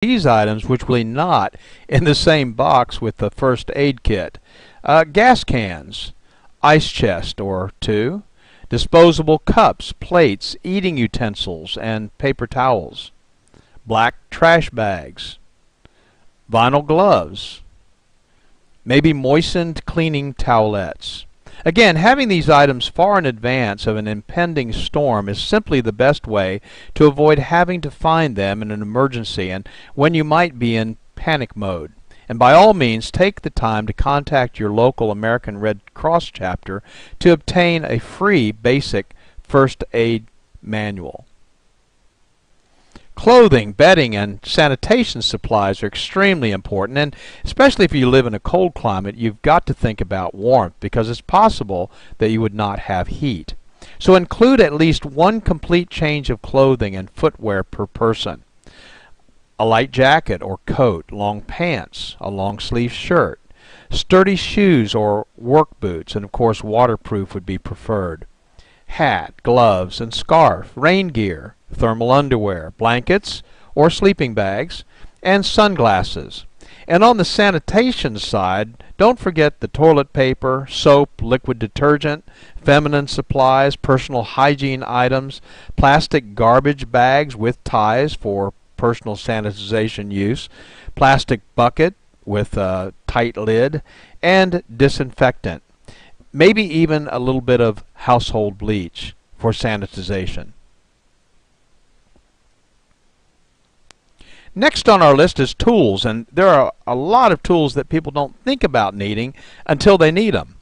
these items which will be not in the same box with the first aid kit. Gas cans, ice chest or two, disposable cups, plates, eating utensils, and paper towels, black trash bags, vinyl gloves, maybe moistened cleaning towelettes. Again, having these items far in advance of an impending storm is simply the best way to avoid having to find them in an emergency and when you might be in panic mode. And by all means, take the time to contact your local American Red Cross chapter to obtain a free basic first aid manual. Clothing, bedding, and sanitation supplies are extremely important, and especially if you live in a cold climate, you've got to think about warmth because it's possible that you would not have heat. So include at least one complete change of clothing and footwear per person. A light jacket or coat, long pants, a long sleeve shirt, sturdy shoes or work boots, and of course waterproof would be preferred. Hat, gloves, and scarf, rain gear, thermal underwear, blankets or sleeping bags, and sunglasses. And on the sanitation side, don't forget the toilet paper, soap, liquid detergent, feminine supplies, personal hygiene items, plastic garbage bags with ties for personal sanitization use, plastic bucket with a tight lid, and disinfectant. Maybe even a little bit of household bleach for sanitization. Next on our list is tools, and there are a lot of tools that people don't think about needing until they need them.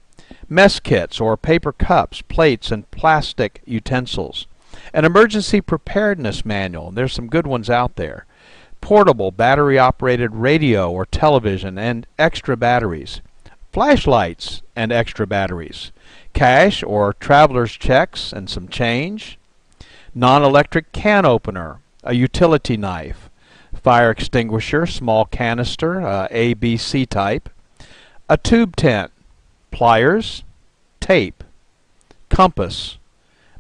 Mess kits or paper cups, plates, and plastic utensils. An emergency preparedness manual, there's some good ones out there. Portable battery-operated radio or television and extra batteries. Flashlights and extra batteries. Cash or traveler's checks and some change. Non-electric can opener, a utility knife. Fire extinguisher, small canister, ABC type. A tube tent. Pliers. Tape. Compass.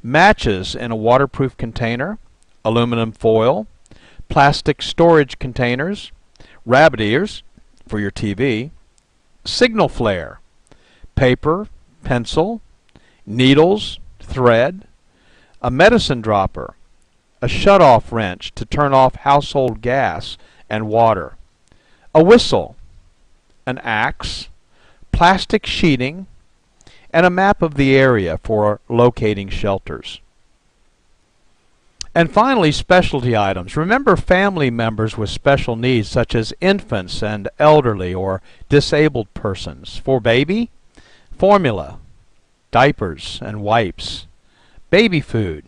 Matches in a waterproof container, aluminum foil, plastic storage containers, rabbit ears for your TV, signal flare, paper, pencil, needles, thread, a medicine dropper, a shut-off wrench to turn off household gas and water, a whistle, an axe, plastic sheeting, and a map of the area for locating shelters. And finally, specialty items. Remember family members with special needs such as infants and elderly or disabled persons. For baby, formula, diapers and wipes, baby food,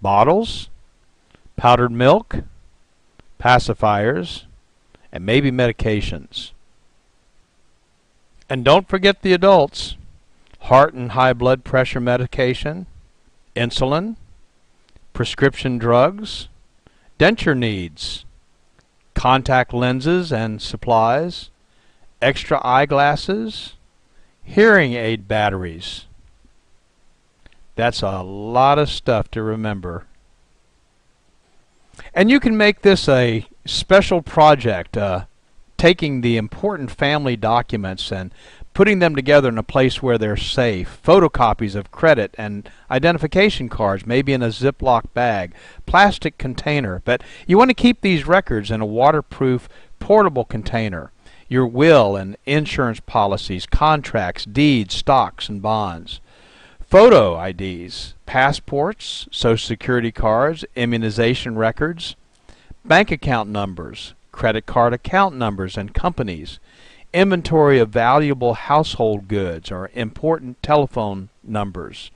bottles, powdered milk, pacifiers, and maybe medications. And don't forget the adults. Heart and high blood pressure medication, insulin, prescription drugs, denture needs, contact lenses and supplies, extra eyeglasses, hearing aid batteries. That's a lot of stuff to remember. And you can make this a special project, taking the important family documents and putting them together in a place where they're safe. Photocopies of credit and identification cards, maybe in a Ziploc bag, plastic container. But you want to keep these records in a waterproof, portable container. Your will and insurance policies, contracts, deeds, stocks, and bonds. Photo IDs, passports, Social Security cards, immunization records, bank account numbers, credit card account numbers and companies, inventory of valuable household goods or important telephone numbers,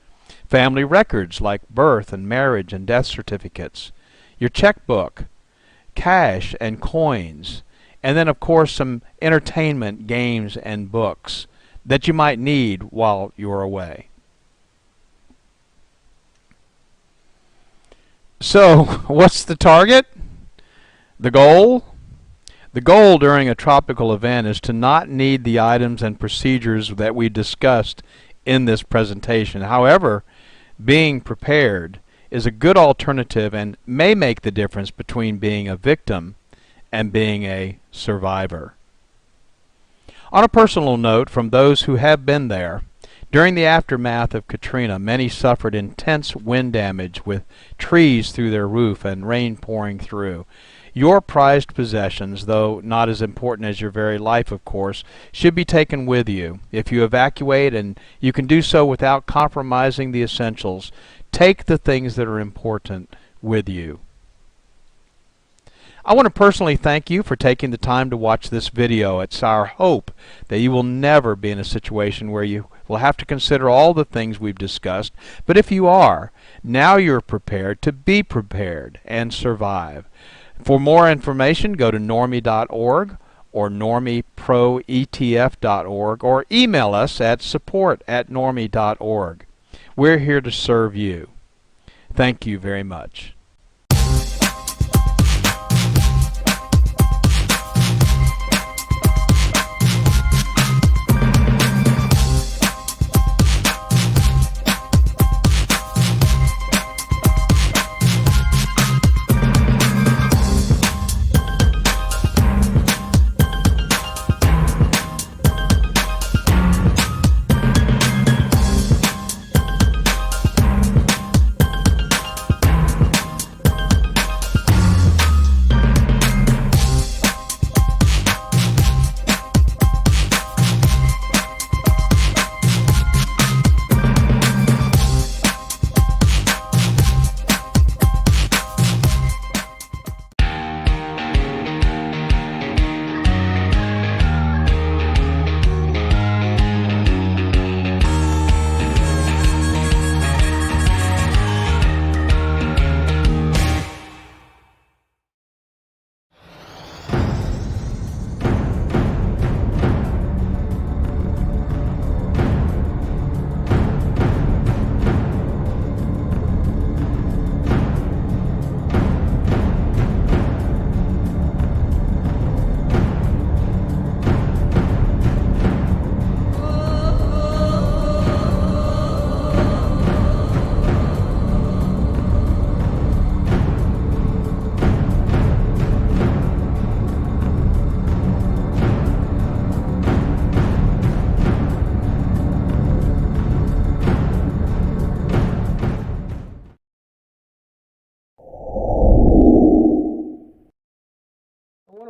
family records like birth and marriage and death certificates, your checkbook, cash and coins, and then of course some entertainment, games, and books that you might need while you're away. So, what's the target? The goal? The goal during a tropical event is to not need the items and procedures that we discussed in this presentation. However, being prepared is a good alternative and may make the difference between being a victim and being a survivor. On a personal note, from those who have been there, during the aftermath of Katrina, many suffered intense wind damage with trees through their roof and rain pouring through. Your prized possessions, though not as important as your very life, of course, should be taken with you. If you evacuate, and you can do so without compromising the essentials, take the things that are important with you. I want to personally thank you for taking the time to watch this video. It's our hope that you will never be in a situation where you will have to consider all the things we've discussed, but if you are, now you're prepared to be prepared and survive. For more information, go to normie.org or normieproetf.org or email us at support@normie.org. We're here to serve you. Thank you very much.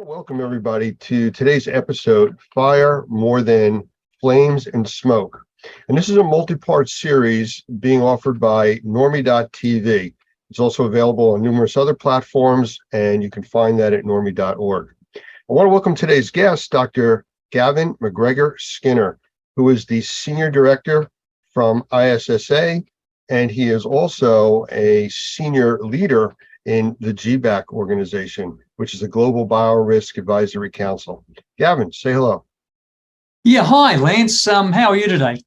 Welcome, everybody, to today's episode, Fire More Than Flames and Smoke. And this is a multi-part series being offered by normie.tv. It's also available on numerous other platforms, and you can find that at normie.org. I want to welcome today's guest, Dr. Gavin McGregor Skinner, who is the Senior Director from ISSA, and he is also a senior leader in the GBAC organization, which is the Global Biorisk Advisory Council. Gavin, say hello. Yeah, hi, Lance. How are you today?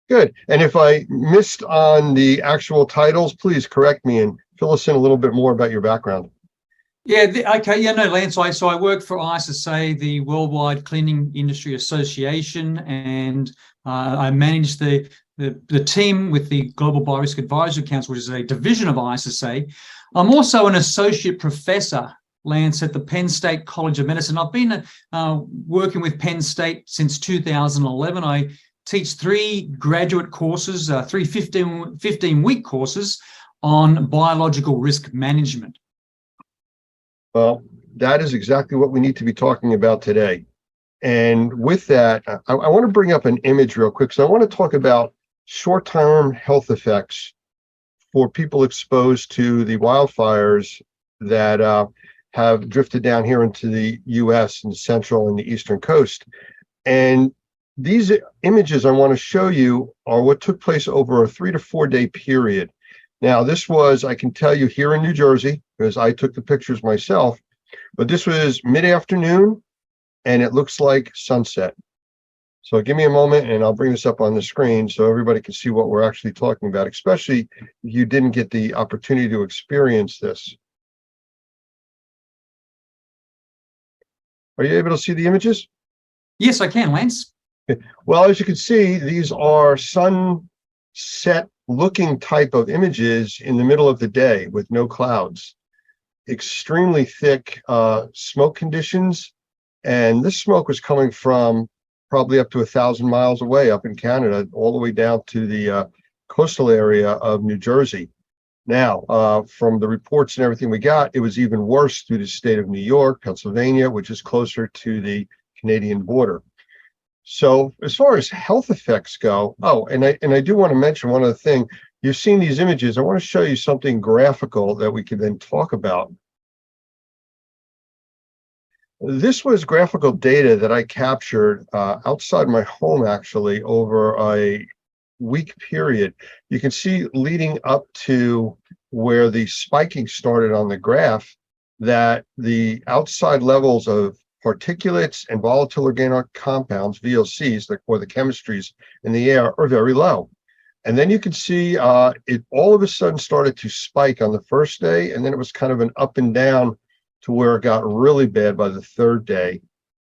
Good. And if I missed on the actual titles, please correct me and fill us in a little bit more about your background. Yeah, okay. Yeah, no, Lance. So I work for ISSA, the Worldwide Cleaning Industry Association, and I manage the team with the Global Biorisk Advisory Council, which is a division of ISSA. I'm also an associate professor, Lance, at the Penn State College of Medicine. I've been working with Penn State since 2011. I teach 3 graduate courses, 3 15-week courses on biological risk management. Well, that is exactly what we need to be talking about today. And with that, I want to bring up an image real quick. So I want to talk about short-term health effects for people exposed to the wildfires that have drifted down here into the U.S. and central and the eastern coast. And these images I want to show you are what took place over a 3 to 4 day period. Now, this was, I can tell you, here in New Jersey, because I took the pictures myself, but this was mid-afternoon, and it looks like sunset. So give me a moment, and I'll bring this up on the screen so everybody can see what we're actually talking about, especially if you didn't get the opportunity to experience this. Are you able to see the images? Yes, I can, Lance. Well, as you can see, these are sunset looking type of images in the middle of the day with no clouds. extremely thick smoke conditions. And this smoke was coming from probably up to 1,000 miles away up in Canada, all the way down to the coastal area of New Jersey. Now, from the reports and everything we got, it was even worse through the state of New York, Pennsylvania, which is closer to the Canadian border. So as far as health effects go, and I do want to mention one other thing. You've seen these images. I want to show you something graphical that we can then talk about. This was graphical data that I captured outside my home, actually, over a week period. You can see leading up to where the spiking started on the graph that the outside levels of particulates and volatile organic compounds, VOCs, or the chemistries in the air, are very low. And then you can see it all of a sudden started to spike on the first day, and then it was kind of an up and down to where it got really bad by the third day.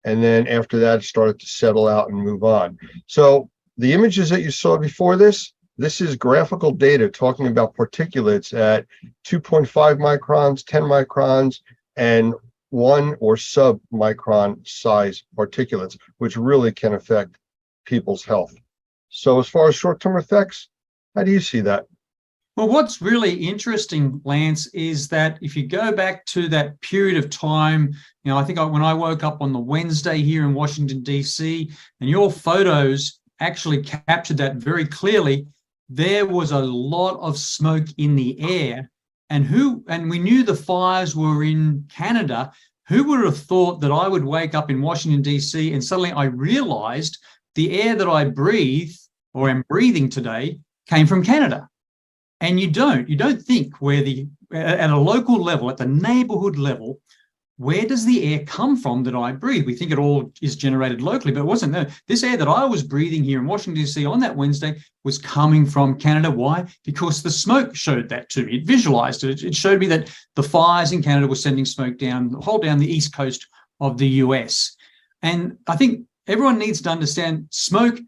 And then after that, it started to settle out and move on. So the images that you saw before this is graphical data talking about particulates at 2.5 microns, 10 microns, and 1 or sub-micron size particulates, which really can affect people's health. So as far as short-term effects, how do you see that? Well, what's really interesting, Lance, is that if you go back to that period of time, I think when I woke up on the Wednesday here in Washington, D.C., and your photos actually captured that very clearly, there was a lot of smoke in the air. And we knew the fires were in Canada. Who would have thought that I would wake up in Washington, D.C., and suddenly I realized the air that I breathe or am breathing today came from Canada? And you don't think at a local level, at the neighborhood level, where does the air come from that I breathe? We think it all is generated locally, but it wasn't. No, this air that I was breathing here in Washington, D.C. on that Wednesday was coming from Canada. Why? Because the smoke showed that to me. It visualized it. It showed me that the fires in Canada were sending smoke down the east coast of the US. And I think everyone needs to understand smoke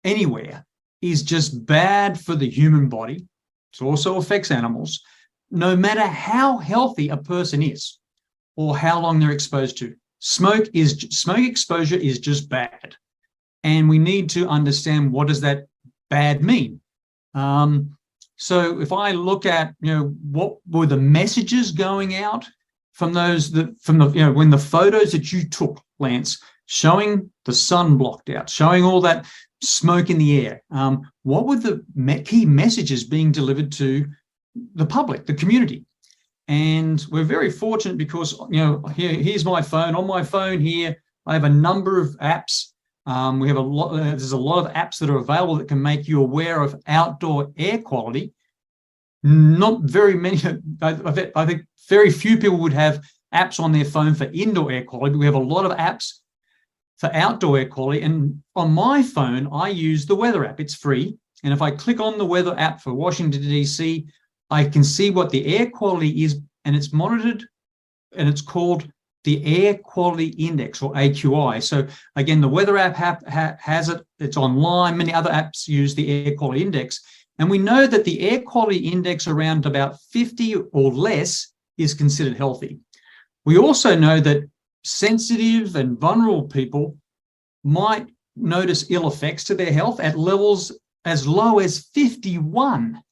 anywhere is just bad for the human body. It also affects animals, no matter how healthy a person is or how long they're exposed to. Smoke exposure is just bad. And we need to understand, what does that bad mean? So if I look at, what were the messages going out from when the photos that you took, Lance, showing the sun blocked out, showing all that smoke in the air, what were the key messages being delivered to the public, the community? And we're very fortunate because, here's my phone. On my phone here, I have a number of apps. There's a lot of apps that are available that can make you aware of outdoor air quality. Not very many, I think very few people would have apps on their phone for indoor air quality, but we have a lot of apps for outdoor air quality. And on my phone, I use the weather app. It's free. And if I click on the weather app for Washington, D.C., I can see what the air quality is, and it's monitored, and it's called the Air Quality Index, or AQI. So again, the weather app has it. It's online. Many other apps use the Air Quality Index. And we know that the Air Quality Index around about 50 or less is considered healthy. We also know that sensitive and vulnerable people might notice ill effects to their health at levels as low as 51.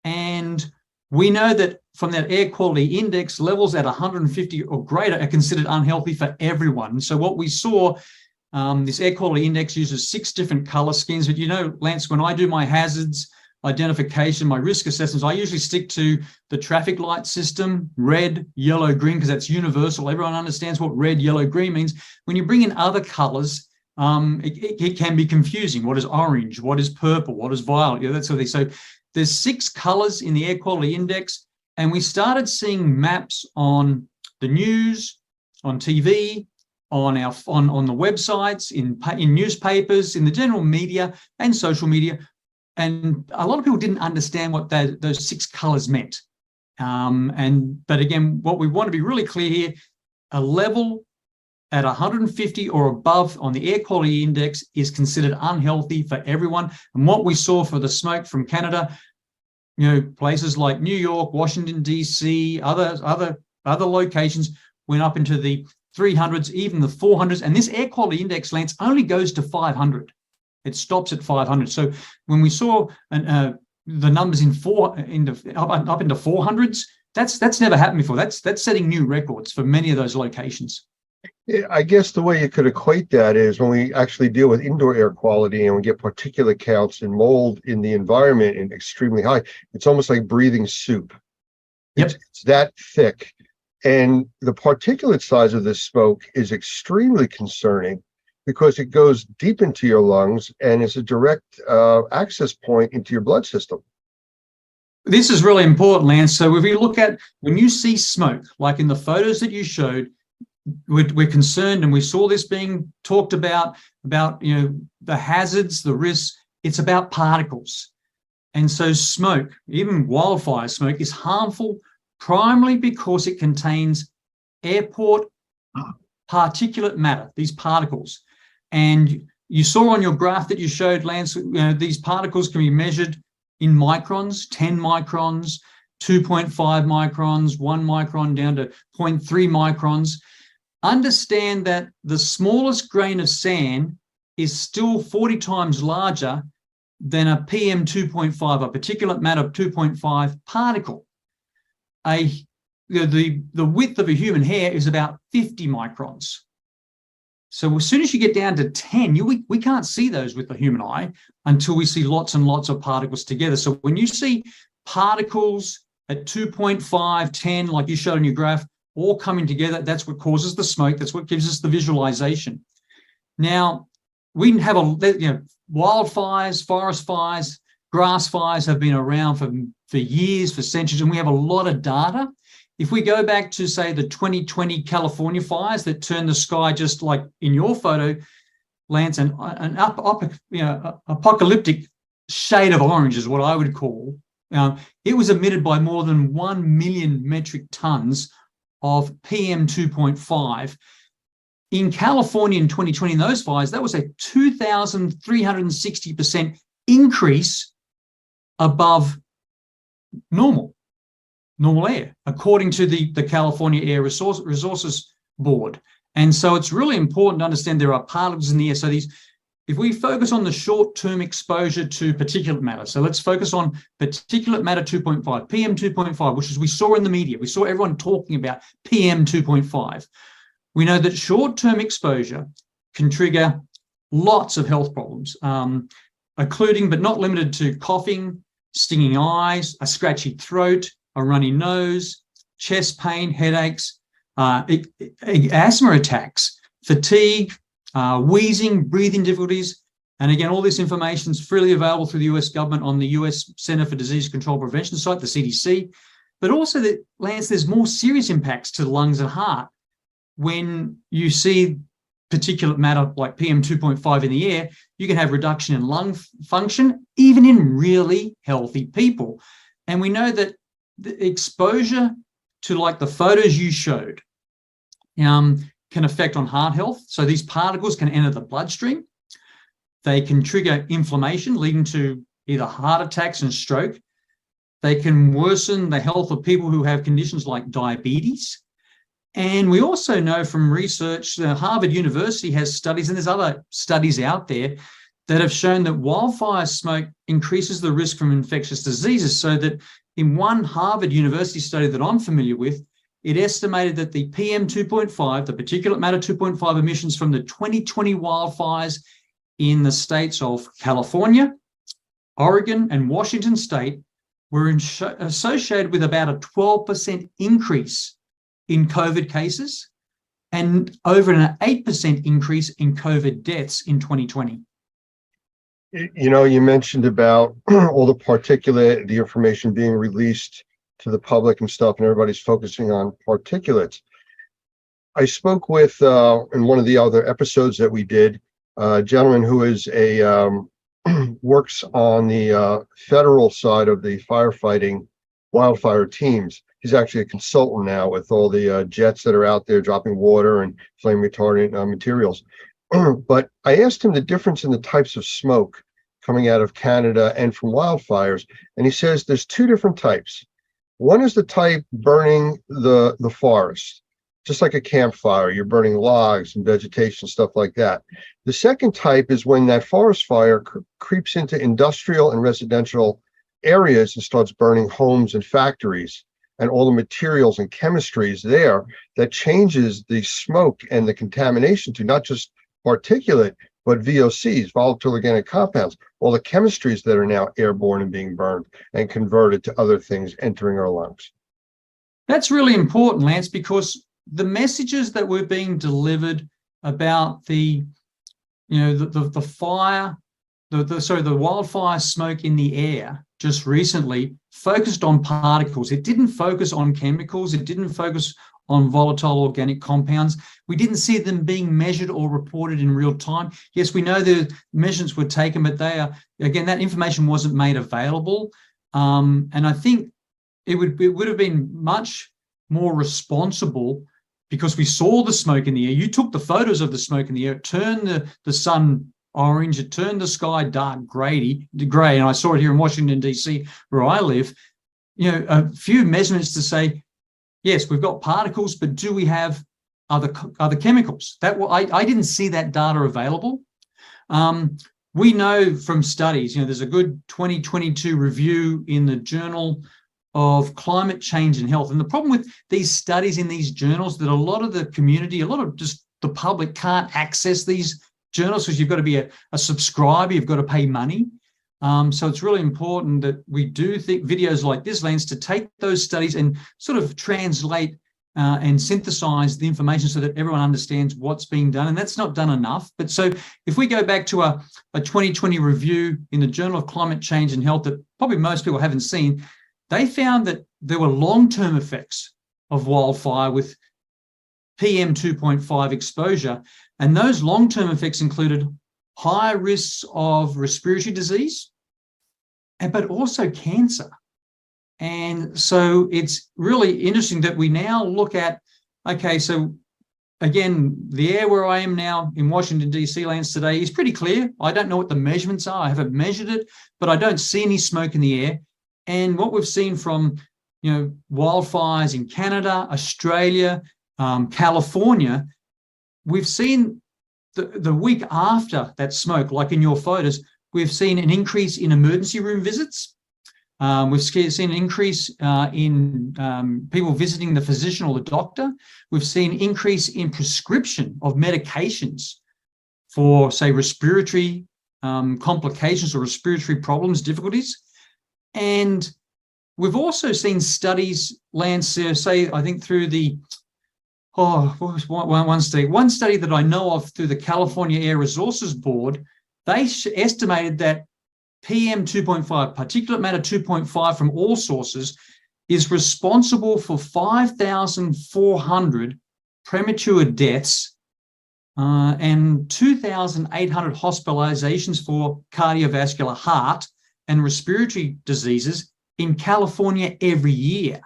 And we know that from that air quality index, levels at 150 or greater are considered unhealthy for everyone. And so what we saw, this air quality index uses 6 different color schemes. But Lance, when I do my hazards identification, my risk assessments, I usually stick to the traffic light system, red, yellow, green, because that's universal. Everyone understands what red, yellow, green means. When you bring in other colors, it can be confusing. What is orange? What is purple? What is violet? That sort of thing. So there's 6 colors in the air quality index, and we started seeing maps on the news, on TV, on the websites, in newspapers, in the general media and social media. And a lot of people didn't understand what those 6 colors meant. But again, what we want to be really clear here, a level at 150 or above on the air quality index is considered unhealthy for everyone. And what we saw for the smoke from Canada, places like New York, Washington, D.C., other Other locations went up into the 300s, even the 400s. And this air quality index, Lance, only goes to 500. It stops at 500. So when we saw the numbers up into 400s, that's never happened before. That's setting new records for many of those locations. I guess the way you could equate that is when we actually deal with indoor air quality and we get particulate counts and mold in the environment and extremely high, it's almost like breathing soup. Yep. It's that thick. And the particulate size of this smoke is extremely concerning because it goes deep into your lungs and it's a direct access point into your blood system. This is really important, Lance. So if you look at, when you see smoke, like in the photos that you showed, we're concerned, and we saw this being talked about the hazards, the risks. It's about particles. And so smoke, even wildfire smoke, is harmful primarily because it contains airport particulate matter, these particles. And you saw on your graph that you showed, Lance, these particles can be measured in microns, 10 microns, 2.5 microns, 1 micron down to 0.3 microns. Understand that the smallest grain of sand is still 40 times larger than a PM 2.5, a particulate matter 2.5 particle. The width of a human hair is about 50 microns. So as soon as you get down to 10, we can't see those with the human eye until we see lots and lots of particles together. So when you see particles at 2.5, 10, like you showed in your graph, all coming together, that's what causes the smoke. That's what gives us the visualization. Now, we have wildfires, forest fires, grass fires have been around for years, for centuries, and we have a lot of data. If we go back to, say, the 2020 California fires that turned the sky just like in your photo, Lance, an apocalyptic shade of orange is what I would call. It was emitted by more than 1 million metric tons of PM 2.5. In California in 2020, in those fires, that was a 2,360% increase above normal air, according to the California Air Resources Board. And so it's really important to understand there are particles in the air. So if we focus on the short-term exposure to particulate matter, so let's focus on particulate matter 2.5, PM 2.5, which is we saw in the media. We saw everyone talking about PM 2.5. We know that short-term exposure can trigger lots of health problems, including but not limited to coughing, stinging eyes, a scratchy throat, a runny nose, chest pain, headaches, asthma attacks, fatigue, wheezing, breathing difficulties. And again, all this information is freely available through the US government on the US Center for Disease Control Prevention site, the CDC. But also, Lance, there's more serious impacts to the lungs and heart when you see particulate matter like PM 2.5 in the air. You can have reduction in lung function, even in really healthy people. And we know that the exposure to, like the photos you showed, can affect on heart health. So these particles can enter the bloodstream. They can trigger inflammation, leading to either heart attacks and stroke. They can worsen the health of people who have conditions like diabetes. And we also know from research, Harvard University has studies, and there's other studies out there that have shown that wildfire smoke increases the risk from infectious diseases. So that in one Harvard University study that I'm familiar with, it estimated that the PM 2.5, the particulate matter 2.5 emissions from the 2020 wildfires in the states of California, Oregon, and Washington state were associated with about a 12% increase in COVID cases and over an 8% increase in COVID deaths in 2020. You mentioned about all the particulate, the information being released to the public and stuff, and everybody's focusing on particulates. I spoke with, in one of the other episodes that we did, a gentleman who is works on the federal side of the firefighting wildfire teams. He's actually a consultant now with all the jets that are out there dropping water and flame retardant materials. But I asked him the difference in the types of smoke coming out of Canada and from wildfires, and he says there's two different types. One is the type burning the forest, just like a campfire. You're burning logs and vegetation, stuff like that. The second type is when that forest fire creeps into industrial and residential areas and starts burning homes and factories and all the materials and chemistries there, that changes the smoke and the contamination to not just particulate, but VOCs, volatile organic compounds, all the chemistries that are now airborne and being burned and converted to other things entering our lungs. That's really important, Lance, because the messages that were being delivered about the fire, the wildfire smoke in the air just recently focused on particles. It didn't focus on chemicals. It didn't focus on volatile organic compounds. We didn't see them being measured or reported in real time. Yes, we know the measurements were taken, but again, that information wasn't made available. And I think it would have been much more responsible, because we saw the smoke in the air. You took the photos of the smoke in the air. It turned the sun orange. It turned the sky dark gray. And I saw it here in Washington, D.C., where I live. A few measurements to say, yes, we've got particles, but do we have other chemicals? I didn't see that data available. We know from studies, there's a good 2022 review in the Journal of Climate Change and Health. And the problem with these studies in these journals, that a lot of the community, a lot of just the public can't access these journals, because you've got to be a subscriber, you've got to pay money. So it's really important that we do think videos like this, Lance, to take those studies and sort of translate and synthesize the information so that everyone understands what's being done. And that's not done enough. But so if we go back to a 2020 review in the Journal of Climate Change and Health that probably most people haven't seen, they found that there were long-term effects of wildfire with PM 2.5 exposure. And those long-term effects included higher risks of respiratory disease, but also cancer. And so it's really interesting that we now look at, okay, so again, the air where I am now in Washington, D.C., Lance, today is pretty clear. I don't know what the measurements are. I haven't measured it, but I don't see any smoke in the air. And what we've seen from, wildfires in Canada, Australia, California, we've seen the week after that smoke, like in your photos, we've seen an increase in emergency room visits. We've seen an increase in people visiting the physician or the doctor. We've seen an increase in prescription of medications for, say, respiratory complications or respiratory problems, difficulties. And we've also seen studies, Lance, say, I think through the, what was one study that I know of through the California Air Resources Board, they estimated that PM 2.5, particulate matter 2.5 from all sources, is responsible for 5,400 premature deaths and 2,800 hospitalizations for cardiovascular, heart and respiratory diseases in California every year.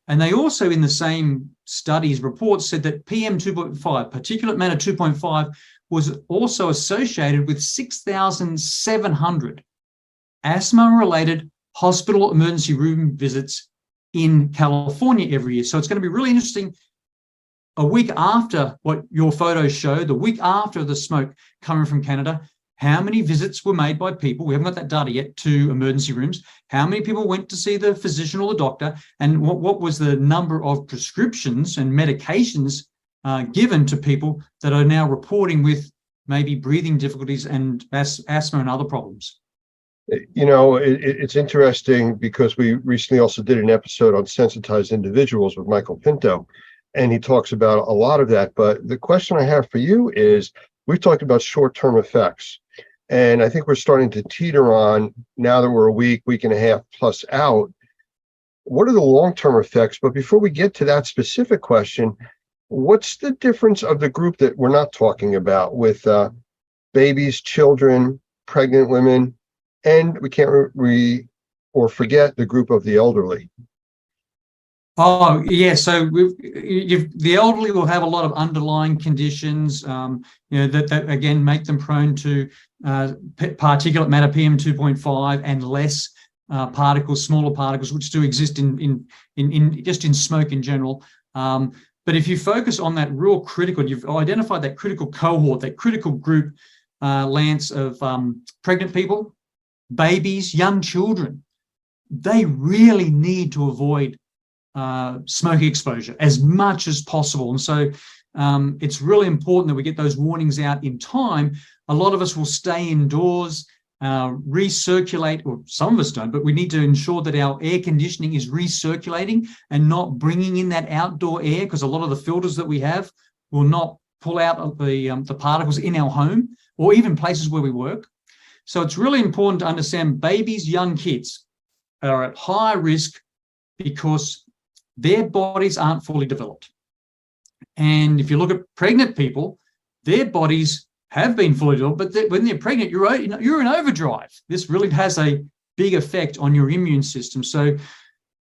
And they also, in the same studies reports, said that PM 2.5, particulate matter 2.5, was also associated with 6,700 asthma-related hospital emergency room visits in California every year. So it's going to be really interesting, a week after what your photos show, the week after the smoke coming from Canada, how many visits were made by people, we haven't got that data yet, to emergency rooms, how many people went to see the physician or the doctor, and what was the number of prescriptions and medications given to people that are now reporting with maybe breathing difficulties and asthma and other problems. It's interesting because we recently also did an episode on sensitized individuals with Michael Pinto, and he talks about a lot of that. But the question I have for you is, we've talked about short-term effects, and I think we're starting to teeter on, now that we're a week and a half plus out, what are the long-term effects? But before we get to that specific question, what's the difference of the group that we're not talking about with babies, children, pregnant women, and we can't forget the group of the elderly? Oh, yeah. So the elderly will have a lot of underlying conditions, that again make them prone to particulate matter PM 2.5 and less particles, smaller particles, which do exist in just in smoke in general. But if you focus on that real critical, you've identified that critical cohort, that critical group, Lance, of pregnant people, babies, young children, they really need to avoid smoke exposure as much as possible. And so it's really important that we get those warnings out in time. A lot of us will stay indoors, recirculate, or some of us don't, but we need to ensure that our air conditioning is recirculating and not bringing in that outdoor air, because a lot of the filters that we have will not pull out the particles in our home or even places where we work. So it's really important to understand babies, young kids are at high risk because their bodies aren't fully developed. And if you look at pregnant people, their bodies have been fully developed, but when they're pregnant, you're in overdrive. This really has a big effect on your immune system. So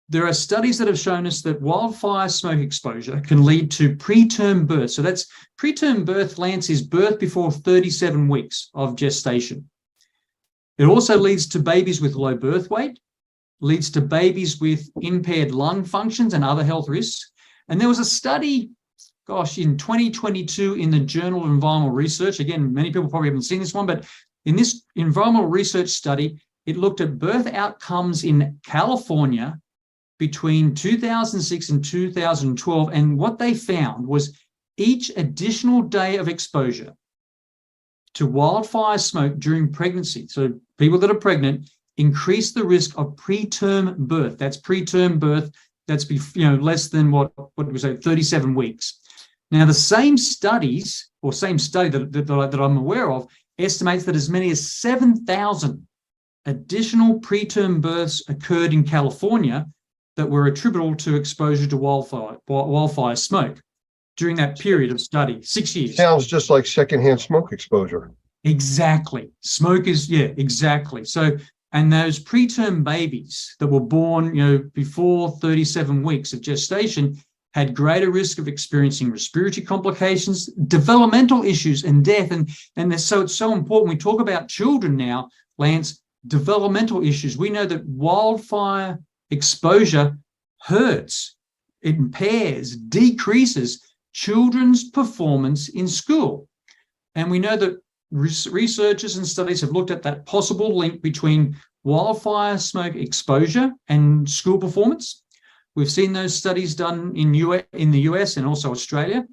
there are studies that have shown us that wildfire smoke exposure can lead to preterm birth. So that's preterm birth, Lance, is birth before 37 weeks of gestation. It also leads to babies with low birth weight, leads to babies with impaired lung functions and other health risks. And there was a study, in 2022 in the Journal of Environmental Research. Again, many people probably haven't seen this one, but in this environmental research study, it looked at birth outcomes in California between 2006 and 2012. And what they found was each additional day of exposure to wildfire smoke during pregnancy, so people that are pregnant, increase the risk of preterm birth. That's preterm birth. That's less than what we say, 37 weeks. Now, the same studies, or same study that I'm aware of, estimates that as many as 7,000 additional preterm births occurred in California that were attributable to exposure to wildfire smoke during that period of study, 6 years. Sounds just like secondhand smoke exposure. Exactly. Smoke is, exactly. So, and those preterm babies that were born, before 37 weeks of gestation had greater risk of experiencing respiratory complications, developmental issues, and death. And so it's so important. We talk about children now, Lance, developmental issues. We know that wildfire exposure hurts, it impairs, decreases children's performance in school. And we know that researchers and studies have looked at that possible link between wildfire smoke exposure and school performance. We've seen those studies done in the US and also Australia.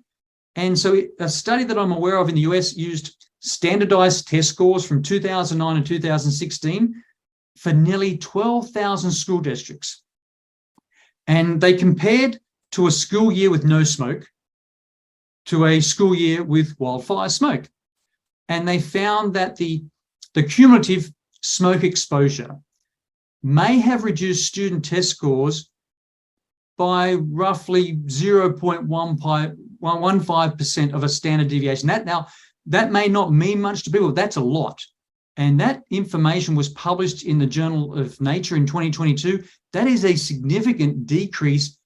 And so a study that I'm aware of in the US used standardized test scores from 2009 and 2016 for nearly 12,000 school districts. And they compared to a school year with no smoke to a school year with wildfire smoke. And they found that the cumulative smoke exposure may have reduced student test scores by roughly 0.15% of a standard deviation. That may not mean much to people. That's a lot. And that information was published in the Journal of Nature in 2022. That is a significant decrease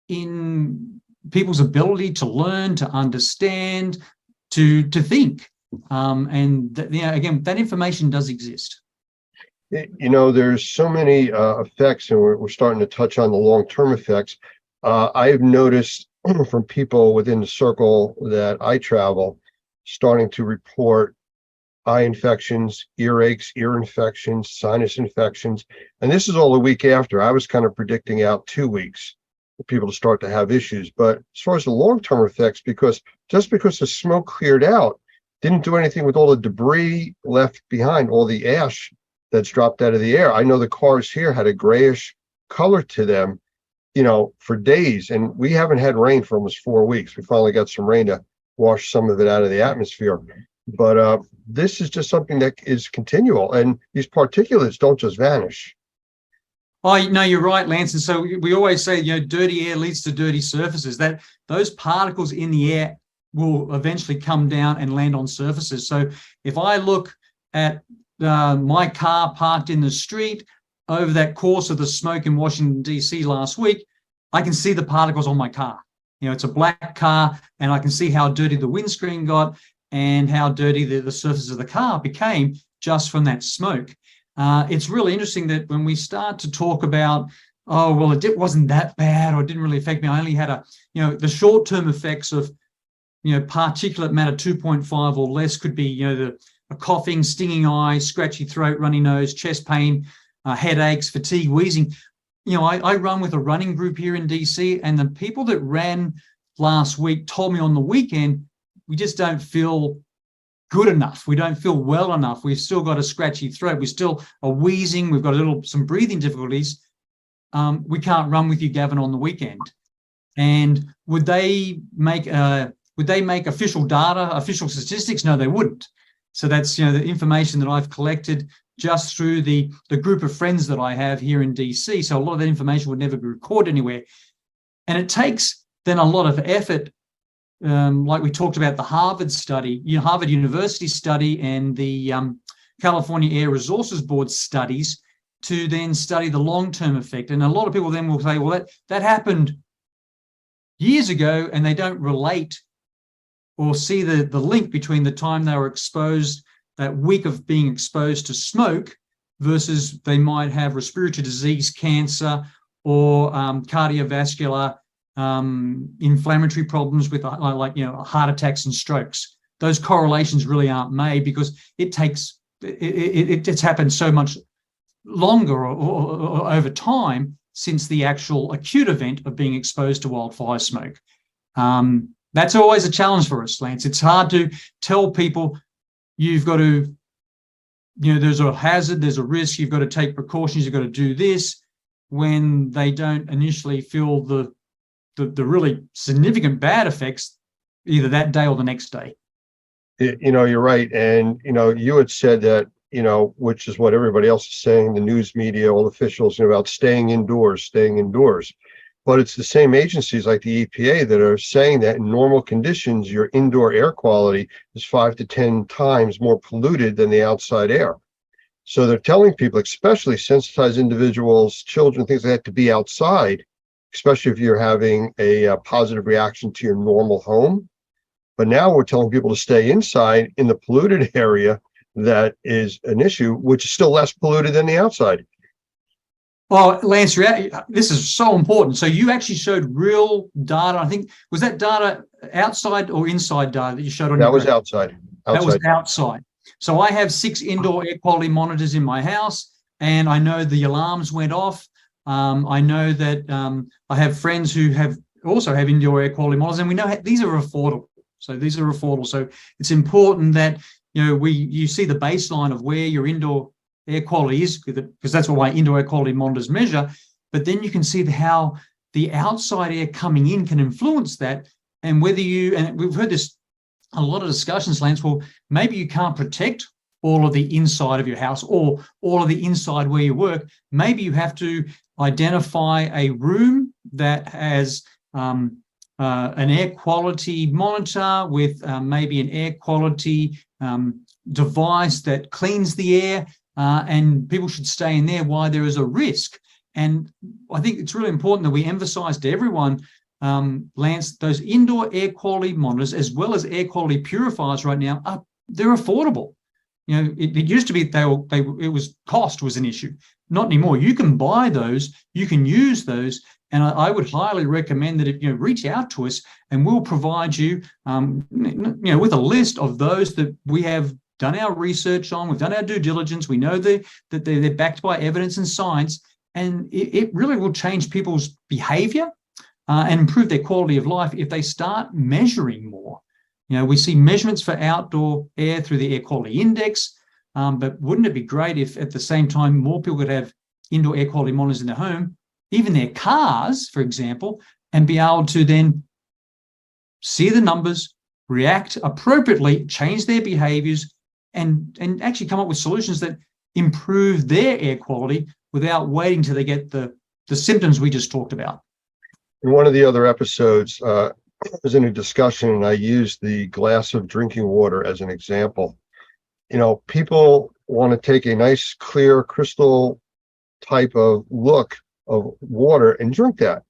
in people's ability to learn, to understand, to think. Again, that information does exist. There's so many effects, and we're starting to touch on the long-term effects. I've noticed from people within the circle that I travel starting to report eye infections, earaches, ear infections, sinus infections. And this is all a week after. I was kind of predicting out 2 weeks for people to start to have issues. But as far as the long-term effects, because the smoke cleared out, didn't do anything with all the debris left behind, all the ash that's dropped out of the air. I know the cars here had a grayish color to them, for days. And we haven't had rain for almost 4 weeks. We finally got some rain to wash some of it out of the atmosphere. But this is just something that is continual. And these particulates don't just vanish. Oh, no, you're right, Lance. And so we always say, dirty air leads to dirty surfaces. That those particles in the air will eventually come down and land on surfaces. So if I look at my car parked in the street over that course of the smoke in Washington, D.C. last week, I can see the particles on my car. It's a black car, and I can see how dirty the windscreen got and how dirty the surface of the car became just from that smoke. it's really interesting that when we start to talk about, oh, well, it wasn't that bad, or it didn't really affect me. I only had the short-term effects of, particulate matter 2.5 or less could be, a coughing, stinging eye, scratchy throat, runny nose, chest pain, headaches, fatigue, wheezing. I run with a running group here in DC, and the people that ran last week told me on the weekend, we just don't feel good enough. We don't feel well enough. We've still got a scratchy throat. We still are wheezing. We've got some breathing difficulties. We can't run with you, Gavin, on the weekend. And would they make official data, official statistics? No, they wouldn't. So that's the information that I've collected just through the group of friends that I have here in DC. So a lot of that information would never be recorded anywhere. And it takes then a lot of effort, like we talked about the Harvard study, Harvard University study, and the California Air Resources Board studies, to then study the long-term effect. And a lot of people then will say, well, that happened years ago, and they don't relate or see the link between the time they were exposed, that week of being exposed to smoke, versus they might have respiratory disease, cancer, or cardiovascular inflammatory problems with heart attacks and strokes. Those correlations really aren't made because it's happened so much longer or over time since the actual acute event of being exposed to wildfire smoke. That's always a challenge for us, Lance. It's hard to tell people you've got to, there's a hazard, there's a risk, you've got to take precautions, you've got to do this, when they don't initially feel the really significant bad effects either that day or the next day. You're right. And, you had said that, which is what everybody else is saying, the news media, all officials, about staying indoors. But it's the same agencies like the EPA that are saying that in normal conditions, your indoor air quality is 5 to 10 times more polluted than the outside air. So they're telling people, especially sensitized individuals, children, things like that, to be outside, especially if you're having a positive reaction to your normal home. But now we're telling people to stay inside in the polluted area that is an issue, which is still less polluted than the outside. Well, Lance, this is so important. So you actually showed real data. I think, was that data outside or inside data that you showed on that your was graph? outside. That was outside. So I have 6 indoor air quality monitors in my house, and I know the alarms went off. I know that I have friends who also have indoor air quality monitors, and we know these are affordable. So it's important that you see the baseline of where your indoor air quality is, because that's what my indoor air quality monitors measure. But then you can see how the outside air coming in can influence that, and whether and we've heard this a lot of discussions, Lance. Well, maybe you can't protect all of the inside of your house or all of the inside where you work. Maybe you have to identify a room that has an air quality monitor with maybe an air quality device that cleans the air, and people should stay in there while there is a risk. And I think it's really important that we emphasize to everyone, Lance, those indoor air quality monitors as well as air quality purifiers right now, they're affordable. It used to be cost was an issue. Not anymore. You can buy those, you can use those, and I would highly recommend that if reach out to us, and we'll provide you, with a list of those that we have done our research on, we've done our due diligence, we know that they're backed by evidence and science, and it really will change people's behavior and improve their quality of life if they start measuring more. We see measurements for outdoor air through the air quality index, but wouldn't it be great if at the same time more people could have indoor air quality monitors in their home, even their cars, for example, and be able to then see the numbers, react appropriately, change their behaviors, and actually come up with solutions that improve their air quality without waiting till they get the symptoms we just talked about. In one of the other episodes, I was in a discussion and I used the glass of drinking water as an example. People want to take a nice, clear, crystal type of look of water and drink that.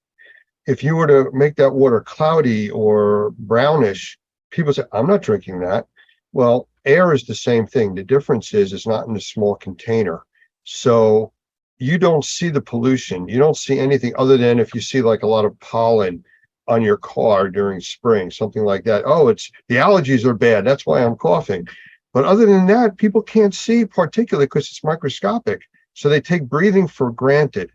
If you were to make that water cloudy or brownish, people say, I'm not drinking that. Well, air is the same thing. The difference is it's not in a small container. So you don't see the pollution. You don't see anything other than if you see like a lot of pollen on your car during spring, something like that. Oh, it's the allergies are bad. That's why I'm coughing. But other than that, people can't see particulate because it's microscopic. So they take breathing for granted.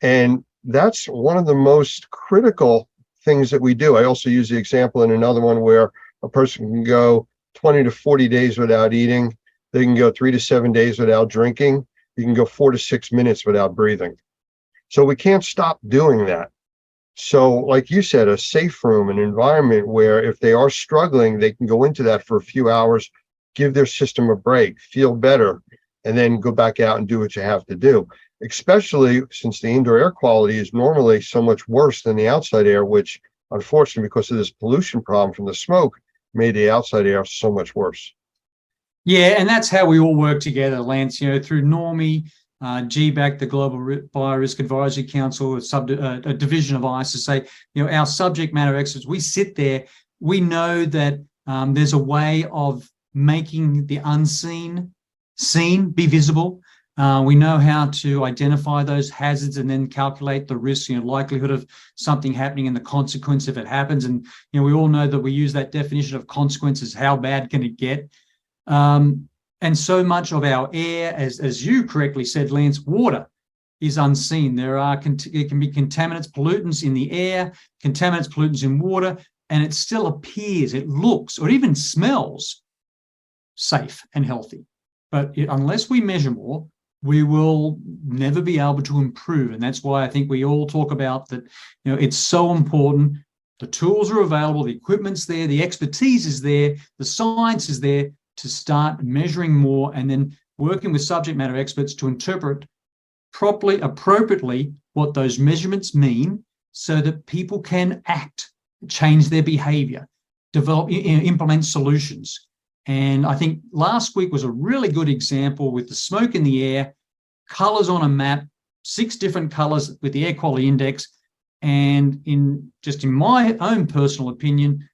And that's one of the most critical things that we do. I also use the example in another one where a person can go 20 to 40 days without eating. They can go 3 to 7 days without drinking. You can go 4 to 6 minutes without breathing. So we can't stop doing that. So like you said, a safe room, an environment where if they are struggling, they can go into that for a few hours, give their system a break, feel better, and then go back out and do what you have to do. Especially since the indoor air quality is normally so much worse than the outside air, which unfortunately, because of this pollution problem from the smoke, made the outside air so much worse. Yeah, and that's how we all work together, Lance, through NORMI, GBAC, the Global Biorisk Advisory Council, a division of ISSA, our subject matter experts, we sit there, we know that there's a way of making the unseen seen, be visible. We know how to identify those hazards and then calculate the risk, likelihood of something happening and the consequence if it happens. And, we all know that we use that definition of consequences, how bad can it get? And so much of our air, as you correctly said, Lance, water is unseen. There can be contaminants, pollutants in the air, contaminants, pollutants in water, and it still appears, it looks, or even smells safe and healthy. But unless we measure more, we will never be able to improve. And that's why I think we all talk about that, it's so important. The tools are available, the equipment's there, the expertise is there, the science is there to start measuring more and then working with subject matter experts to interpret properly, appropriately what those measurements mean so that people can act, change their behavior, develop, implement solutions. And I think last week was a really good example with the smoke in the air, colors on a map, 6 different colors with the air quality index. And in my own personal opinion,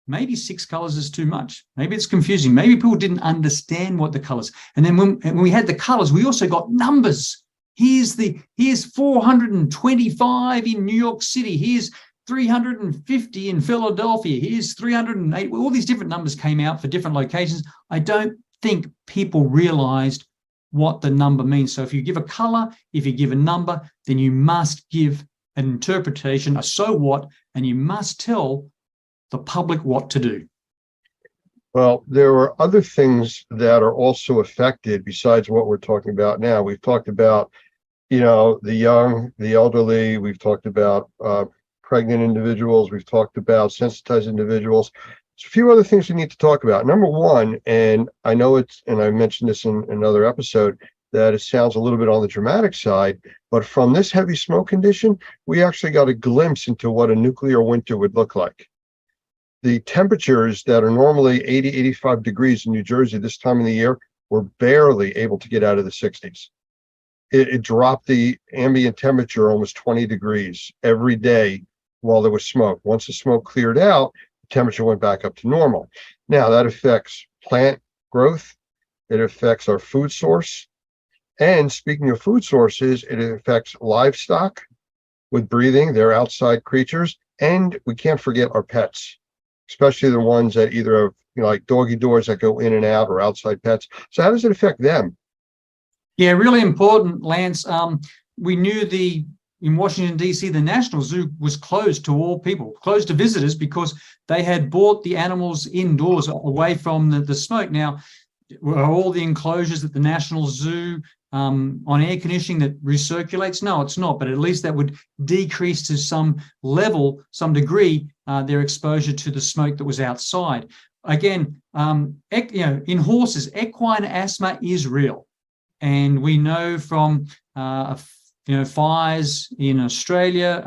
maybe 6 colors is too much. Maybe it's confusing. Maybe people didn't understand what the colors. And then when we had the colors, we also got numbers. Here's 425 in New York City. Here's 350 in Philadelphia. Here's 308. All these different numbers came out for different locations. I don't think people realized what the number means. So if you give a color, if you give a number, then you must give an interpretation, a so what, and you must tell the public what to do. Well, there are other things that are also affected besides what we're talking about now. We've talked about, the young, the elderly. We've talked about pregnant individuals. We've talked about sensitized individuals. There's a few other things we need to talk about. Number one, and I know and I mentioned this in another episode, that it sounds a little bit on the dramatic side, but from this heavy smoke condition, we actually got a glimpse into what a nuclear winter would look like. The temperatures that are normally 80, 85 degrees in New Jersey this time of the year were barely able to get out of the 60s. It dropped the ambient temperature almost 20 degrees every day while there was smoke. Once the smoke cleared out, the temperature went back up to normal. Now that affects plant growth. It affects our food source. And speaking of food sources, it affects livestock with breathing. They're outside creatures. And we can't forget our pets, especially the ones that either have, like doggy doors that go in and out or outside pets. So how does it affect them? Yeah, really important, Lance. We knew in Washington, D.C., the National Zoo was closed to all people, closed to visitors because they had brought the animals indoors away from the smoke. Now, are all the enclosures at the National Zoo on air conditioning that recirculates? No, it's not, but at least that would decrease to some level, some degree, their exposure to the smoke that was outside. Again, in horses, equine asthma is real. And we know from, fires in Australia,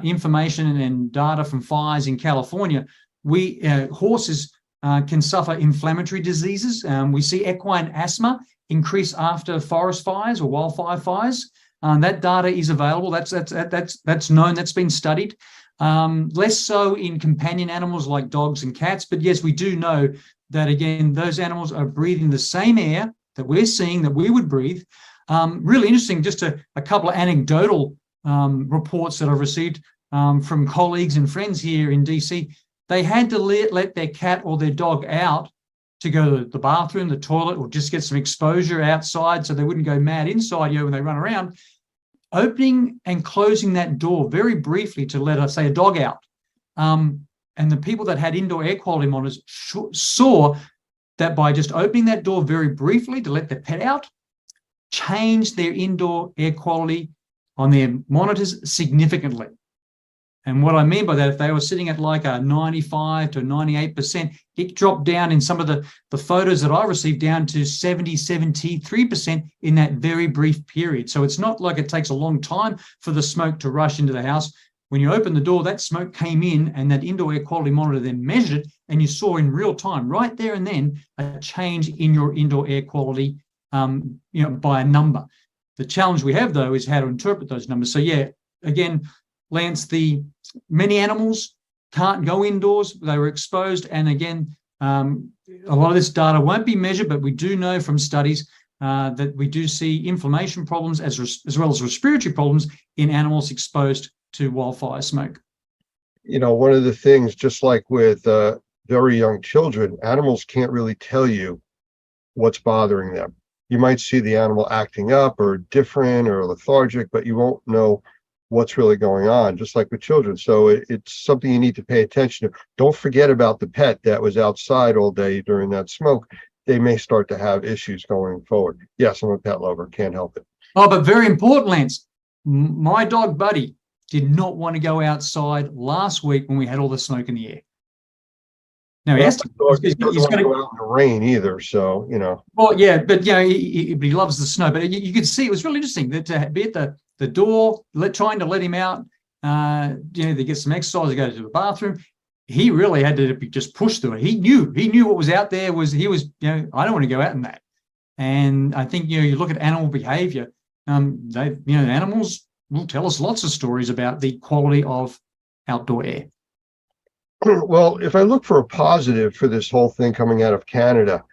information and data from fires in California, horses can suffer inflammatory diseases. We see equine asthma increase after forest fires or wildfire fires. That data is available. That's known. That's been studied. Less so in companion animals like dogs and cats. But yes, we do know that, again, those animals are breathing the same air that we're seeing that we would breathe. Really interesting, just a couple of anecdotal reports that I've received from colleagues and friends here in DC. They had to let their cat or their dog out to go to the bathroom, the toilet, or just get some exposure outside so they wouldn't go mad inside when they run around. Opening and closing that door very briefly to let us say a dog out. And the people that had indoor air quality monitors saw that by just opening that door very briefly to let their pet out, changed their indoor air quality on their monitors significantly. And what I mean by that, if they were sitting at like a 95 to 98%, it dropped down in some of the photos that I received down to 70, 73% in that very brief period. So it's not like it takes a long time for the smoke to rush into the house. When you open the door, that smoke came in and that indoor air quality monitor then measured it, and you saw in real time, right there and then, a change in your indoor air quality by a number. The challenge we have, though, is how to interpret those numbers. So, yeah, again, Lance, the many animals can't go indoors. They were exposed. And again, a lot of this data won't be measured, but we do know from studies that we do see inflammation problems as well as respiratory problems in animals exposed to wildfire smoke. One of the things, just like with very young children, animals can't really tell you what's bothering them. You might see the animal acting up or different or lethargic, but you won't know what's really going on, just like with children. So it's something you need to pay attention to. Don't forget about the pet that was outside all day during that smoke. They may start to have issues going forward. Yes, I'm a pet lover, can't help it. Oh, but very important, Lance. My dog Buddy did not want to go outside last week when we had all the smoke in the air. Now he doesn't want to go out in the rain either, so Well, yeah, but he loves the snow. But you could see it was really interesting that to be at the door, trying to let him out, to get some exercise, to go to the bathroom. He really had to be just pushed through it. He knew what was out there. I don't want to go out in that. And I think you look at animal behavior. Animals will tell us lots of stories about the quality of outdoor air. Well, if I look for a positive for this whole thing coming out of Canada,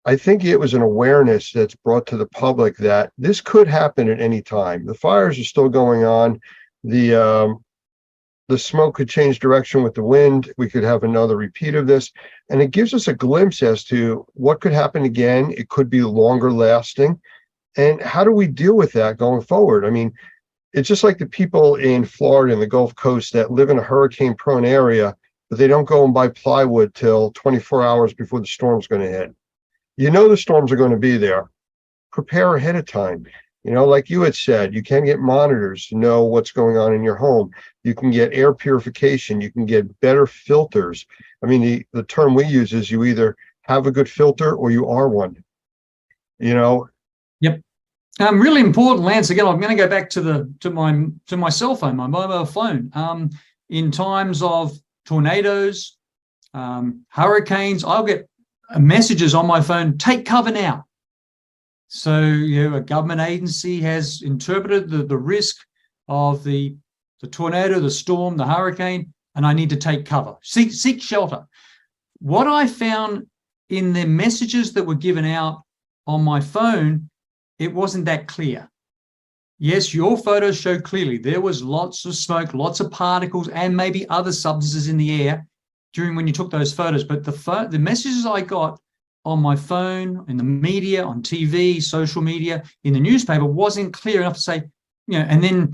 I think it was an awareness that's brought to the public that this could happen at any time. The fires are still going on. The smoke could change direction with the wind. We could have another repeat of this. And it gives us a glimpse as to what could happen again. It could be longer lasting. And how do we deal with that going forward? I mean, it's just like the people in Florida and the Gulf Coast that live in a hurricane-prone area, but they don't go and buy plywood till 24 hours before the storm's going to hit. The storms are going to be there. Prepare ahead of time. Like you had said, you can get monitors to know what's going on in your home. You can get air purification. You can get better filters. I mean, the term we use is you either have a good filter or you are one. Yep. Really important, Lance. Again, I'm going to go back to my cell phone, my mobile phone. In times of tornadoes, hurricanes, I'll get messages on my phone, take cover now. So a government agency has interpreted the risk of the tornado, the storm, the hurricane, and I need to take cover, seek shelter. What I found in the messages that were given out on my phone, it wasn't that clear. Yes, your photos show clearly there was lots of smoke, lots of particles, and maybe other substances in the air during when you took those photos. But the messages I got on my phone, in the media, on TV, social media, in the newspaper wasn't clear enough to say, and then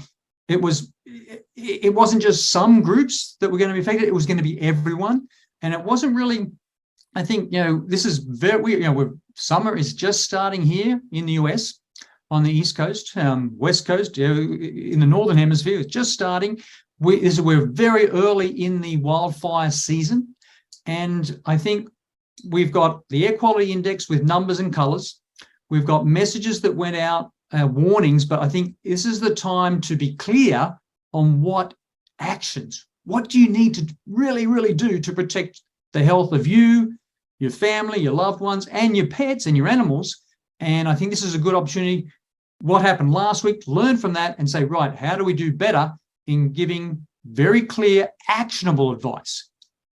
it wasn't just some groups that were going to be affected, it was going to be everyone. And it wasn't really, I think, this is very, summer is just starting here in the US on the East Coast, West Coast, in the Northern Hemisphere, it's just starting. We're very early in the wildfire season. And I think we've got the air quality index with numbers and colors. We've got messages that went out, warnings, but I think this is the time to be clear on what actions, what do you need to really, really do to protect the health of you, your family, your loved ones, and your pets and your animals. And I think this is a good opportunity. What happened last week, learn from that and say, right, how do we do better in giving very clear, actionable advice?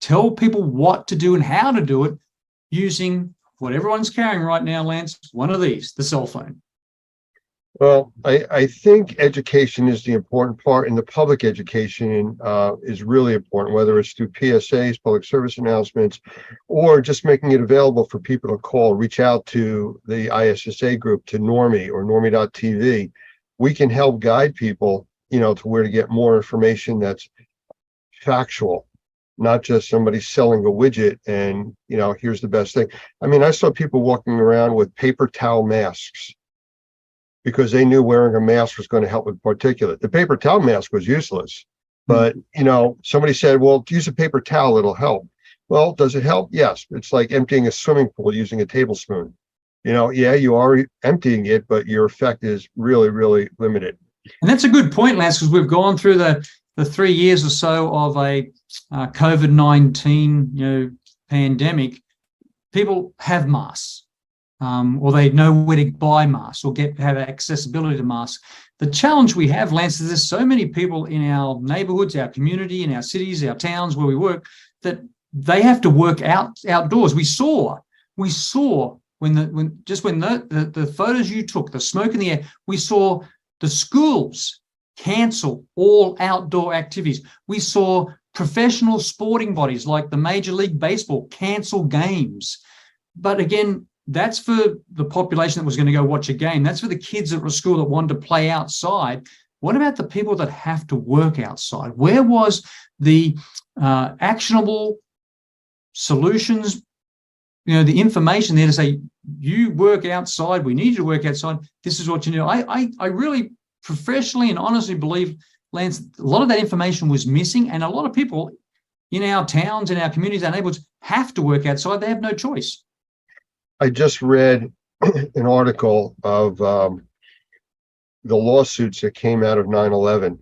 Tell people what to do and how to do it using what everyone's carrying right now, Lance, one of these, the cell phone. Well, I think education is the important part, and the public education is really important, whether it's through PSAs, public service announcements, or just making it available for people to call, reach out to the ISSA group, to Normie or Normie.tv. We can help guide people, to where to get more information that's factual, not just somebody selling a widget and, here's the best thing. I mean, I saw people walking around with paper towel masks because they knew wearing a mask was going to help with particulate. The paper towel mask was useless, but somebody said, well, use a paper towel, it'll help. Well, does it help? Yes. It's like emptying a swimming pool using a tablespoon. Yeah, you are emptying it, but your effect is really, really limited. And that's a good point, Lance, because we've gone through the 3 years or so of a COVID-19, pandemic. People have masks. Or they know where to buy masks or have accessibility to masks. The challenge we have, Lance, is there's so many people in our neighborhoods, our community, in our cities, our towns where we work, that they have to work outdoors. We saw when the photos you took, the smoke in the air, we saw the schools cancel all outdoor activities. We saw professional sporting bodies like the Major League Baseball cancel games. But again, that's for the population that was going to go watch a game. That's for the kids that were at school that wanted to play outside. What about the people that have to work outside? Where was the actionable solutions, the information there to say, you work outside, we need you to work outside, this is what you do. I really professionally and honestly believe, Lance, a lot of that information was missing, and a lot of people in our towns, in our communities, our neighborhoods have to work outside. They have no choice. I just read an article of the lawsuits that came out of 9/11,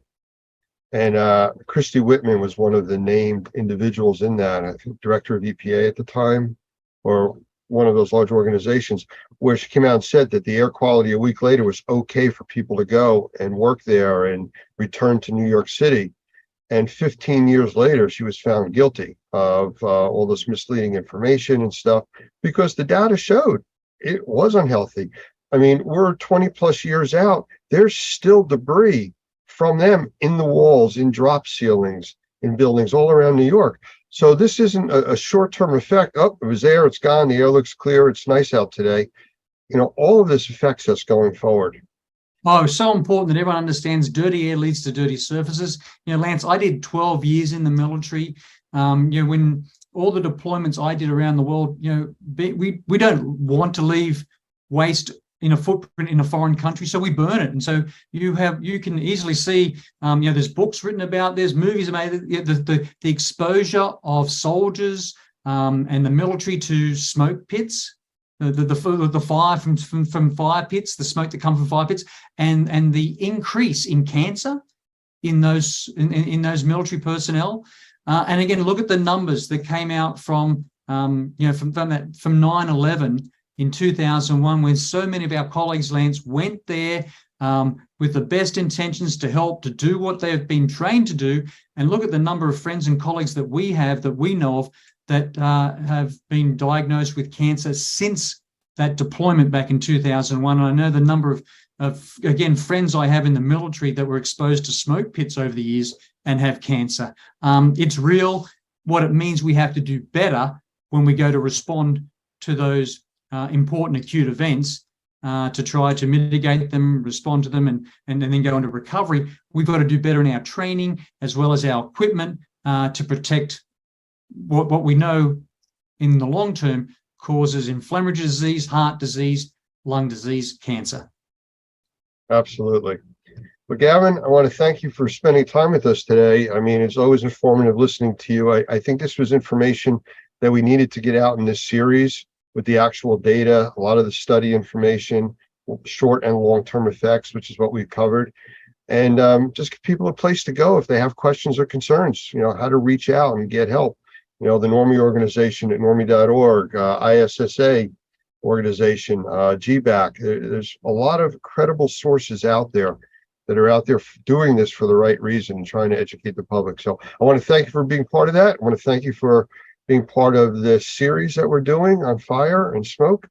and Christy Whitman was one of the named individuals in that. I think director of EPA at the time, or one of those large organizations, where she came out and said that the air quality a week later was okay for people to go and work there and return to New York City. And 15 years later, she was found guilty of all this misleading information and stuff, because the data showed it was unhealthy. I mean, we're 20 plus years out. There's still debris from them in the walls, in drop ceilings, in buildings all around New York. So this isn't a short-term effect. Oh, it was there, it's gone, the air looks clear, it's nice out today. All of this affects us going forward. Oh, so important that everyone understands dirty air leads to dirty surfaces. Lance, I did 12 years in the military. When all the deployments I did around the world, we don't want to leave waste in a footprint in a foreign country, so we burn it. And so you can easily see, there's books written about, there's movies made, the exposure of soldiers and the military to smoke pits. The fire from fire pits, the smoke that comes from fire pits, and the increase in cancer in those military personnel. And again, look at the numbers that came out from 9/11 in 2001, when so many of our colleagues, Lance, went there with the best intentions to help, to do what they've been trained to do. And look at the number of friends and colleagues that we know of that have been diagnosed with cancer since that deployment back in 2001. And I know the number of again, friends I have in the military that were exposed to smoke pits over the years and have cancer. It's real. What it means, we have to do better when we go to respond to those important acute events to try to mitigate them, respond to them, and then go into recovery. We've got to do better in our training as well as our equipment to protect what we know in the long term causes inflammatory disease, heart disease, lung disease, cancer. Absolutely. But Gavin, I want to thank you for spending time with us today. I mean, it's always informative listening to you. I think this was information that we needed to get out in this series with the actual data, a lot of the study information, short and long-term effects, which is what we've covered. And just give people a place to go if they have questions or concerns, how to reach out and get help. The Normie organization at normie.org, ISSA organization, GBAC. There's a lot of credible sources out there that are out there doing this for the right reason and trying to educate the public. So I want to thank you for being part of that. I want to thank you for being part of this series that we're doing on fire and smoke.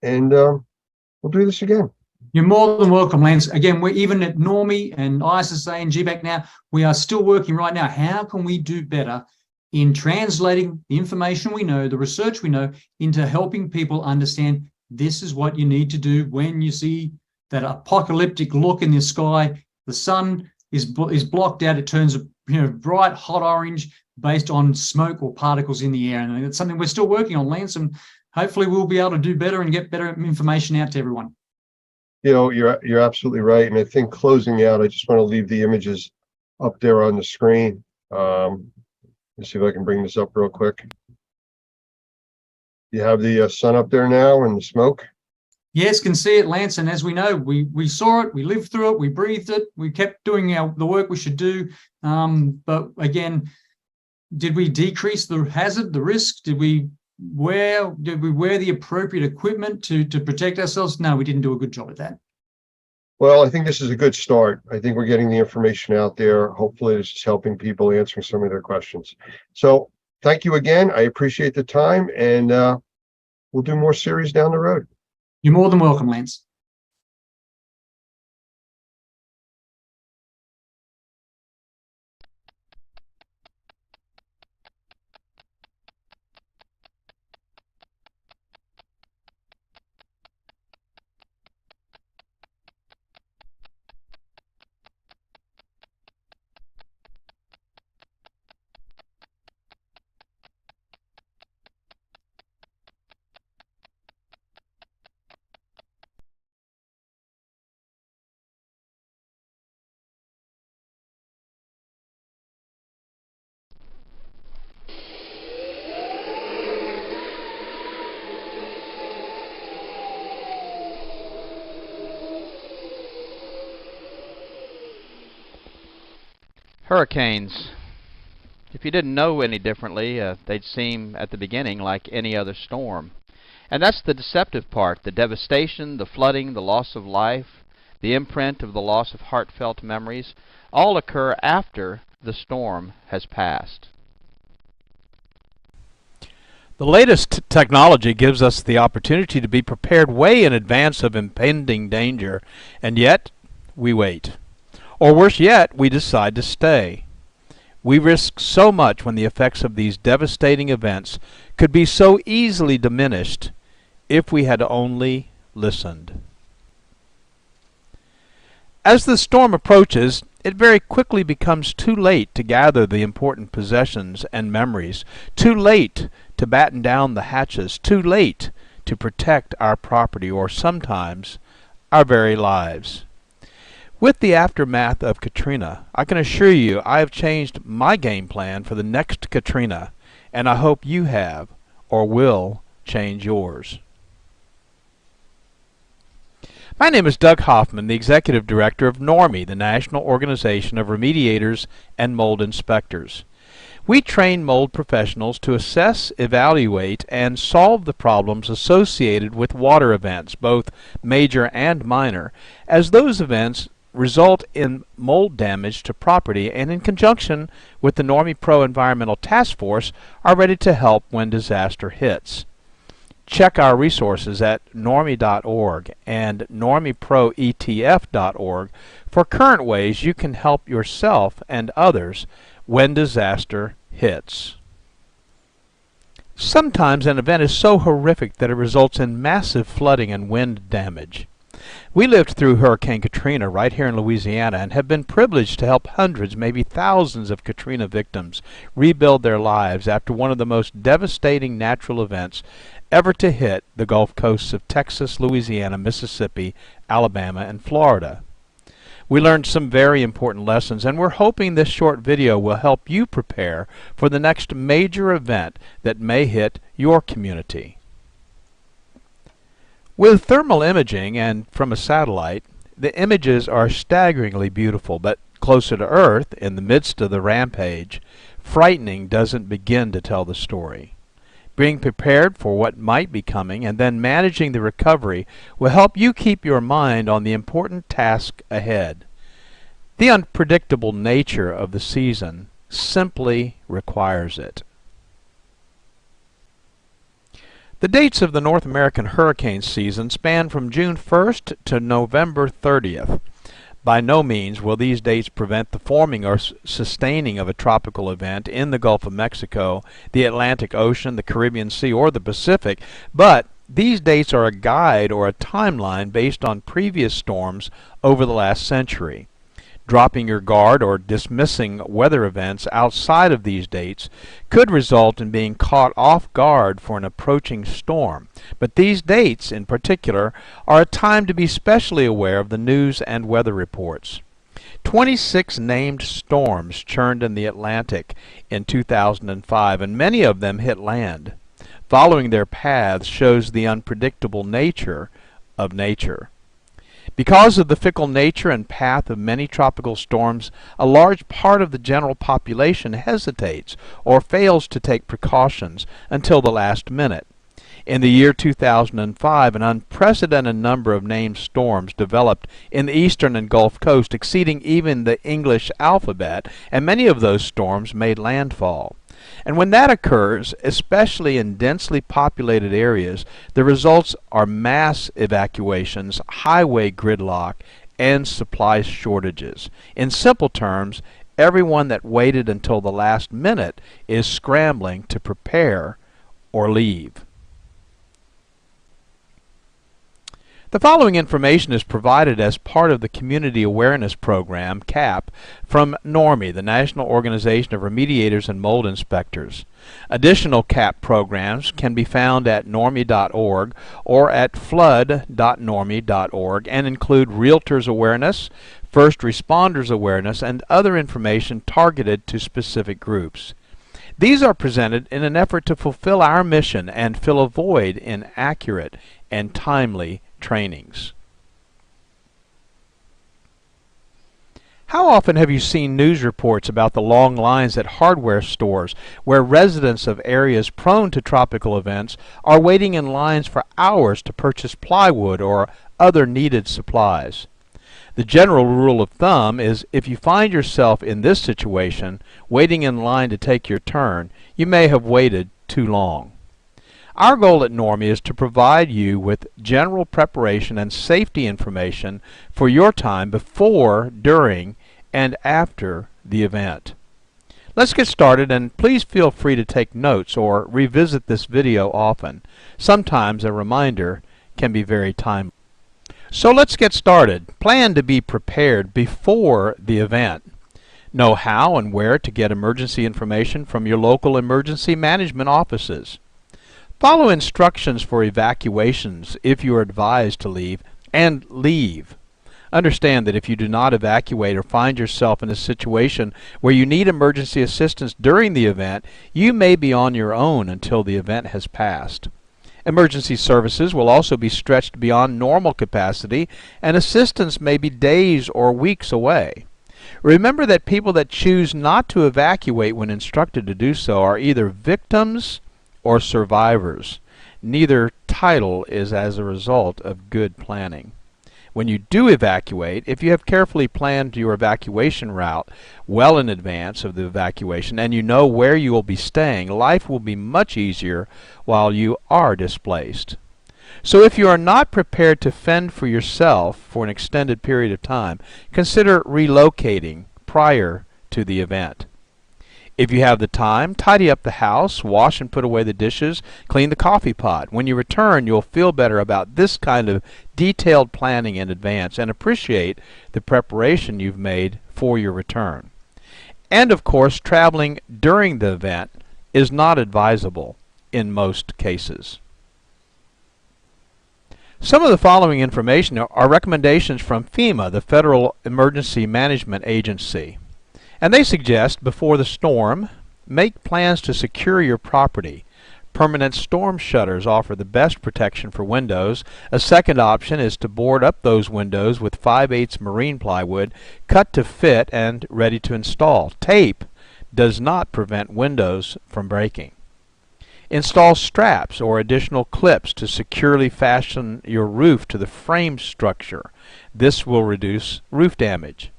And we'll do this again. You're more than welcome, Lance. Again, we're even at Normie and ISSA and GBAC now, we are still working right now. How can we do better in translating the information we know, the research we know, into helping people understand this is what you need to do when you see that apocalyptic look in the sky. The sun is blocked out. It turns bright hot orange based on smoke or particles in the air. And it's something we're still working on, Lance, and hopefully we'll be able to do better and get better information out to everyone. You're absolutely right. And I think closing out, I just want to leave the images up there on the screen. Let's see if I can bring this up real quick. You have the sun up there now and the smoke. Yes, can see it, Lance. And as we know, we saw it, we lived through it, we breathed it, we kept doing the work we should do. But again, did we decrease the hazard, the risk? Did we wear the appropriate equipment to protect ourselves? No, we didn't do a good job at that. Well, I think this is a good start. I think we're getting the information out there. Hopefully this is helping people, answering some of their questions. So thank you again. I appreciate the time, and we'll do more series down the road. You're more than welcome, Lance. Hurricanes. If you didn't know any differently, they'd seem at the beginning like any other storm. And that's the deceptive part. The devastation, the flooding, the loss of life, the imprint of the loss of heartfelt memories, all occur after the storm has passed. The latest technology gives us the opportunity to be prepared way in advance of impending danger, and yet we wait. Or worse yet, we decide to stay. We risk so much when the effects of these devastating events could be so easily diminished if we had only listened. As the storm approaches, it very quickly becomes too late to gather the important possessions and memories, too late to batten down the hatches, too late to protect our property or sometimes our very lives. With the aftermath of Katrina, I can assure you I have changed my game plan for the next Katrina, and I hope you have or will change yours. My name is Doug Hoffman, the Executive Director of Normie, the National Organization of Remediators and Mold Inspectors. We train mold professionals to assess, evaluate, and solve the problems associated with water events, both major and minor, as those events result in mold damage to property, and in conjunction with the Normie Pro Environmental Task Force are ready to help when disaster hits. Check our resources at normie.org and normieproetf.org for current ways you can help yourself and others when disaster hits. Sometimes an event is so horrific that it results in massive flooding and wind damage. We lived through Hurricane Katrina right here in Louisiana and have been privileged to help hundreds, maybe thousands of Katrina victims rebuild their lives after one of the most devastating natural events ever to hit the Gulf coasts of Texas, Louisiana, Mississippi, Alabama, and Florida. We learned some very important lessons, and we're hoping this short video will help you prepare for the next major event that may hit your community. With thermal imaging and from a satellite, the images are staggeringly beautiful, but closer to Earth, in the midst of the rampage, frightening doesn't begin to tell the story. Being prepared for what might be coming and then managing the recovery will help you keep your mind on the important task ahead. The unpredictable nature of the season simply requires it. The dates of the North American hurricane season span from June 1st to November 30th. By no means will these dates prevent the forming or sustaining of a tropical event in the Gulf of Mexico, the Atlantic Ocean, the Caribbean Sea, or the Pacific, but these dates are a guide or a timeline based on previous storms over the last century. Dropping your guard or dismissing weather events outside of these dates could result in being caught off guard for an approaching storm. But these dates, in particular, are a time to be specially aware of the news and weather reports. 26 named storms churned in the Atlantic in 2005, and many of them hit land. Following their paths shows the unpredictable nature of nature. Because of the fickle nature and path of many tropical storms, a large part of the general population hesitates or fails to take precautions until the last minute. In the year 2005, an unprecedented number of named storms developed in the eastern and Gulf Coast, exceeding even the English alphabet, and many of those storms made landfall. And when that occurs, especially in densely populated areas, the results are mass evacuations, highway gridlock, and supply shortages. In simple terms, everyone that waited until the last minute is scrambling to prepare or leave. The following information is provided as part of the Community Awareness Program, CAP, from NORMI, the National Organization of Remediators and Mold Inspectors. Additional CAP programs can be found at normi.org or at flood.normi.org and include realtors awareness, first responders awareness, and other information targeted to specific groups. These are presented in an effort to fulfill our mission and fill a void in accurate and timely trainings. How often have you seen news reports about the long lines at hardware stores where residents of areas prone to tropical events are waiting in lines for hours to purchase plywood or other needed supplies? The general rule of thumb is if you find yourself in this situation, waiting in line to take your turn, you may have waited too long. Our goal at NORMI is to provide you with general preparation and safety information for your time before, during, and after the event. Let's get started, and please feel free to take notes or revisit this video often. Sometimes a reminder can be very timely. So let's get started. Plan to be prepared before the event. Know how and where to get emergency information from your local emergency management offices. Follow instructions for evacuations if you are advised to leave, and leave. Understand that if you do not evacuate or find yourself in a situation where you need emergency assistance during the event, you may be on your own until the event has passed. Emergency services will also be stretched beyond normal capacity, and assistance may be days or weeks away. Remember that people that choose not to evacuate when instructed to do so are either victims or survivors. Neither title is as a result of good planning. When you do evacuate, if you have carefully planned your evacuation route well in advance of the evacuation and you know where you will be staying, life will be much easier while you are displaced. So if you are not prepared to fend for yourself for an extended period of time, consider relocating prior to the event. If you have the time, tidy up the house, wash and put away the dishes, clean the coffee pot. When you return, you'll feel better about this kind of detailed planning in advance and appreciate the preparation you've made for your return. And of course, traveling during the event is not advisable in most cases. Some of the following information are recommendations from FEMA, the Federal Emergency Management Agency. And they suggest, before the storm, make plans to secure your property. Permanent storm shutters offer the best protection for windows. A second option is to board up those windows with 5/8 marine plywood, cut to fit and ready to install. Tape does not prevent windows from breaking. Install straps or additional clips to securely fasten your roof to the frame structure. This will reduce roof damage.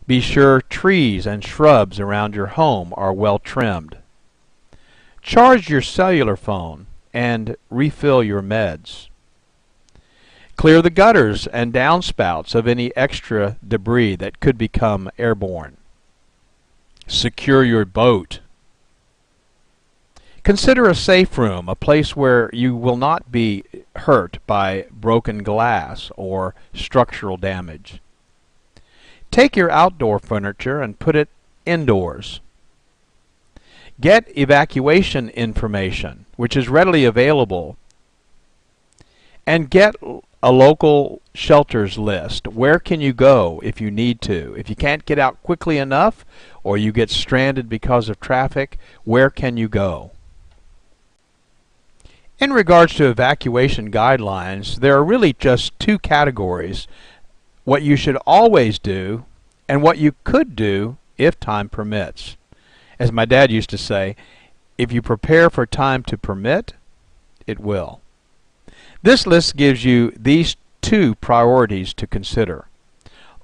Be sure trees and shrubs around your home are well trimmed. Charge your cellular phone and refill your meds. Clear the gutters and downspouts of any extra debris that could become airborne. Secure your boat. Consider a safe room, a place where you will not be hurt by broken glass or structural damage. Take your outdoor furniture and put it indoors. Get evacuation information, which is readily available, and get a local shelters list. Where can you go if you need to? If you can't get out quickly enough or you get stranded because of traffic, where can you go? In regards to evacuation guidelines, there are really just two categories: what you should always do and what you could do if time permits. As my dad used to say, if you prepare for time to permit, it will. This list gives you these two priorities to consider.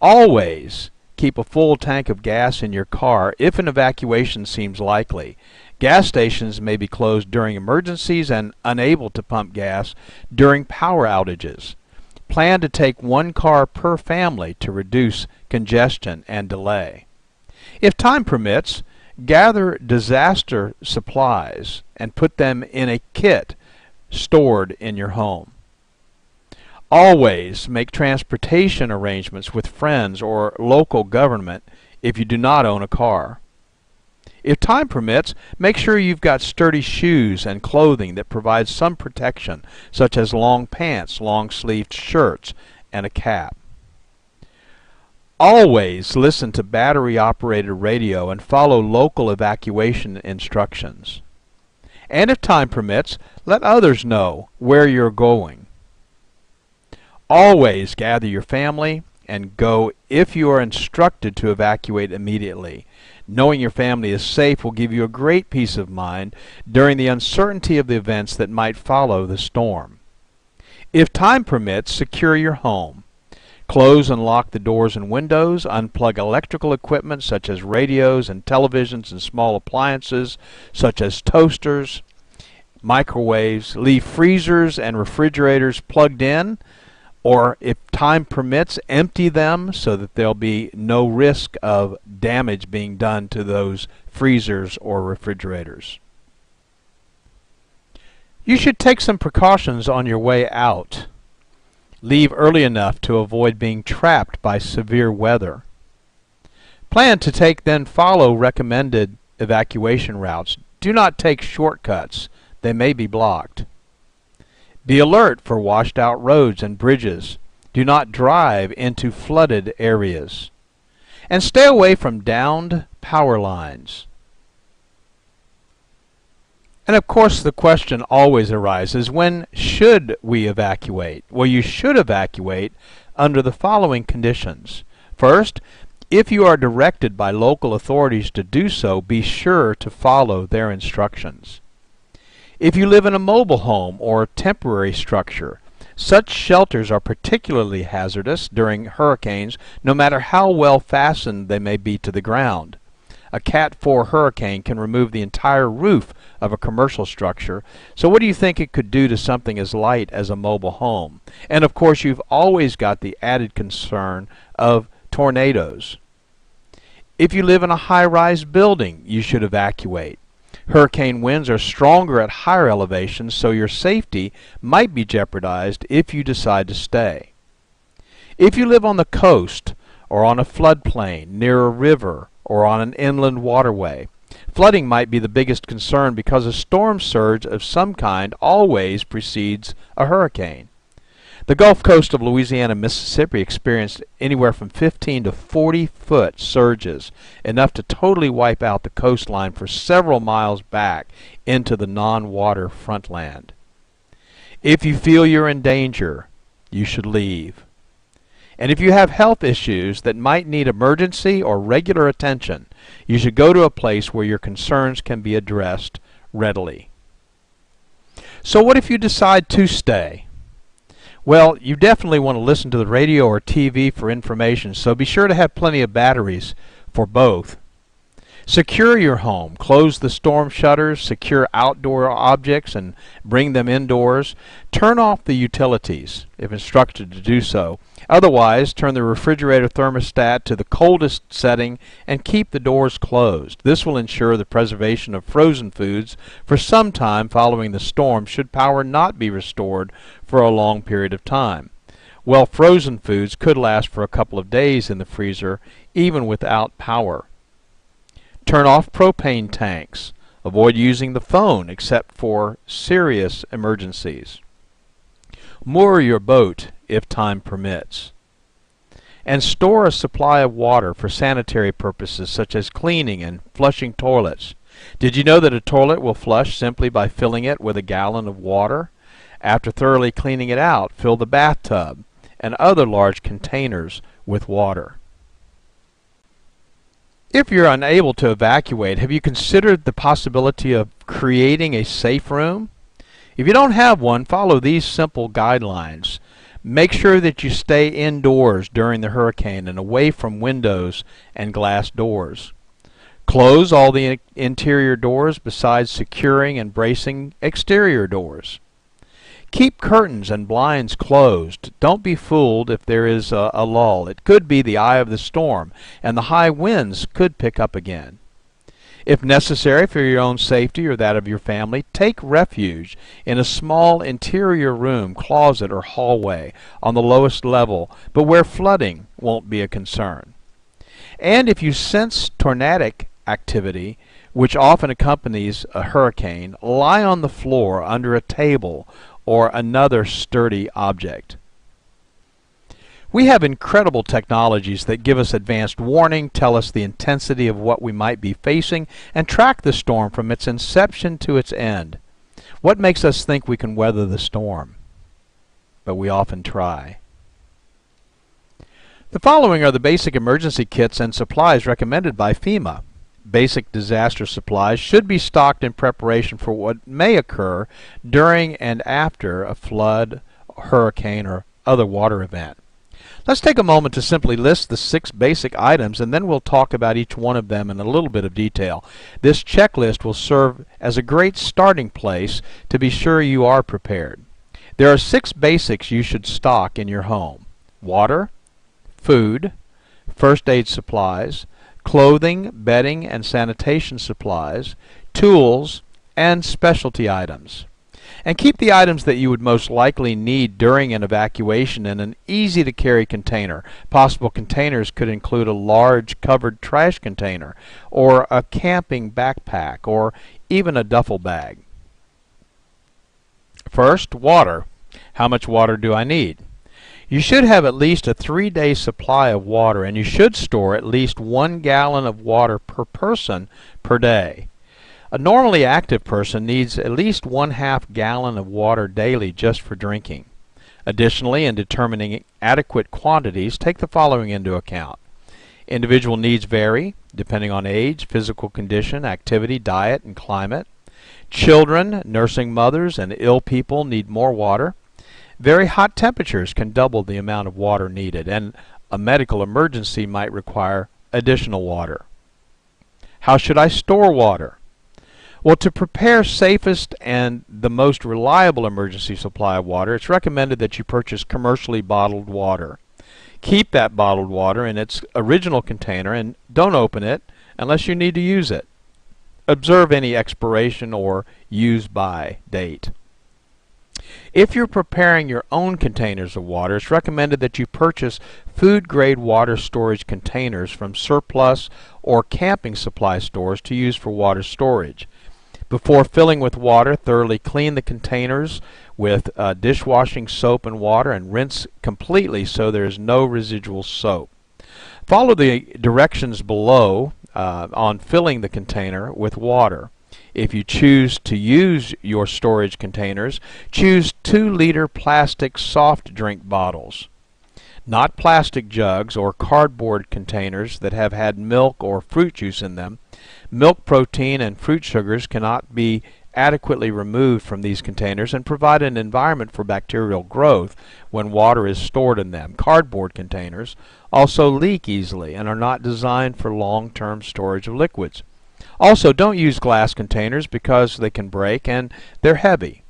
Always keep a full tank of gas in your car if an evacuation seems likely. Gas stations may be closed during emergencies and unable to pump gas during power outages. Plan to take one car per family to reduce congestion and delay. If time permits, gather disaster supplies and put them in a kit stored in your home. Always make transportation arrangements with friends or local government if you do not own a car. If time permits, make sure you've got sturdy shoes and clothing that provide some protection, such as long pants, long-sleeved shirts, and a cap. Always listen to battery-operated radio and follow local evacuation instructions. And if time permits, let others know where you're going. Always gather your family and go if you are instructed to evacuate immediately. Knowing your family is safe will give you a great peace of mind during the uncertainty of the events that might follow the storm. If time permits, secure your home. Close and lock the doors and windows. Unplug electrical equipment such as radios and televisions and small appliances such as toasters, microwaves. Leave freezers and refrigerators plugged in, or if time permits, empty them so that there'll be no risk of damage being done to those freezers or refrigerators. You should take some precautions on your way out. Leave early enough to avoid being trapped by severe weather. Plan to then follow recommended evacuation routes. Do not take shortcuts. They may be blocked. Be alert for washed out roads and bridges. Do not drive into flooded areas. And stay away from downed power lines. And of course the question always arises, when should we evacuate? Well, you should evacuate under the following conditions. First, if you are directed by local authorities to do so, be sure to follow their instructions. If you live in a mobile home or temporary structure, such shelters are particularly hazardous during hurricanes, no matter how well fastened they may be to the ground. A Cat 4 hurricane can remove the entire roof of a commercial structure, so what do you think it could do to something as light as a mobile home? And of course you've always got the added concern of tornadoes. If you live in a high-rise building, you should evacuate. Hurricane winds are stronger at higher elevations, so your safety might be jeopardized if you decide to stay. If you live on the coast or on a floodplain, near a river, or on an inland waterway, flooding might be the biggest concern because a storm surge of some kind always precedes a hurricane. The Gulf Coast of Louisiana and Mississippi experienced anywhere from 15 to 40-foot surges, enough to totally wipe out the coastline for several miles back into the non-water frontland. If you feel you're in danger, you should leave. And if you have health issues that might need emergency or regular attention, you should go to a place where your concerns can be addressed readily. So what if you decide to stay? Well, you definitely want to listen to the radio or TV for information, so be sure to have plenty of batteries for both. Secure your home. Close the storm shutters, secure outdoor objects, and bring them indoors. Turn off the utilities, if instructed to do so. Otherwise, turn the refrigerator thermostat to the coldest setting and keep the doors closed. This will ensure the preservation of frozen foods for some time following the storm should power not be restored for a long period of time. Well, frozen foods could last for a couple of days in the freezer even without power. Turn off propane tanks. Avoid using the phone except for serious emergencies. Moor your boat if time permits. And store a supply of water for sanitary purposes such as cleaning and flushing toilets. Did you know that a toilet will flush simply by filling it with a gallon of water? After thoroughly cleaning it out, fill the bathtub and other large containers with water. If you're unable to evacuate, have you considered the possibility of creating a safe room? If you don't have one, follow these simple guidelines. Make sure that you stay indoors during the hurricane and away from windows and glass doors. Close all the interior doors besides securing and bracing exterior doors. Keep curtains and blinds closed. Don't be fooled if there is a lull. It could be the eye of the storm, and the high winds could pick up again. If necessary for your own safety or that of your family, take refuge in a small interior room, closet, or hallway on the lowest level, but where flooding won't be a concern. And if you sense tornadic activity, which often accompanies a hurricane, lie on the floor under a table or another sturdy object. We have incredible technologies that give us advanced warning, tell us the intensity of what we might be facing, and track the storm from its inception to its end. What makes us think we can weather the storm? But we often try. The following are the basic emergency kits and supplies recommended by FEMA. Basic disaster supplies should be stocked in preparation for what may occur during and after a flood, hurricane, or other water event. Let's take a moment to simply list the 6 basic items, and then we'll talk about each one of them in a little bit of detail. This checklist will serve as a great starting place to be sure you are prepared. There are 6 basics you should stock in your home: water, food, first aid supplies, clothing, bedding, and sanitation supplies, tools, and specialty items. And keep the items that you would most likely need during an evacuation in an easy-to-carry container. Possible containers could include a large covered trash container, or a camping backpack, or even a duffel bag. First, water. How much water do I need? You should have at least a 3-day supply of water, and you should store at least 1 gallon of water per person per day. A normally active person needs at least 1/2 gallon of water daily just for drinking. Additionally, in determining adequate quantities, take the following into account. Individual needs vary depending on age, physical condition, activity, diet, and climate. Children, nursing mothers, and ill people need more water. Very hot temperatures can double the amount of water needed, and a medical emergency might require additional water. How should I store water? Well, to prepare safest and the most reliable emergency supply of water, it's recommended that you purchase commercially bottled water. Keep that bottled water in its original container and don't open it unless you need to use it. Observe any expiration or use by date. If you're preparing your own containers of water, it's recommended that you purchase food-grade water storage containers from surplus or camping supply stores to use for water storage. Before filling with water, thoroughly clean the containers with dishwashing soap and water and rinse completely so there is no residual soap. Follow the directions below on filling the container with water. If you choose to use your storage containers, choose 2-liter plastic soft drink bottles, not plastic jugs or cardboard containers that have had milk or fruit juice in them. Milk protein and fruit sugars cannot be adequately removed from these containers and provide an environment for bacterial growth when water is stored in them. Cardboard containers also leak easily and are not designed for long-term storage of liquids. Also, don't use glass containers because they can break and they're heavy.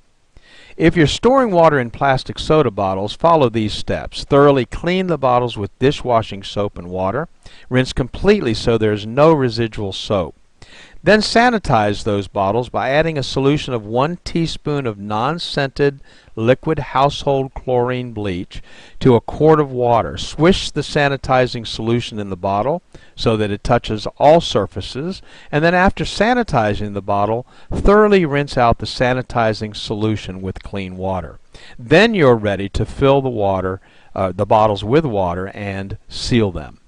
If you're storing water in plastic soda bottles, follow these steps. Thoroughly clean the bottles with dishwashing soap and water. Rinse completely so there's no residual soap. Then sanitize those bottles by adding a solution of 1 teaspoon of non-scented liquid household chlorine bleach to a quart of water. Swish the sanitizing solution in the bottle so that it touches all surfaces, and then after sanitizing the bottle, thoroughly rinse out the sanitizing solution with clean water. Then you're ready to fill the bottles with water and seal them.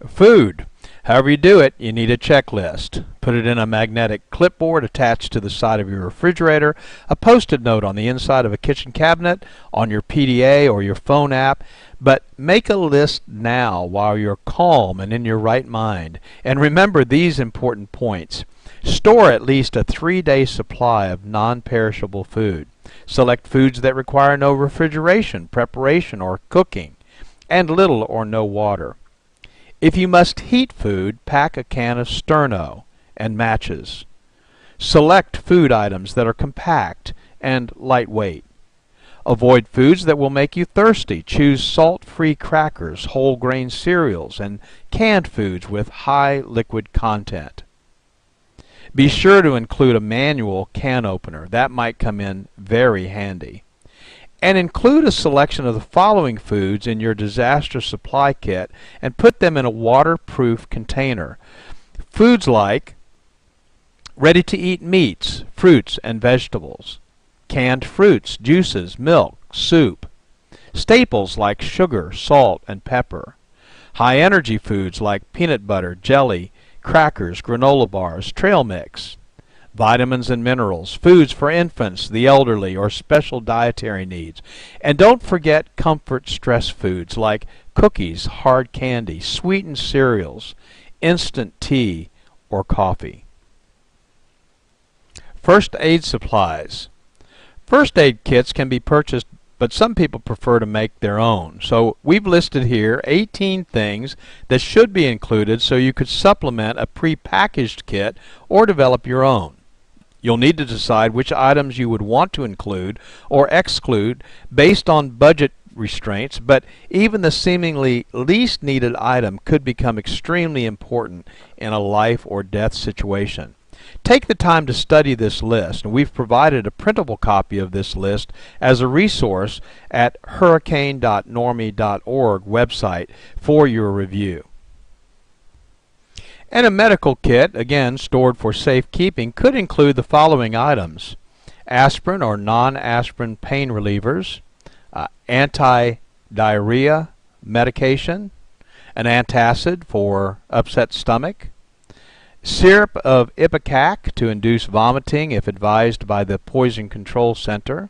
Food. However you do it, you need a checklist. Put it in a magnetic clipboard attached to the side of your refrigerator, a post-it note on the inside of a kitchen cabinet, on your PDA or your phone app. But make a list now while you're calm and in your right mind. And remember these important points. Store at least a 3-day supply of non-perishable food. Select foods that require no refrigeration, preparation, or cooking, and little or no water. If you must heat food, pack a can of Sterno and matches. Select food items that are compact and lightweight. Avoid foods that will make you thirsty. Choose salt-free crackers, whole grain cereals, and canned foods with high liquid content. Be sure to include a manual can opener. That might come in very handy. And include a selection of the following foods in your disaster supply kit and put them in a waterproof container. Foods like ready-to-eat meats, fruits, and vegetables, canned fruits, juices, milk, soup, staples like sugar, salt, and pepper, high-energy foods like peanut butter, jelly, crackers, granola bars, trail mix, vitamins and minerals, foods for infants, the elderly, or special dietary needs. And don't forget comfort stress foods like cookies, hard candy, sweetened cereals, instant tea, or coffee. First aid supplies. First aid kits can be purchased, but some people prefer to make their own. So we've listed here 18 things that should be included so you could supplement a pre-packaged kit or develop your own. You'll need to decide which items you would want to include or exclude based on budget restraints, but even the seemingly least needed item could become extremely important in a life or death situation. Take the time to study this list, and we've provided a printable copy of this list as a resource at hurricane.normie.org website for your review. And a medical kit, again stored for safekeeping, could include the following items: aspirin or non-aspirin pain relievers, anti-diarrhea medication, an antacid for upset stomach, syrup of ipecac to induce vomiting if advised by the Poison Control Center,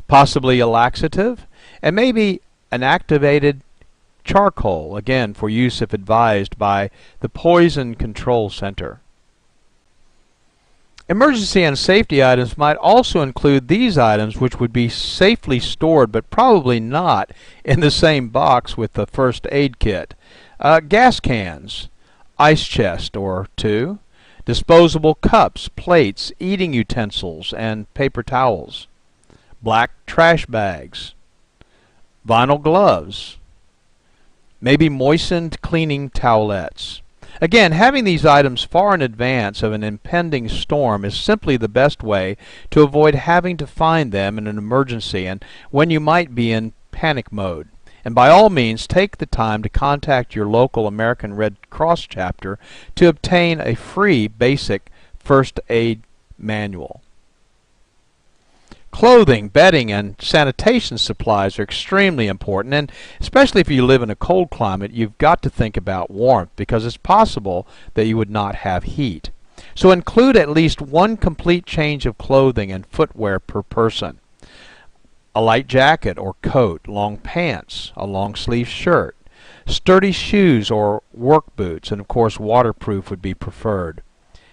possibly a laxative, and maybe an activated charcoal, again for use if advised by the Poison Control Center. Emergency and safety items might also include these items, which would be safely stored but probably not in the same box with the first aid kit. Gas cans, ice chest or two, disposable cups, plates, eating utensils, and paper towels, black trash bags, vinyl gloves, maybe moistened cleaning towelettes. Again, having these items far in advance of an impending storm is simply the best way to avoid having to find them in an emergency and when you might be in panic mode. And by all means, take the time to contact your local American Red Cross chapter to obtain a free basic first aid manual. Clothing, bedding, and sanitation supplies are extremely important, and especially if you live in a cold climate, you've got to think about warmth because it's possible that you would not have heat. So include at least one complete change of clothing and footwear per person. A light jacket or coat, long pants, a long sleeve shirt, sturdy shoes or work boots, and of course waterproof would be preferred.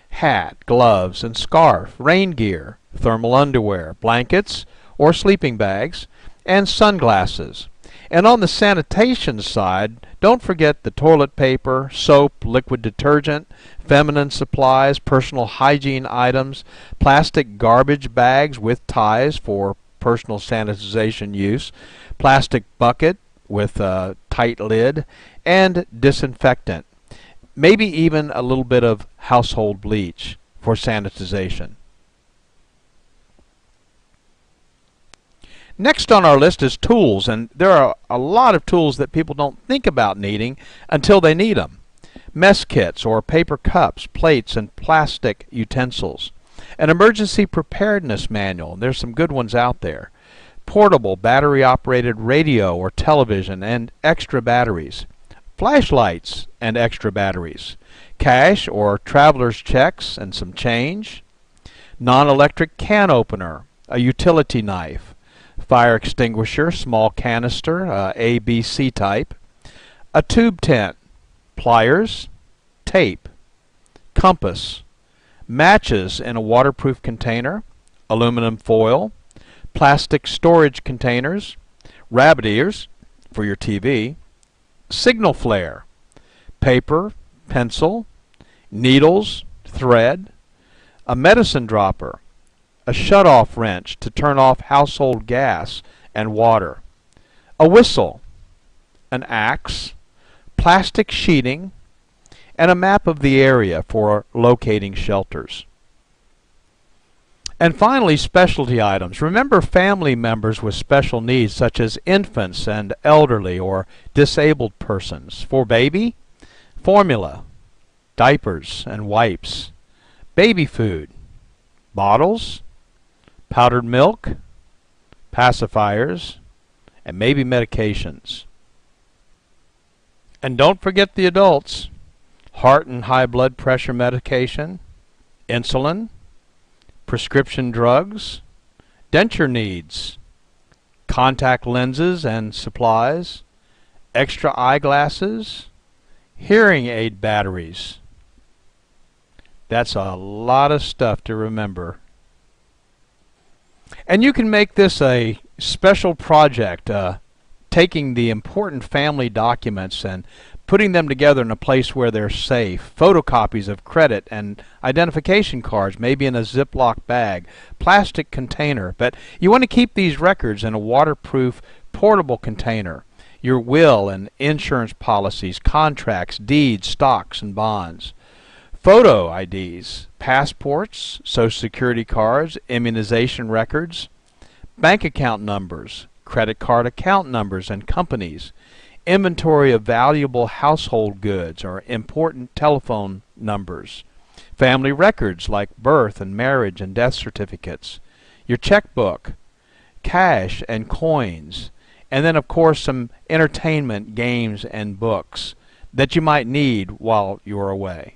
Hat, gloves, and scarf, rain gear, thermal underwear, blankets or sleeping bags, and sunglasses. And on the sanitation side, don't forget the toilet paper, soap, liquid detergent, feminine supplies, personal hygiene items, plastic garbage bags with ties for personal sanitization use, plastic bucket with a tight lid, and disinfectant. Maybe even a little bit of household bleach for sanitization. Next on our list is tools, and there are a lot of tools that people don't think about needing until they need them. Mess kits or paper cups, plates, and plastic utensils. An emergency preparedness manual, and there's some good ones out there. Portable battery-operated radio or television and extra batteries. Flashlights and extra batteries. Cash or traveler's checks and some change. Non-electric can opener, a utility knife. Fire extinguisher, small canister, ABC type, a tube tent, pliers, tape, compass, matches in a waterproof container, aluminum foil, plastic storage containers, rabbit ears for your TV, signal flare, paper, pencil, needles, thread, a medicine dropper, a shut-off wrench to turn off household gas and water, a whistle, an axe, plastic sheeting, and a map of the area for locating shelters. And finally, specialty items. Remember family members with special needs such as infants and elderly or disabled persons. For baby, formula, diapers and wipes, baby food, bottles, powdered milk, pacifiers, and maybe medications. And don't forget the adults. Heart and high blood pressure medication, insulin, prescription drugs, denture needs, contact lenses and supplies, extra eyeglasses, hearing aid batteries. That's a lot of stuff to remember. And you can make this a special project, taking the important family documents and putting them together in a place where they're safe. Photocopies of credit and identification cards, maybe in a Ziploc bag, plastic container. But you want to keep these records in a waterproof, portable container. Your will and insurance policies, contracts, deeds, stocks, and bonds. Photo IDs, passports, Social Security cards, immunization records, bank account numbers, credit card account numbers and companies, inventory of valuable household goods or important telephone numbers, family records like birth and marriage and death certificates, your checkbook, cash and coins, and then of course some entertainment, games, and books that you might need while you're away.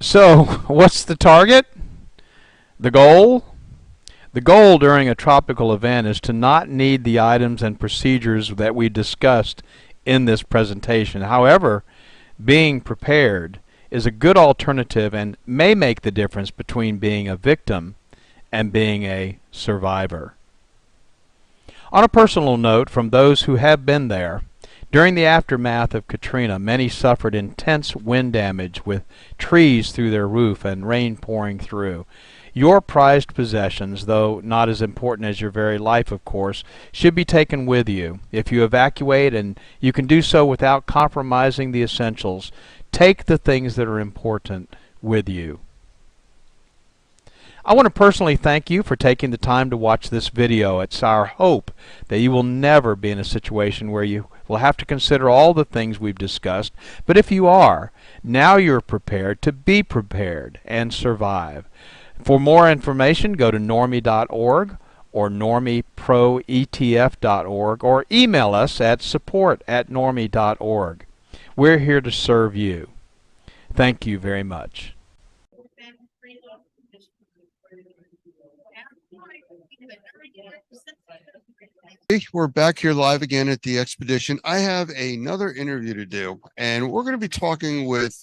So, what's the target? The goal? The goal during a tropical event is to not need the items and procedures that we discussed in this presentation. However, being prepared is a good alternative and may make the difference between being a victim and being a survivor. On a personal note, from those who have been there, during the aftermath of Katrina, many suffered intense wind damage with trees through their roof and rain pouring through. Your prized possessions, though not as important as your very life, of course, should be taken with you. If you evacuate, and you can do so without compromising the essentials, take the things that are important with you. I want to personally thank you for taking the time to watch this video. It's our hope that you will never be in a situation where you will have to consider all the things we've discussed. But if you are, now you're prepared to be prepared and survive. For more information, go to normie.org or normieproetf.org or email us at support@normie.org. We're here to serve you. Thank you very much. We're back here live again at the expedition. I have another interview to do, and we're going to be talking with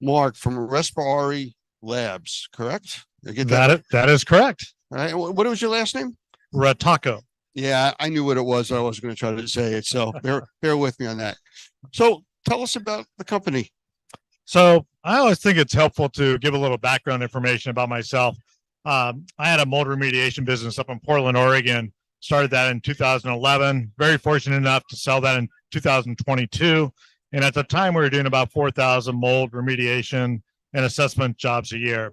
Mark from Respiratory Labs, correct? That is correct. All right. What was your last name? Rataco. Yeah, I knew what it was. I was going to try to say it. So bear with me on that. So tell us about the company. So I always think it's helpful to give a little background information about myself. I had a mold remediation business up in Portland, Oregon. Started that in 2011. Very fortunate enough to sell that in 2022. And at the time, we were doing about 4,000 mold remediation and assessment jobs a year.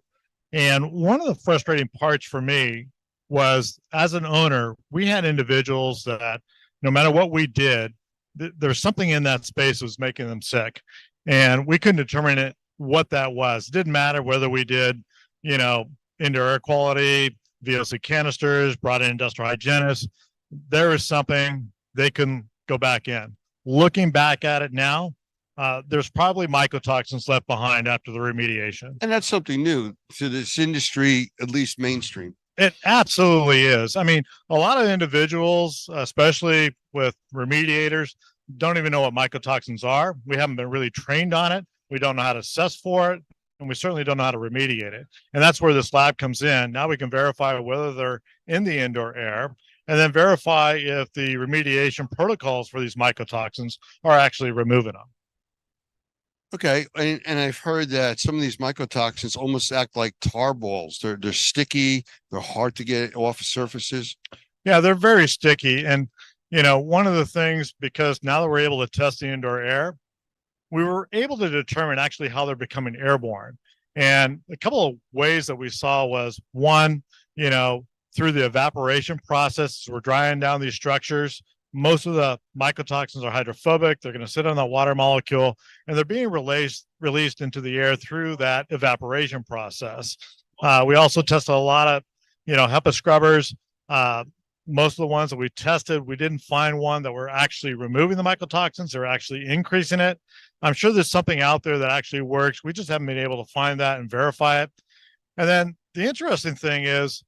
And one of the frustrating parts for me was, as an owner, we had individuals that no matter what we did, there's something in that space that was making them sick. And we couldn't determine what that was. It didn't matter whether we did, indoor air quality, VOC canisters, brought in industrial hygienists. There is something they couldn't go back in. Looking back at it now, there's probably mycotoxins left behind after the remediation. And that's something new to this industry, at least mainstream. It absolutely is. I mean, a lot of individuals, especially with remediators, don't even know what mycotoxins are. We haven't been really trained on it. We don't know how to assess for it, and we certainly don't know how to remediate it. And that's where this lab comes in. Now we can verify whether they're in the indoor air, and then verify if the remediation protocols for these mycotoxins are actually removing them. Okay, and I've heard that some of these mycotoxins almost act like tar balls. They're sticky. They're hard to get off of surfaces. Yeah, they're very sticky. And, one of the things, because now that we're able to test the indoor air, we were able to determine actually how they're becoming airborne. And a couple of ways that we saw was, one, through the evaporation process, we're drying down these structures. Most of the mycotoxins are hydrophobic. They're going to sit on the water molecule, and they're being released into the air through that evaporation process. We also tested a lot of, HEPA scrubbers. Most of the ones that we tested, we didn't find one that were actually removing the mycotoxins. They're actually increasing it. I'm sure there's something out there that actually works. We just haven't been able to find that and verify it. And then the interesting thing is,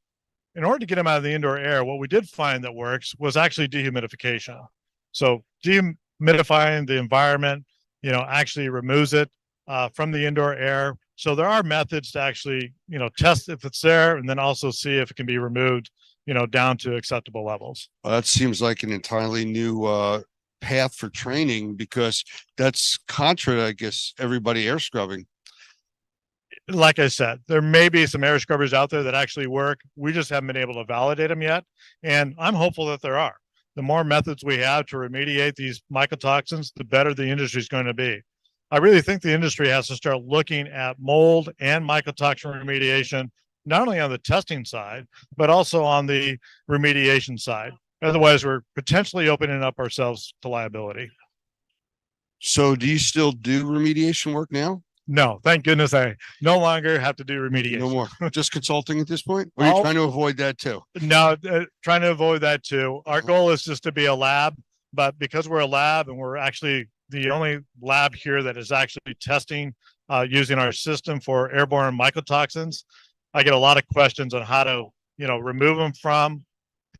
in order to get them out of the indoor air, what we did find that works was actually dehumidification. So dehumidifying the environment, actually removes it from the indoor air. So there are methods to actually, test if it's there, and then also see if it can be removed, down to acceptable levels. Well, that seems like an entirely new path for training, because that's contra to, I guess, everybody air scrubbing. Like I said, there may be some air scrubbers out there that actually work. We just haven't been able to validate them yet. And I'm hopeful that there are. The more methods we have to remediate these mycotoxins, the better the industry is going to be. I really think the industry has to start looking at mold and mycotoxin remediation, not only on the testing side, but also on the remediation side. Otherwise, we're potentially opening up ourselves to liability. So do you still do remediation work now? No, thank goodness I no longer have to do remediation. No more. Just consulting at this point? Or are you trying to avoid that too? No, trying to avoid that too. Our goal is just to be a lab, but because we're a lab and we're actually the only lab here that is actually testing using our system for airborne mycotoxins, I get a lot of questions on how to, remove them from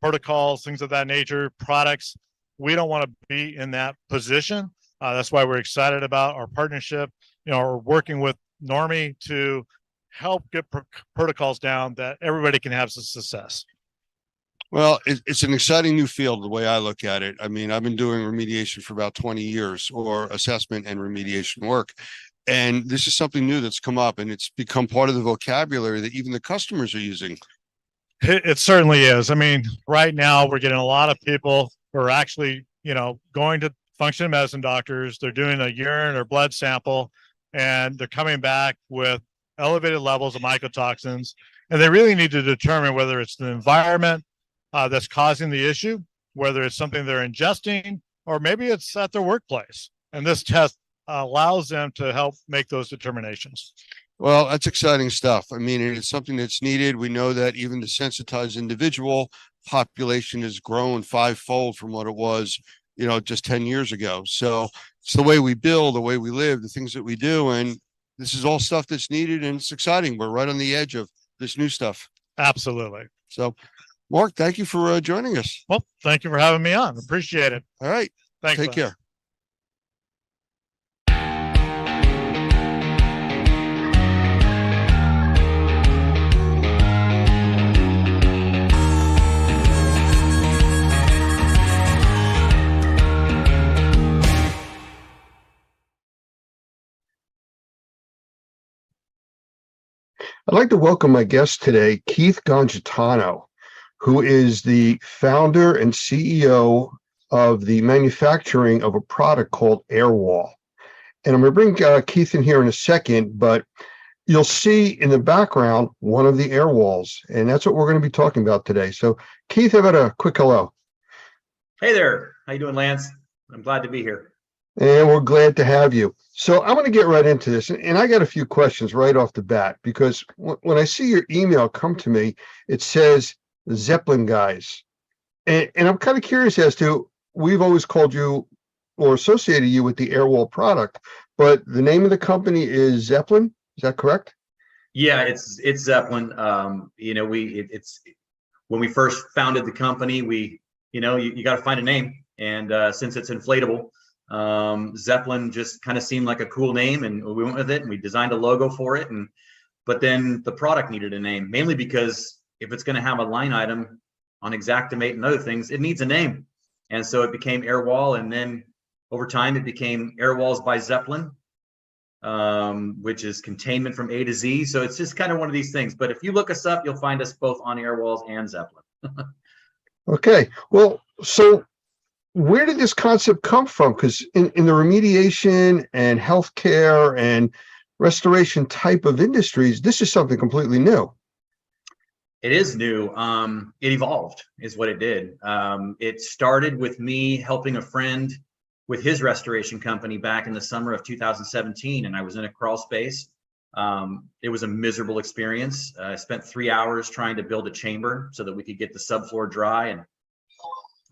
protocols, things of that nature, products. We don't want to be in that position. That's why we're excited about our partnership. We're working with Normie to help get protocols down that everybody can have some success. Well, it's an exciting new field, the way I look at it. I mean, I've been doing remediation for about 20 years, or assessment and remediation work. And this is something new that's come up, and it's become part of the vocabulary that even the customers are using. It certainly is. I mean, right now we're getting a lot of people who are actually, going to functional medicine doctors. They're doing a urine or blood sample, and they're coming back with elevated levels of mycotoxins. And they really need to determine whether it's the environment that's causing the issue, whether it's something they're ingesting, or maybe it's at their workplace. And this test allows them to help make those determinations. Well, that's exciting stuff. I mean, it's something that's needed. We know that even the sensitized individual population has grown 5-fold from what it was, just 10 years ago. So it's the way we build, the way we live, the things that we do. And this is all stuff that's needed, and it's exciting. We're right on the edge of this new stuff. Absolutely. So, Mark, thank you for joining us. Well, thank you for having me on. Appreciate it. All right. Thanks. Take care. I'd like to welcome my guest today, Keith Gongitano, who is the founder and CEO of the manufacturing of a product called Airwall. And I'm going to bring Keith in here in a second, but you'll see in the background one of the Airwalls, and that's what we're going to be talking about today. So, Keith, how about a quick hello? Hey there. How you doing, Lance? I'm glad to be here. And we're glad to have you. So I'm going to get right into this. And I got a few questions right off the bat, because when I see your email come to me, it says Zeppelin guys. And I'm kind of curious as to, we've always called you or associated you with the Airwall product, but the name of the company is Zeppelin. Is that correct? Yeah, it's Zeppelin. It's when we first founded the company, you got to find a name. And since it's inflatable, Zeppelin just kind of seemed like a cool name, and we went with it, and we designed a logo for it. But then the product needed a name, mainly because if it's going to have a line item on Xactimate and other things, it needs a name. And so it became Airwall, and then over time it became Airwalls by Zeppelin, which is containment from A to Z. So it's just kind of one of these things. But if you look us up, you'll find us both on Airwalls and Zeppelin. Okay. Well, so where did this concept come from? Because in the remediation and healthcare and restoration type of industries, this is something completely new. It is new. It evolved, is what it did. It started with me helping a friend with his restoration company back in the summer of 2017, and I was in a crawl space. It was a miserable experience. I spent 3 hours trying to build a chamber so that we could get the subfloor dry, and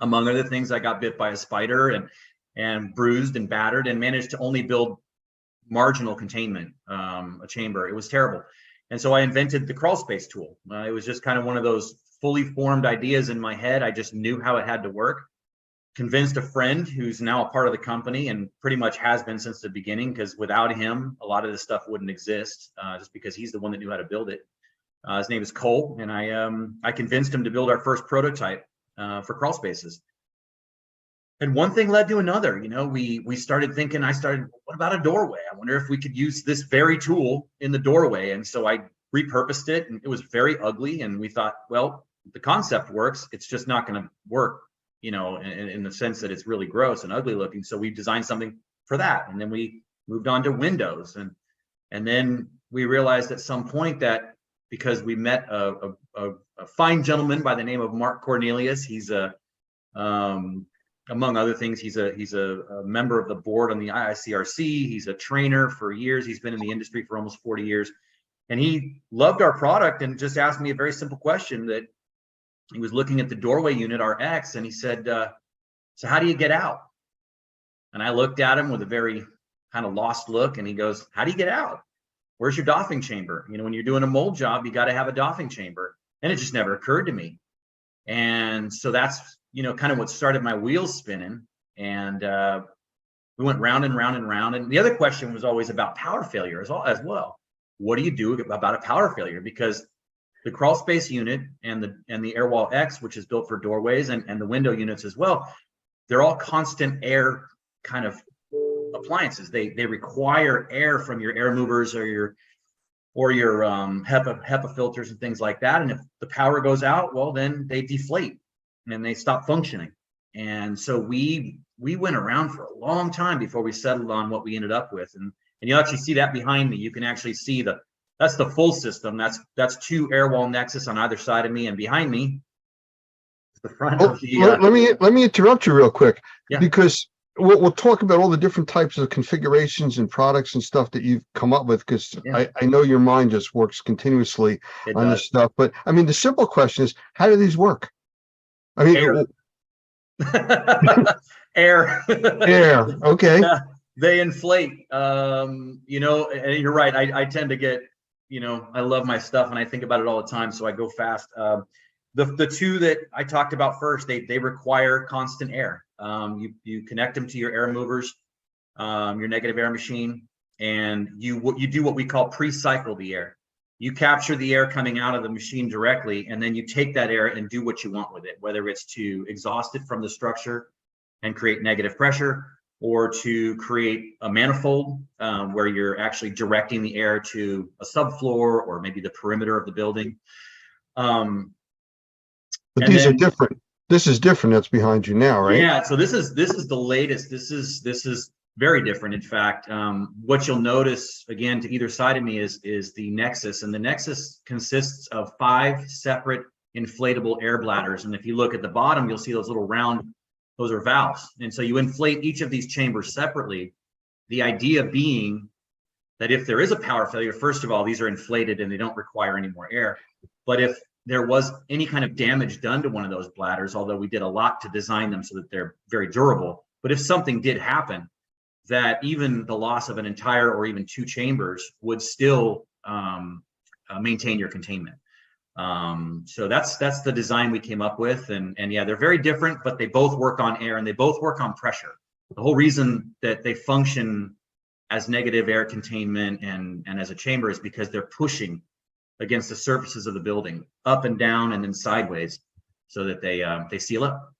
among other things, I got bit by a spider and bruised and battered, and managed to only build marginal containment, a chamber. It was terrible. And so I invented the crawl space tool. It was just kind of one of those fully formed ideas in my head. I just knew how it had to work. Convinced a friend who's now a part of the company, and pretty much has been since the beginning, because without him, a lot of this stuff wouldn't exist, just because he's the one that knew how to build it. His name is Cole, and I convinced him to build our first prototype for crawl spaces. And one thing led to another. We started thinking, what about a doorway? I wonder if we could use this very tool in the doorway. And so I repurposed it, and it was very ugly. And we thought, well, the concept works. It's just not going to work, in the sense that it's really gross and ugly looking. So we designed something for that. And then we moved on to windows. And then we realized at some point that, because we met a fine gentleman by the name of Mark Cornelius. He's among other things, he's a member of the board on the IICRC. He's a trainer for years. He's been in the industry for almost 40 years. And he loved our product and just asked me a very simple question. That he was looking at the doorway unit, our X, and he said, so how do you get out? And I looked at him with a very kind of lost look, and he goes, how do you get out? Where's your doffing chamber? When you're doing a mold job, you got to have a doffing chamber. And it just never occurred to me. And so that's, kind of what started my wheels spinning. And we went round and round and round. And the other question was always about power failure as well. What do you do about a power failure? Because the crawl space unit and the Airwall X, which is built for doorways, and the window units as well, they're all constant air kind of appliances. They require air from your air movers or your HEPA filters and things like that. And if the power goes out, well, then they deflate and they stop functioning. And so we went around for a long time before we settled on what we ended up with. And you actually see that behind me. You can actually see that's the full system. That's 2 Airwall Nexus on either side of me, and behind me is the front of the. Let me interrupt you real quick, yeah. Because we'll talk about all the different types of configurations and products and stuff that you've come up with, because yeah. I know your mind just works continuously on this stuff. But I mean, the simple question is, how do these work? I mean, air. Air. Okay. They inflate. And you're right. I tend to get, I love my stuff and I think about it all the time, so I go fast. The 2 that I talked about first, they require constant air. You connect them to your air movers, your negative air machine, and you do what we call pre-cycle the air. You capture the air coming out of the machine directly, and then you take that air and do what you want with it, whether it's to exhaust it from the structure and create negative pressure, or to create a manifold where you're actually directing the air to a subfloor or maybe the perimeter of the building. But And these are then- different. This is different. That's behind you now, right? Yeah, so this is the latest. This is very different. In fact, what you'll notice again to either side of me is the Nexus, and the Nexus consists of 5 separate inflatable air bladders. And if you look at the bottom, you'll see those little round, those are valves. And so you inflate each of these chambers separately. The idea being that if there is a power failure, first of all, these are inflated and they don't require any more air. But if there was any kind of damage done to one of those bladders, although we did a lot to design them so that they're very durable, but if something did happen, that even the loss of an entire or even 2 chambers would still maintain your containment. So that's the design we came up with, and yeah, they're very different, but they both work on air and they both work on pressure. The whole reason that they function as negative air containment and as a chamber is because they're pushing against the surfaces of the building, up and down and then sideways, so that they seal up.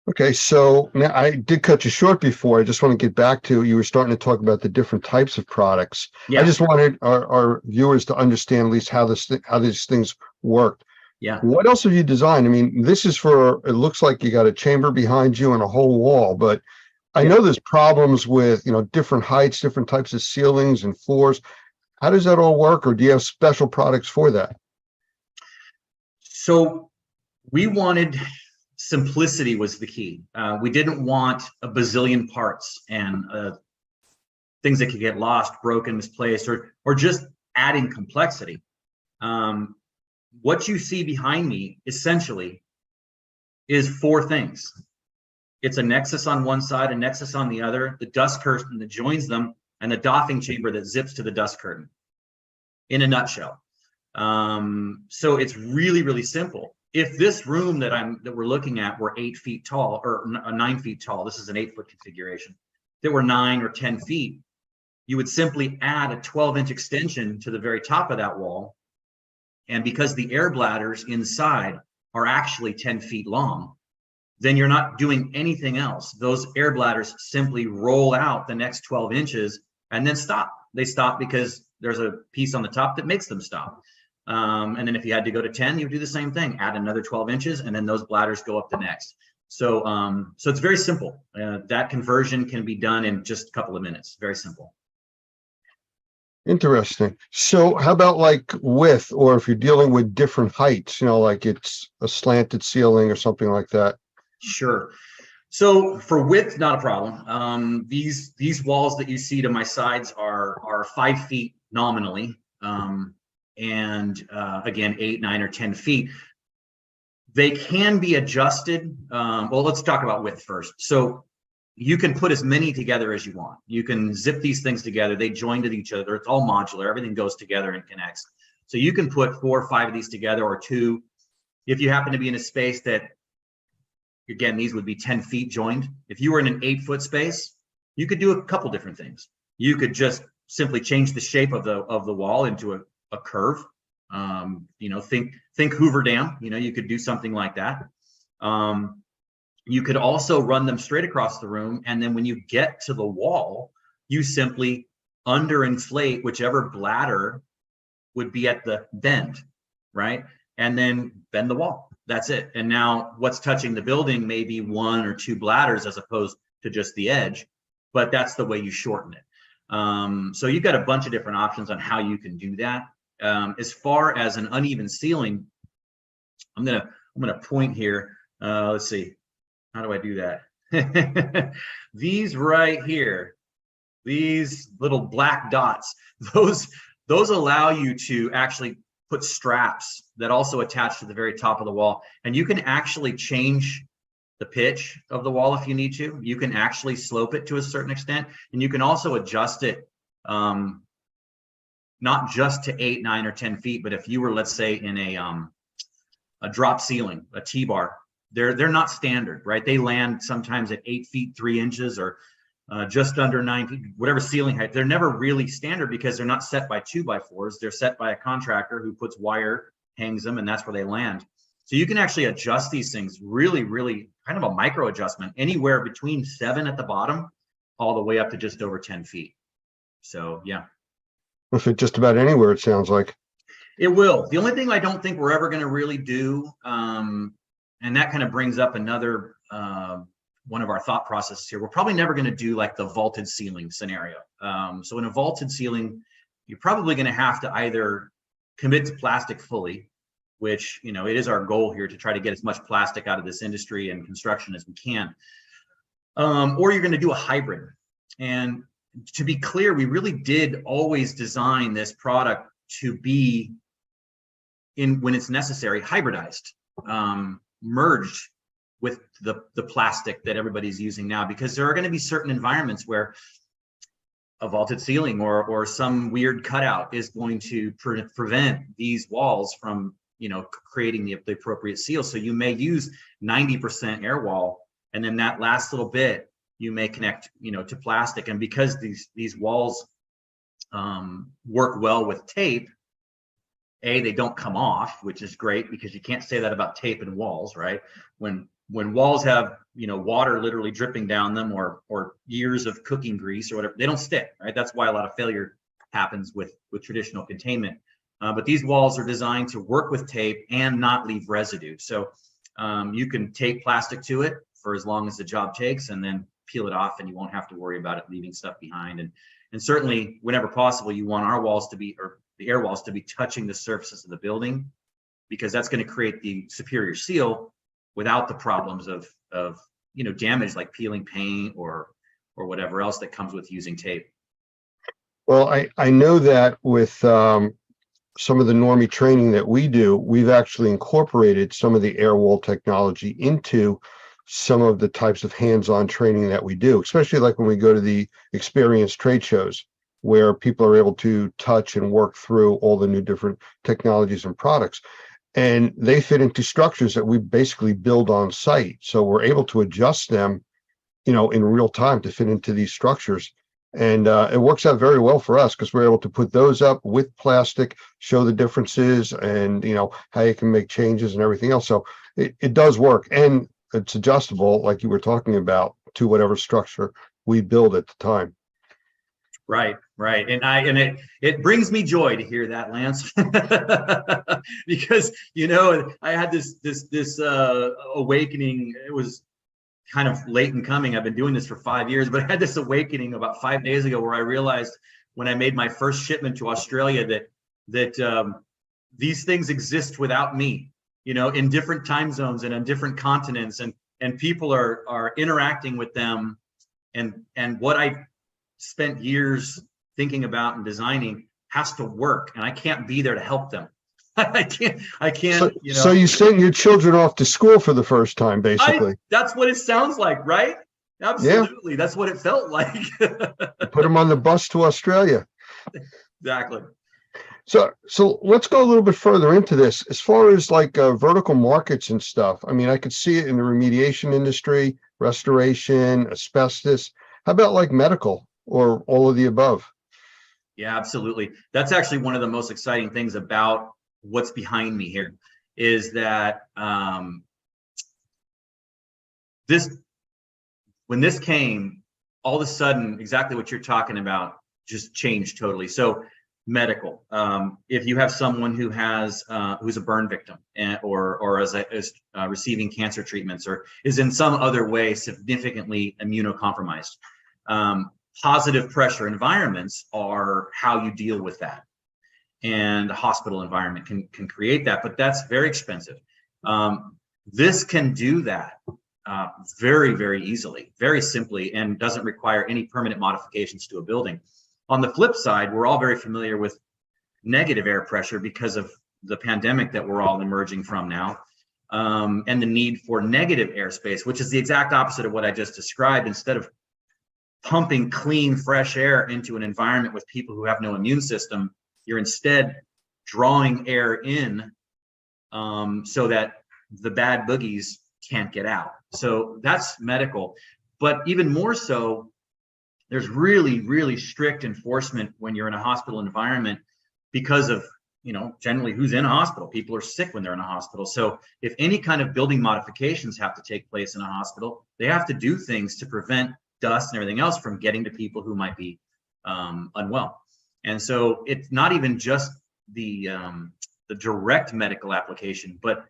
Okay, so now I did cut you short before. I just want to get back to, you were starting to talk about the different types of products. Yeah. I just wanted our viewers to understand at least how these things work. Yeah. What else have you designed? I mean, this is for, it looks like you got a chamber behind you and a whole wall, but I know there's problems with, different heights, different types of ceilings and floors. How does that all work? Or do you have special products for that? So we wanted simplicity was the key. We didn't want a bazillion parts and things that could get lost, broken, misplaced, or just adding complexity. What you see behind me essentially is 4 things. It's a Nexus on one side, a Nexus on the other, the dust curtain that joins them, and the doffing chamber that zips to the dust curtain, in a nutshell. So it's really, really simple. If this room that we're looking at were 8 feet tall, or 9 feet tall, this is an 8-foot configuration, that were 9 or 10 feet, you would simply add a 12-inch extension to the very top of that wall. And because the air bladders inside are actually 10 feet long, then you're not doing anything else. Those air bladders simply roll out the next 12 inches and then stop. They stop because there's a piece on the top that makes them stop. And then if you had to go to 10, you would do the same thing, add another 12 inches, and then those bladders go up the next. So so it's very simple. That conversion can be done in just a couple of minutes. Very simple. Interesting. So how about like width, or if you're dealing with different heights, like it's a slanted ceiling or something like that? Sure. So for width, not a problem. These walls that you see to my sides are 5 feet nominally. And again, 8, 9, or 10 feet. They can be adjusted. Well, let's talk about width first. So you can put as many together as you want. You can zip these things together. They join to each other. It's all modular. Everything goes together and connects. So you can put 4 or 5 of these together, or 2. If you happen to be in a space that, again, these would be 10 feet joined. If you were in an 8-foot space, you could do a couple different things. You could just simply change the shape of the wall into a curve. Think Hoover Dam. You could do something like that. You could also run them straight across the room, and then when you get to the wall, you simply underinflate whichever bladder would be at the bend, right? And then bend the wall. That's it. And now what's touching the building may be 1 or 2 bladders as opposed to just the edge, but that's the way you shorten it. So you've got a bunch of different options on how you can do that. As far as an uneven ceiling, I'm gonna point here. Let's see, how do I do that? These right here, these little black dots, those allow you to actually put straps that also attach to the very top of the wall, and you can actually change the pitch of the wall if you need to. You can actually slope it to a certain extent, and you can also adjust it not just to 8, 9, or 10 feet, but if you were, let's say, in a drop ceiling, a T-bar, they're not standard, right? They land sometimes at 8 feet 3 inches, or just under 9 feet, whatever ceiling height. They're never really standard because they're not set by 2x4s. They're set by a contractor who puts wire, hangs them, and that's where they land. So you can actually adjust these things really, really kind of a micro adjustment, anywhere between 7 at the bottom all the way up to just over 10 feet. So yeah. Will fit just about anywhere, it sounds like. It will. The only thing I don't think we're ever going to really do, and that kind of brings up another one of our thought processes here. We're probably never going to do like the vaulted ceiling scenario. So in a vaulted ceiling, you're probably going to have to either commit to plastic fully, which, you know, it is our goal here to try to get as much plastic out of this industry and construction as we can, or you're going to do a hybrid. And to be clear, we really did always design this product to be, in when it's necessary, hybridized, merged with the plastic that everybody's using now, because there are going to be certain environments where a vaulted ceiling or some weird cutout is going to prevent these walls from, you know, creating the appropriate seal. So you may use 90% air wall, and then that last little bit you may connect, you know, to plastic. And because these walls work well with tape, they don't come off, which is great, because you can't say that about tape and walls, right? When walls have, you know, water literally dripping down them, or years of cooking grease or whatever, they don't stick, right? That's why a lot of failure happens with traditional containment. But these walls are designed to work with tape and not leave residue. So you can tape plastic to it for as long as the job takes, and then peel it off, and you won't have to worry about it leaving stuff behind. And certainly, whenever possible, you want our walls to be, or the air walls to be, touching the surfaces of the building, because that's going to create the superior seal without the problems of you know, damage like peeling paint or whatever else that comes with using tape. Well, I know that with some of the normie training that we do, we've actually incorporated some of the air wall technology into some of the types of hands-on training that we do, especially like when we go to the experience trade shows, where people are able to touch and work through all the new different technologies and products. And they fit into structures that we basically build on site. So we're able to adjust them, you know, in real time to fit into these structures. And it works out very well for us, because we're able to put those up with plastic, show the differences, and, you know, how you can make changes and everything else. So it does work, and it's adjustable, like you were talking about, to whatever structure we build at the time. Right. And it brings me joy to hear that, Lance, because, you know, I had this awakening. It was kind of late in coming. I've been doing this for 5 years, but I had this awakening about 5 days ago, where I realized, when I made my first shipment to Australia, that these things exist without me, you know, in different time zones and on different continents, and people are interacting with them, and what I spent years thinking about and designing has to work, and I can't be there to help them. I can't, So, you know. so you send your children off to school for the first time, basically. That's what it sounds like, right? Absolutely. Yeah. That's what it felt like. Put them on the bus to Australia. Exactly. So let's go a little bit further into this. As far as like vertical markets and stuff, I mean, I could see it in the remediation industry, restoration, asbestos. How about like medical, or all of the above? Yeah, absolutely. That's actually one of the most exciting things about what's behind me here, is that when this came, all of a sudden, exactly what you're talking about just changed totally. So medical, if you have someone who has who's a burn victim, or is receiving cancer treatments, or is in some other way significantly immunocompromised, positive pressure environments are how you deal with that. And a hospital environment can create that, but that's very expensive. This can do that very, very easily, very simply, and doesn't require any permanent modifications to a building. On the flip side, we're all very familiar with negative air pressure because of the pandemic that we're all emerging from now, and the need for negative airspace, which is the exact opposite of what I just described. Instead of pumping clean, fresh air into an environment with people who have no immune system, you're instead drawing air in so that the bad boogies can't get out. So that's medical. But even more so, there's really, really strict enforcement when you're in a hospital environment because of generally who's in a hospital? People are sick when they're in a hospital. So if any kind of building modifications have to take place in a hospital, they have to do things to prevent dust and everything else from getting to people who might be unwell. And so it's not even just the direct medical application, but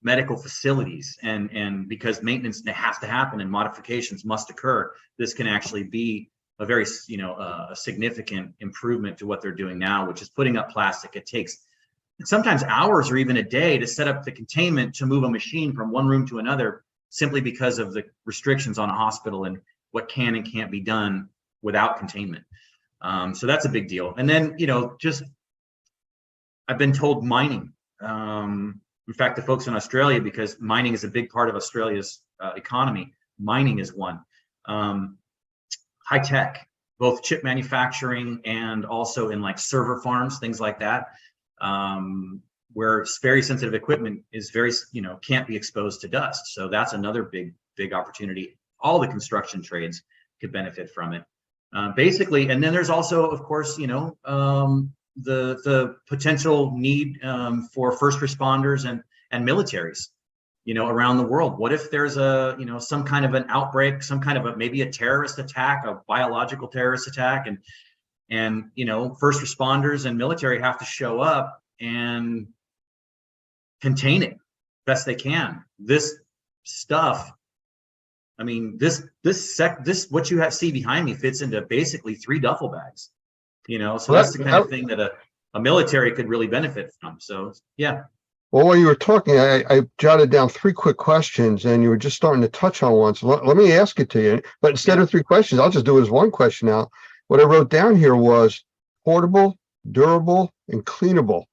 medical facilities, and because maintenance has to happen and modifications must occur, this can actually be a very a significant improvement to what they're doing now, which is putting up plastic. It takes sometimes hours or even a day to set up the containment to move a machine from one room to another, simply because of the restrictions on a hospital and what can and can't be done without containment. So that's a big deal. And then just I've been told mining. In fact, the folks in Australia, because mining is a big part of Australia's economy, mining is one. High tech, both chip manufacturing and also in like server farms, things like that, where very sensitive equipment is very, can't be exposed to dust. So that's another big opportunity. All the construction trades could benefit from it. Basically, and then there's also, of course, the potential need for first responders and militaries, around the world. What if there's some kind of an outbreak, some kind of maybe a terrorist attack, a biological terrorist attack, and first responders and military have to show up and contain it best they can. This stuff, I mean, this what you see behind me fits into basically 3 duffel bags. So that's the kind of thing that a military could really benefit from. So yeah. Well, while you were talking, I jotted down 3 quick questions, and you were just starting to touch on one. So let me ask it to you. But instead of 3 questions, I'll just do it as 1 question now. What I wrote down here was portable, durable, and cleanable.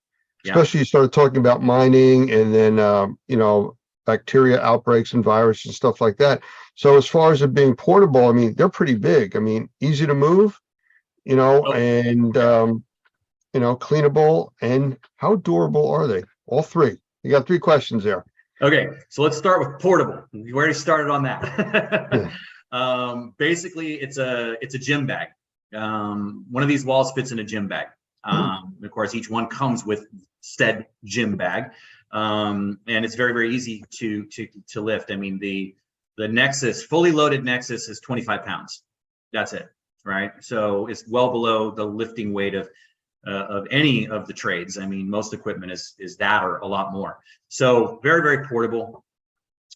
Yeah. Especially you started talking about mining, and then bacteria outbreaks and viruses and stuff like that. So as far as it being portable, I mean, they're pretty big. I mean, easy to move, and cleanable. And how durable are they? All 3. You got 3 questions there. Okay, so let's start with portable. We already started on that. Basically, it's a gym bag. One of these walls fits in a gym bag. Of course, each one comes with said gym bag, and it's very, very easy to lift. I mean, the Nexus, fully loaded Nexus, is 25 pounds. That's it, right? So it's well below the lifting weight of any of the trades. I mean, most equipment is that or a lot more. So very, very portable,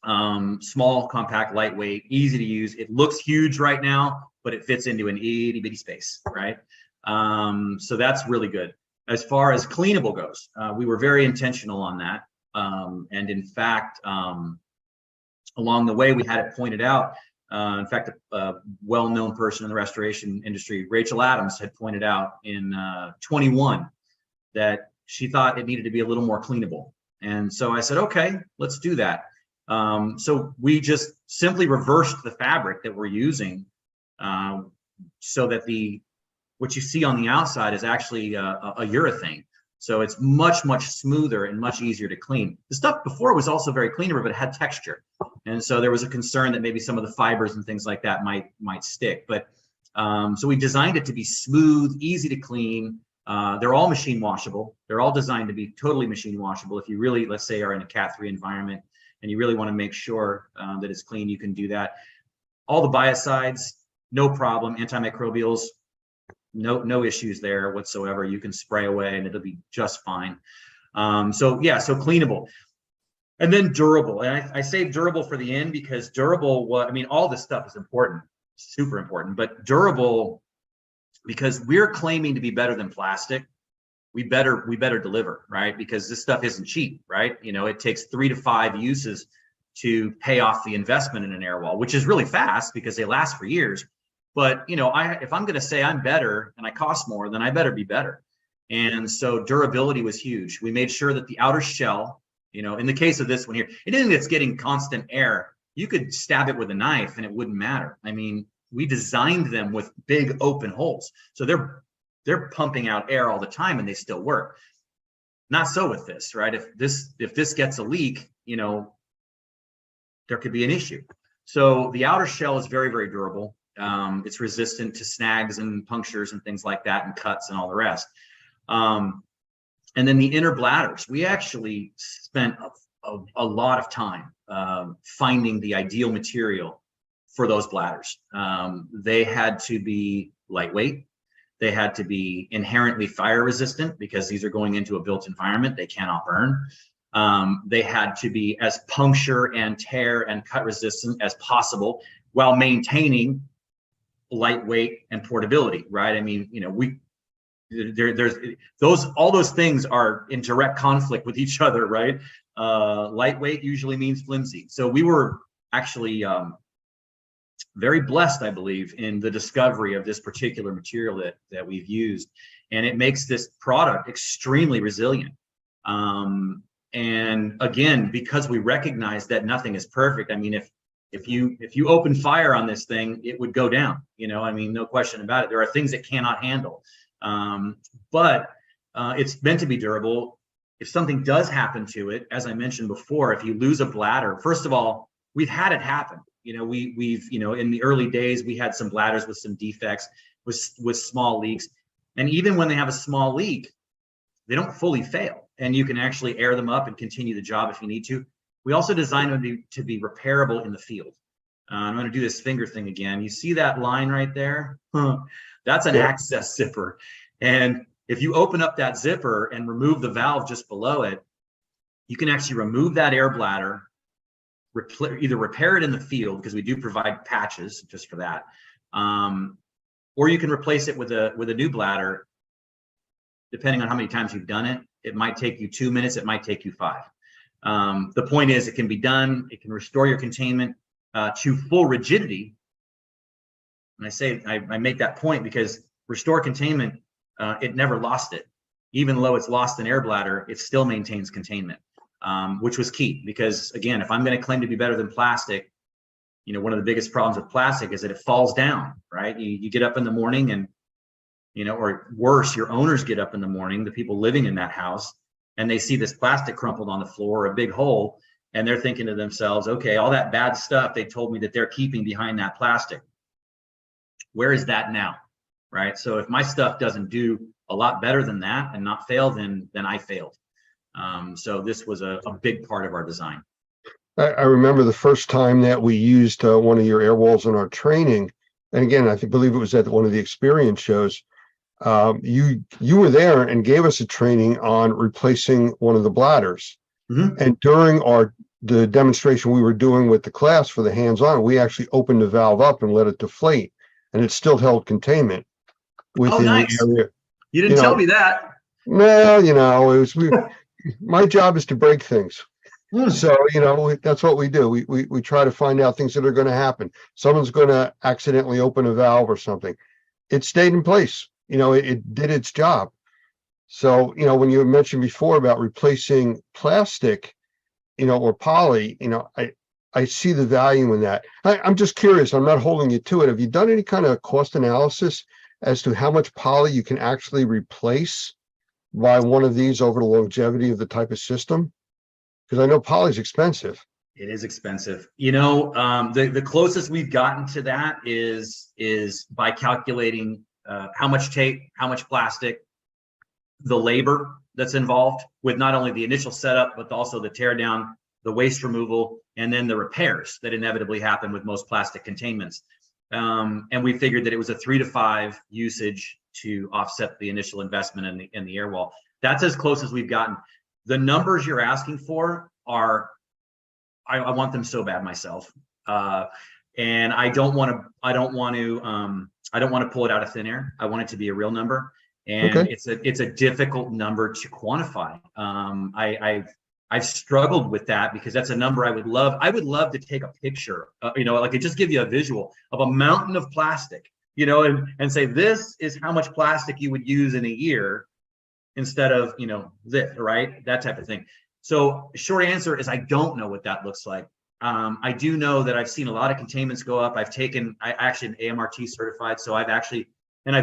small, compact, lightweight, easy to use. It looks huge right now, but it fits into an itty bitty space, right? So that's really good. As far as cleanable goes, we were very intentional on that. And in fact, along the way, we had it pointed out. In fact, a well-known person in the restoration industry, Rachel Adams, had pointed out in 21 that she thought it needed to be a little more cleanable. And so I said, okay, let's do that. So we just simply reversed the fabric that we're using, so that what you see on the outside is actually a urethane. So it's much, much smoother and much easier to clean. The stuff before was also very cleanable, but it had texture. And so there was a concern that maybe some of the fibers and things like that might stick. But so we designed it to be smooth, easy to clean. They're all machine washable. They're all designed to be totally machine washable. If you really, let's say, are in a Cat 3 environment and you really want to make sure that it's clean, you can do that. All the biocides, no problem. Antimicrobials, no issues there whatsoever. You can spray away and it'll be just fine. So cleanable. And then durable. And I say durable for the end because durable, I mean, all this stuff is important, super important, but durable, because we're claiming to be better than plastic, we better deliver, right? Because this stuff isn't cheap, right? It takes 3 to 5 uses to pay off the investment in an air wall, which is really fast because they last for years. But if I'm going to say I'm better and I cost more, then I better be better. And so durability was huge. We made sure that the outer shell, in the case of this one here, anything that's getting constant air, you could stab it with a knife and it wouldn't matter. I mean, we designed them with big open holes, so they're pumping out air all the time and they still work. Not so with this, right? If this gets a leak, there could be an issue. So the outer shell is very, very durable. It's resistant to snags and punctures and things like that, and cuts and all the rest. And And then the inner bladders, we actually spent a lot of time finding the ideal material for those bladders. They had to be lightweight. They had to be inherently fire resistant because these are going into a built environment. They cannot burn. They had to be as puncture and tear and cut resistant as possible while maintaining lightweight and portability, right? I mean, you know, there's all those things are in direct conflict with each other, right? Lightweight usually means flimsy. So we were actually very blessed, I believe, in the discovery of this particular material that we've used, and it makes this product extremely resilient. And again, because we recognize that nothing is perfect. I mean, if you open fire on this thing, it would go down. You know, I mean, no question about it. There are things it cannot handle, but it's meant to be durable. If something does happen to it, as I mentioned before, if you lose a bladder, first of all, we've had it happen. You know, we've you know, in the early days, we had some bladders with some defects, with small leaks, and even when they have a small leak, they don't fully fail, and you can actually air them up and continue the job if you need to. We also designed them to be repairable in the field. I'm going to do this finger thing again. You see that line right there? That's an access zipper. And if you open up that zipper and remove the valve just below it, you can actually remove that air bladder, either repair it in the field, because we do provide patches just for that, or you can replace it with a new bladder. Depending on how many times you've done it, it might take you 2 minutes, it might take you 5. The point is, it can be done. It can restore your containment to full rigidity. And I say, I make that point because restore containment, it never lost it. Even though it's lost an air bladder, it still maintains containment, which was key. Because again, if I'm going to claim to be better than plastic, you know, one of the biggest problems with plastic is that it falls down, right? You get up in the morning and, you know, or worse, your owners get up in the morning, the people living in that house, and they see this plastic crumpled on the floor, a big hole, and they're thinking to themselves, okay, all that bad stuff they told me that they're keeping behind that plastic, where is that now, right? So if my stuff doesn't do a lot better than that and not fail, then I failed. So this was a big part of our design. I remember the first time that we used one of your air walls in our training, and again, believe it was at one of the experience shows. You were there and gave us a training on replacing one of the bladders. Mm-hmm. And during the demonstration we were doing with the class for the hands-on, we actually opened the valve up and let it deflate, and it still held containment within the area. You didn't tell me that. No, you know, it was my job is to break things. So, you know, that's what we do. We try to find out things that are going to happen. Someone's going to accidentally open a valve or something. It stayed in place. You know, it did its job. So, you know, when you mentioned before about replacing plastic, you know, or poly, you know, I see the value in that. I'm just curious. I'm not holding you to it. Have you done any kind of cost analysis as to how much poly you can actually replace by one of these over the longevity of the type of system? Because I know poly is expensive. It is expensive. You know, the closest we've gotten to that is by calculating how much tape, how much plastic, the labor that's involved with not only the initial setup, but also the tear down, the waste removal, and then the repairs that inevitably happen with most plastic containments. And we figured that it was a 3 to 5 usage to offset the initial investment in the air wall. That's as close as we've gotten. The numbers you're asking for are, I want them so bad myself. And I don't want to pull it out of thin air. I want it to be a real number. And okay. It's a difficult number to quantify. I've struggled with that because that's a number I would love to take a picture, you know, like just give you a visual of a mountain of plastic, you know, and say, this is how much plastic you would use in a year instead of, you know, this, right? That type of thing. So short answer is I don't know what that looks like. I do know that I've seen a lot of containments go up. I actually am AMRT certified. So I've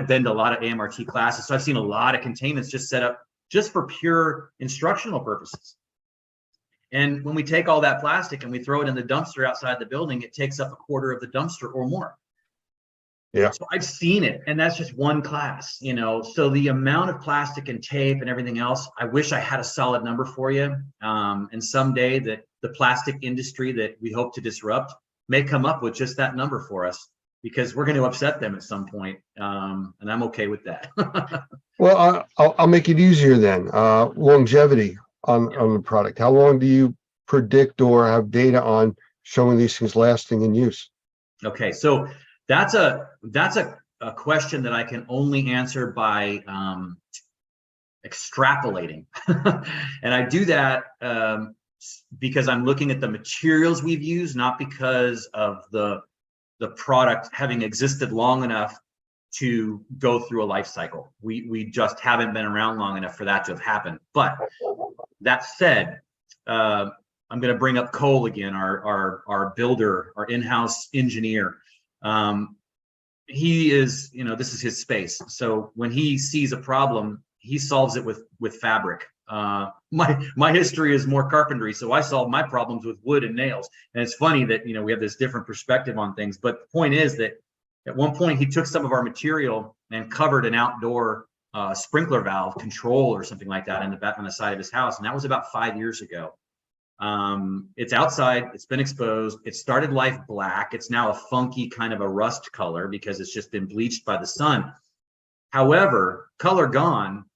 been to a lot of AMRT classes. So I've seen a lot of containments just set up just for pure instructional purposes. And when we take all that plastic and we throw it in the dumpster outside the building, it takes up a quarter of the dumpster or more. Yeah. So I've seen it, and that's just one class, you know. So the amount of plastic and tape and everything else, I wish I had a solid number for you. And someday that the plastic industry that we hope to disrupt may come up with just that number for us, because we're going to upset them at some point. And I'm okay with that. Well, I'll make it easier then. Longevity on the product. How long do you predict or have data on showing these things lasting in use? Okay, so that's a question that I can only answer by extrapolating, and I do that because I'm looking at the materials we've used, not because of the product having existed long enough to go through a life cycle. We just haven't been around long enough for that to have happened. But that said, I'm going to bring up Cole again, our builder, our in-house engineer. He is, you know, this is his space. So when he sees a problem, he solves it with fabric. My history is more carpentry, so I solve my problems with wood and nails. And it's funny that, you know, we have this different perspective on things. But the point is that at one point he took some of our material and covered an outdoor sprinkler valve control or something like that on the side of his house, and that was about 5 years ago. It's outside, it's been exposed, it started life black. It's now a funky kind of a rust color because it's just been bleached by the sun. However, color gone,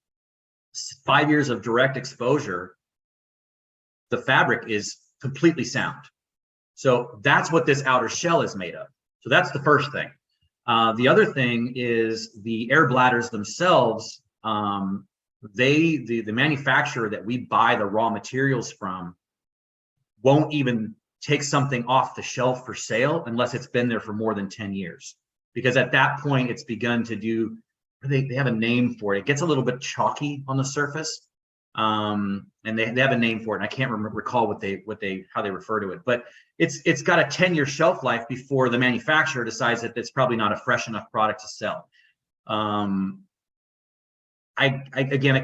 5 years of direct exposure, the fabric is completely sound. So that's what this outer shell is made of. So that's the first thing. The other thing is the air bladders themselves. The manufacturer that we buy the raw materials from won't even take something off the shelf for sale unless it's been there for more than 10 years. Because at that point, it's begun to do, they have a name for it. It gets a little bit chalky on the surface. And they have a name for it. And I can't recall how they refer to it. But it's got a 10-year shelf life before the manufacturer decides that it's probably not a fresh enough product to sell. I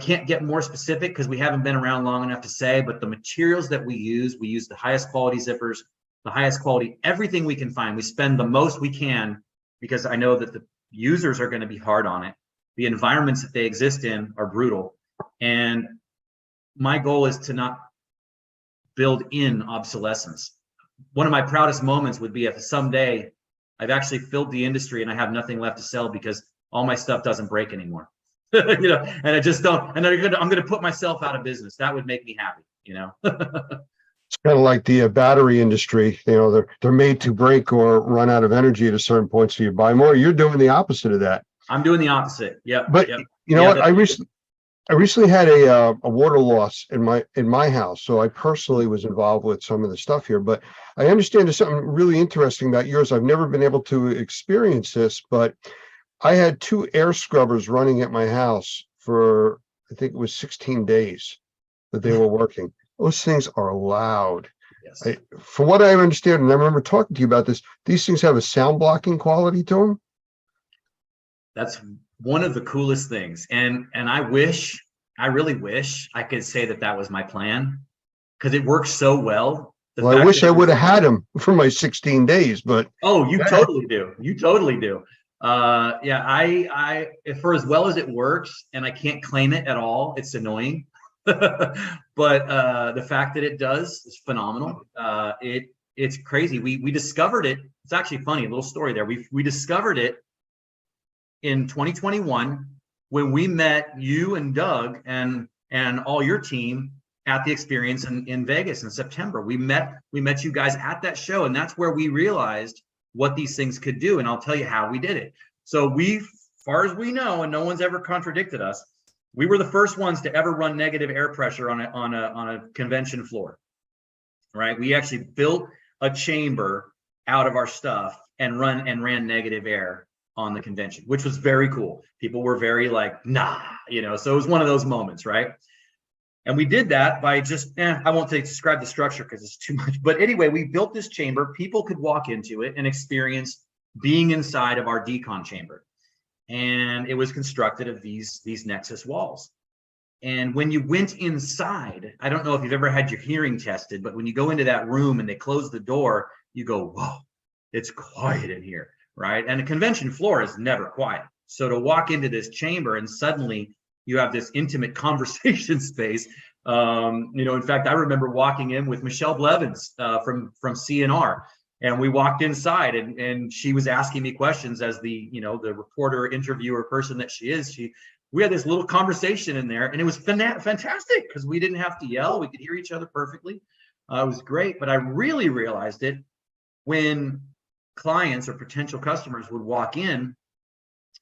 can't get more specific because we haven't been around long enough to say, but the materials that we use the highest quality zippers, the highest quality, everything we can find. We spend the most we can because I know that the users are going to be hard on it. The environments that they exist in are brutal. And my goal is to not build in obsolescence. One of my proudest moments would be if someday I've actually filled the industry and I have nothing left to sell because all my stuff doesn't break anymore. You know, and I just don't, and I'm going to put myself out of business. That would make me happy, you know. It's kind of like the battery industry. You know, they're made to break or run out of energy at a certain point, so you buy more. You're doing the opposite of that. I'm doing the opposite. Yeah. But you know what? I recently had a water loss in my house, so I personally was involved with some of the stuff here. But I understand there's something really interesting about yours. I've never been able to experience this, but I had 2 air scrubbers running at my house for, I think it was 16 days that they were working. Those things are loud. Yes. From what I understand, and I remember talking to you about this, these things have a sound blocking quality to them. That's one of the coolest things. And I really wish I could say that was my plan because it works so well. Well, I wish I would have had them for my 16 days, but. Oh, you totally do. You totally do. Yeah, I for as well as it works, and I can't claim it at all, it's annoying. But the fact that it does is phenomenal. It's crazy. We discovered it. It's actually funny, a little story there. We discovered it in 2021 when we met you and Doug and all your team at the experience in Vegas in September. We met you guys at that show, and that's where we realized what these things could do. And I'll tell you how we did it. So far as we know, and no one's ever contradicted us, we were the first ones to ever run negative air pressure on a convention floor, right? We actually built a chamber out of our stuff and ran negative air on the convention, which was very cool. People were very like, nah, you know, so it was one of those moments, right? And we did that by just, I won't describe the structure because it's too much. But anyway, we built this chamber. People could walk into it and experience being inside of our decon chamber. And it was constructed of these Nexus walls. And when you went inside, I don't know if you've ever had your hearing tested, but when you go into that room and they close the door, you go, whoa, it's quiet in here. right? And a convention floor is never quiet. So to walk into this chamber and suddenly you have this intimate conversation space. In fact, I remember walking in with Michelle Blevins from CNR, and we walked inside, and she was asking me questions as the reporter, interviewer person that she is. We had this little conversation in there, and it was fantastic because we didn't have to yell. We could hear each other perfectly. It was great, but I really realized it when clients or potential customers would walk in,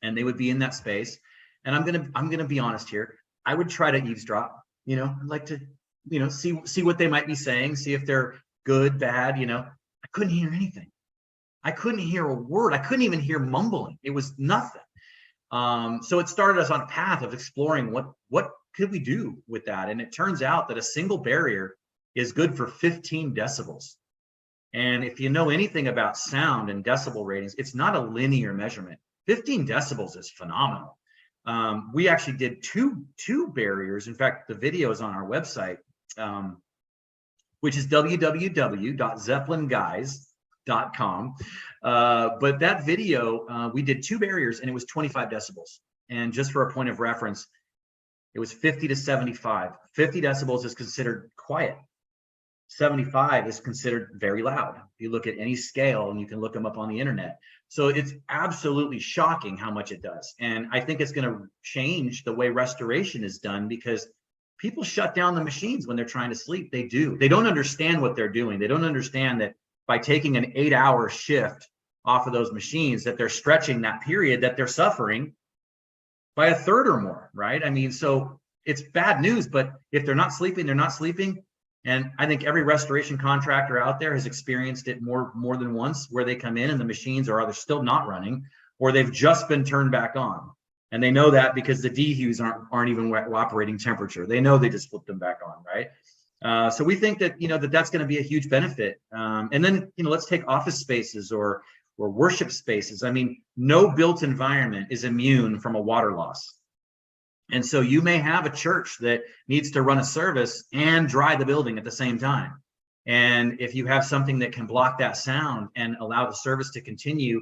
and they would be in that space. And I'm gonna be honest here. I would try to eavesdrop. I'd like to, see what they might be saying, see if they're good, bad. I couldn't hear anything. I couldn't hear a word. I couldn't even hear mumbling. It was nothing. So it started us on a path of exploring what could we do with that. And it turns out that a single barrier is good for 15 decibels. And if you know anything about sound and decibel ratings, it's not a linear measurement. 15 decibels is phenomenal. We actually did two barriers. In fact, the video is on our website, which is www.zeppelinguys.com. But that video, we did 2 barriers, and it was 25 decibels. And just for a point of reference, it was 50 to 75. 50 decibels is considered quiet. 75 is considered very loud. If you look at any scale, and you can look them up on the internet. So it's absolutely shocking how much it does. And I think it's going to change the way restoration is done, because people shut down the machines when they're trying to sleep. They do. They don't understand what they're doing. They don't understand that by taking an 8-hour shift off of those machines, that they're stretching that period that they're suffering by a third or more, right? I mean, so it's bad news, but if they're not sleeping, they're not sleeping. And I think every restoration contractor out there has experienced it more than once, where they come in and the machines are either still not running or they've just been turned back on. And they know that because the dehues aren't even operating temperature. They know they just flipped them back on, right? So we think that, that's going to be a huge benefit. And then, let's take office spaces or worship spaces. I mean, no built environment is immune from a water loss. And so you may have a church that needs to run a service and dry the building at the same time. And if you have something that can block that sound and allow the service to continue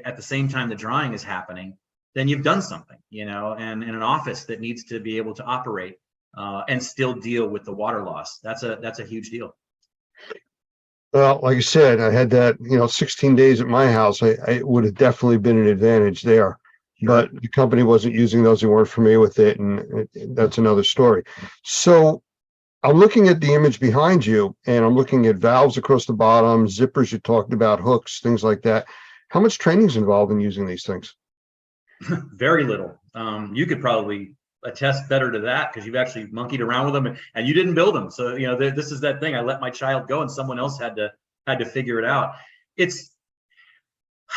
at the same time the drying is happening, then you've done something, and in an office that needs to be able to operate and still deal with the water loss. That's a huge deal. Well, like I said, I had that, 16 days at my house. I would have definitely been an advantage there. But the company wasn't using those. They weren't familiar with it. And that's another story. So I'm looking at the image behind you, and I'm looking at valves across the bottom, zippers you talked about, hooks, things like that. How much training is involved in using these things? Very little. You could probably attest better to that because you've actually monkeyed around with them and you didn't build them. So, this is that thing. I let my child go and someone else had to figure it out.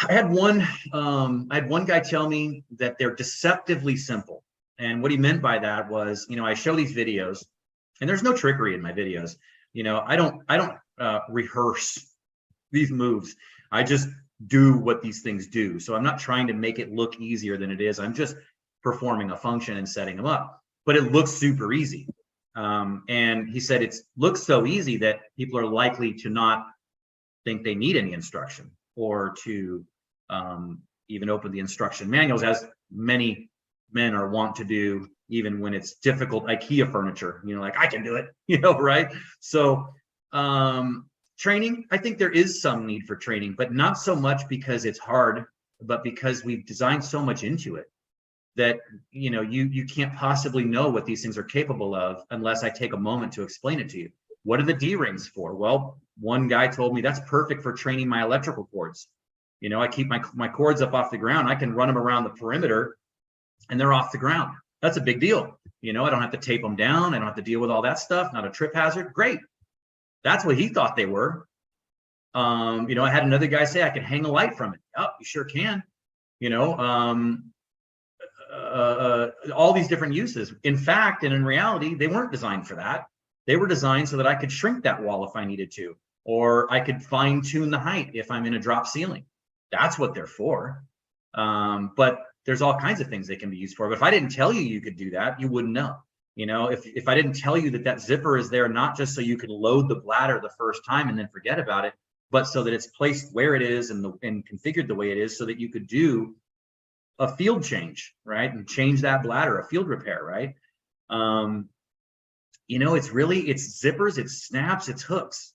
I had one guy tell me that they're deceptively simple. And what he meant by that was, I show these videos and there's no trickery in my videos. I don't rehearse these moves. I just do what these things do. So I'm not trying to make it look easier than it is. I'm just performing a function and setting them up, but it looks super easy. And he said, it looks so easy that people are likely to not think they need any instruction, or to even open the instruction manuals, as many men are wont to do, even when it's difficult IKEA furniture, like I can do it, right? So training, I think there is some need for training, but not so much because it's hard, but because we've designed so much into it that, you can't possibly know what these things are capable of unless I take a moment to explain it to you. What are the D-rings for? Well, one guy told me that's perfect for training my electrical cords. I keep my cords up off the ground. I can run them around the perimeter and they're off the ground. That's a big deal. I don't have to tape them down. I don't have to deal with all that stuff. Not a trip hazard. Great. That's what he thought they were. I had another guy say I could hang a light from it. Oh, you sure can. All these different uses. In fact, and in reality, they weren't designed for that. They were designed so that I could shrink that wall if I needed to, or I could fine tune the height if I'm in a drop ceiling. That's what they're for. But there's all kinds of things they can be used for. But if I didn't tell you you could do that, you wouldn't know. If I didn't tell you that zipper is there not just so you can load the bladder the first time and then forget about it, but so that it's placed where it is and configured the way it is so that you could do a field change, right? And change that bladder, a field repair, right? You know, it's zippers, it's snaps, it's hooks.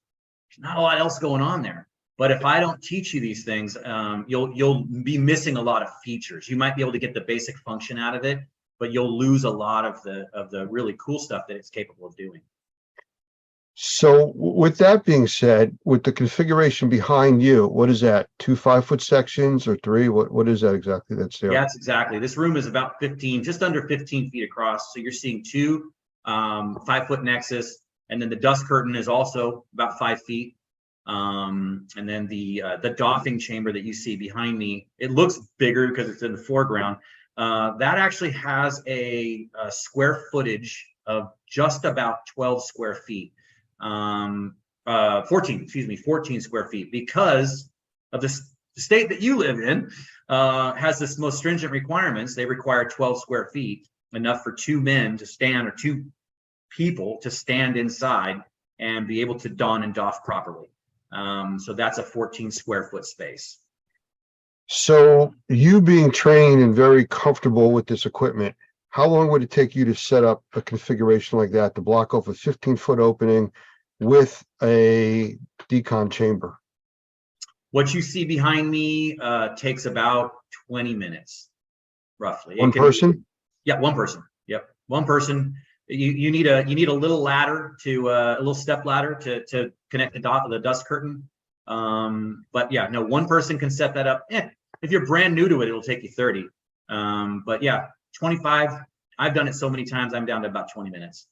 There's not a lot else going on there. But if I don't teach you these things, you'll be missing a lot of features. You might be able to get the basic function out of it, but you'll lose a lot of the really cool stuff that it's capable of doing. So with that being said, with the configuration behind you, what is that? 2 5-foot sections or 3? What is that exactly that's there? Yeah, that's exactly. This room is about 15, just under 15 feet across. So you're seeing 2 5-foot Nexus, and then the dust curtain is also about 5 feet. And then the doffing chamber that you see behind me, it looks bigger because it's in the foreground. That actually has a square footage of just about 12 square feet. 14 square feet, because of the state that you live in has this most stringent requirements. They require 12 square feet, enough for 2 men to stand, or 2 people to stand inside and be able to don and doff properly. So that's a 14 square foot space. So you being trained and very comfortable with this equipment, how long would it take you to set up a configuration like that to block off a 15-foot opening with a decon chamber? What you see behind me takes about 20 minutes, roughly. One person? Yeah, one person. Yep, one person. You need a little ladder a little step ladder to connect the dust curtain. But yeah, no, one person can set that up. If you're brand new to it, it'll take you 30. But yeah, 25. I've done it so many times, I'm down to about 20 minutes.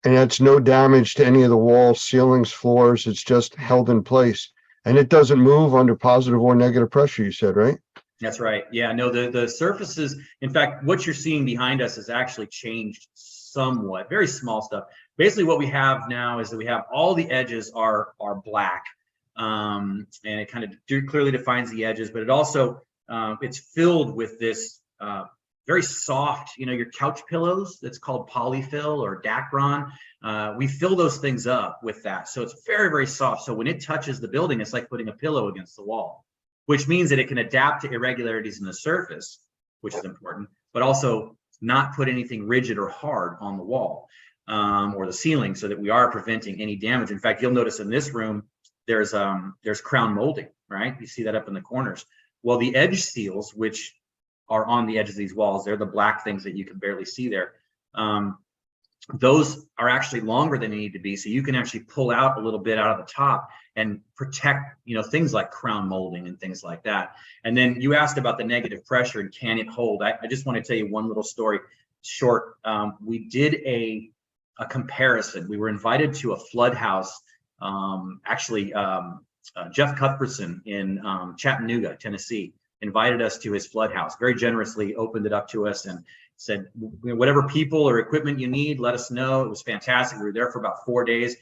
And it's no damage to any of the walls, ceilings, floors. It's just held in place. And it doesn't move under positive or negative pressure, you said, right? That's right. Yeah, no, the surfaces, in fact, what you're seeing behind us has actually changed somewhat, very small stuff. Basically what we have now is that we have all the edges are black. And it kind of clearly defines the edges, but it also, it's filled with this very soft, your couch pillows, that's called polyfill or Dacron. We fill those things up with that. So it's very, very soft. So when it touches the building, it's like putting a pillow against the wall, which means that it can adapt to irregularities in the surface, which is important, but also not put anything rigid or hard on the wall or the ceiling, so that we are preventing any damage. In fact, you'll notice in this room, there's crown molding, right? You see that up in the corners. Well, the edge seals, which are on the edge of these walls, they're the black things that you can barely see there. Those are actually longer than they need to be, so you can actually pull out a little bit out of the top and protect, things like crown molding and things like that. And then you asked about the negative pressure and can it hold. I just want to tell you one little story short. We did a comparison. We were invited to a flood house. Jeff Cuthbertson in Chattanooga, Tennessee, invited us to his flood house, very generously opened it up to us and said, whatever people or equipment you need, let us know. It was fantastic. We were there for about 4 days.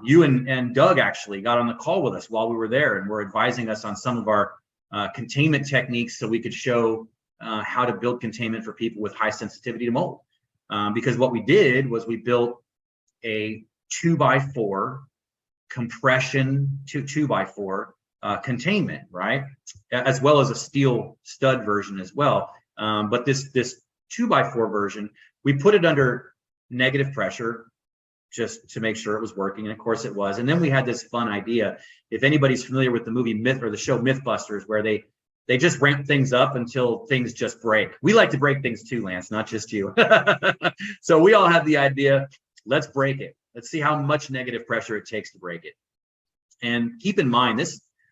You and Doug actually got on the call with us while we were there and were advising us on some of our containment techniques, so we could show how to build containment for people with high sensitivity to mold. Because what we did was we built a 2x4 compression to 2x4 containment, right? As well as a steel stud version as well. But this 2x4 version, we put it under negative pressure just to make sure it was working. And of course it was. And then we had this fun idea. If anybody's familiar with the movie Myth or the show Mythbusters, where they just ramp things up until things just break. We like to break things too, Lance, not just you. So we all had the idea, let's break it. Let's see how much negative pressure it takes to break it. And keep in mind,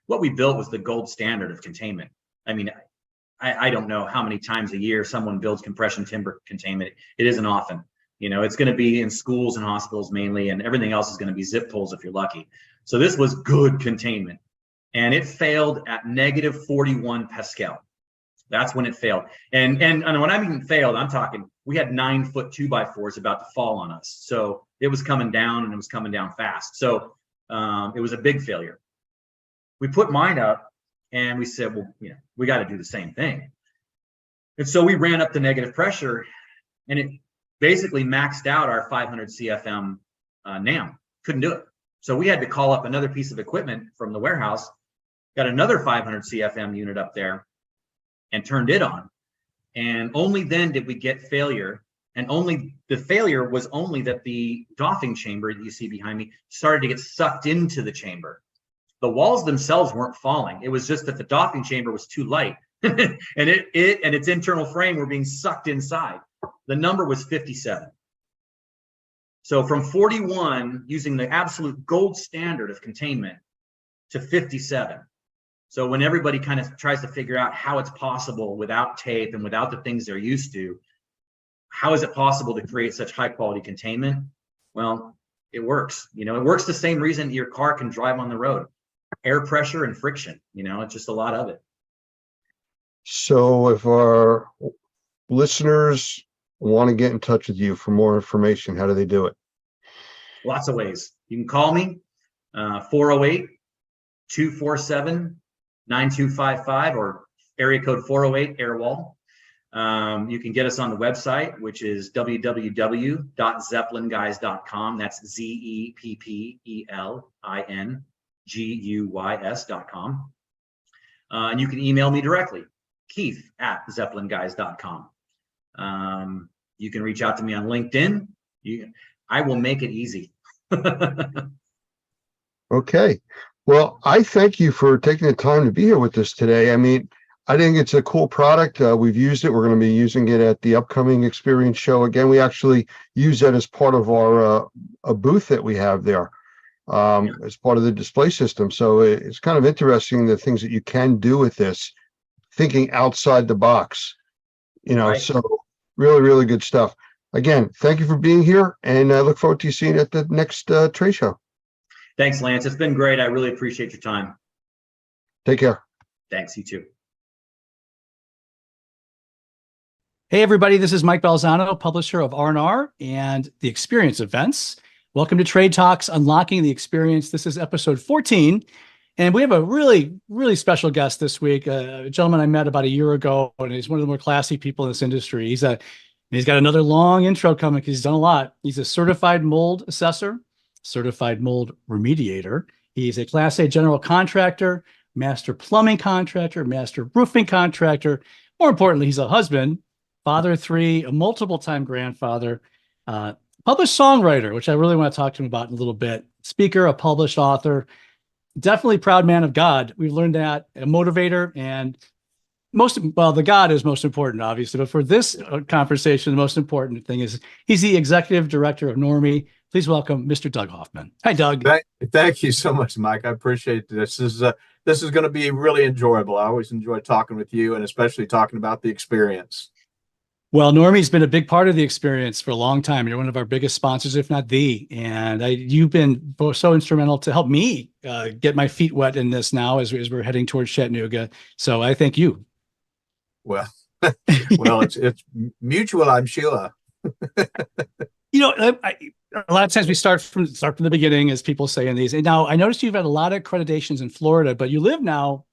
what we built was the gold standard of containment. I mean, I don't know how many times a year someone builds compression timber containment. It isn't often. It's going to be in schools and hospitals mainly, and everything else is going to be zip pulls if you're lucky. So this was good containment. And it failed at negative 41 Pascal. That's when it failed. And when I mean failed, I'm talking, we had 9-foot 2x4s about to fall on us. So it was coming down, and it was coming down fast. So it was a big failure. We put mine up and we said, well, we got to do the same thing. And so we ran up the negative pressure, and it basically maxed out our 500 CFM NAM. Couldn't do it. So we had to call up another piece of equipment from the warehouse, got another 500 CFM unit up there and turned it on. And only then did we get failure. And only the failure was only that the doffing chamber that you see behind me started to get sucked into the chamber. The walls themselves weren't falling. It was just that the doffing chamber was too light and it and its internal frame were being sucked inside. The number was 57. So from 41, using the absolute gold standard of containment, to 57. So when everybody kind of tries to figure out how it's possible without tape and without the things they're used to, how is it possible to create such high quality containment? Well, it works. You know, it works the same reason your car can drive on the road. Air pressure and friction, you know, it's just a lot of it. So if our listeners want to get in touch with you for more information, how do they do it? Lots of ways. You can call me 408-247-9255 or area code 408 Airwall. You can get us on the website, which is www.zeppelinguys.com. That's ZEPPELINGUYS.com. And you can email me directly, Keith@zeppelinguys.com. You can reach out to me on LinkedIn. I will make it easy. Okay. Well, I thank you for taking the time to be here with us today. I mean, I think it's a cool product. We've used it. We're going to be using it at the upcoming Experience show. Again, we actually use that as part of our a booth that we have there as part of the display system. So it's kind of interesting the things that you can do with this, thinking outside the box, you know, Right. So really, really good stuff. Again, thank you for being here, and I look forward to seeing you at the next trade show. Thanks, Lance. It's been great. I really appreciate your time. Take care. Thanks, you too. Hey, everybody, this is Mike Balzano, publisher of R&R and the Experience events. Welcome to Trade Talks, Unlocking the Experience. This is episode 14, and we have a really, really special guest this week, a gentleman I met about a year ago, and he's one of the more classy people in this industry. He's got another long intro coming because he's done a lot. He's a certified mold assessor, certified mold remediator. He's a Class A general contractor, master plumbing contractor, master roofing contractor. More importantly, he's a husband, father of three, a multiple-time grandfather, published songwriter, which I really want to talk to him about in a little bit, speaker, a published author, definitely proud man of God. We've learned that, a motivator, and the God is most important, obviously, but for this conversation, the most important thing is he's the executive director of Normie. Please welcome Mr. Doug Hoffman. Hi, Doug. Thank you so much, Mike. I appreciate this. This is going to be really enjoyable. I always enjoy talking with you, and especially talking about the experience. Well, Normie's been a big part of the experience for a long time. You're one of our biggest sponsors, if not the. And you've been so instrumental to help me get my feet wet in this now as we're heading towards Chattanooga. So I thank you. Well, it's mutual, I'm sure. You know, a lot of times we start from the beginning, as people say in these. And now I noticed you've had a lot of accreditations in Florida, but you live now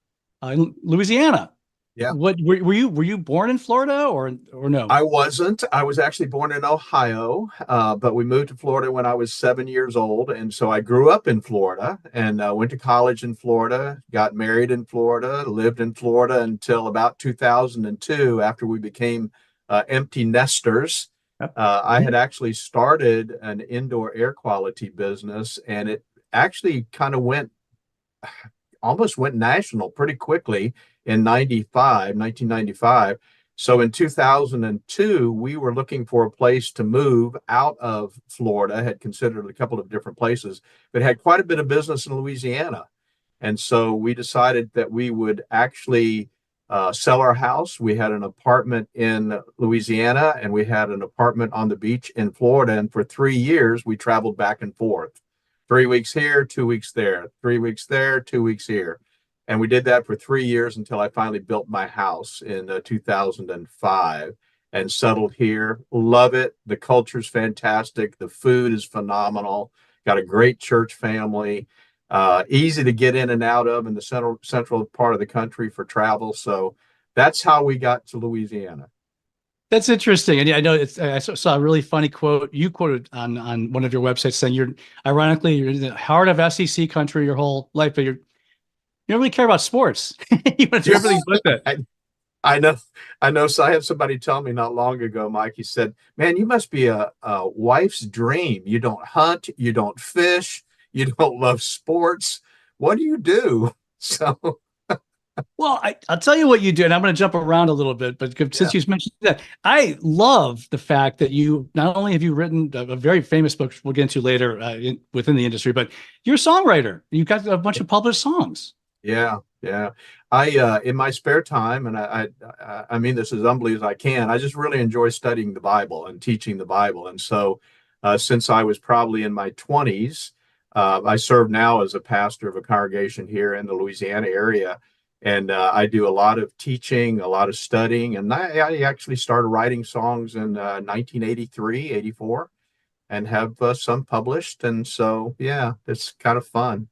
in Louisiana. Yeah. What were you born in Florida or no? I wasn't. I was actually born in Ohio, but we moved to Florida when I was 7 years old, and so I grew up in Florida and went to college in Florida, got married in Florida, lived in Florida until about 2002, after we became empty nesters. I had actually started an indoor air quality business, and it actually kind of almost went national pretty quickly in 1995. So in 2002, we were looking for a place to move out of Florida, had considered a couple of different places, but had quite a bit of business in Louisiana. And so we decided that we would actually sell our house. We had an apartment in Louisiana and we had an apartment on the beach in Florida. And for 3 years, we traveled back and forth. 3 weeks here, 2 weeks there, 3 weeks there, 2 weeks here. And we did that for 3 years until I finally built my house in 2005 and settled here. Love it. The culture's fantastic. The food is phenomenal. Got a great church family. Easy to get in and out of in the central part of the country for travel. So that's how we got to Louisiana. That's interesting. And yeah, I know I saw a really funny quote you quoted on one of your websites saying ironically, you're in the heart of SEC country your whole life, but you don't really care about sports. You want to do everything but that. I know. So I had somebody tell me not long ago, Mike, he said, man, you must be a wife's dream. You don't hunt, you don't fish, you don't love sports. What do you do? So, Well, I'll tell you what you do, and I'm going to jump around a little bit, but since you mentioned that, I love the fact that you not only have you written a very famous book we'll get into later within the industry, but you're a songwriter. You've got a bunch of published songs. yeah. I in my spare time, and I mean this as humbly as I can, I just really enjoy studying the Bible and teaching the Bible. And so, since I was probably in my 20s, I serve now as a pastor of a congregation here in the Louisiana area. And I do a lot of teaching, a lot of studying. And I actually started writing songs in 1983, 84, and have some published. And so, yeah, it's kind of fun.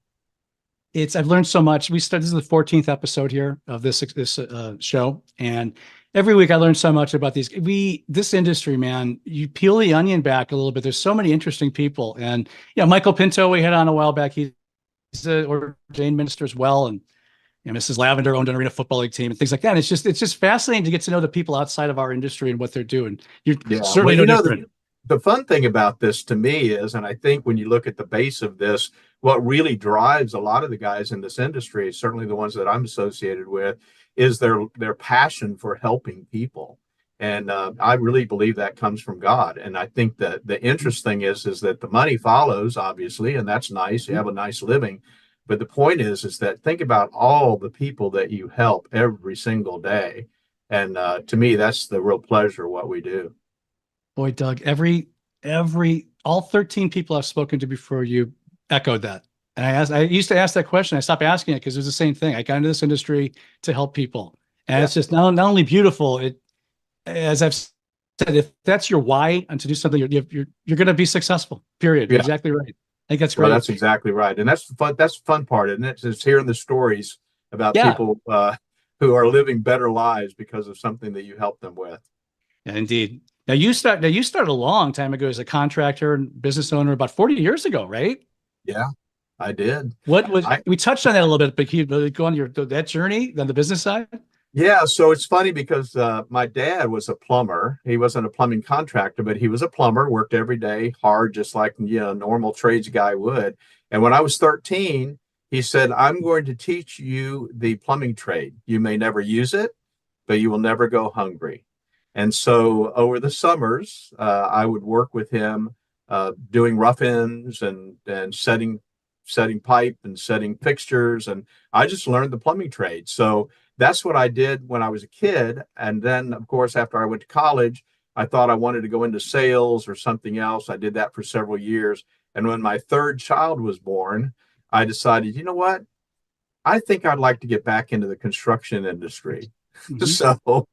I've learned so much. This is the 14th episode here of this show. And every week I learn so much about this industry, man. You peel the onion back a little bit. There's so many interesting people. And Michael Pinto, we had on a while back. He's an ordained minister as well. And Mrs. Lavender owned an Arena Football League team and things like that. And it's just fascinating to get to know the people outside of our industry and what they're doing. You're certainly no different. The fun thing about this to me is, and I think when you look at the base of this, what really drives a lot of the guys in this industry, certainly the ones that I'm associated with, is their passion for helping people. And I really believe that comes from God. And I think that the interesting is that the money follows, obviously, and that's nice. You have a nice living. But the point is that think about all the people that you help every single day. And to me, that's the real pleasure of what we do. Boy, Doug, all 13 people I've spoken to before you echoed that. And I used to ask that question. I stopped asking it because it was the same thing. I got into this industry to help people. And it's just not only beautiful, as I've said, if that's your why and to do something, you're going to be successful, period. Yeah. Exactly right. I think that's great. Well, that's exactly right. And that's the fun part, isn't it? It's hearing the stories about people who are living better lives because of something that you helped them with. Yeah, indeed. Now you started a long time ago as a contractor and business owner, about 40 years ago, right? Yeah, I did. We touched on that a little bit, but can you go on that journey on the business side? Yeah, so it's funny because my dad was a plumber. He wasn't a plumbing contractor, but he was a plumber, worked every day hard, just like a normal trades guy would. And when I was 13, he said, I'm going to teach you the plumbing trade. You may never use it, but you will never go hungry. And so over the summers, I would work with him doing rough ends and setting pipe and setting fixtures. And I just learned the plumbing trade. So that's what I did when I was a kid. And then, of course, after I went to college, I thought I wanted to go into sales or something else. I did that for several years. And when my third child was born, I decided, you know what? I think I'd like to get back into the construction industry. Mm-hmm. So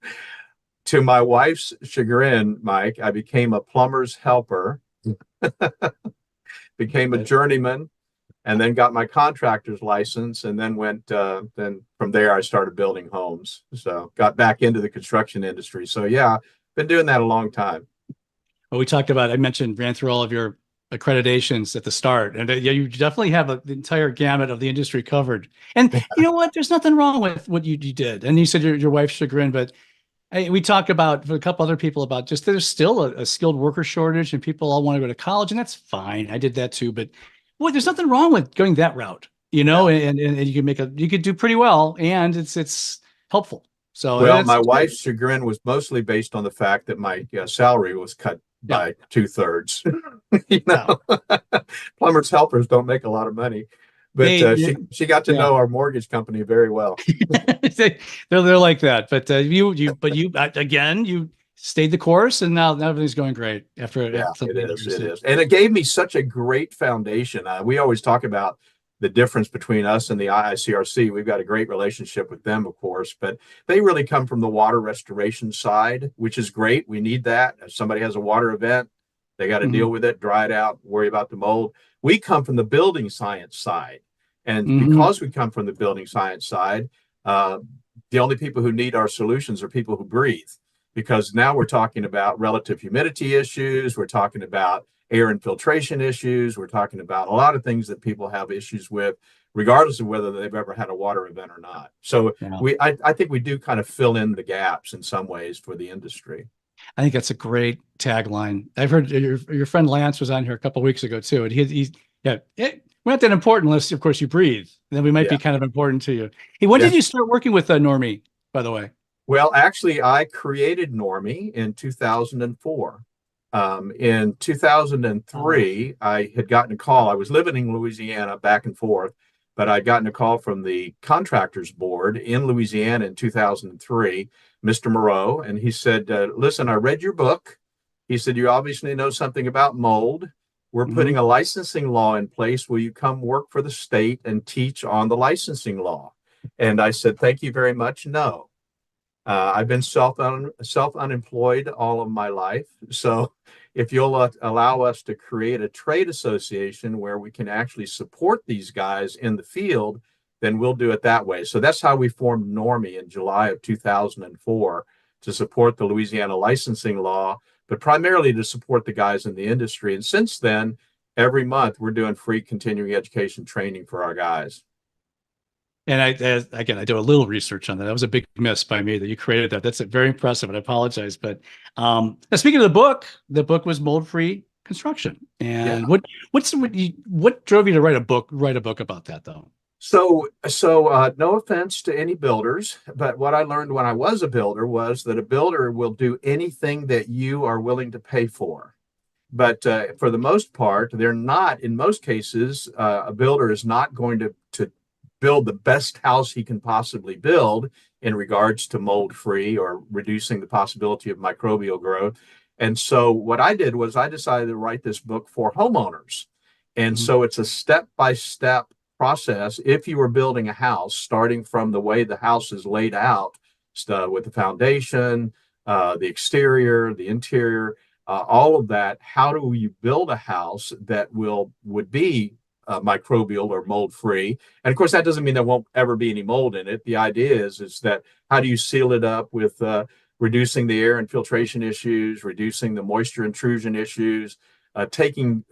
to my wife's chagrin, Mike, I became a plumber's helper, became a journeyman, and then got my contractor's license, and then then from there I started building homes. So got back into the construction industry. So yeah, been doing that a long time. Well, I ran through all of your accreditations at the start, and you definitely have the entire gamut of the industry covered. And you know what? There's nothing wrong with what you did. And you said your wife's chagrin, but we talked about a couple other people about just there's still a skilled worker shortage, and people all want to go to college, and that's fine. I did that too, but boy, there's nothing wrong with going that route, and you could do pretty well, and it's helpful. So well, my wife's chagrin was mostly based on the fact that my salary was cut by 2/3. Plumbers helpers don't make a lot lot of money, but she got to know our mortgage company very well. they're like that, but you again, you stayed the course, and now everything's going great after it is. And it gave me such a great foundation. We always talk about the difference between us and the IICRC. We've got a great relationship with them, of course, but they really come from the water restoration side, which is great. We need that. If somebody has a water event, they got to deal with it, dry it out, worry about the mold. We come from the building science side. And because we come from the building science side, the only people who need our solutions are people who breathe. because now we're talking about relative humidity issues. We're talking about air infiltration issues. We're talking about a lot of things that people have issues with, regardless of whether they've ever had a water event or not. So Yeah. I think we do kind of fill in the gaps in some ways for the industry. I think that's a great tagline. I've heard your friend Lance was on here a couple of weeks ago too, and we're not that important unless, of course, you breathe. Then we might be kind of important to you. Hey, when did you start working with Normie, by the way? Well, actually, I created Normie in 2004. In 2003, I had gotten a call. I was living in Louisiana back and forth, but I'd gotten a call from the contractors board in Louisiana in 2003, Mr. Moreau, and he said, listen, I read your book. He said, you obviously know something about mold. We're putting a licensing law in place. Will you come work for the state and teach on the licensing law? And I said, thank you very much. No. I've been self-unemployed all of my life. So if you'll allow us to create a trade association where we can actually support these guys in the field, then we'll do it that way. So that's how we formed Normie in July of 2004, to support the Louisiana licensing law, but primarily to support the guys in the industry. And since then, every month we're doing free continuing education training for our guys. And I do a little research on that. That was a big miss by me that you created that. That's very impressive, and I apologize. But now speaking of the book was Mold-Free Construction. And what drove you to write a book about that, though? So no offense to any builders, but what I learned when I was a builder was that a builder will do anything that you are willing to pay for. But for the most part, they're not. In most cases, a builder is not going to build the best house he can possibly build in regards to mold-free or reducing the possibility of microbial growth. And so what I did was I decided to write this book for homeowners. And so it's a step-by-step process. If you were building a house, starting from the way the house is laid out, with the foundation, the exterior, the interior, all of that, how do you build a house that would be microbial or mold-free? And of course, that doesn't mean there won't ever be any mold in it. The idea is that how do you seal it up with reducing the air infiltration issues, reducing the moisture intrusion issues, taking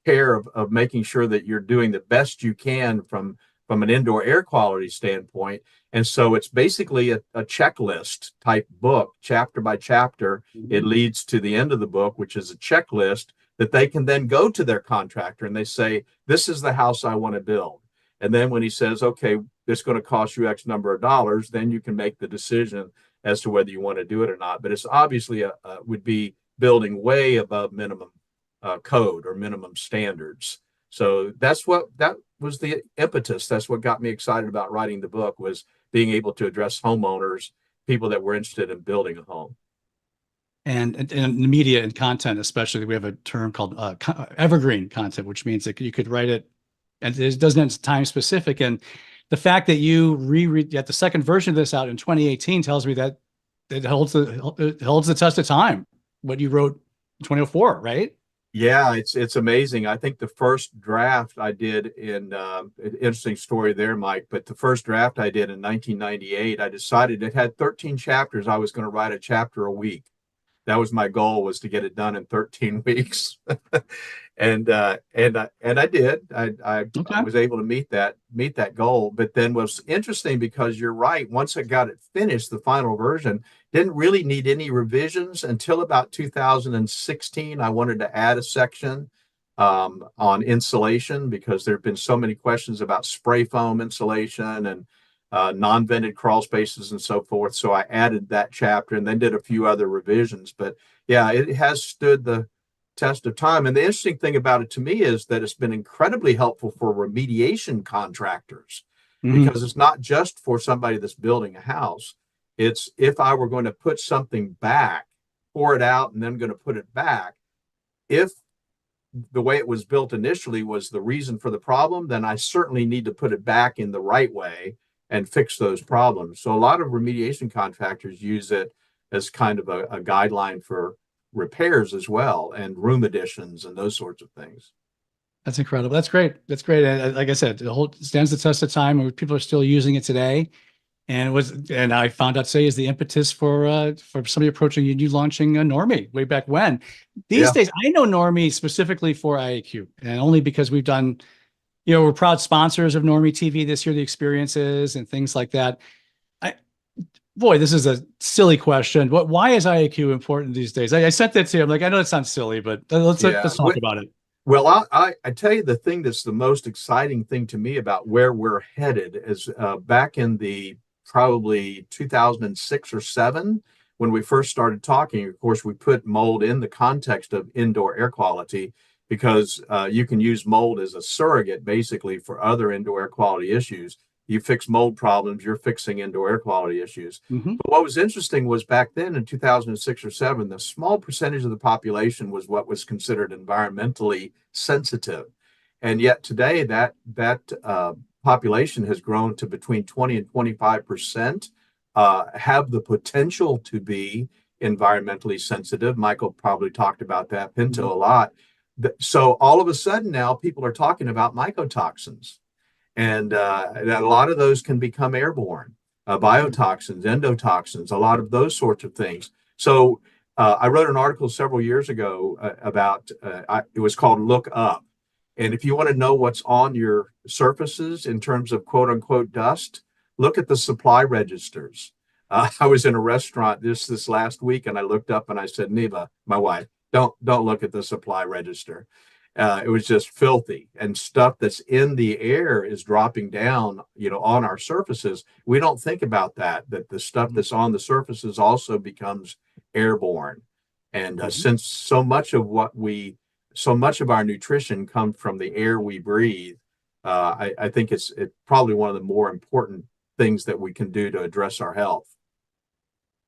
care of making sure that you're doing the best you can from an indoor air quality standpoint. And so it's basically a checklist type book, chapter by chapter. It leads to the end of the book, which is a checklist that they can then go to their contractor and they say, this is the house I want to build. And then when he says, okay, it's going to cost you X number of dollars, then you can make the decision as to whether you want to do it or not. But it's obviously would be building way above minimum code or minimum standards. So that was the impetus. That's what got me excited about writing the book, was being able to address homeowners, people that were interested in building a home. And in the media and content, especially, we have a term called evergreen content, which means that you could write it and it doesn't have time specific. And the fact that you get the second version of this out in 2018 tells me that it holds the test of time, what you wrote in 2004, right? Yeah, it's amazing. I think the first draft I did in interesting story there, Mike, but the first draft I did in 1998, I decided it had 13 chapters. I was going to write a chapter a week. That was my goal, was to get it done in 13 weeks. and I did. I was able to meet that goal. But then was interesting because you're right. Once I got it finished, the final version didn't really need any revisions until about 2016. I wanted to add a section on insulation because there have been so many questions about spray foam insulation and non-vented crawl spaces and so forth. So I added that chapter and then did a few other revisions. But yeah, it has stood the test of time. And the interesting thing about it to me is that it's been incredibly helpful for remediation contractors, because it's not just for somebody that's building a house. It's if I were going to put something back, pour it out, and then going to put it back, if the way it was built initially was the reason for the problem, then I certainly need to put it back in the right way and fix those problems. So a lot of remediation contractors use it as kind of a guideline for repairs as well, and room additions and those sorts of things. That's incredible. That's great. That's great. And like I said, it stands the test of time, and people are still using it today. and I found out today is the impetus for somebody approaching you launching Normie way back when. These days, I know Normie specifically for IAQ, and only because we've done, we're proud sponsors of Normie TV this year, the experiences and things like that. Boy, this is a silly question. Why is IAQ important these days? I sent that to you. I'm like, I know it sounds silly, but let's talk about it. Well, I tell you the thing that's the most exciting thing to me about where we're headed is back in the probably 2006 or 7, when we first started talking. Of course, we put mold in the context of indoor air quality because you can use mold as a surrogate basically for other indoor air quality issues. You fix mold problems, you're fixing indoor air quality issues. Mm-hmm. But what was interesting was back then in 2006 or 7, the small percentage of the population was what was considered environmentally sensitive. And yet today that population has grown to between 20 and 25%, have the potential to be environmentally sensitive. Michael probably talked about that, Pinto, a lot. So all of a sudden now people are talking about mycotoxins. And a lot of those can become airborne, biotoxins, endotoxins, a lot of those sorts of things. So I wrote an article several years ago about, it was called Look Up. And if you want to know what's on your surfaces in terms of quote unquote dust, look at the supply registers. I was in a restaurant this last week and I looked up and I said, Neva, my wife, don't look at the supply register. It was just filthy, and stuff that's in the air is dropping down, on our surfaces. We don't think about that the stuff that's on the surfaces also becomes airborne. And since so much of our nutrition comes from the air we breathe, I think it's probably one of the more important things that we can do to address our health.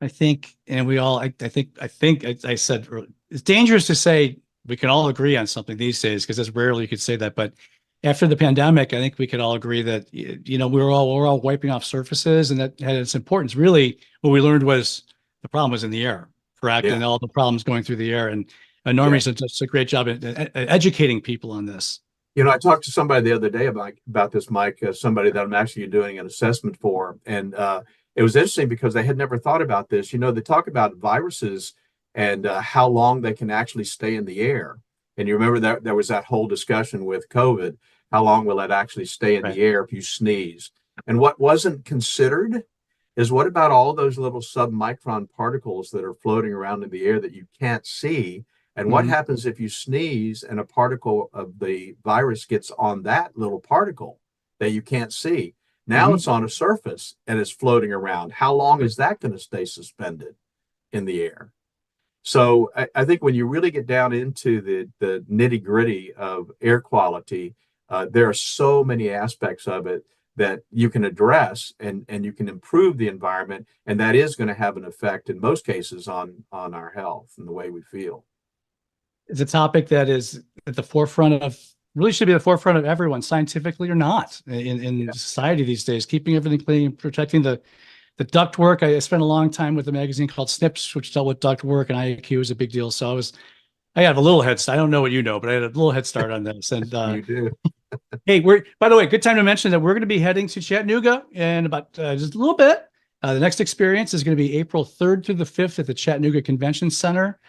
I think, and I think I said earlier, it's dangerous to say we can all agree on something these days because it's rarely you could say that. But after the pandemic, I think we could all agree that we're all wiping off surfaces, and that had its importance. Really, what we learned was the problem was in the air, correct, and all the problems going through the air. And Normie's done such a great job at educating people on this. I talked to somebody the other day about this, Mike. Somebody that I'm actually doing an assessment for, and it was interesting because they had never thought about this. They talk about viruses and how long they can actually stay in the air. And you remember that there was that whole discussion with COVID, how long will it actually stay in the air if you sneeze? And what wasn't considered is what about all those little submicron particles that are floating around in the air that you can't see? And what happens if you sneeze and a particle of the virus gets on that little particle that you can't see? Now it's on a surface and it's floating around. How long is that going to stay suspended in the air? So I think when you really get down into the nitty gritty of air quality, there are so many aspects of it that you can address and you can improve the environment. And that is going to have an effect in most cases on our health and the way we feel. It's a topic that is at the forefront of, really should be at the forefront of everyone, scientifically or not, in society these days, keeping everything clean, protecting the ductwork. I spent a long time with a magazine called Snips, which dealt with ductwork, and IAQ is a big deal. So I have a little head start. I don't know what you know, but I had a little head start on this. And you do. Hey, by the way, good time to mention that we're going to be heading to Chattanooga in about just a little bit. The next experience is going to be April 3rd through the 5th at the Chattanooga Convention Center.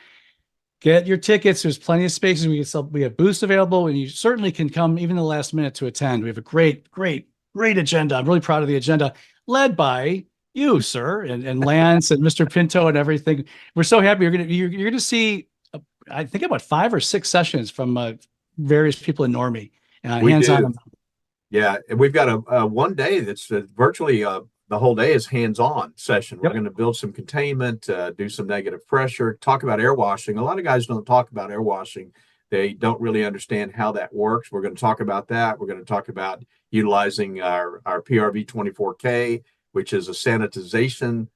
Get your tickets. There's plenty of spaces. We have booths available, and you certainly can come even the last minute to attend. We have a great agenda. I'm really proud of the agenda, led by you, sir, and Lance and Mr. Pinto and everything. We're so happy. You're gonna see, I think about 5 or 6 sessions from various people in Normie, hands-on. Yeah, and we've got a one day that's virtually the whole day is hands-on session. We're going to build some containment, do some negative pressure, talk about air washing. A lot of guys don't talk about air washing. They don't really understand how that works. We're going to talk about that. We're going to talk about utilizing our PRV 24K, which is a sanitization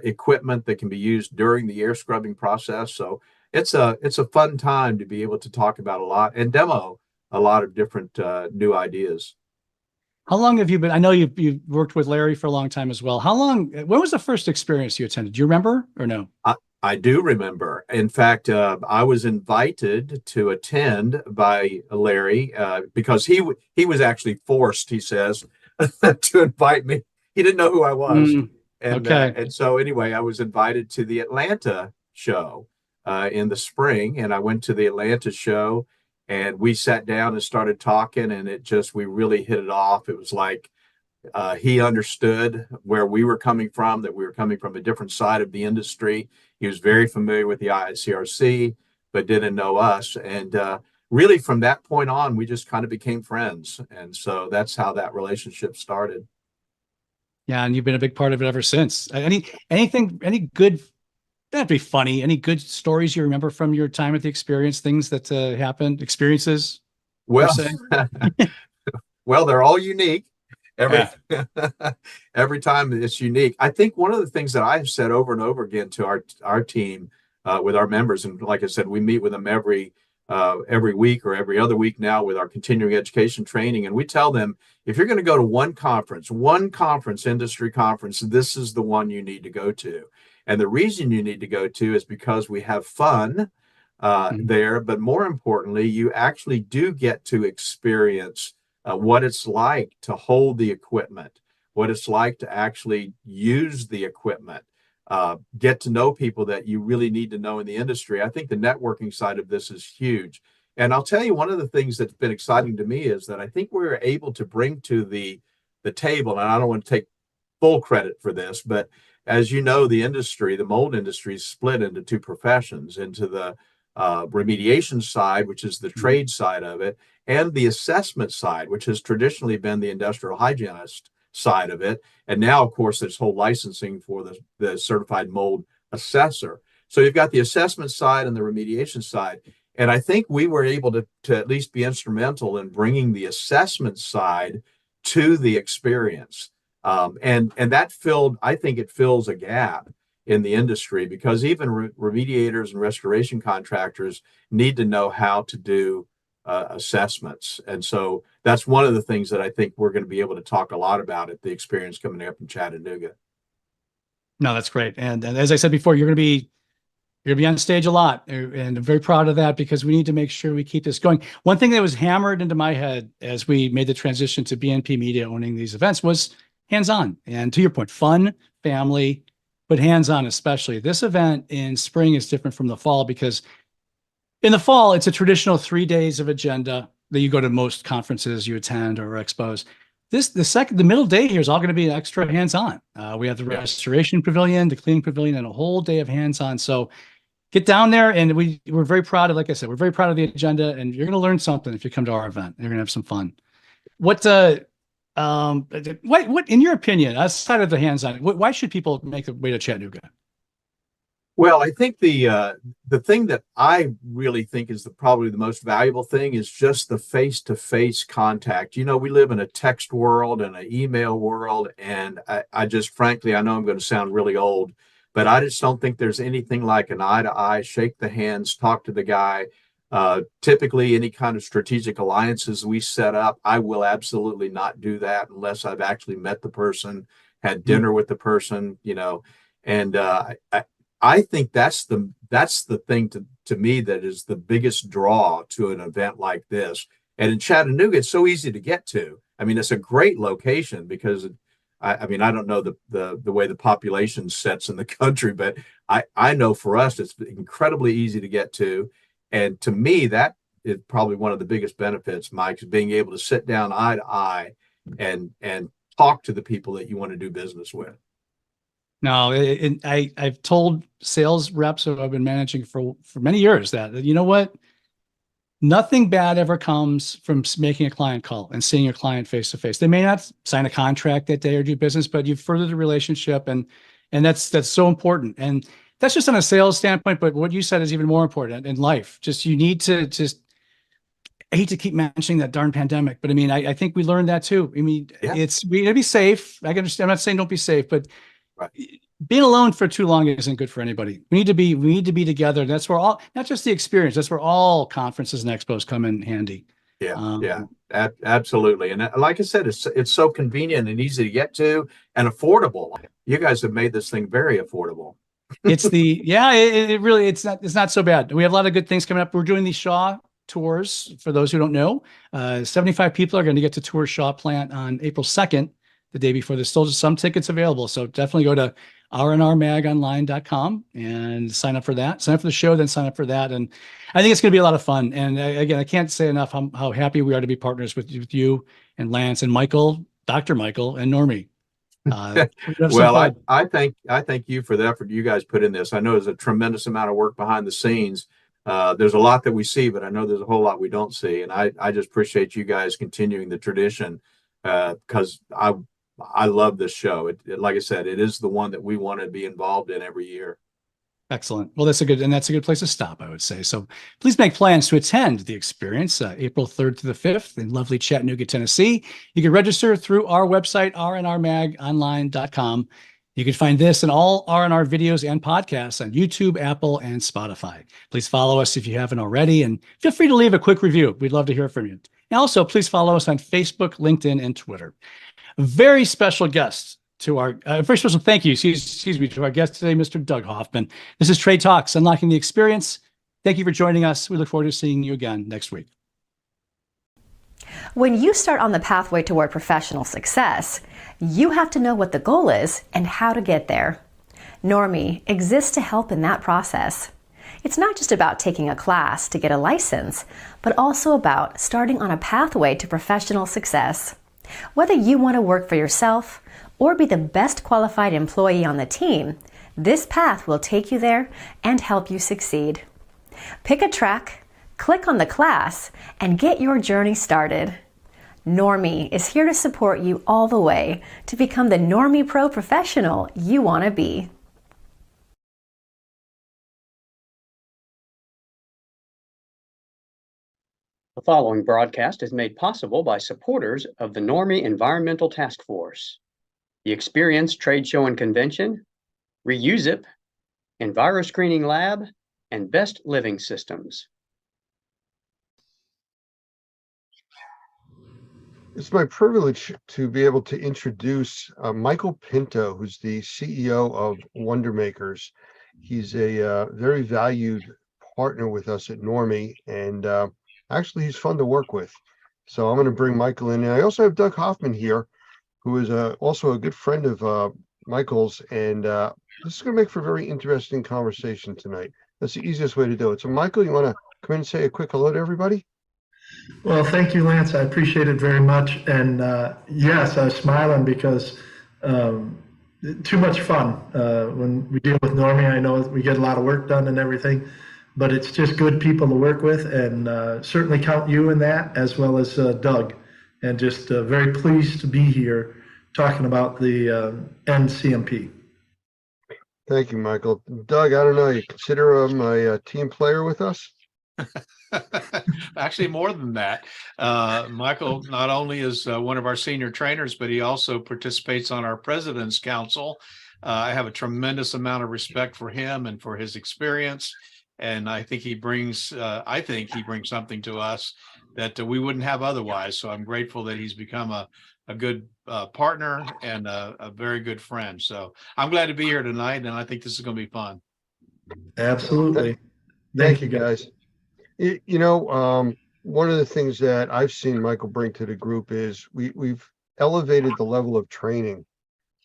equipment that can be used during the air scrubbing process. So it's a fun time to be able to talk about a lot and demo a lot of different new ideas. How long have you been? I know you've worked with Larry for a long time as well. When was the first experience you attended? Do you remember or no? I do remember. In fact, I was invited to attend by Larry because he was actually forced, he says, to invite me. he didn't know who I was. Okay. And so anyway, I was invited to the Atlanta show in the spring, and I went to the Atlanta show, and we sat down and started talking, and we really hit it off. It was like he understood where we were coming from, that we were coming from a different side of the industry. He was very familiar with the ICRC, but didn't know us. And really from that point on, we just kind of became friends. And so that's how that relationship started. Yeah, and you've been a big part of it ever since. Any good, that'd be funny. Any good stories you remember from your time at the experience, things that happened, experiences? Well, well, they're all unique. Every time it's unique. I think one of the things that I've said over and over again to our team with our members, and like I said, we meet with them every week or every other week now with our continuing education training, and we tell them, if you're going to go to one conference, industry conference, this is the one you need to go to. And the reason you need to go to is because we have fun there, but more importantly, you actually do get to experience what it's like to hold the equipment, what it's like to actually use the equipment, get to know people that you really need to know in the industry. I think the networking side of this is huge. And I'll tell you, one of the things that's been exciting to me is that I think we're able to bring to the table, and I don't want to take full credit for this, but as you know, the mold industry is split into two professions, into the remediation side, which is the trade side of it, and the assessment side, which has traditionally been the industrial hygienist side of it. And now, of course, there's whole licensing for the certified mold assessor. So you've got the assessment side and the remediation side. And I think we were able to at least be instrumental in bringing the assessment side to the experience. And that I think it fills a gap in the industry, because even remediators and restoration contractors need to know how to do assessments. And so that's one of the things that I think we're going to be able to talk a lot about at the experience coming up in Chattanooga. No, that's great. And as I said before, you're going to be on stage a lot, and I'm very proud of that, because we need to make sure we keep this going. One thing that was hammered into my head as we made the transition to BNP Media owning these events was hands-on. And to your point, fun, family, but hands-on especially. This event in spring is different from the fall, because in the fall, it's a traditional 3 days of agenda that you go to most conferences you attend or expos. The middle day here is all going to be extra hands-on. We have the restoration pavilion, the cleaning pavilion, and a whole day of hands-on. So get down there, and we're very proud of, like I said, we're very proud of the agenda, and you're going to learn something if you come to our event. You're going to have some fun. What in your opinion, outside of the hands-on, why should people make the way to Chattanooga? Well, I think the thing that I really think is probably the most valuable thing is just the face-to-face contact. You know, we live in a text world and an email world, and I just, frankly, I know I'm going to sound really old, but I just don't think there's anything like an eye-to-eye, shake the hands, talk to the guy. Typically, any kind of strategic alliances we set up, I will absolutely not do that unless I've actually met the person, had dinner with the person, you know, and I think that's the thing to me that is the biggest draw to an event like this. And in Chattanooga, it's so easy to get to. I mean, it's a great location because I mean, I don't know the way the population sets in the country, but I know for us, it's incredibly easy to get to. And to me, that is probably one of the biggest benefits, Mike, is being able to sit down eye to eye and talk to the people that you want to do business with. No, I've told sales reps who I've been managing for many years that, you know what, nothing bad ever comes from making a client call and seeing your client face to face. They may not sign a contract that day or do business, but you've furthered the relationship, and that's so important. And that's just on a sales standpoint, but what you said is even more important in life. Just you need to just. I hate to keep mentioning that darn pandemic, but I mean, I think we learned that too. I mean, we gotta be safe. I can understand. I'm not saying don't be safe, but being alone for too long isn't good for anybody. We need to be together. That's where not just the experience, that's where all conferences and expos come in handy. Absolutely. And like I said, it's so convenient and easy to get to and affordable. You guys have made this thing very affordable. It really, it's not so bad. We have a lot of good things coming up. We're doing the Shaw tours. For those who don't know, 75 people are going to get to tour Shaw plant on April 2nd. the day before. There's still just some tickets available. So definitely go to rnrmagonline.com and sign up for that. Sign up for the show, then sign up for that. And I think it's going to be a lot of fun. And again, I can't say enough how happy we are to be partners with you and Lance and Michael, Dr. Michael and Normie. Well, I thank you for the effort you guys put in this. I know there's a tremendous amount of work behind the scenes. There's a lot that we see, but I know there's a whole lot we don't see. And I just appreciate you guys continuing the tradition because I love this show. Like I said, it is the one that we want to be involved in every year. Excellent. Well, that's a good place to stop, I would say. So please make plans to attend the experience April 3rd to the 5th in lovely Chattanooga, Tennessee. You can register through our website, rnrmagonline.com. You can find this and all R&R videos and podcasts on YouTube, Apple, and Spotify. Please follow us if you haven't already, and feel free to leave a quick review. We'd love to hear from you. And also, please follow us on Facebook, LinkedIn, and Twitter. A very special guest to our very special thank you, excuse me, to our guest today, Mr. Doug Hoffman. This is Trade Talks, Unlocking the Experience. Thank you for joining us. We look forward to seeing you again next week. When you start on the pathway toward professional success, you have to know what the goal is and how to get there. Normie exists to help in that process. It's not just about taking a class to get a license, but also about starting on a pathway to professional success. Whether you want to work for yourself or be the best qualified employee on the team, this path will take you there and help you succeed. Pick a track, click on the class, and get your journey started. Normie is here to support you all the way to become the Normie Pro professional you want to be. The following broadcast is made possible by supporters of the Normie Environmental Task Force, the Experience Trade Show and Convention, Reusip, EnviroScreening Lab, and Best Living Systems. It's my privilege to be able to introduce Michael Pinto, who's the CEO of Wonder Makers. He's a very valued partner with us at Normie, and actually he's fun to work with. So I'm going to bring Michael in. And I also have Doug Hoffman here, who is also a good friend of Michael's, and this is going to make for a very interesting conversation tonight. That's the easiest way to do it. So Michael, you want to come in and say a quick hello to everybody? Well, thank you, Lance. I appreciate it very much. And yes, I was smiling because too much fun. When we deal with Normie, I know we get a lot of work done and everything, but it's just good people to work with, and certainly count you in that, as well as Doug. And just very pleased to be here talking about the NCMP. Thank you, Michael. Doug, I don't know, you consider him a team player with us? Actually, more than that. Michael not only is one of our senior trainers, but he also participates on our President's Council. I have a tremendous amount of respect for him and for his experience. And I think he brings something to us that we wouldn't have otherwise. So I'm grateful that he's become a good partner and a very good friend. So I'm glad to be here tonight, and I think this is going to be fun. Absolutely. Thank you, guys. You know, one of the things that I've seen Michael bring to the group is we've elevated the level of training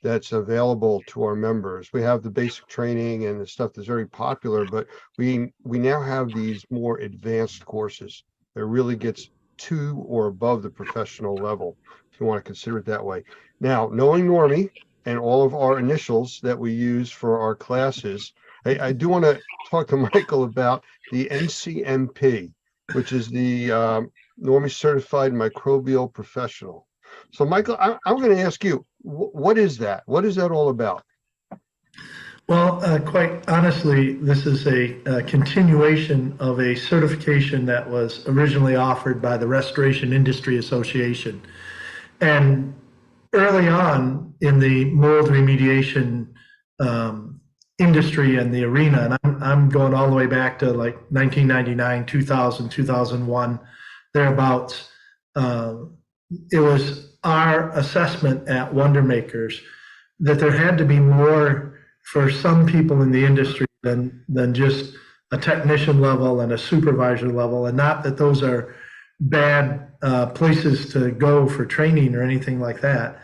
that's available to our members. We have the basic training and the stuff that's very popular, but we now have these more advanced courses that really gets to or above the professional level, if you want to consider it that way. Now, knowing Normie and all of our initials that we use for our classes, I do want to talk to Michael about the NCMP, which is the Normie Certified Microbial Professional. So, Michael, I'm going to ask you, what is that? What is that all about? Well, quite honestly, this is a continuation of a certification that was originally offered by the Restoration Industry Association. And early on in the mold remediation industry and the arena, and I'm going all the way back to like 1999, 2000, 2001, thereabouts, it was our assessment at Wonder Makers that there had to be more for some people in the industry than just a technician level and a supervisor level, and not that those are bad places to go for training or anything like that.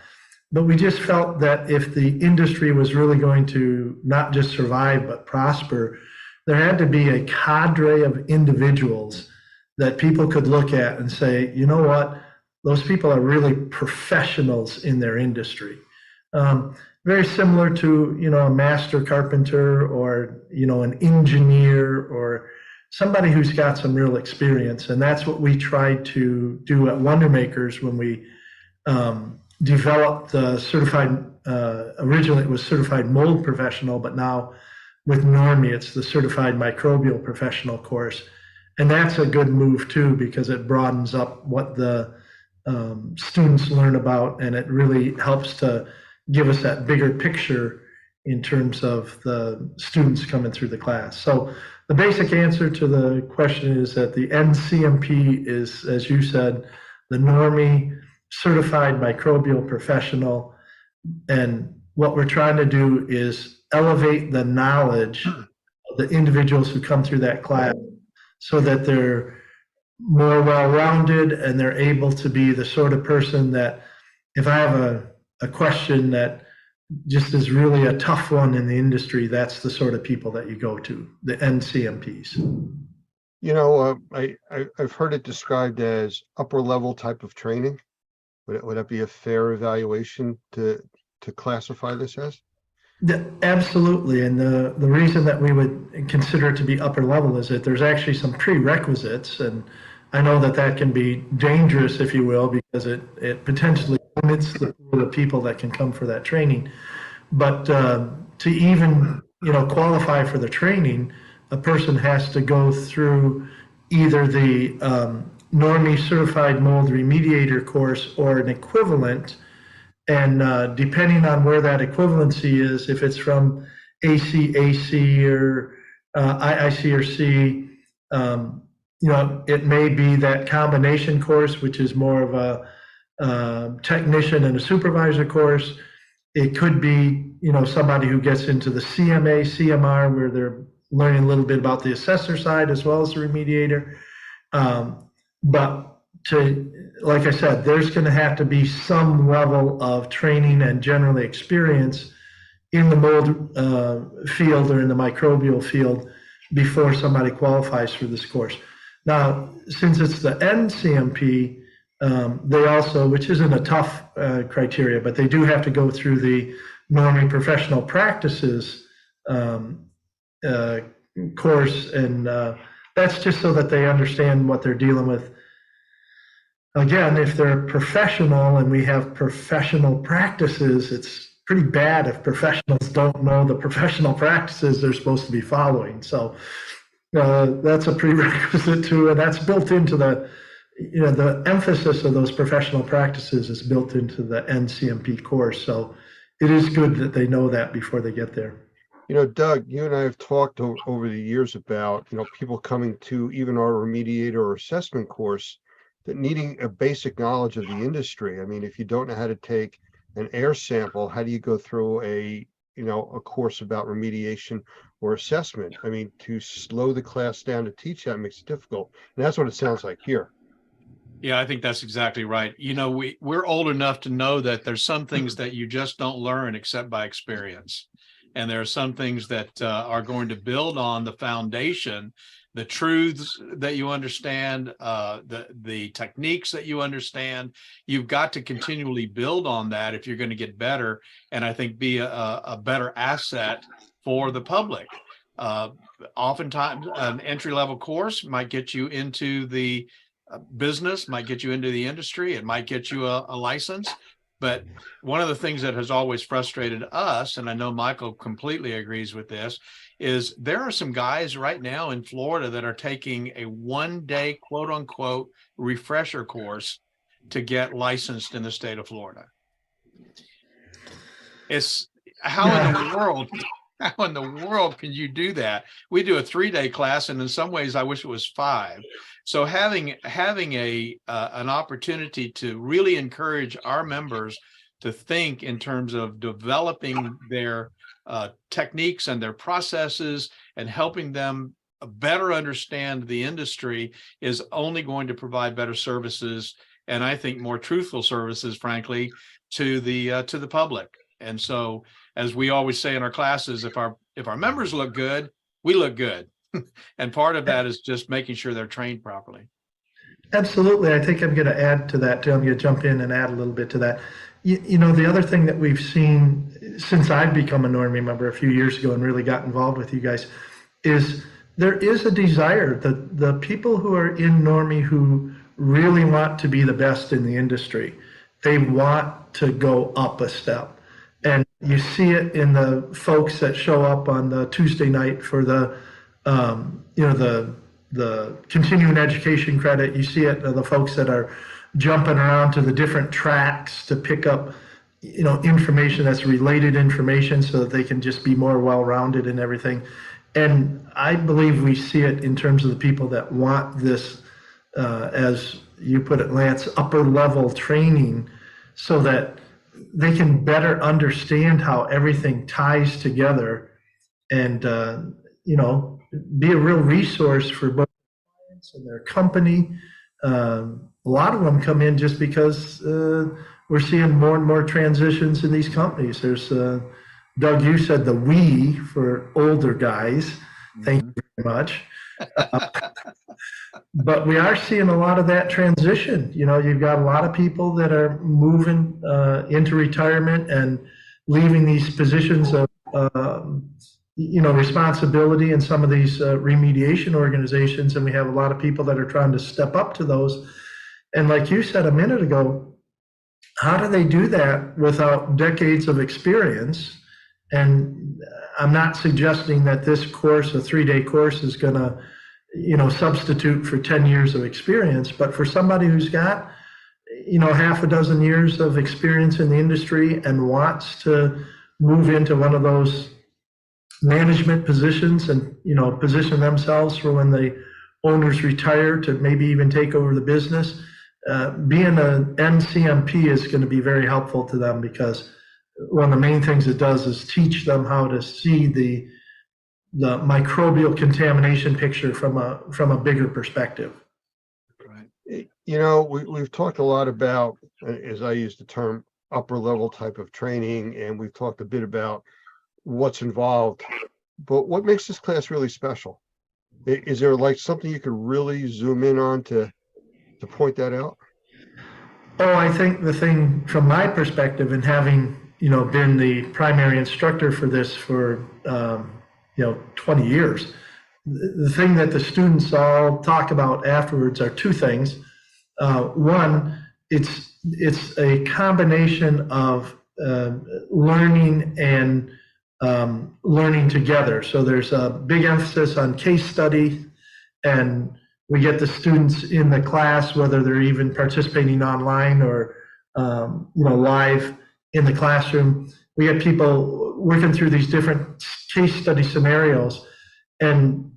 but we just felt that if the industry was really going to not just survive but prosper, there had to be a cadre of individuals that people could look at and say, you know what, those people are really professionals in their industry. Very similar to, a master carpenter or, an engineer or somebody who's got some real experience. And that's what we tried to do at Wonder Makers when we developed the certified, originally it was certified mold professional, but now with Normie, it's the certified microbial professional course. And that's a good move too, because it broadens up what the students learn about, and it really helps to give us that bigger picture in terms of the students coming through the class. So the basic answer to the question is that the NCMP is, as you said, the Normie certified microbial professional. And what we're trying to do is elevate the knowledge of the individuals who come through that class so that they're more well-rounded and they're able to be the sort of person that if I have a question that just is really a tough one in the industry, that's the sort of people that you go to, the NCMPs. I've heard it described as upper level type of training. Would that be a fair evaluation to classify this as? Absolutely. And the reason that we would consider it to be upper level is that there's actually some prerequisites. And I know that can be dangerous, if you will, because it potentially limits the pool of people that can come for that training. But to even, qualify for the training, a person has to go through either the Normie Certified Mold Remediator course or an equivalent. And depending on where that equivalency is, if it's from ACAC or IIC or C, it may be that combination course, which is more of a technician and a supervisor course. It could be, somebody who gets into the CMA, CMR, where they're learning a little bit about the assessor side as well as the remediator. But like I said, there's going to have to be some level of training and generally experience in the mold field or in the microbial field before somebody qualifies for this course. Now, since it's the NCMP, they also, which isn't a tough criteria, but they do have to go through the Normie Professional Practices course, and that's just so that they understand what they're dealing with. Again, if they're professional and we have professional practices, it's pretty bad if professionals don't know the professional practices they're supposed to be following. So that's a prerequisite too, and that's built into the emphasis of those professional practices is built into the NCMP course. So it is good that they know that before they get there. Doug, you and I have talked over the years about, people coming to even our remediator or assessment course that needing a basic knowledge of the industry. I mean, if you don't know how to take an air sample, how do you go through a course about remediation or assessment? I mean, to slow the class down to teach that makes it difficult. And that's what it sounds like here. Yeah, I think that's exactly right. We're old enough to know that there's some things that you just don't learn except by experience. And there are some things that are going to build on the foundation, the truths that you understand, the techniques that you understand. You've got to continually build on that if you're going to get better, and I think be a better asset for the public. Oftentimes, an entry-level course might get you into the business, might get you into the industry, it might get you a license. But one of the things that has always frustrated us, and I know Michael completely agrees with this, is there are some guys right now in Florida that are taking a one-day, quote unquote, refresher course to get licensed in the state of Florida. It's how in the world can you do that? We do a 3-day class, and in some ways I wish it was 5. So having an opportunity to really encourage our members to think in terms of developing their techniques and their processes and helping them better understand the industry is only going to provide better services and I think more truthful services, frankly, to the public. And so, as we always say in our classes, if our members look good, we look good. And part of that is just making sure they're trained properly. Absolutely. I think I'm going to add to that too. I'm going to jump in and add a little bit to that. You know, the other thing that we've seen since I've become a Normie member a few years ago and really got involved with you guys is there is a desire that the people who are in Normie who really want to be the best in the industry, they want to go up a step. And you see it in the folks that show up on the Tuesday night for the, you know, the continuing education credit. You see it in the folks that are jumping around to the different tracks to pick up, you know, information that's related information so that they can just be more well-rounded and everything. And I believe we see it in terms of the people that want this, as you put it, Lance, upper level training so that they can better understand how everything ties together and, you know, be a real resource for both clients and their company. A lot of them come in just because we're seeing more and more transitions in these companies. There's, Doug, you said the we for older guys. Thank you very much. But we are seeing a lot of that transition. You know, you've got a lot of people that are moving into retirement and leaving these positions of, you know, responsibility in some of these remediation organizations. And we have a lot of people that are trying to step up to those. And like you said a minute ago, how do they do that without decades of experience? And I'm not suggesting that this course, a 3-day course, is going to, you know, substitute for 10 years of experience. But for somebody who's got, you know, half a dozen years of experience in the industry and wants to move into one of those management positions and, you know, position themselves for when the owners retire to maybe even take over the business, being an NCMP is going to be very helpful to them, because one of the main things it does is teach them how to see the microbial contamination picture from a bigger perspective. Right. You know, we've talked a lot about, as I use the term, upper level type of training, and we've talked a bit about what's involved. But what makes this class really special? Is there like something you could really zoom in on to point that out? Oh, I think the thing from my perspective, and having, you know, been the primary instructor for this for, you know, 20 years, the thing that the students all talk about afterwards are two things. One, it's a combination of learning and learning together. So there's a big emphasis on case study, and we get the students in the class, whether they're even participating online or, you know, live in the classroom. We get people working through these different case study scenarios. And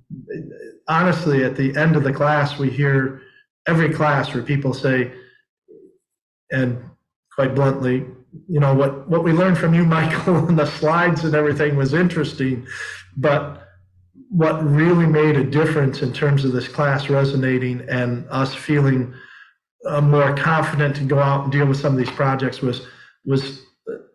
honestly, at the end of the class, we hear every class where people say, and quite bluntly, you know, what we learned from you, Michael, and the slides and everything was interesting, but what really made a difference in terms of this class resonating and us feeling more confident to go out and deal with some of these projects was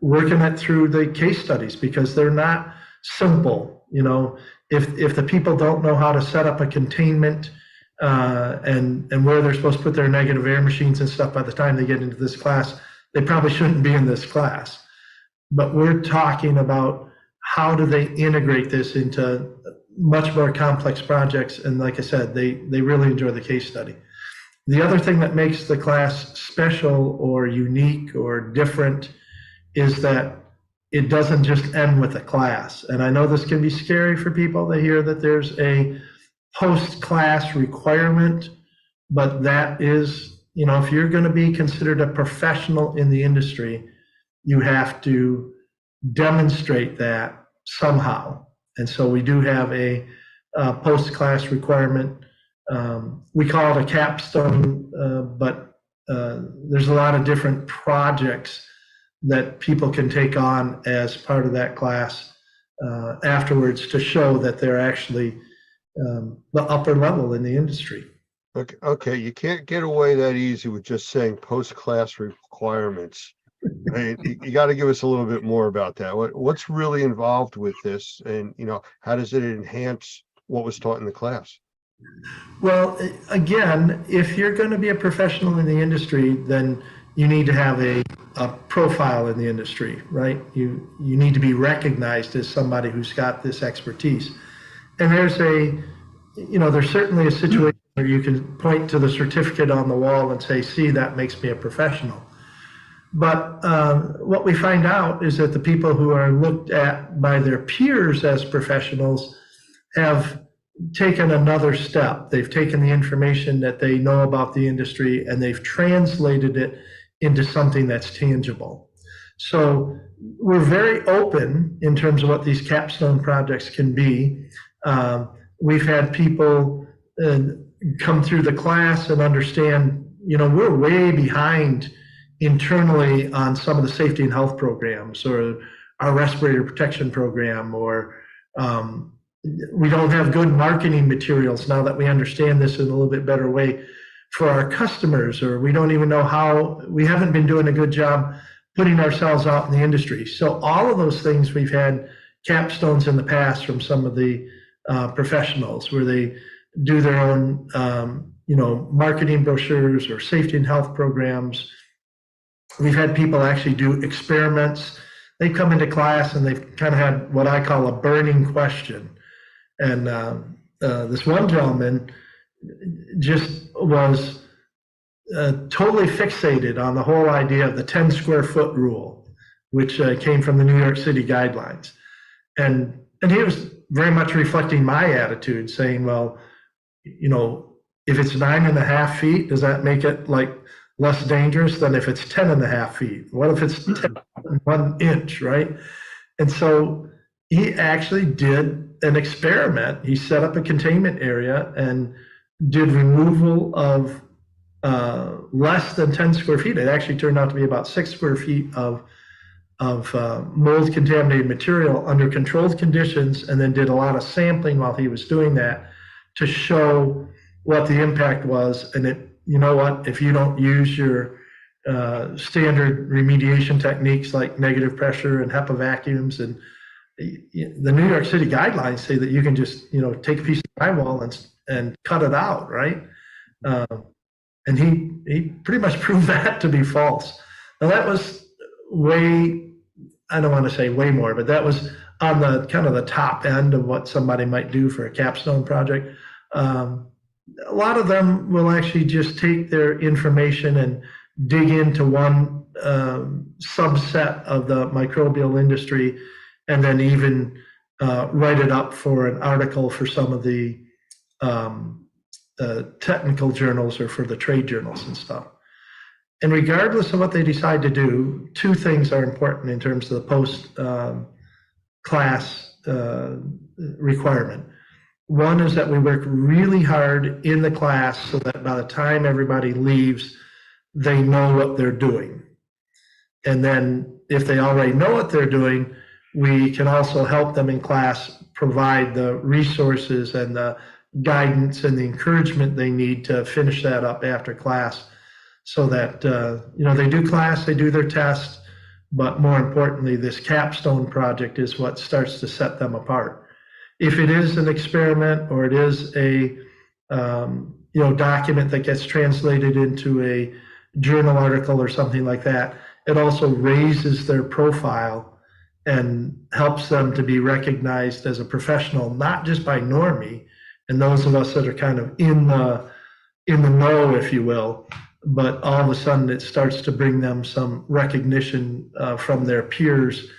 working it through the case studies, because they're not simple. You know, if the people don't know how to set up a containment and where they're supposed to put their negative air machines and stuff by the time they get into this class, they probably shouldn't be in this class. But we're talking about how do they integrate this into much more complex projects. And like I said, they really enjoy the case study. The other thing that makes the class special or unique or different is that it doesn't just end with a class. And I know this can be scary for people. They hear that there's a post-class requirement, but that is, you know, if you're going to be considered a professional in the industry, you have to demonstrate that somehow. And so we do have a post-class requirement. We call it a capstone, but there's a lot of different projects that people can take on as part of that class afterwards to show that they're actually the upper level in the industry. Okay, you can't get away that easy with just saying post-class requirements. I mean, you got to give us a little bit more about that. What's really involved with this, and how does it enhance what was taught in the class? Well, again, if you're going to be a professional in the industry, then you need to have a profile in the industry, right? You need to be recognized as somebody who's got this expertise. And there's certainly a situation where you can point to the certificate on the wall and say, see, that makes me a professional. But what we find out is that the people who are looked at by their peers as professionals have taken another step. They've taken the information that they know about the industry and they've translated it into something that's tangible. So we're very open in terms of what these capstone projects can be. We've had people come through the class and understand, we're way behind internally on some of the safety and health programs or our respirator protection program, or we don't have good marketing materials now that we understand this in a little bit better way for our customers, or we don't even know we haven't been doing a good job putting ourselves out in the industry. So all of those things, we've had capstones in the past from some of the professionals where they do their own, marketing brochures or safety and health programs. We've had people actually do experiments. They come into class and they've kind of had what I call a burning question. And this one gentleman just was totally fixated on the whole idea of the 10 square foot rule, which came from the New York City guidelines. And he was very much reflecting my attitude, saying, well, if it's 9.5 feet, does that make it like less dangerous than if it's 10.5 feet? What if it's 1 inch, right? And so he actually did an experiment. He set up a containment area and did removal of less than 10 square feet. It actually turned out to be about 6 square feet of mold contaminated material under controlled conditions, and then did a lot of sampling while he was doing that to show what the impact was. And if you don't use your standard remediation techniques like negative pressure and HEPA vacuums, and the New York City guidelines say that you can just take a piece of drywall and cut it out, right? And he pretty much proved that to be false. Now that was I don't want to say way more, but that was on the kind of the top end of what somebody might do for a capstone project. A lot of them will actually just take their information and dig into one subset of the microbial industry, and then even write it up for an article for some of the technical journals or for the trade journals and stuff. And regardless of what they decide to do, two things are important in terms of the post-class requirement. One is that we work really hard in the class so that by the time everybody leaves, they know what they're doing. And then if they already know what they're doing, we can also help them in class provide the resources and the guidance and the encouragement they need to finish that up after class, so that they do class, they do their test, but more importantly, this capstone project is what starts to set them apart. If it is an experiment or it is a document that gets translated into a journal article or something like that, it also raises their profile and helps them to be recognized as a professional, not just by Normie and those of us that are kind of in the know, if you will, but all of a sudden it starts to bring them some recognition from their peers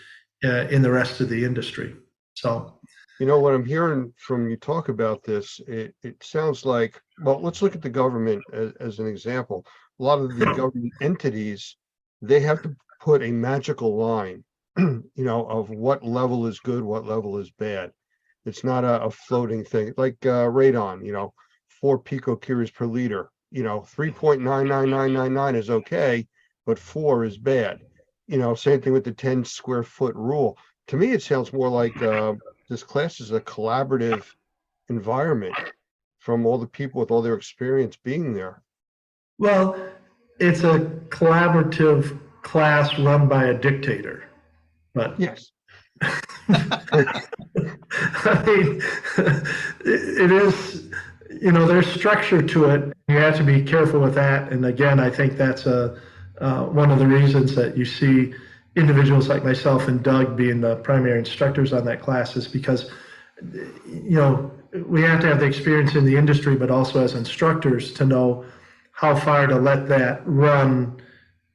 in the rest of the industry. So, what I'm hearing from you talk about this, it sounds like, well, let's look at the government as an example. A lot of the government entities, they have to put a magical line, of what level is good, what level is bad. It's not a floating thing like radon, 4 picocuries per liter. 3.99999 is okay, but 4 is bad. Same thing with the 10 square foot rule. To me, it sounds more like this class is a collaborative environment from all the people with all their experience being there? Well, it's a collaborative class run by a dictator, but Yes. I mean, it is, there's structure to it. You have to be careful with that. And again, I think that's one of the reasons that you see individuals like myself and Doug being the primary instructors on that class is because, we have to have the experience in the industry, but also as instructors to know how far to let that run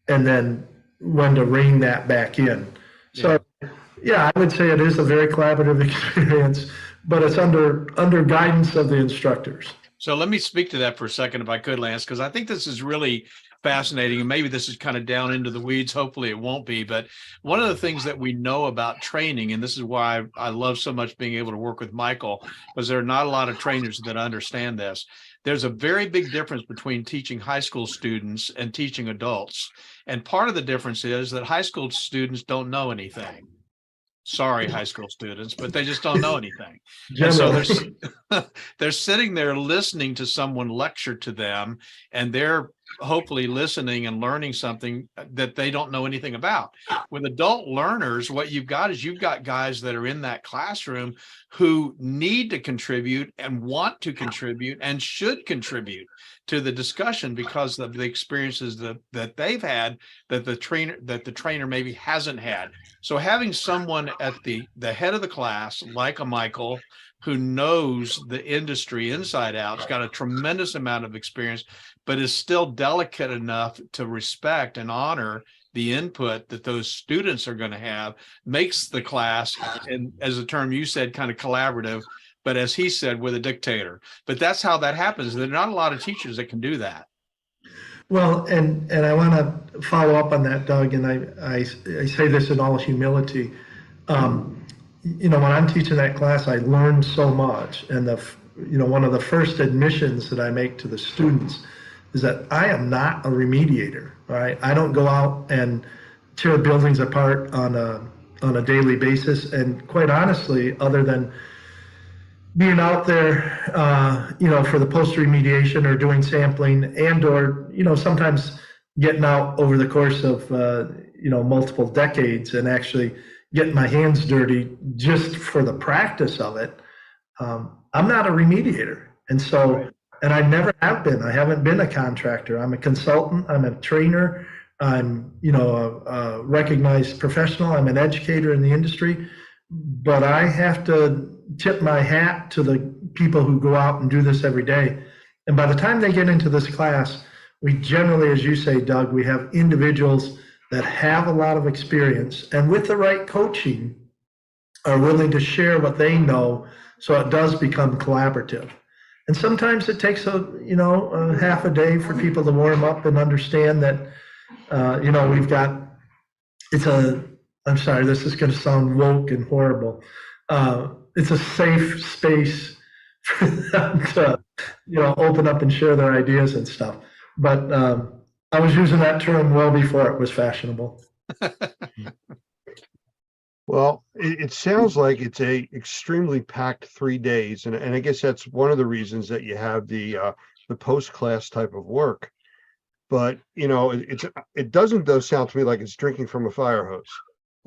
and then when to rein that back in. So, yeah, I would say it is a very collaborative experience, but it's under guidance of the instructors. So let me speak to that for a second, if I could, Lance, because I think this is really fascinating, and maybe this is kind of down into the weeds. Hopefully it won't be, but one of the things that we know about training, and this is why I love so much being able to work with Michael, because there are not a lot of trainers that understand this. There's a very big difference between teaching high school students and teaching adults. And part of the difference is that high school students don't know anything. Sorry, high school students, but they just don't know anything. And so they're sitting there listening to someone lecture to them, and they're hopefully listening and learning something that they don't know anything about. With adult learners, what you've got guys that are in that classroom who need to contribute and want to contribute and should contribute to the discussion because of the experiences that they've had that the trainer maybe hasn't had. So having someone at the head of the class like a Michael who knows the industry inside out, has got a tremendous amount of experience, but is still delicate enough to respect and honor the input that those students are going to have, makes the class, and as a term you said, kind of collaborative, but as he said, with a dictator. But that's how that happens. There are not a lot of teachers that can do that. Well, and I want to follow up on that, Doug, and I say this in all humility. When I'm teaching that class, I learned so much, and one of the first admissions that I make to the students is that I am not a remediator. Right? I don't go out and tear buildings apart on a daily basis, and quite honestly, other than being out there, for the post remediation or doing sampling or sometimes getting out over the course of, multiple decades and actually getting my hands dirty just for the practice of it. I'm not a remediator. And so, and I never have been. I haven't been a contractor. I'm a consultant. I'm a trainer. I'm, a recognized professional. I'm an educator in the industry. But I have to tip my hat to the people who go out and do this every day. And by the time they get into this class, we generally, as you say, Doug, we have individuals that have a lot of experience and with the right coaching are willing to share what they know, so it does become collaborative. And sometimes it takes a half a day for people to warm up and understand that, we've got, I'm sorry, this is going to sound woke and horrible. It's a safe space for them to, open up and share their ideas and stuff. But I was using that term well before it was fashionable. Well, it sounds like it's a extremely packed 3 days, and I guess that's one of the reasons that you have the post-class type of work. But it doesn't though sound to me like it's drinking from a fire hose.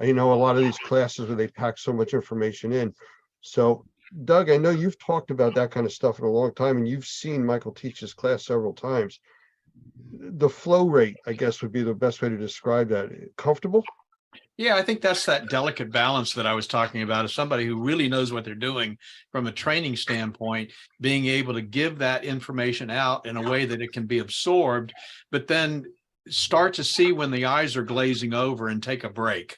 A lot of these classes where they pack so much information in. So, Doug, I know you've talked about that kind of stuff in a long time, and you've seen Michael teach this class several times. The flow rate, I guess, would be the best way to describe that. Comfortable? Yeah, I think that's that delicate balance that I was talking about, as somebody who really knows what they're doing from a training standpoint, being able to give that information out in a way that it can be absorbed, but then start to see when the eyes are glazing over and take a break,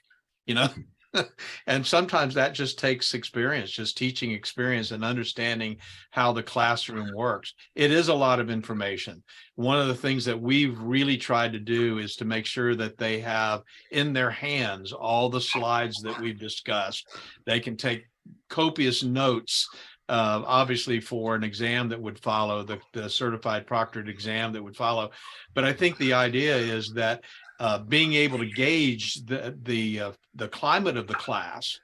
And sometimes that just takes experience, just teaching experience and understanding how the classroom works. It is a lot of information. One of the things that we've really tried to do is to make sure that they have in their hands all the slides that we've discussed. They can take copious notes, obviously for an exam that would follow, the certified proctored exam that would follow. But I think the idea is that being able to gauge the climate of the class.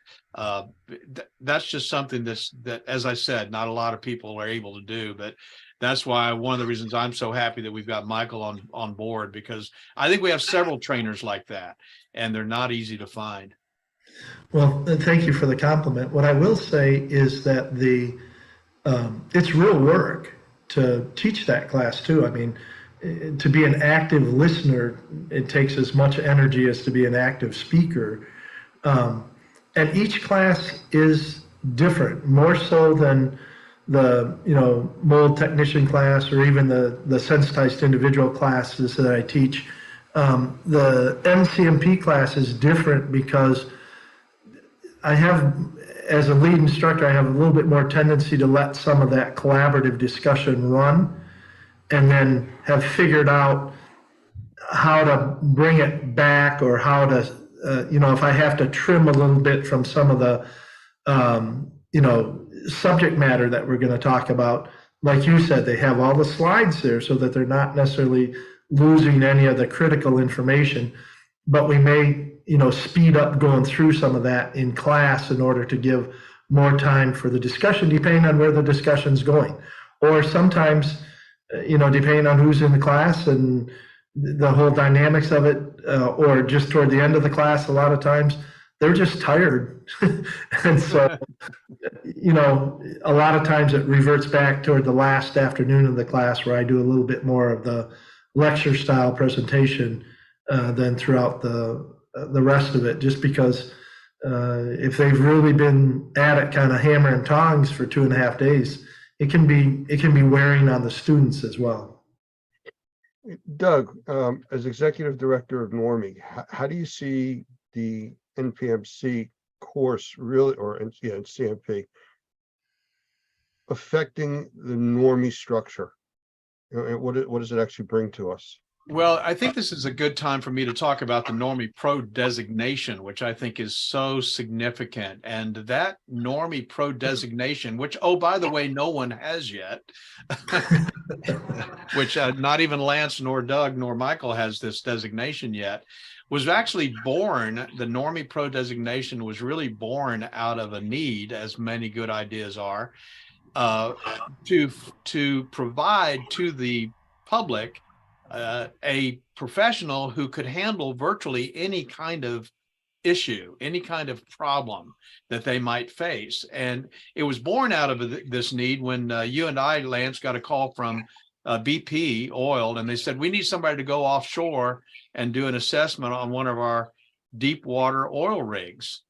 That's just something that, as I said, not a lot of people are able to do, but that's why one of the reasons I'm so happy that we've got Michael on board, because I think we have several trainers like that, and they're not easy to find. Well, thank you for the compliment. What I will say is that it's real work to teach that class too. I mean, to be an active listener, it takes as much energy as to be an active speaker. And each class is different, more so than the mold technician class or even the sensitized individual classes that I teach. The NCMP class is different because I have, as a lead instructor, I have a little bit more tendency to let some of that collaborative discussion run, and then have figured out how to bring it back, or how to, if I have to trim a little bit from some of the, subject matter that we're going to talk about. Like you said, they have all the slides there so that they're not necessarily losing any of the critical information, but we may, speed up going through some of that in class in order to give more time for the discussion, depending on where the discussion's going. Or sometimes, depending on who's in the class and the whole dynamics of it, or just toward the end of the class, a lot of times they're just tired. And so, a lot of times it reverts back toward the last afternoon of the class where I do a little bit more of the lecture style presentation than throughout the rest of it, just because if they've really been at it kind of hammer and tongs for 2.5 days, it can be wearing on the students as well. Doug, as executive director of Normie, how do you see the NPMC course really, or CMP, affecting the Normie structure? What does it actually bring to us? Well, I think this is a good time for me to talk about the Normie Pro designation, which I think is so significant. And that Normie Pro designation, which, oh, by the way, no one has yet, which not even Lance nor Doug nor Michael has this designation yet, was actually born, the Normie Pro designation was really born out of a need, as many good ideas are, to provide to the public a professional who could handle virtually any kind of issue, any kind of problem that they might face. And it was born out of this need when you and I, Lance, got a call from BP Oil, and they said, we need somebody to go offshore and do an assessment on one of our deep water oil rigs.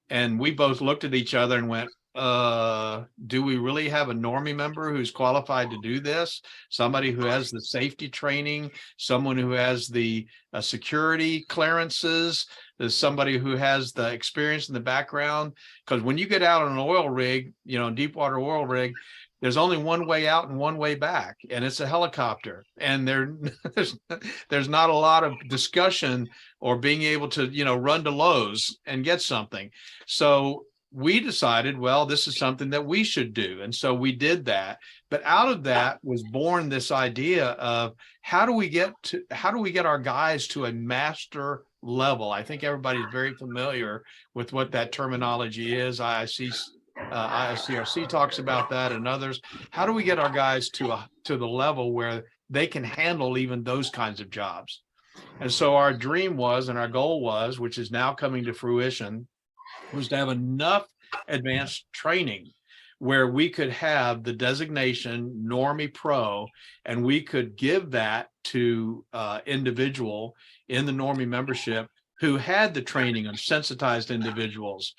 And we both looked at each other and went, do we really have a Normie member who's qualified to do this? Somebody who has the safety training, someone who has the security clearances, there's somebody who has the experience in the background. Because when you get out on an oil rig, deep water oil rig, there's only one way out and one way back, and it's a helicopter. And there's not a lot of discussion or being able to, run to Lowe's and get something. So we decided, well, this is something that we should do. And so we did that. But out of that was born this idea of how do we get our guys to a master level? I think everybody's very familiar with what that terminology is. ICRC talks about that, and others. How do we get our guys to the level where they can handle even those kinds of jobs? And so our dream was, and our goal was, which is now coming to fruition, was to have enough advanced training where we could have the designation Normie Pro, and we could give that to individual in the Normie membership who had the training on sensitized individuals,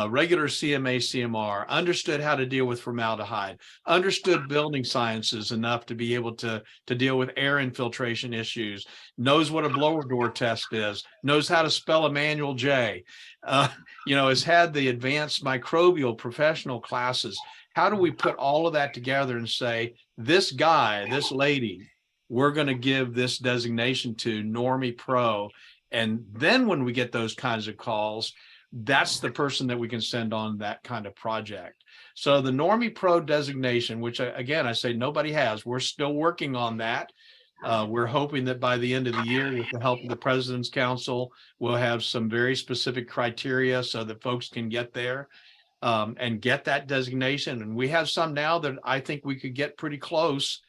regular CMA, CMR, understood how to deal with formaldehyde, understood building sciences enough to be able to deal with air infiltration issues, knows what a blower door test is, knows how to spell a manual J, has had the advanced microbial professional classes. How do we put all of that together and say, this guy, this lady, we're going to give this designation to Normie Pro? And then when we get those kinds of calls, that's the person that we can send on that kind of project. So the Normie Pro designation, which again, I say nobody has, we're still working on that. We're hoping that by the end of the year, with the help of the President's Council, we'll have some very specific criteria so that folks can get there and get that designation. And we have some now that I think we could get pretty close,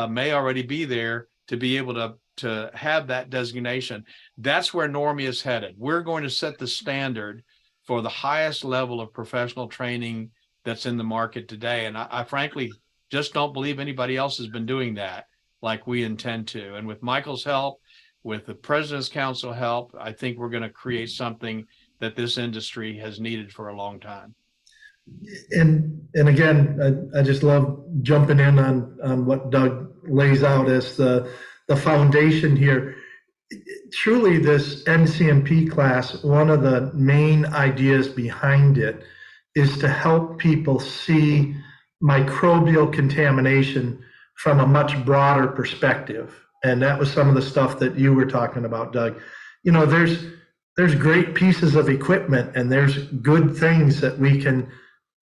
may already be there to be able to have that designation. That's where Normie is headed. We're going to set the standard for the highest level of professional training that's in the market today. And I frankly just don't believe anybody else has been doing that like we intend to. And with Michael's help, with the President's Council help, I think we're going to create something that this industry has needed for a long time. And again, I just love jumping in on what Doug lays out as the foundation here. Truly, this NCMP class, one of the main ideas behind it is to help people see microbial contamination from a much broader perspective. And that was some of the stuff that you were talking about, Doug. You know, there's great pieces of equipment and there's good things that we can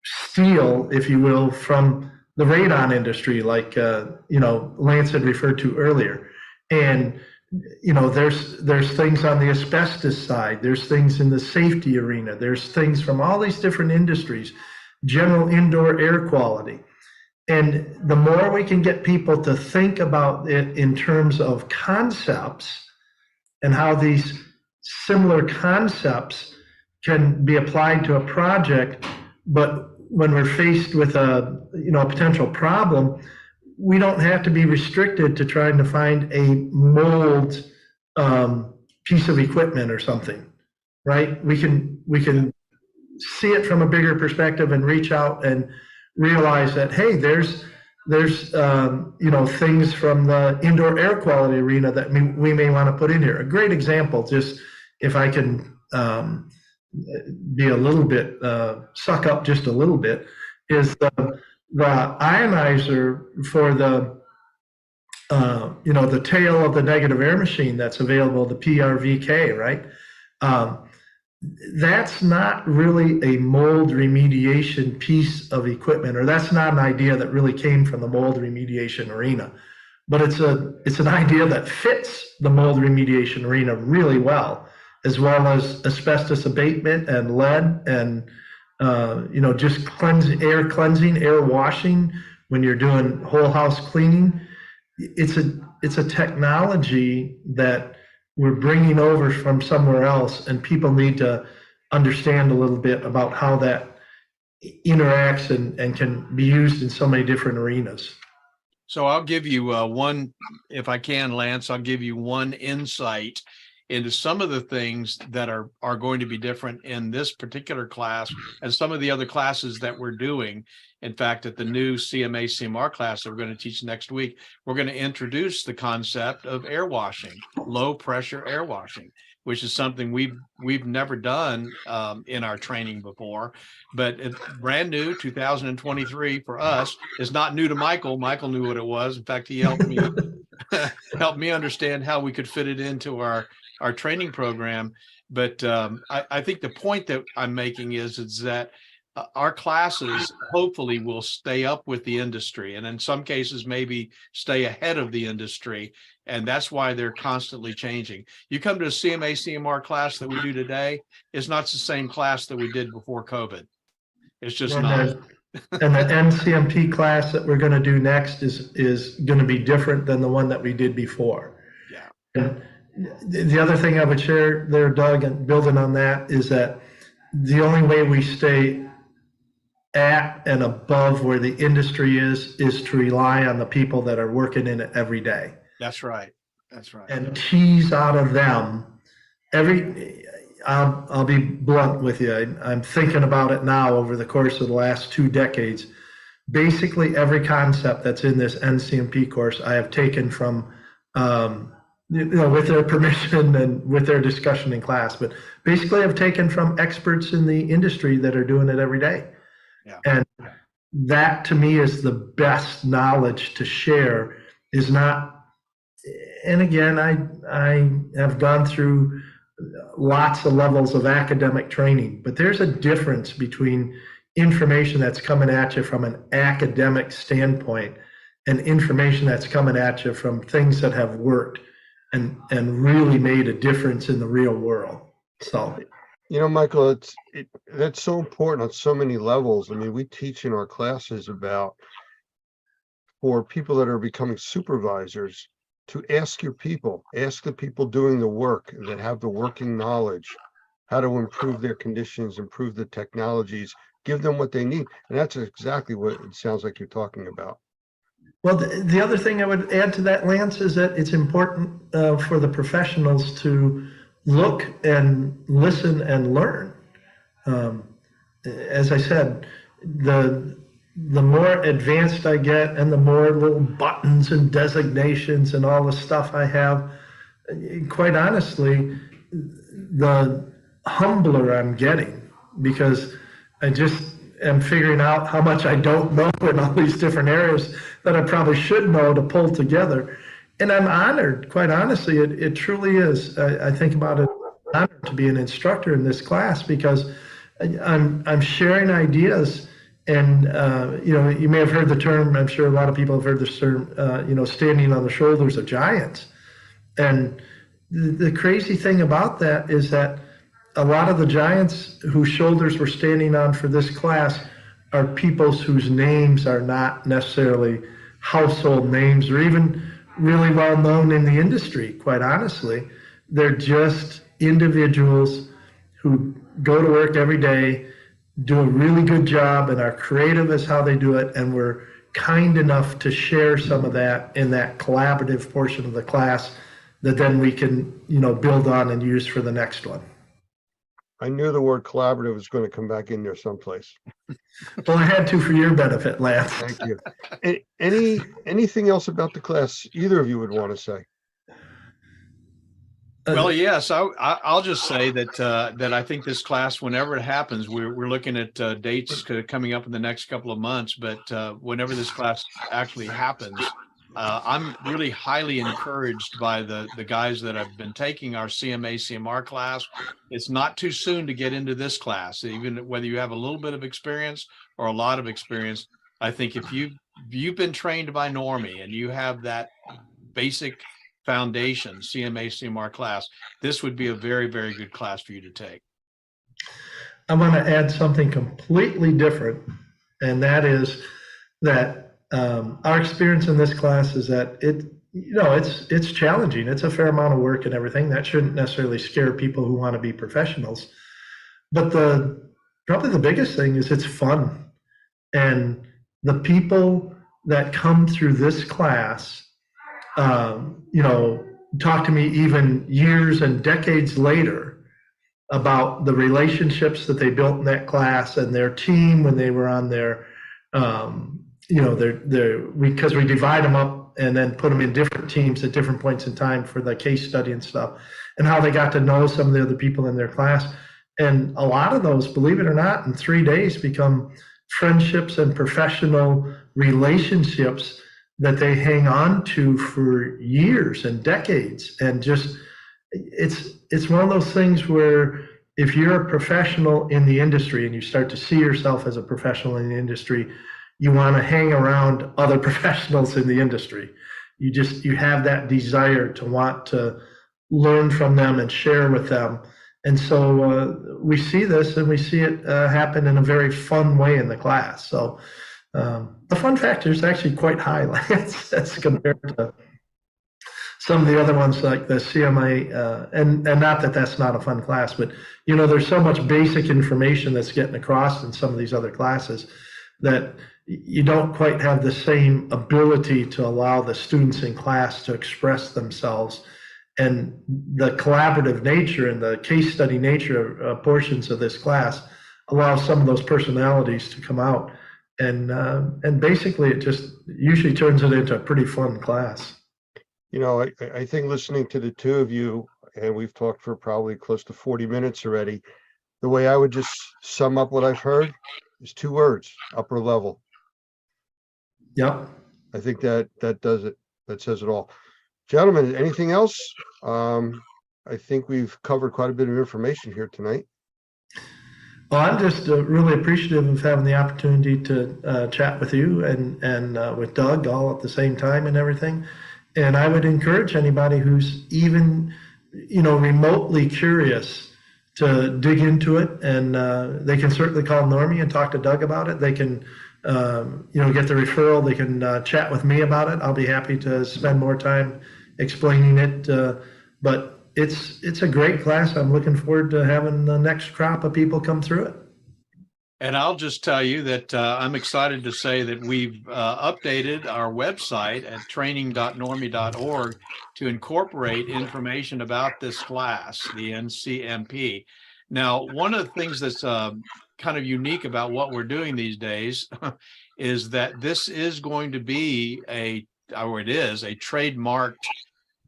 steal, if you will, from the radon industry, like Lance had referred to earlier. And there's things on the asbestos side, there's things in the safety arena, there's things from all these different industries, general indoor air quality. And the more we can get people to think about it in terms of concepts and how these similar concepts can be applied to a project, but when we're faced with a potential problem, we don't have to be restricted to trying to find a mold piece of equipment or something, right? We can see it from a bigger perspective and reach out and realize that, hey, there's things from the indoor air quality arena that we may want to put in here. A great example, just if I can be a little bit, suck up just a little bit, is the ionizer for the tail of the negative air machine that's available, the PRVK, right? That's not really a mold remediation piece of equipment, or that's not an idea that really came from the mold remediation arena, but it's an idea that fits the mold remediation arena really well, as well as asbestos abatement and lead and just air cleansing, air washing when you're doing whole house cleaning. It's a technology that we're bringing over from somewhere else, and people need to understand a little bit about how that interacts and can be used in so many different arenas. So I'll give you one, if I can, Lance, I'll give you one insight into some of the things that are going to be different in this particular class and some of the other classes that we're doing. In fact, at the new CMA CMR class that we're going to teach next week, we're going to introduce the concept of air washing, low pressure air washing, which is something we've never done in our training before, but it's brand new. 2023 for us is not new to Michael. Michael knew what it was. In fact, he helped me helped me understand how we could fit it into our training program. But I think the point that I'm making is that our classes hopefully will stay up with the industry, and in some cases maybe stay ahead of the industry. And that's why they're constantly changing. You come to a CMA CMR class that we do today, it's not the same class that we did before COVID. It's just not. And the NCMP class that we're going to do next is going to be different than the one that we did before. Yeah. And the other thing I would share there, Doug, and building on that, is that the only way we stay at and above where the industry is to rely on the people that are working in it every day. That's right. That's right. And tease out of them I'll be blunt with you. I'm thinking about it now over the course of the last 2 decades. Basically every concept that's in this NCMP course I have taken from with their permission and with their discussion in class, but basically I've taken from experts in the industry that are doing it every day. Yeah. And that to me is the best knowledge to share. Is not, and again, I have gone through lots of levels of academic training, but there's a difference between information that's coming at you from an academic standpoint and information that's coming at you from things that have worked and really made a difference in the real world. So, You know, Michael, that's so important on so many levels. I mean, we teach in our classes about, for people that are becoming supervisors, to ask the people doing the work that have the working knowledge, how to improve their conditions, improve the technologies, give them what they need. And that's exactly what it sounds like you're talking about. well, the other thing I would add to that, Lance, is that it's important for the professionals to look and listen and learn. As I said, the more advanced I get and the more little buttons and designations and all the stuff I have, quite honestly, the humbler I'm getting, because I just am figuring out how much I don't know in all these different areas that I probably should know to pull together. And I'm honored, quite honestly, it truly is. I think about it, honored to be an instructor in this class, because I'm sharing ideas. And, you may have heard the term, I'm sure a lot of people have heard this term, standing on the shoulders of giants. And the crazy thing about that is that a lot of the giants whose shoulders we're standing on for this class are peoples whose names are not necessarily household names or even really well known in the industry, quite honestly. They're just individuals who go to work every day, do a really good job, and are creative as how they do it. And we're kind enough to share some of that in that collaborative portion of the class that then we can, build on and use for the next one. I knew the word collaborative was going to come back in there someplace. Well, I had to for your benefit, Lance. Thank you. Anything else about the class either of you would want to say? Well, yes, I'll just say that I think this class, whenever it happens, we're looking at dates coming up in the next couple of months. But whenever this class actually happens, I'm really highly encouraged by the guys that have been taking our CMA CMR class. It's not too soon to get into this class, even whether you have a little bit of experience or a lot of experience. I think if you've been trained by Normie and you have that basic foundation CMA CMR class, this would be a very, very good class for you to take. I want to add something completely different, and that is that our experience in this class is that it's challenging. It's a fair amount of work and everything. That shouldn't necessarily scare people who want to be professionals. But probably the biggest thing is it's fun. And the people that come through this class, talk to me even years and decades later about the relationships that they built in that class and their team when they were on their, because we divide them up and then put them in different teams at different points in time for the case study and stuff, and how they got to know some of the other people in their class. And a lot of those, believe it or not, in 3 days become friendships and professional relationships that they hang on to for years and decades. And just, it's one of those things where if you're a professional in the industry and you start to see yourself as a professional in the industry, you want to hang around other professionals in the industry. You have that desire to want to learn from them and share with them. And so we see this, and we see it happen in a very fun way in the class. So the fun factor is actually quite high as compared to some of the other ones like the CMA, and not that that's not a fun class, but there's so much basic information that's getting across in some of these other classes that you don't quite have the same ability to allow the students in class to express themselves. And the collaborative nature and the case study nature of portions of this class allows some of those personalities to come out. And basically it just usually turns it into a pretty fun class. I think listening to the two of you, and we've talked for probably close to 40 minutes already, the way I would just sum up what I've heard is 2 words: upper level. Yep. I think that does it. That says it all. Gentlemen, anything else? I think we've covered quite a bit of information here tonight. Well, I'm just really appreciative of having the opportunity to chat with you and with Doug all at the same time and everything. And I would encourage anybody who's even, remotely curious to dig into it. And they can certainly call Normie and talk to Doug about it. They can, get the referral. They can chat with me about it. I'll be happy to spend more time explaining it. But it's a great class. I'm looking forward to having the next crop of people come through it. And I'll just tell you that I'm excited to say that we've updated our website at training.normie.org to incorporate information about this class, the NCMP. Now, one of the things that's kind of unique about what we're doing these days is that this is going to be a trademarked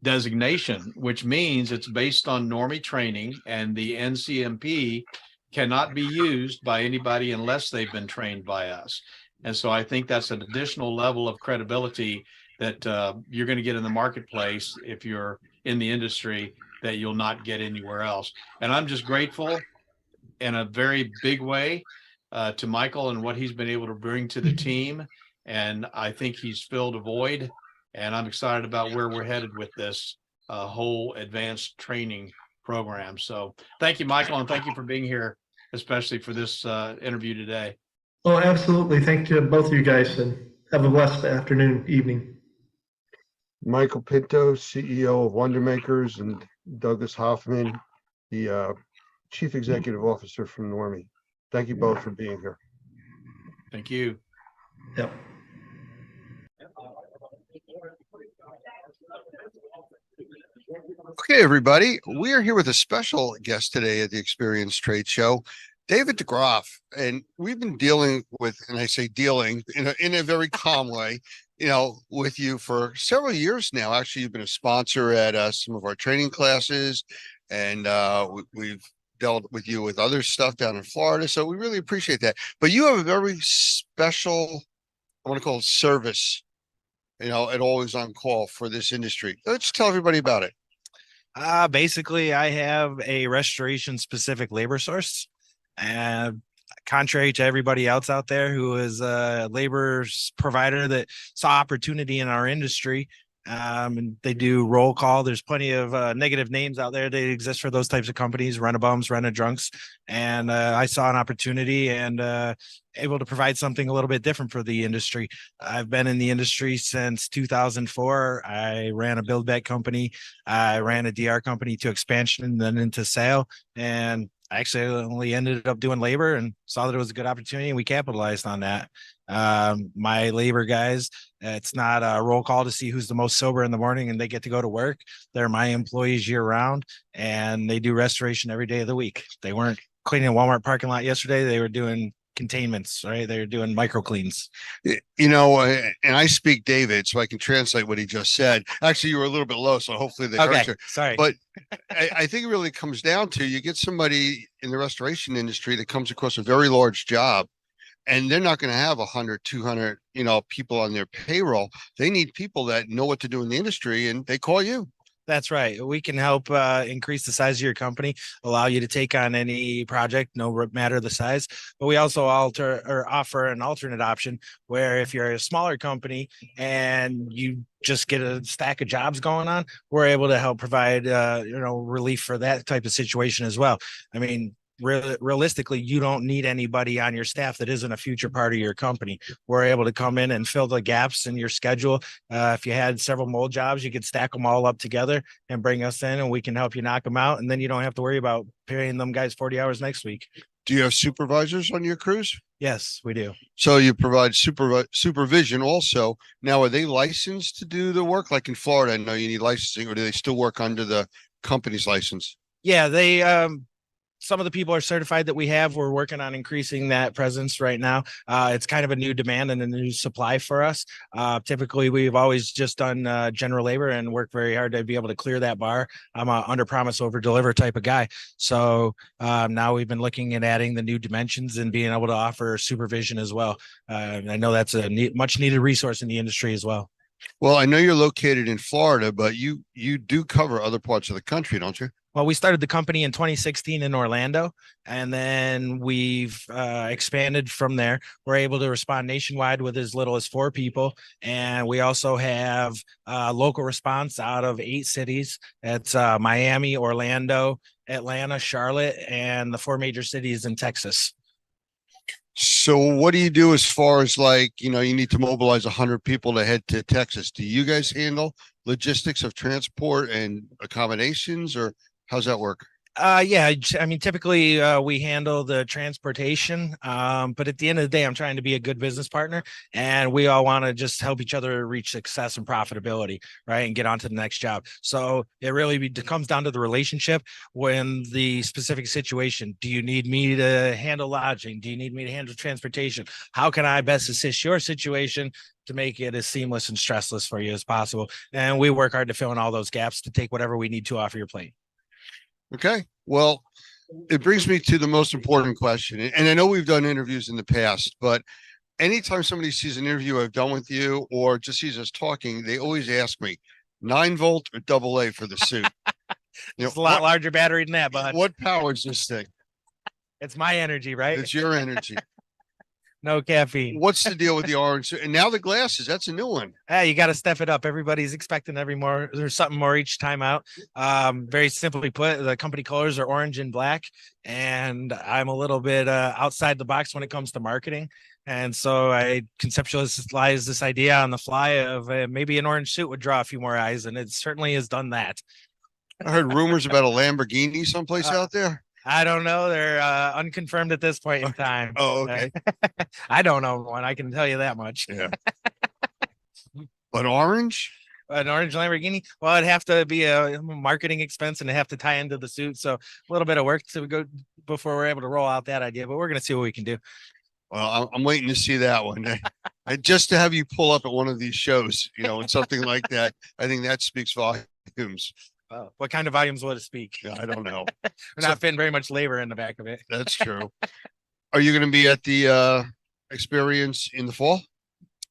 designation, which means it's based on Normie training, and the NCMP cannot be used by anybody unless they've been trained by us. And so I think that's an additional level of credibility that you're going to get in the marketplace if you're in the industry that you'll not get anywhere else. And I'm just grateful in a very big way to Michael and what he's been able to bring to the team. And I think he's filled a void. And I'm excited about where we're headed with this whole advanced training program. So thank you, Michael, and thank you for being here, especially for this interview today. Oh, absolutely. Thank you, both of you guys, and have a blessed afternoon, evening. Michael Pinto, CEO of Wonder Makers, and Douglas Hoffman, the Chief Executive Officer from Normie. Thank you both for being here. Thank you. Yep. Okay, everybody, we are here with a special guest today at the Experience Trade Show, David DeGroff, and we've been dealing with, and I say dealing in a very calm way, with you for several years now. Actually, you've been a sponsor at some of our training classes, and we've dealt with you with other stuff down in Florida, so we really appreciate that. But you have a very special, I want to call it service, at Always On Call for this industry. Let's tell everybody about it. Basically, I have a restoration specific labor source. Contrary to everybody else out there who is a labor provider that saw opportunity in our industry, and they do roll call. There's plenty of negative names out there that exist for those types of companies, rent-a-bums, rent-a-drunks. And I saw an opportunity and able to provide something a little bit different for the industry. I've been in the industry since 2004. I ran a build back company. I ran a DR company to expansion and then into sale. And I actually only ended up doing labor and saw that it was a good opportunity, and we capitalized on that. My labor guys, it's not a roll call to see who's the most sober in the morning and they get to go to work. They're my employees year round, and they do restoration every day of the week. They weren't cleaning a Walmart parking lot yesterday. They were doing containments, right? They're doing micro cleans. And I speak David, so I can translate what he just said. Actually, you were a little bit low, so hopefully they heard you. Sorry. But I think it really comes down to, you get somebody in the restoration industry that comes across a very large job, and they're not going to have 100, 200, people on their payroll. They need people that know what to do in the industry, and they call you. That's right. We can help increase the size of your company, allow you to take on any project, no matter the size. But we also offer an alternate option where if you're a smaller company and you just get a stack of jobs going on, we're able to help provide relief for that type of situation as well. I mean, realistically, you don't need anybody on your staff that isn't a future part of your company. We're able to come in and fill the gaps in your schedule. If you had several mold jobs, you could stack them all up together and bring us in, and we can help you knock them out. And then you don't have to worry about paying them guys 40 hours next week. Do you have supervisors on your crews? Yes, we do. So you provide supervision also. Now, are they licensed to do the work? Like in Florida, I know you need licensing, or do they still work under the company's license? Yeah, they some of the people are certified that we have. We're working on increasing that presence right now. It's kind of a new demand and a new supply for us. Typically, we've always just done general labor and worked very hard to be able to clear that bar. I'm a under promise, over deliver type of guy. So now we've been looking at adding the new dimensions and being able to offer supervision as well. I know that's a much needed resource in the industry as well. Well, I know you're located in Florida, but you do cover other parts of the country, don't you? Well, we started the company in 2016 in Orlando, and then we've expanded from there. We're able to respond nationwide with as little as 4 people. And we also have local response out of 8 cities. It's Miami, Orlando, Atlanta, Charlotte, and the 4 major cities in Texas. So what do you do as far as like, you need to mobilize 100 people to head to Texas? Do you guys handle logistics of transport and accommodations, or how's that work? Yeah, I mean, typically we handle the transportation, but at the end of the day, I'm trying to be a good business partner, and we all want to just help each other reach success and profitability, right, and get on to the next job. So it really comes down to the relationship. When the specific situation, do you need me to handle lodging? Do you need me to handle transportation? How can I best assist your situation to make it as seamless and stressless for you as possible? And we work hard to fill in all those gaps to take whatever we need to off your plate. Okay. Well, it brings me to the most important question. And I know we've done interviews in the past, but anytime somebody sees an interview I've done with you or just sees us talking, they always ask me 9-volt or AA for the suit. It's a lot larger battery than that, bud. What powers this thing? It's my energy, right? It's your energy. No caffeine. What's the deal with the orange? And now the glasses, that's a new one. Hey, you got to step it up. Everybody's expecting there's something more each time out. Very simply put, the company colors are orange and black, and I'm a little bit outside the box when it comes to marketing. And so I conceptualized this idea on the fly of maybe an orange suit would draw a few more eyes, and it certainly has done that. I heard rumors about a Lamborghini someplace out there. I don't know. They're unconfirmed at this point in time. Oh, okay. I don't know one. I can tell you that much. Yeah. But orange? An orange Lamborghini? Well, it'd have to be a marketing expense and it'd have to tie into the suit. So a little bit of work to go before we're able to roll out that idea, but we're going to see what we can do. Well, I'm waiting to see that one. Just to have you pull up at one of these shows, and something like that. I think that speaks volumes. What kind of volumes will it speak? Yeah, I don't know. We're not fitting very much labor in the back of it. That's true. Are you going to be at the experience in the fall?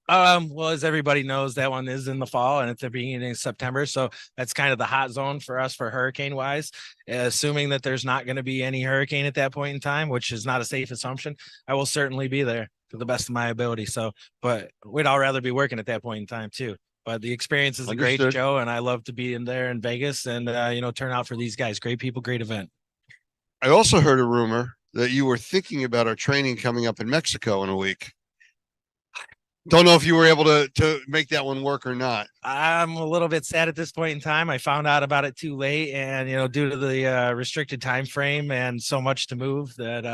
Well, as everybody knows, that one is in the fall and it's the beginning of September. So that's kind of the hot zone for us for hurricane wise, assuming that there's not going to be any hurricane at that point in time, which is not a safe assumption. I will certainly be there to the best of my ability. So, but we'd all rather be working at that point in time too. But the experience is a great show, and I love to be in there in Vegas and, turn out for these guys. Great people, great event. I also heard a rumor that you were thinking about our training coming up in Mexico in a week. Don't know if you were able to make that one work or not. I'm a little bit sad at this point in time. I found out about it too late, and due to the restricted time frame and so much to move, that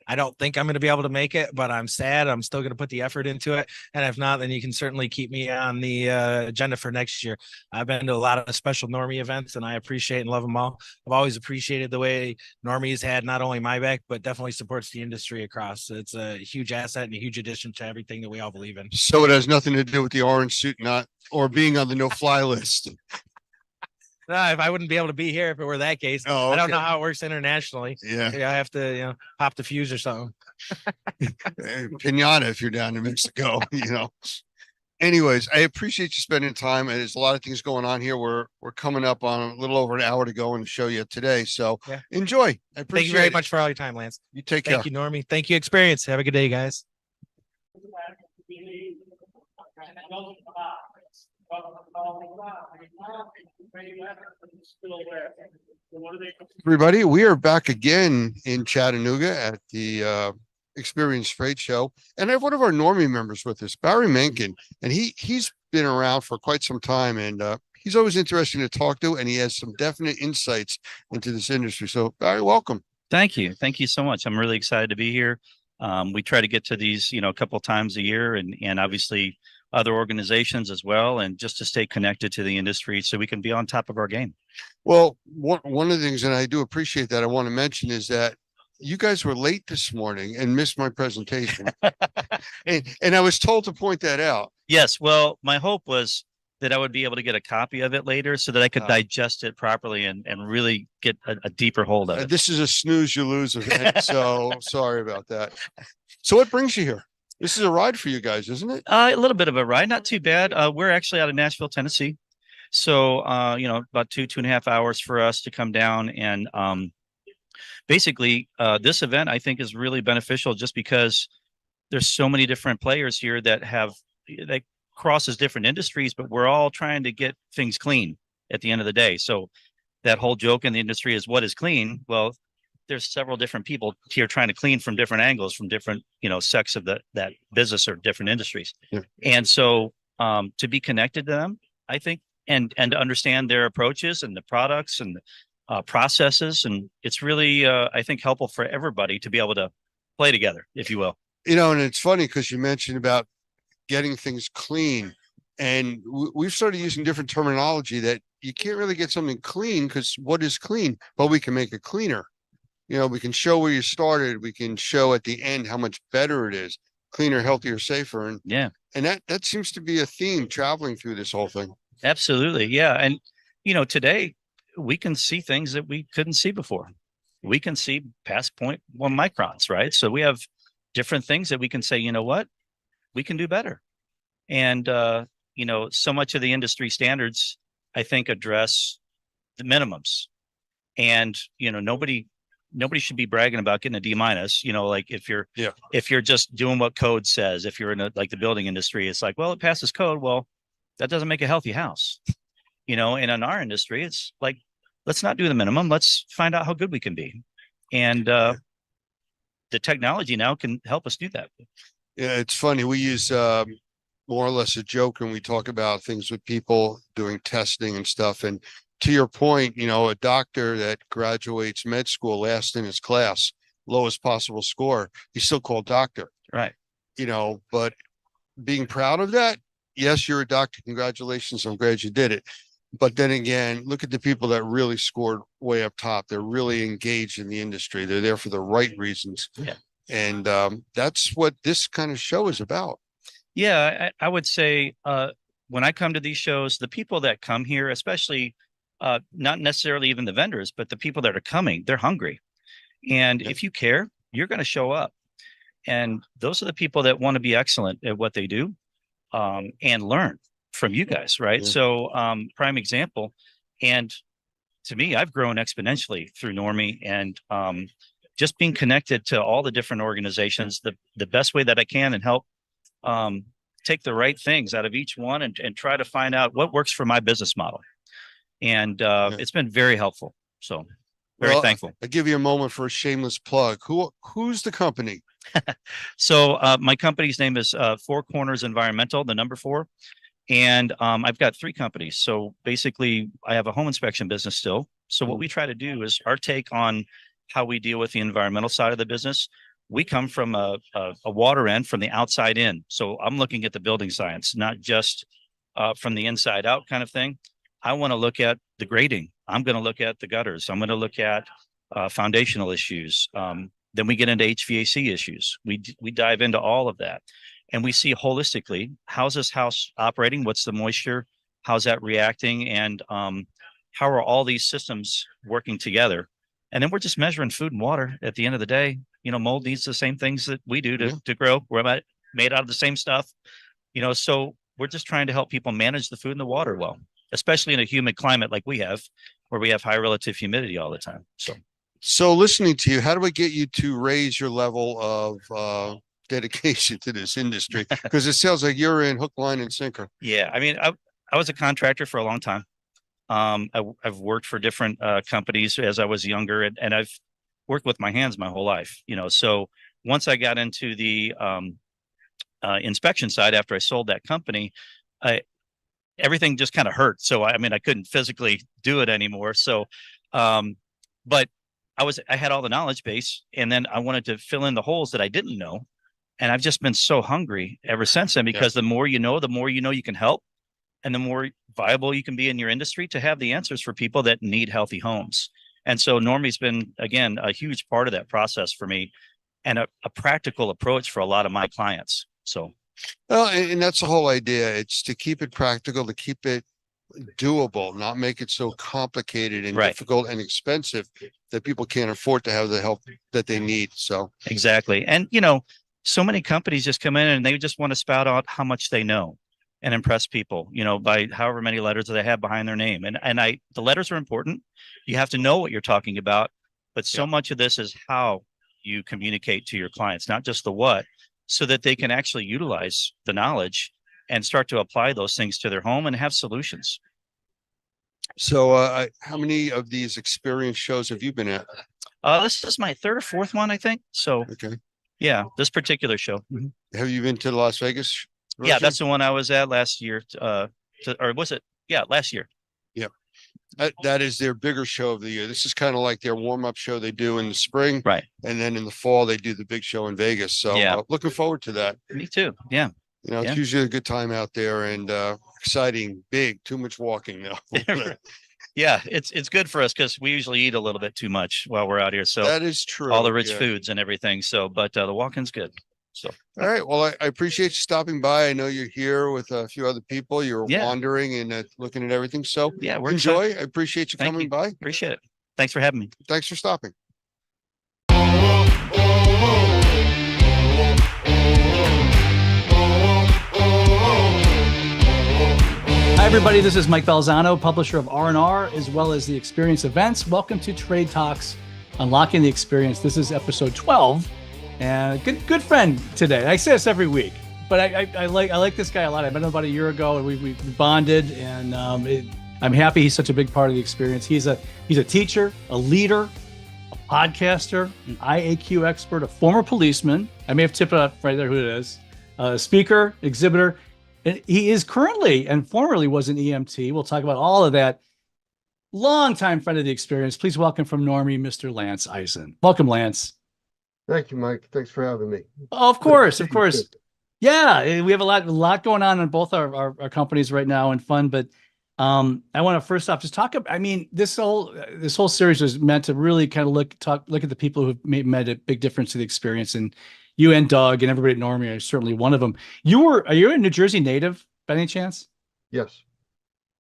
I don't think I'm going to be able to make it. But I'm sad. I'm still going to put the effort into it, and if not, then you can certainly keep me on the agenda for next year. I've been to a lot of special Normie events, and I appreciate and love them all. I've always appreciated the way Normie's had not only my back, but definitely supports the industry across. It's a huge asset and a huge addition to everything that we all believe in. So it has nothing to do with the orange suit, or being on the no-fly list. No, if I wouldn't be able to be here if it were that case. Oh, okay. I don't know how it works internationally. Yeah. I have to, pop the fuse or something. Pinata if you're down in Mexico, Anyways, I appreciate you spending time. And there's a lot of things going on here. We're coming up on a little over an hour to go in the show yet today. So enjoy. I appreciate Thank you very much for all your time, Lance. You take care. Thank you, Normie. Thank you, Experience. Have a good day, guys. Everybody, we are back again in Chattanooga at the Experience Trade Show, and I have one of our Normie members with us, Barry Menken, and he's been around for quite some time, and he's always interesting to talk to, and he has some definite insights into this industry. So, Barry, welcome. Thank you so much. I'm really excited to be here. We try to get to these, a couple of times a year, and obviously other organizations as well, and just to stay connected to the industry so we can be on top of our game. Well, one of the things, and I do appreciate that, I want to mention is that you guys were late this morning and missed my presentation. and I was told to point that out. Yes. Well, my hope was that I would be able to get a copy of it later so that I could digest it properly and really get a deeper hold of it. This is a snooze you lose event, so sorry about that. So what brings you here? This is a ride for you guys, isn't it? A little bit of a ride, not too bad. We're actually out of Nashville, Tennessee. So, about 2.5 hours for us to come down. And basically, this event, I think, is really beneficial just because there's so many different players here that crosses different industries, but we're all trying to get things clean at the end of the day. So that whole joke in the industry is, what is clean? Well, there's several different people here trying to clean from different angles, from different, sects of that business or different industries. Yeah. And so to be connected to them, I think, and to understand their approaches and the products and processes, and it's really, I think, helpful for everybody to be able to play together, if you will. And it's funny because you mentioned about getting things clean, and we've started using different terminology that you can't really get something clean, because what is clean? But we can make it cleaner. We can show where you started. We can show at the end how much better it is, cleaner, healthier, safer. And yeah, and that seems to be a theme traveling through this whole thing. Absolutely. Yeah. And, today we can see things that we couldn't see before. We can see past 0.1 microns, right? So we have different things that we can say, you know what, we can do better. And, so much of the industry standards, I think, address the minimums. And, nobody should be bragging about getting a D-, like if you're just doing what code says. If you're in the building industry, it's like, well, it passes code. Well, that doesn't make a healthy house, and in our industry, it's like, let's not do the minimum. Let's find out how good we can be. And the technology now can help us do that. Yeah, it's funny. We use more or less a joke when we talk about things with people doing testing and stuff. And to your point, a doctor that graduates med school last in his class, lowest possible score, he's still called doctor. Right. But being proud of that, yes, you're a doctor. Congratulations. I'm glad you did it. But then again, look at the people that really scored way up top. They're really engaged in the industry. They're there for the right reasons. Yeah. And that's what this kind of show is about. Yeah, I would say when I come to these shows, the people that come here, especially not necessarily even the vendors, but the people that are coming, they're hungry. And if you care, you're going to show up. And those are the people that want to be excellent at what they do and learn from you guys, right? Yeah. So prime example. And to me, I've grown exponentially through Normie, and just being connected to all the different organizations the best way that I can, and help take the right things out of each one and try to find out what works for my business model. And it's been very helpful. So very thankful. I give you a moment for a shameless plug. Who's the company? So my company's name is Four Corners Environmental, the number 4. And I've got 3 companies. So basically, I have a home inspection business still. So what we try to do is our take on how we deal with the environmental side of the business. We come from a water end, from the outside in. So I'm looking at the building science, not just from the inside out kind of thing. I want to look at the grading. I'm going to look at the gutters. I'm going to look at foundational issues. Then we get into HVAC issues. We dive into all of that. And we see holistically, how's this house operating? What's the moisture? How's that reacting? And how are all these systems working together? And then we're just measuring food and water at the end of the day. Mold needs the same things that we do to grow. We're made out of the same stuff. So we're just trying to help people manage the food and the water well, especially in a humid climate like we have, where we have high relative humidity all the time. So listening to you, how do I get you to raise your level of dedication to this industry? Because it sounds like you're in hook, line, and sinker. Yeah. I mean, I was a contractor for a long time. I've worked for different companies as I was younger, and I've worked with my hands my whole life. So once I got into the inspection side after I sold that company, everything just kind of hurt. So I couldn't physically do it anymore. So, but I had all the knowledge base, and then I wanted to fill in the holes that I didn't know. And I've just been so hungry ever since then, because the more you know you can help, and the more viable you can be in your industry to have the answers for people that need healthy homes. And so Normie's been, again, a huge part of that process for me, and a practical approach for a lot of my clients. So, well, and that's the whole idea. It's to keep it practical, to keep it doable, not make it so complicated and difficult and expensive that people can't afford to have the help that they need. So exactly. And, so many companies just come in and they just want to spout out how much they know. and impress people, by however many letters they have behind their name. And the letters are important. You have to know what you're talking about, but so much of this is how you communicate to your clients, not just the what, so that they can actually utilize the knowledge and start to apply those things to their home and have solutions. So, how many of these experience shows have you been at? This is my third or fourth one, I think. So, Okay. yeah, this particular show. Have you been to the Las Vegas? Yeah, that's the one I was at last year. Or was it? Yeah, last year. Yep. That is their bigger show of the year. This is kind of like their warm-up show they do in the spring. Right. And then in the fall, they do the big show in Vegas. So Yeah. looking forward to that. Me too. Yeah. It's usually a good time out there and exciting, big, too much walking now. Yeah, it's good for us because we usually eat a little bit too much while we're out here. So that is true. All the rich yeah. foods and everything. So, but the walking's good. So, all right. Well, I appreciate you stopping by. I know you're here with a few other people. You're Yeah. wandering and looking at everything. So yeah, we're enjoy. excited. I appreciate you Thank coming you. by. Appreciate it. Thanks for having me. Thanks for stopping. Hi, everybody. This is Mike Balzano, publisher of R&R, as well as the Experience Events. Welcome to Trade Talks, Unlocking the Experience. This is episode 12, and good friend today. I say this every week, but I like this guy a lot. I met him about a year ago, and we bonded, and I'm happy he's such a big part of the experience. He's a teacher, a leader, a podcaster, an IAQ expert, a former policeman. I may have tipped it up right there who it is. A speaker, exhibitor. And he is currently and formerly was an EMT. We'll talk about all of that. Longtime friend of the experience. Please welcome from Normie, Mr. Lance Eisen. Welcome, Lance. Thank you, Mike. Thanks for having me. Oh, of course, of course. Yeah, we have a lot going on in both our companies right now and fun. But I want to first off just talk about. I mean, this whole series was meant to really kind of look at the people who've made a big difference to the experience. And you and Doug and everybody at Normie are certainly one of them. Are you a New Jersey native by any chance? Yes.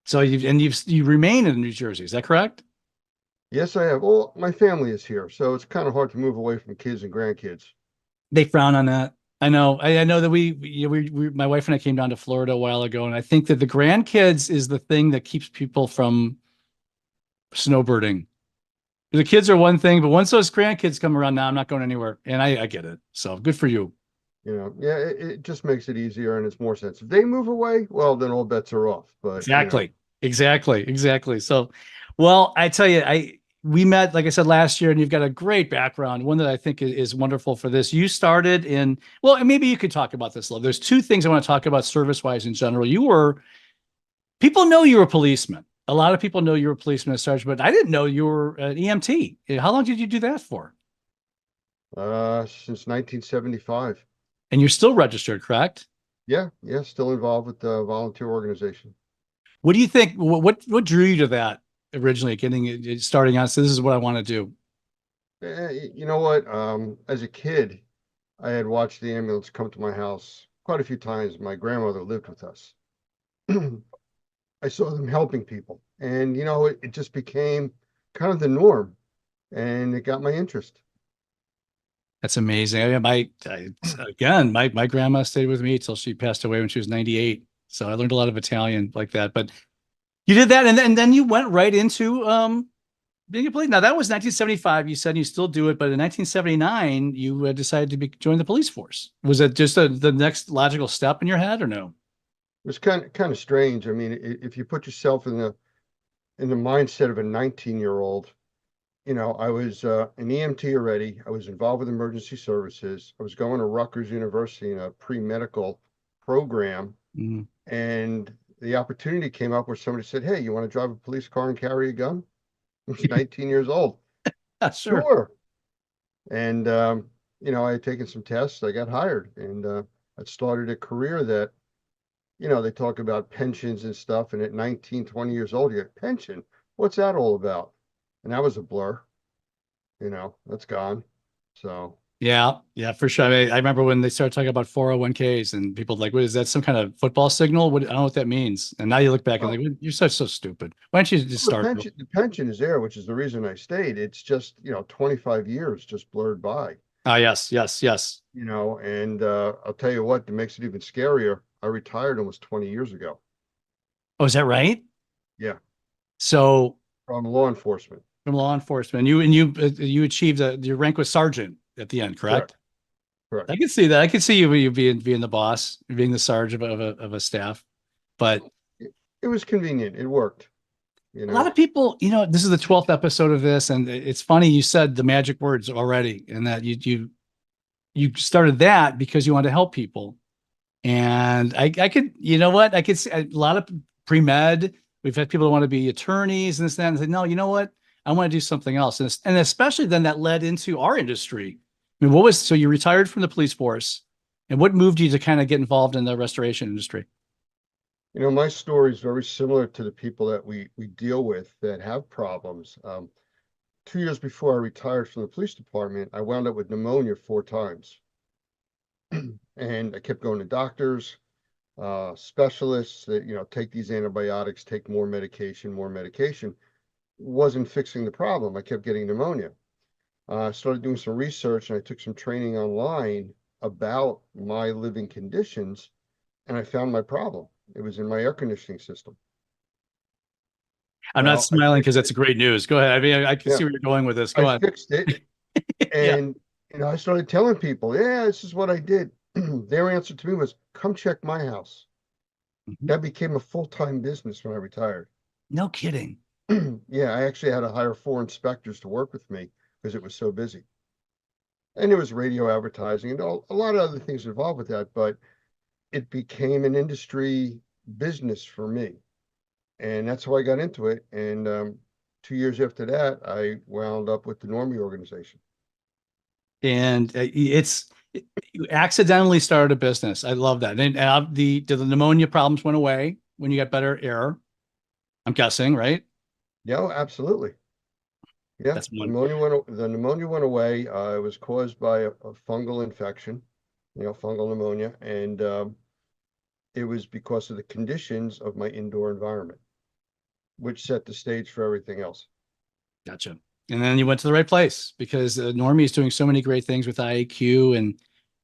So you remain in New Jersey, is that correct? Yes, I have. Well, my family is here, so it's kind of hard to move away from kids and grandkids. They frown on that. I know. I know that we my wife and I came down to Florida a while ago, and I think that the grandkids is the thing that keeps people from snowbirding. The kids are one thing, but once those grandkids come around, now I'm not going anywhere, and I get it. So good for you. Yeah, it just makes it easier and it's more sense. If they move away, well, then all bets are off. But exactly. So, well, I tell you, we met, like I said, last year, and you've got a great background, one that I think is wonderful for this. You started and maybe you could talk about this a little. There's two things I want to talk about service-wise in general. People know you were a policeman. A lot of people know you were a policeman at Sergeant, but I didn't know you were an EMT. How long did you do that for? Since 1975. And you're still registered, correct? Yeah, still involved with the volunteer organization. What do you think? What drew you to that originally, starting out? So this is what I want to do. You know what? As a kid, I had watched the ambulance come to my house quite a few times. My grandmother lived with us. I saw them helping people, and it just became kind of the norm, and it got my interest. That's amazing. My grandma stayed with me till she passed away when she was 98. So I learned a lot of Italian like that. But you did that, and then you went right into being a police. Now that was 1975. You said you still do it, but in 1979 you decided to join the police force. Was it just the next logical step in your head, or no? It was kind of strange. I mean, if you put yourself in the mindset of a 19-year-old, I was an EMT already. I was involved with emergency services. I was going to Rutgers University in a pre-medical program, and the opportunity came up where somebody said, "Hey, you want to drive a police car and carry a gun?" I was 19 years old. Sure. And I had taken some tests. I got hired, and I started a career that. They talk about pensions and stuff, and at 19, 20 years old, you get pension. What's that all about? And that was a blur. That's gone. So. Yeah, for sure. I remember when they started talking about 401ks, and people like, "What is that? Some kind of football signal?" I don't know what that means. And now you look back and like, "You're so stupid. Why don't you just start?" The pension is there, which is the reason I stayed. It's just 25 years just blurred by. Yes. And I'll tell you what, that makes it even scarier. I retired almost 20 years ago. Oh, is that right? Yeah, So from law enforcement. from law enforcement, you achieved your rank was sergeant at the end, correct? Correct. I can see that. I can see you being the boss, being the sergeant of a staff. But It was convenient. It worked. You a know, lot of people, this is the 12th episode of this, and it's funny you said the magic words already, and that you started that because you wanted to help people. And I could, you know what? I could see a lot of pre-med. We've had people that want to be attorneys and this, that, and say, no, you know what? I want to do something else. And especially then that led into our industry. I mean, so you retired from the police force, and what moved you to kind of get involved in the restoration industry? You know, my story is very similar to the people that we deal with that have problems. 2 years before I retired from the police department, I wound up with pneumonia 4 times. And I kept going to doctors, specialists that, take these antibiotics, take more medication. Wasn't fixing the problem. I kept getting pneumonia. I started doing some research, and I took some training online about my living conditions, and I found my problem. It was in my air conditioning system. I'm not smiling because that's great news. Go ahead. I mean, I can see where you're going with this. Go I on. fixed it. And, I started telling people, yeah, this is what I did. Their answer to me was, come check my house. That became a full-time business when I retired. No kidding. Yeah, I actually had to hire 4 inspectors to work with me because it was so busy. And there was radio advertising and a lot of other things involved with that, but it became an industry business for me. And that's how I got into it. And 2 years after that, I wound up with the Normie organization. And you accidentally started a business. I love that. And the pneumonia problems went away when you got better air, I'm guessing, right? Yeah, absolutely. Yeah, That's the pneumonia went away. It was caused by a fungal infection, fungal pneumonia. And it was because of the conditions of my indoor environment, which set the stage for everything else. Gotcha. And then you went to the right place because Normie is doing so many great things with IAQ and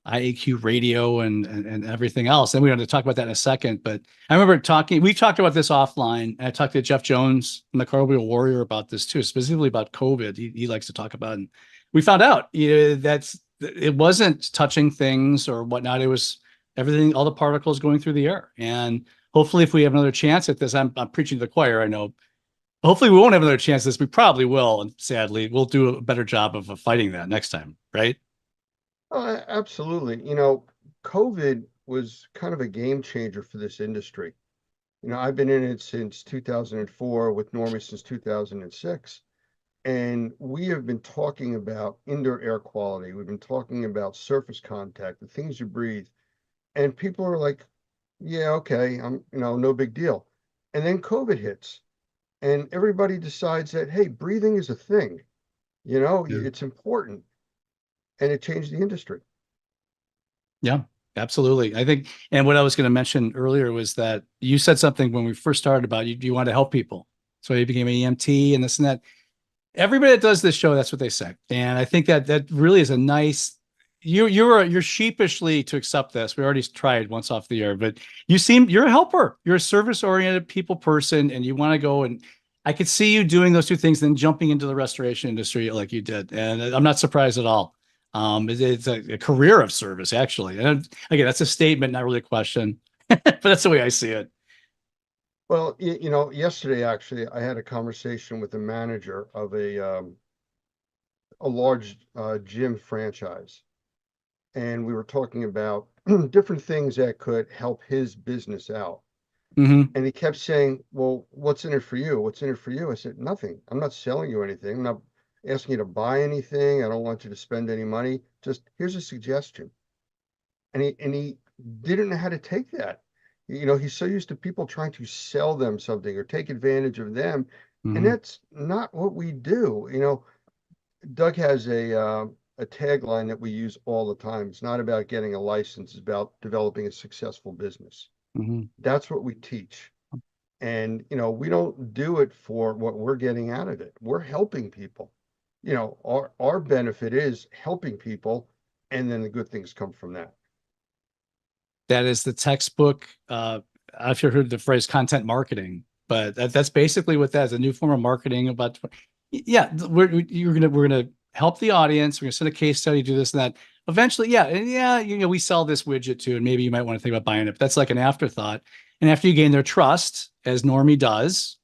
IAQ radio and everything else. And we're going to talk about that in a second. But I remember we talked about this offline. And I talked to Jeff Jones from the Microbial Warrior about this too, specifically about COVID. He likes to talk about it. And we found out that it wasn't touching things or whatnot. It was everything, all the particles going through the air. And hopefully if we have another chance at this, I'm preaching to the choir, I know. Hopefully we won't have another chance at this. We probably will. And sadly, we'll do a better job of fighting that next time, right? Absolutely. COVID was kind of a game changer for this industry. I've been in it since 2004 with Normie since 2006. And we have been talking about indoor air quality. We've been talking about surface contact, the things you breathe. And people are like, yeah, okay, no big deal. And then COVID hits. And everybody decides that, hey, breathing is a thing, it's important. And it changed the industry. Yeah, absolutely. I think, and what I was going to mention earlier was that you said something when we first started about you want to help people. So you became an EMT and this and that. Everybody that does this show, that's what they say. And I think that really is a nice, you're sheepishly to accept this. We already tried once off the air, but you're a helper. You're a service-oriented people person, and you want to go, and I could see you doing those two things, then jumping into the restoration industry like you did. And I'm not surprised at all. It's a career of service, actually. And again, that's a statement, not really a question, but that's the way I see it. Well, yesterday, actually, I had a conversation with the manager of a large gym franchise. And we were talking about different things that could help his business out. Mm-hmm. And he kept saying, well, what's in it for you? What's in it for you? I said, nothing. I'm not selling you anything. I'm not asking you to buy anything. I don't want you to spend any money. Just here's a suggestion. And he didn't know how to take that. He's so used to people trying to sell them something or take advantage of them. Mm-hmm. And that's not what we do. Doug has a tagline that we use all the time. It's not about getting a license, it's about developing a successful business. Mm-hmm. That's what we teach. And, we don't do it for what we're getting out of it. We're helping people. Our benefit is helping people, and then the good things come from that. that is the textbook. I've heard the phrase content marketing, but that's basically what that is, a new form of marketing about. Yeah, we're gonna help the audience. We're gonna send a case study, do this and that. Eventually, we sell this widget too, and maybe you might want to think about buying it. But that's like an afterthought. And after you gain their trust, as Normie does,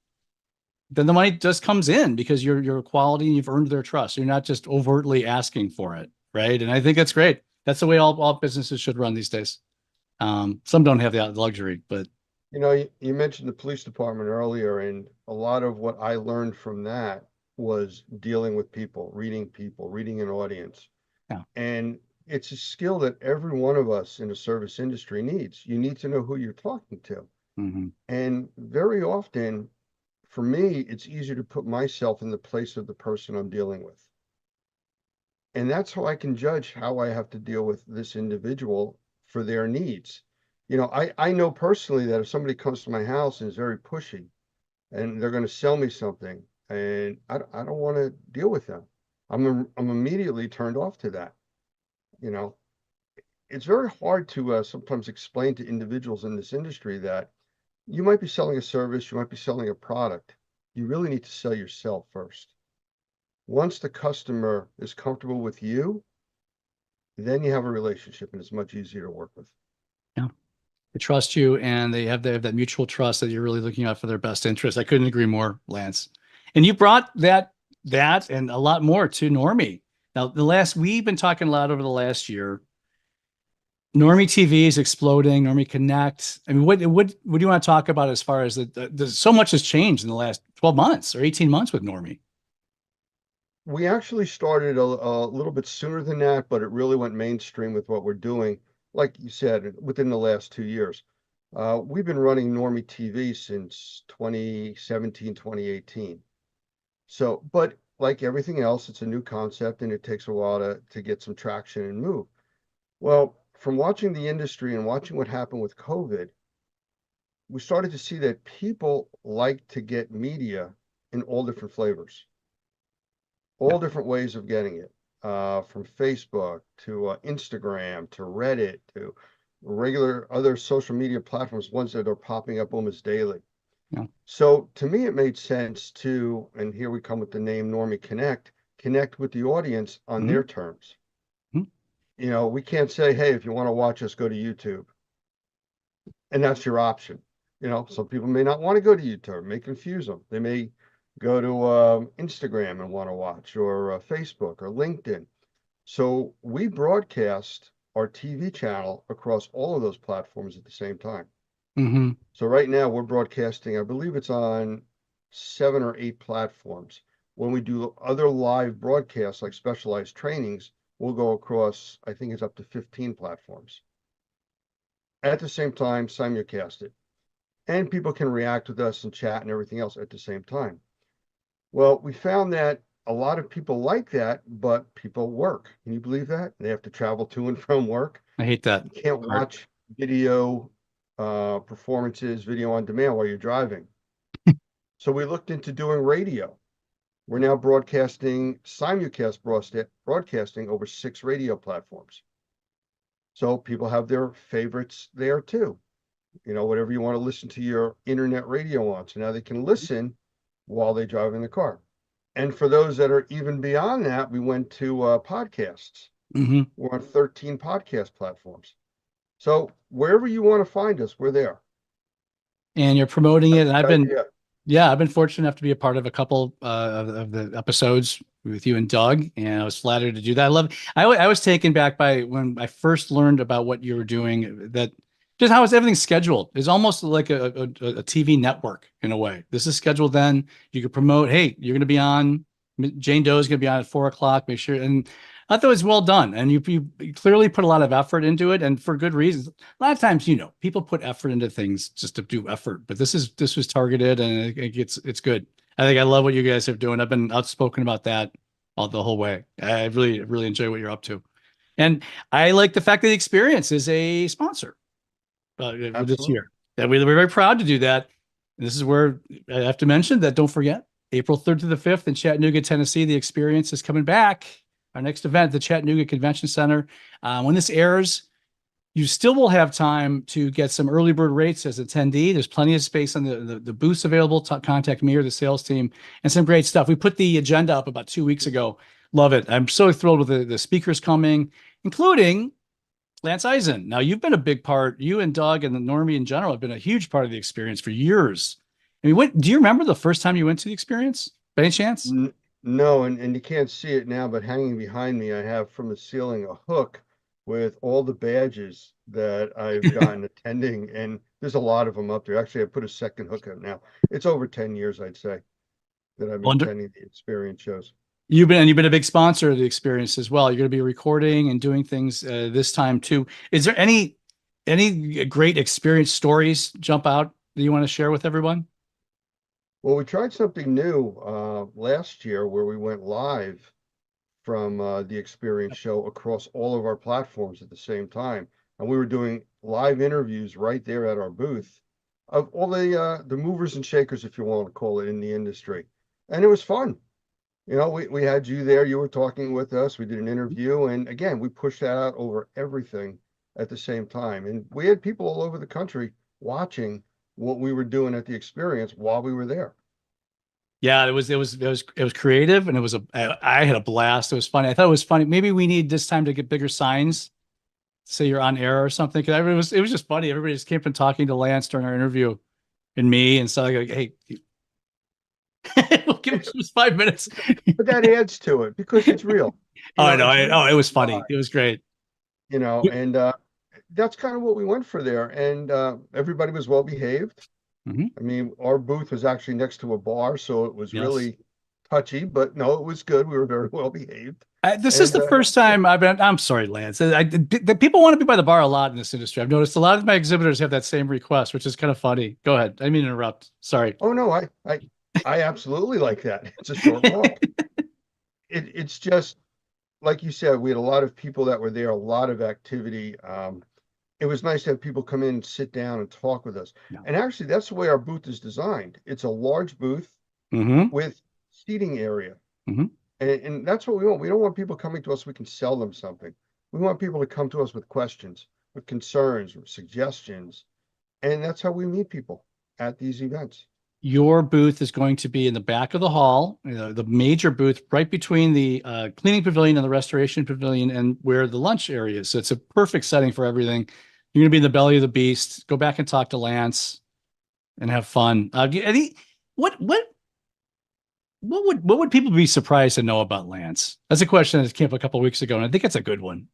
then the money just comes in because you're quality and you've earned their trust. You're not just overtly asking for it, right? And I think that's great. That's the way all businesses should run these days. Some don't have that luxury, but You mentioned the police department earlier, and a lot of what I learned from that was dealing with people, reading an audience. Yeah. And it's a skill that every one of us in the service industry needs. You need to know who you're talking to. Mm-hmm. And very often, for me, it's easier to put myself in the place of the person I'm dealing with. And that's how I can judge how I have to deal with this individual for their needs. I know personally that if somebody comes to my house and is very pushy and they're going to sell me something, and I don't want to deal with them, I'm immediately turned off to that. It's very hard to sometimes explain to individuals in this industry that you might be selling a service, you might be selling a product. You really need to sell yourself first. Once the customer is comfortable with you, then you have a relationship and it's much easier to work with. Yeah. They trust you and they have that mutual trust that you're really looking out for their best interest. I couldn't agree more, Lance. And you brought that and a lot more to Normie. Now, we've been talking a lot over the last year. Normie TV is exploding. Normie Connect. I mean, what do you want to talk about as far as so much has changed in the last 12 months or 18 months with Normie? We actually started a little bit sooner than that, but it really went mainstream with what we're doing. Like you said, within the last 2 years. We've been running Normie TV since 2017, 2018. So, but like everything else, it's a new concept and it takes a while to get some traction and move. Well, from watching the industry and watching what happened with COVID, we started to see that people like to get media in all different flavors, all different ways of getting it, from Facebook to Instagram to Reddit to regular other social media platforms, ones that are popping up almost daily. Yeah. So to me, it made sense to, and here we come with the name Normie connect with the audience on their terms. We can't say, hey, if you want to watch us, go to YouTube. And that's your option. Some people may not want to go to YouTube, may confuse them. They may go to Instagram and want to watch, or Facebook or LinkedIn. So we broadcast our TV channel across all of those platforms at the same time. Mm-hmm. So right now we're broadcasting, I believe it's on 7 or 8 platforms. When we do other live broadcasts like specialized trainings, we'll go across, I think it's up to 15 platforms. At the same time, simulcast it. And people can react with us and chat and everything else at the same time. Well, we found that a lot of people like that, but people work. Can you believe that? They have to travel to and from work. I hate that. You can't watch video performances, video on demand while you're driving. So we looked into doing radio. We're now broadcasting simulcast broadcasting over 6 radio platforms. So people have their favorites there too. Whatever you want to listen to your internet radio on. So now they can listen while they drive in the car. And for those that are even beyond that, we went to podcasts. Mm-hmm. We're on 13 podcast platforms. So wherever you want to find us, we're there. And you're promoting it. And I've been fortunate enough to be a part of a couple of the episodes with you and Doug, and I was flattered to do that. I was taken back by when I first learned about what you were doing, that just how is everything scheduled. It's almost like a TV network in a way. This is scheduled then. You could promote, hey, you're going to be on, Jane Doe is going to be on at 4:00. Make sure. And I thought it was well done. And you clearly put a lot of effort into it, and for good reasons. A lot of times, people put effort into things just to do effort, but this was targeted, and it's good. I love what you guys are doing. I've been outspoken about that the whole way. I really, really enjoy what you're up to. And I like the fact that the Experience is a sponsor this year. That we're very proud to do that. And this is where I have to mention that, don't forget, April 3rd to the 5th in Chattanooga, Tennessee, the Experience is coming back. Our next event, the Chattanooga Convention Center. When this airs, You still will have time to get some early bird rates as attendee. There's plenty of space on the booths available. Contact me or the sales team, and some great stuff. We put the agenda up about 2 weeks ago. Love it. I'm so thrilled with the speakers coming, including Lance Eisen. Now, you've been a big part, you and Doug and the Normie in general have been a huge part of the experience for years. I mean, do you remember the first time you went to the experience by any chance? No, and you can't see it now, but hanging behind me, I have from the ceiling a hook with all the badges that I've gotten attending, and there's a lot of them up there. Actually, I put a second hook up now. It's over 10 years, I'd say, that I've been attending the experience shows. You've been a big sponsor of the experience as well. You're going to be recording and doing things this time too. Is there any great experience stories jump out that you want to share with everyone? Well, we tried something new last year where we went live from the experience show across all of our platforms at the same time. And we were doing live interviews right there at our booth of all the movers and shakers, if you want to call it, in the industry. And it was fun. You know, we had you there, you were talking with us, we did an interview, and again, we pushed that out over everything at the same time. And we had people all over the country watching what we were doing at the experience while we were there. Yeah, it was creative, and I had a blast. It was funny. I thought it was funny. Maybe we need this time to get bigger signs, say you're on air or something. Because it was just funny. Everybody just came from talking to Lance during our interview, and me, and so like, hey, we'll give him just 5 minutes. But that adds to it because it's real. I know. It was funny. It was great. You know, and that's kind of what we went for there, and everybody was well behaved. I mean, our booth was actually next to a bar, so it was really touchy, but no, it was good. We were very well behaved. This is the first time I've been. I'm sorry, Lance. The people want to be by the bar a lot in this industry. I've noticed a lot of my exhibitors have that same request, which is kind of funny. Go ahead. I didn't mean to interrupt. Sorry. Oh no, I absolutely like that. It's a short walk. It's just like you said. We had a lot of people that were there, a lot of activity. It was nice to have people come in, sit down, and talk with us. Yeah. And actually, that's the way our booth is designed. It's a large booth with seating area. And that's what we want. We don't want people coming to us so we can sell them something. We want people to come to us with questions, with concerns, with suggestions. And that's how we meet people at these events. Your booth is going to be in the back of the hall, the major booth right between the cleaning pavilion and the restoration pavilion and where the lunch area is. So it's a perfect setting for everything. You're going to be in the belly of the beast. Go back and talk to Lance and have fun. What would people be surprised to know about Lance? That's a question that came up a couple of weeks ago, and I think it's a good one.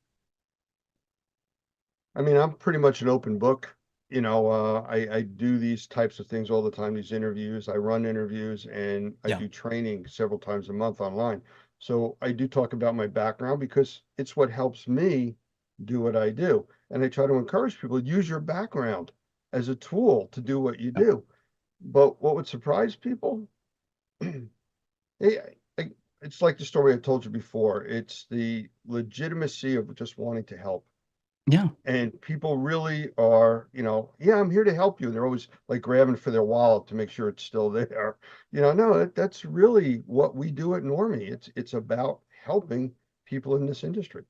I mean, I'm pretty much an open book. You know, I do these types of things all the time, these interviews. I run interviews, and I do training several times a month online. So I do talk about my background because it's what helps me do what I do. And I try to encourage people to use your background as a tool to do what you do. But what would surprise people? It's like the story I told you before. It's the legitimacy of just wanting to help. Yeah. And people really are, you know, yeah, I'm here to help you. And they're always like grabbing for their wallet to make sure it's still there. You know, no, that's really what we do at Normie. It's about helping people in this industry.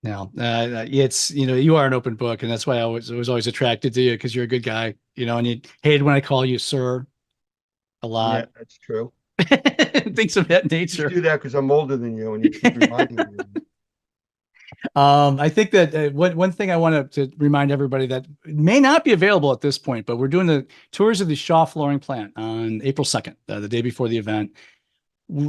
Now, it's, you know, you are an open book, and that's why I was always attracted to you, because you're a good guy, you know, and you hated when I call you sir a lot. Yeah, that's true. Things of that nature. You do that because I'm older than you, and you keep reminding me. I think that one thing I want to remind everybody that may not be available at this point, but we're doing the tours of the Shaw flooring plant on April 2nd, the day before the event.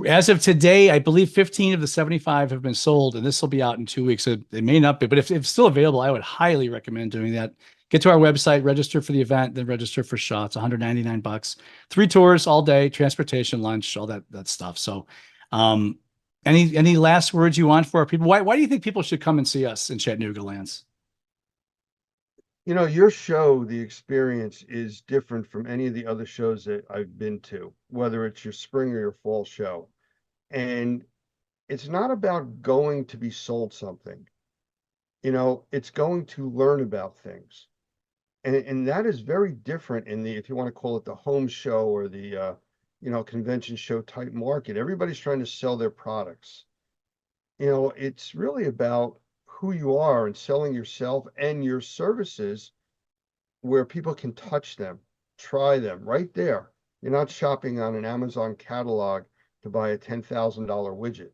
As of today, I believe 15 of the 75 have been sold, and this will be out in 2 weeks. So it may not be, but if it's still available, I would highly recommend doing that. Get to our website, register for the event, then register for Shaw. It's $199. 3 tours all day, transportation, lunch, all that stuff. So, any last words you want for our people? Why do you think people should come and see us in Chattanooga, Lance? You know, your show, the experience is different from any of the other shows that I've been to, whether it's your spring or your fall show. And it's not about going to be sold something. You know, it's going to learn about things. And that is very different in the, if you want to call it the home show or the, you know, convention show type market. Everybody's trying to sell their products. You know, it's really about who you are and selling yourself and your services where people can touch them, try them right there. You're not shopping on an Amazon catalog to buy a $10,000 widget.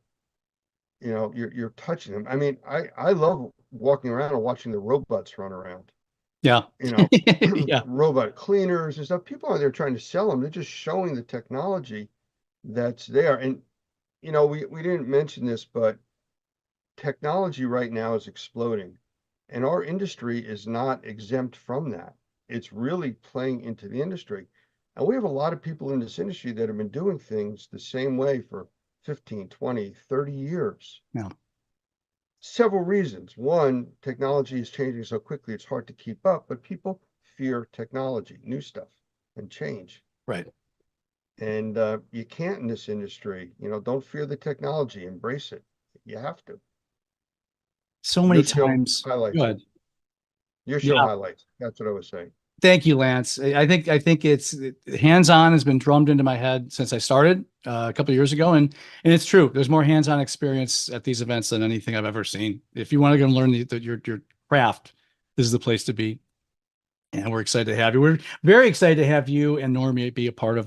You know, you're touching them. I mean, I love walking around and watching the robots run around. Yeah. You know, Yeah. robot cleaners and stuff. People aren't there trying to sell them. They're just showing the technology that's there. And, you know, we didn't mention this, but technology right now is exploding. And our industry is not exempt from that. It's really playing into the industry. And we have a lot of people in this industry that have been doing things the same way for 15, 20, 30 years. Yeah. Several reasons. One, technology is changing so quickly, it's hard to keep up, but people fear technology, new stuff, and change. Right. And you can't in this industry. You know, don't fear the technology, embrace it. You have to. So many Your show times. highlights. Good. Your show Yeah. highlights. That's what I was saying. Thank you, Lance. I think it's hands-on has been drummed into my head since I started a couple of years ago, and it's true. There's more hands-on experience at these events than anything I've ever seen. If you want to go and learn your craft, this is the place to be. And we're excited to have you. We're very excited to have you and Normie be a part of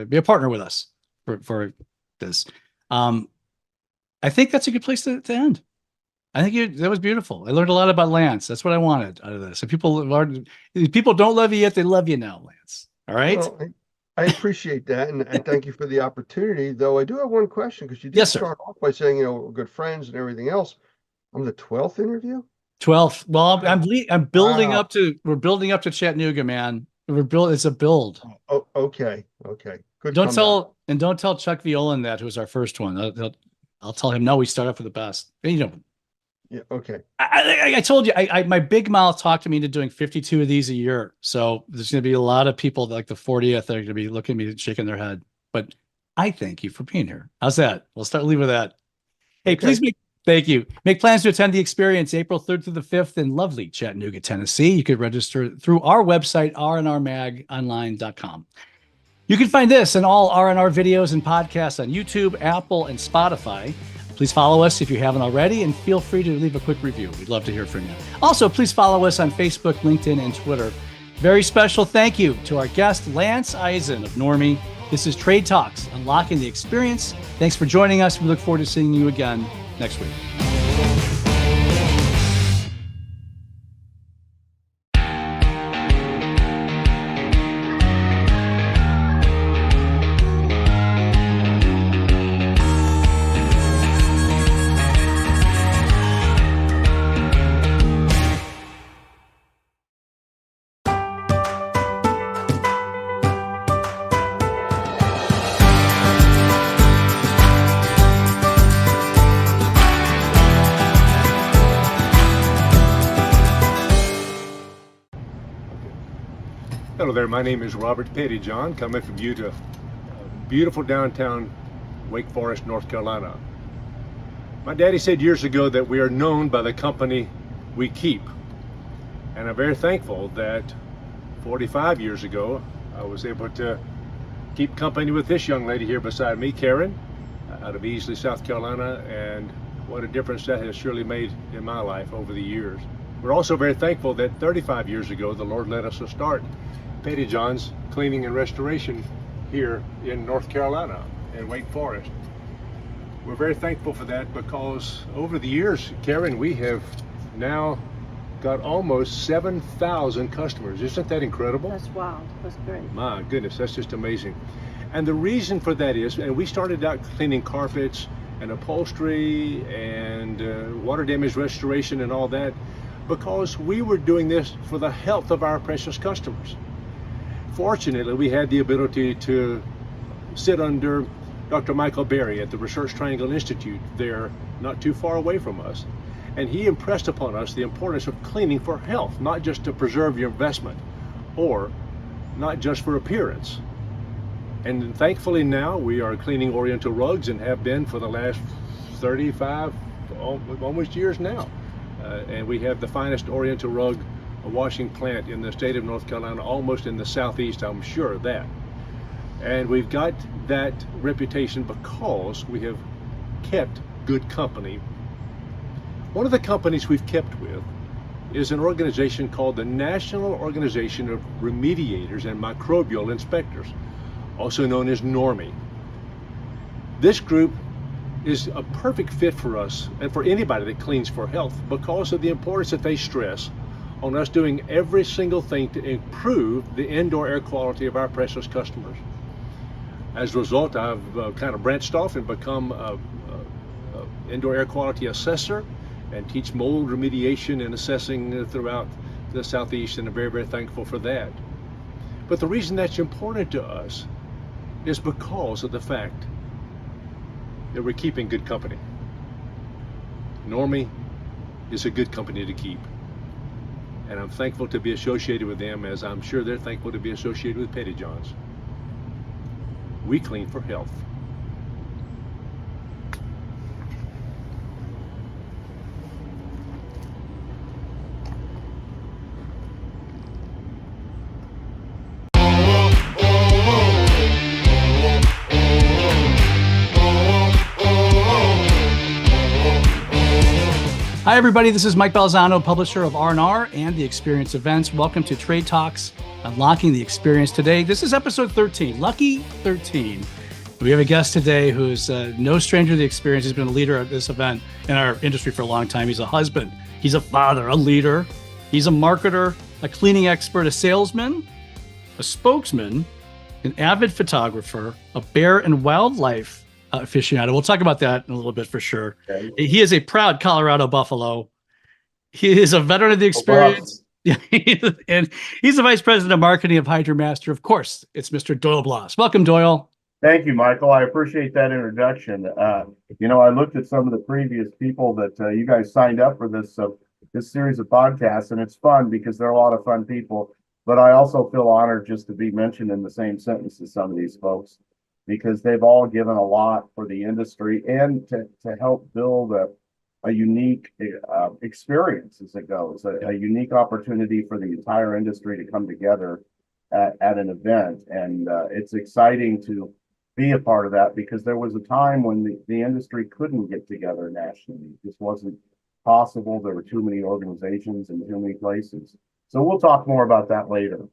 be a partner with us for this. I think that's a good place to end. I think that was beautiful. I learned a lot about Lance. That's what I wanted out of this. So people don't love you yet, they love you now, Lance. All right. Well, I appreciate that, and thank you for the opportunity. Though I do have one question, because you did Yes, sir. start off by saying, you know, we're good friends and everything else. I'm the 12th interview. 12th. Well, I'm building Wow. up to. We're building up to Chattanooga, man. It's a build. Oh, okay. Good. Don't comeback. tell Chuck Violan that, who was our first one. I'll tell him no. We start off with the best. You know. Yeah. Okay. I told you, my big mouth talked me into doing 52 of these a year. So there's going to be a lot of people like the 40th that are going to be looking at me, shaking their head. But I thank you for being here. How's that? We'll leave with that. Hey, Okay. please thank you. Make plans to attend the experience April 3rd through the 5th in lovely Chattanooga, Tennessee. You could register through our website, rnrmagonline.com. You can find this and all R&R videos and podcasts on YouTube, Apple, and Spotify. Please follow us if you haven't already, and feel free to leave a quick review. We'd love to hear from you. Also, please follow us on Facebook, LinkedIn, and Twitter. Very special thank you to our guest, Lance Eisen of Normie. This is Trade Talks, Unlocking the Experience. Thanks for joining us. We look forward to seeing you again next week. Hello there, my name is Robert Pettyjohn, coming from you to beautiful downtown Wake Forest, North Carolina. My daddy said years ago that we are known by the company we keep. And I'm very thankful that 45 years ago, I was able to keep company with this young lady here beside me, Karen, out of Easley, South Carolina, and what a difference that has surely made in my life over the years. We're also very thankful that 35 years ago, the Lord let us to start Pettyjohn's Cleaning and Restoration here in North Carolina, in Wake Forest. We're very thankful for that because over the years, Karen, we have now got almost 7,000 customers. Isn't that incredible? That's wild. That's great. My goodness, that's just amazing. And the reason for that is, and we started out cleaning carpets and upholstery and water damage restoration and all that, because we were doing this for the health of our precious customers. Fortunately, we had the ability to sit under Dr. Michael Berry at the Research Triangle Institute there, not too far away from us. And he impressed upon us the importance of cleaning for health, not just to preserve your investment or not just for appearance. And thankfully now we are cleaning Oriental rugs and have been for the last 35 almost years now. And we have the finest Oriental rug washing plant in the state of North Carolina, almost in the southeast, I'm sure of that. And we've got that reputation because we have kept good company. One of the companies we've kept with is an organization called the National Organization of Remediators and Microbial Inspectors, also known as NORMI. This group is a perfect fit for us and for anybody that cleans for health because of the importance that they stress on us doing every single thing to improve the indoor air quality of our precious customers. As a result, I've kind of branched off and become an indoor air quality assessor and teach mold remediation and assessing throughout the Southeast, and I'm very, very thankful for that. But the reason that's important to us is because of the fact that we're keeping good company. NORMI is a good company to keep. And I'm thankful to be associated with them, as I'm sure they're thankful to be associated with Pettyjohns. We clean for health. Hi, everybody. This is Mike Balzano, publisher of R&R and The Experience Events. Welcome to Trade Talks, Unlocking the Experience. Today, this is episode 13, lucky 13. We have a guest today who's no stranger to the experience. He's been a leader at this event in our industry for a long time. He's a husband. He's a father, a leader. He's a marketer, a cleaning expert, a salesman, a spokesman, an avid photographer, a bear and wildlife aficionado. We'll talk about that in a little bit for sure. Okay. He is a proud Colorado Buffalo. He is a veteran of the experience. And he's the vice president of marketing of HydroMaster. Of course, it's Mr. Doyle Bloss. Welcome, Doyle. Thank you, Michael. I appreciate that introduction. I looked at some of the previous people that you guys signed up for this series of podcasts, and it's fun because they're a lot of fun people. But I also feel honored just to be mentioned in the same sentence as some of these folks, because they've all given a lot for the industry and to help build a unique experience as it goes, a unique opportunity for the entire industry to come together at an event. And it's exciting to be a part of that, because there was a time when the industry couldn't get together nationally. It just wasn't possible. There were too many organizations in too many places. So we'll talk more about that later.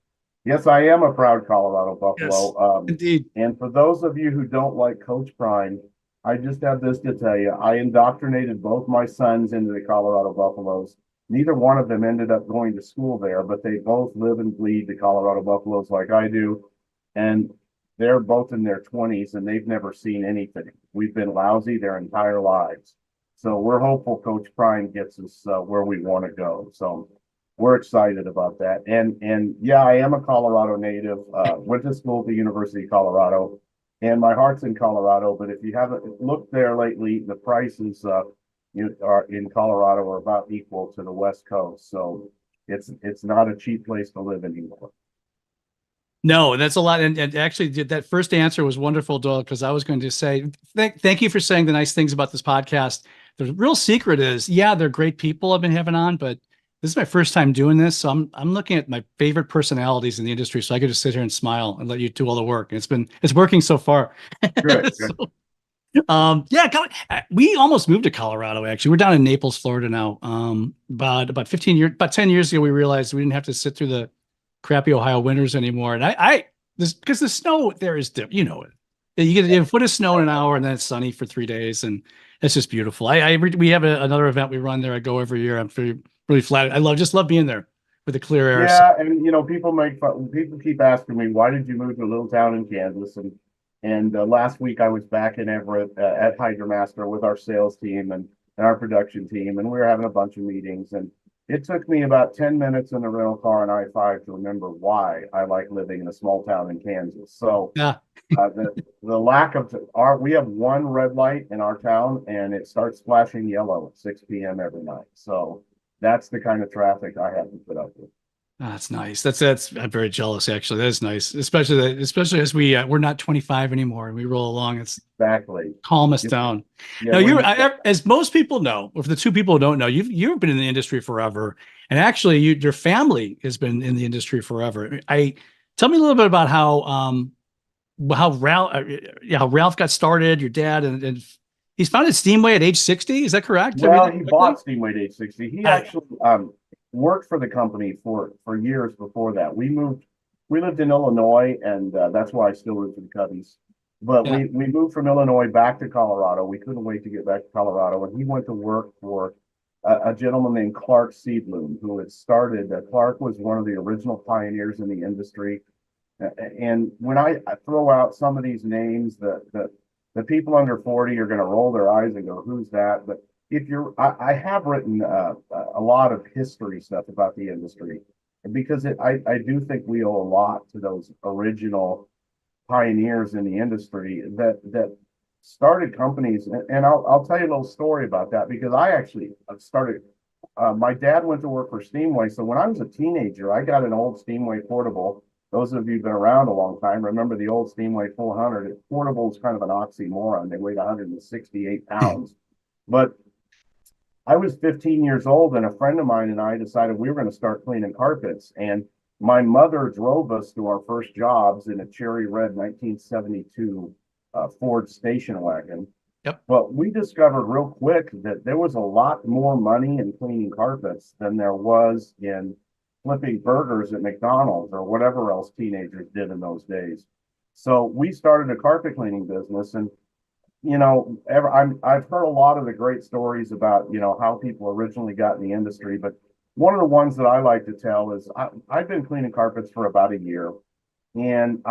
Yes, I am a proud Colorado Buffalo. Yes, indeed. And for those of you who don't like Coach Prime, I just have this to tell you. I indoctrinated both my sons into the Colorado Buffaloes. Neither one of them ended up going to school there, but they both live and bleed the Colorado Buffaloes like I do. And they're both in their 20s, and they've never seen anything. We've been lousy their entire lives. So we're hopeful Coach Prime gets us where we want to go. So we're excited about that. And yeah, I am a Colorado native, went to school at the University of Colorado, and my heart's in Colorado. But if you haven't looked there lately, the prices are in Colorado are about equal to the West Coast. So it's not a cheap place to live anymore. No, that's a lot. And actually, that first answer was wonderful, Doyle, because I was going to say, thank you for saying the nice things about this podcast. The real secret is, yeah, they're great people I've been having on, but this is my first time doing this, so I'm looking at my favorite personalities in the industry, so I could just sit here and smile and let you do all the work. And it's working so far. Good. We almost moved to Colorado. Actually, we're down in Naples, Florida now. About 10 years ago, we realized we didn't have to sit through the crappy Ohio winters anymore. And because the snow there is different, you get a foot of snow in an hour, and then it's sunny for 3 days, and it's just beautiful. We have another event we run there. I go every year. I'm really flattered. I just love being there with the clear air. Yeah, and people make fun. People keep asking me, why did you move to a little town in Kansas? And last week I was back in Everett at HydroMaster with our sales team and our production team, and we were having a bunch of meetings. And it took me about 10 minutes in the rental car on I-5 to remember why I like living in a small town in Kansas. So yeah. The lack of we have one red light in our town, and it starts flashing yellow at 6 p.m. every night. So that's the kind of traffic I have to put up with. Oh, that's nice. That's I'm very jealous, actually. That is nice, especially as we're not 25 anymore and we roll along. It's exactly calm us down. Yeah, now as most people know, or for the two people who don't know, you've been in the industry forever, and actually your family has been in the industry forever. Tell me a little bit about how Ralph got started, your dad, and He's founded Steamway at age 60. Is that correct? Well, he bought Steamway at age 60. He actually worked for the company for years before that. We lived in Illinois, and that's why I still root for the Cubbies. But we moved from Illinois back to Colorado. We couldn't wait to get back to Colorado, and he went to work for a gentleman named Clark Seedloom, who had started. Clark was one of the original pioneers in the industry. And when I throw out some of these names, the people under 40 are going to roll their eyes and go, "Who's that?" But if I have written a lot of history stuff about the industry, because I do think we owe a lot to those original pioneers in the industry that started companies. And I'll tell you a little story about that, because I actually started. My dad went to work for Steamway, so when I was a teenager, I got an old Steamway portable. Those of you who've been around a long time remember the old Steamway 400. Portable is kind of an oxymoron. They weighed 168 pounds. But I was 15 years old, and a friend of mine and I decided we were going to start cleaning carpets. And my mother drove us to our first jobs in a cherry red 1972 Ford station wagon. Yep. But we discovered real quick that there was a lot more money in cleaning carpets than there was in flipping burgers at McDonald's or whatever else teenagers did in those days. So we started a carpet cleaning business, and I've heard a lot of the great stories about how people originally got in the industry, but one of the ones that I like to tell is I've been cleaning carpets for about a year, and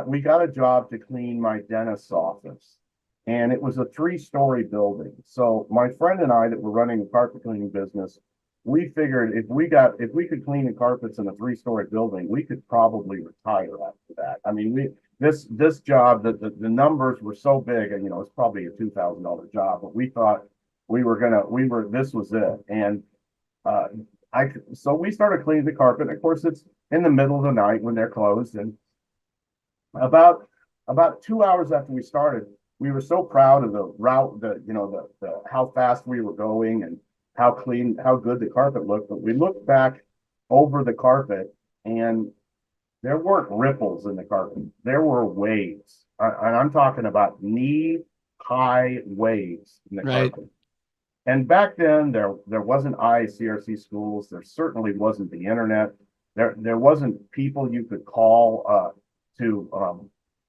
we got a job to clean my dentist's office, and it was a 3-story building. So my friend and I that were running a carpet cleaning business, we figured if we could clean the carpets in a 3-story building, we could probably retire after that. I mean, this job, the numbers were so big, and it's probably a $2,000 job, but we thought this was it. And so we started cleaning the carpet. And of course, it's in the middle of the night when they're closed. And about 2 hours after we started, we were so proud of the route, the how fast we were going and how clean, how good the carpet looked. But we looked back over the carpet, and there weren't ripples in the carpet. There were waves. And I'm talking about knee-high waves in the carpet. And back then, there wasn't ICRC schools. There certainly wasn't the internet. There wasn't people you could call to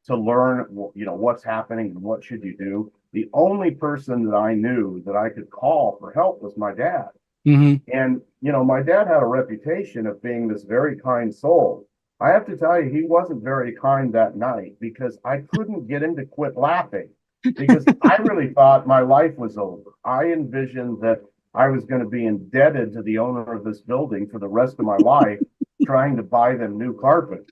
learn, what's happening and what should you do. The only person that I knew that I could call for help was my dad. Mm-hmm. And, my dad had a reputation of being this very kind soul. I have to tell you, he wasn't very kind that night, because I couldn't get him to quit laughing, because I really thought my life was over. I envisioned that I was going to be indebted to the owner of this building for the rest of my life, trying to buy them new carpet.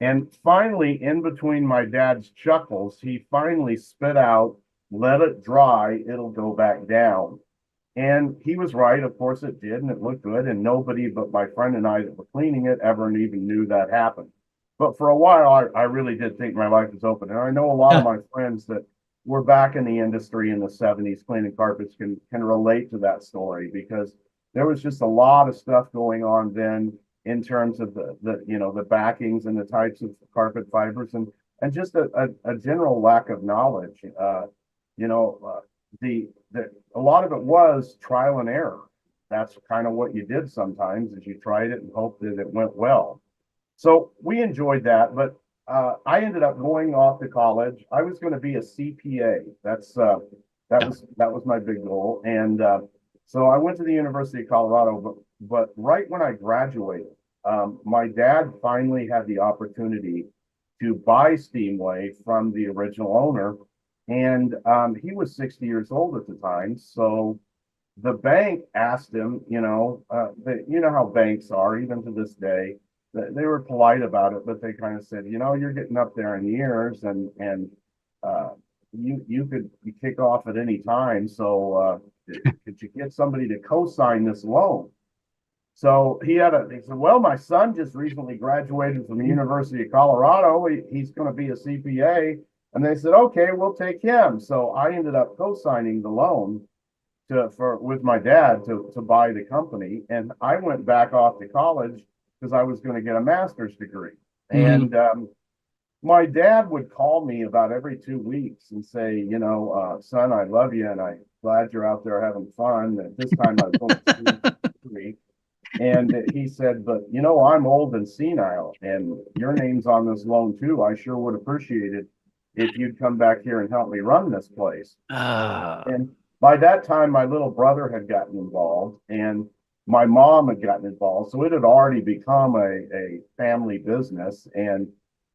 And finally, in between my dad's chuckles, he finally spit out, "Let it dry, it'll go back down." And he was right. Of course it did, and it looked good, and nobody but my friend and I that were cleaning it ever even knew that happened. But for a while, I really did think my life was open. And I know a lot of my friends that were back in the industry in the 70s cleaning carpets can relate to that story, because there was just a lot of stuff going on then in terms of the backings and the types of carpet fibers, and just a general lack of knowledge. A lot of it was trial and error. That's kind of what you did sometimes, is you tried it and hoped that it went well. So we enjoyed that, but I ended up going off to college. I was going to be a CPA. That was my big goal. And so I went to the University of Colorado, but right when I graduated, my dad finally had the opportunity to buy Steamway from the original owner. And he was 60 years old at the time. So the bank asked him, how banks are, even to this day. They were polite about it, but they kind of said, you're getting up there in years, and you could kick off at any time. So could you get somebody to co-sign this loan? So he said, well, my son just recently graduated from the University of Colorado. He's going to be a CPA. And they said, okay, we'll take him. So I ended up co-signing the loan with my dad to buy the company. And I went back off to college because I was going to get a master's degree. Mm-hmm. And my dad would call me about every 2 weeks and say, son, I love you, and I'm glad you're out there having fun. At this time, I was only 3. And he said, but I'm old and senile, and your name's on this loan too. I sure would appreciate it if you'd come back here and help me run this place. And by that time, my little brother had gotten involved, and my mom had gotten involved. So it had already become a family business. And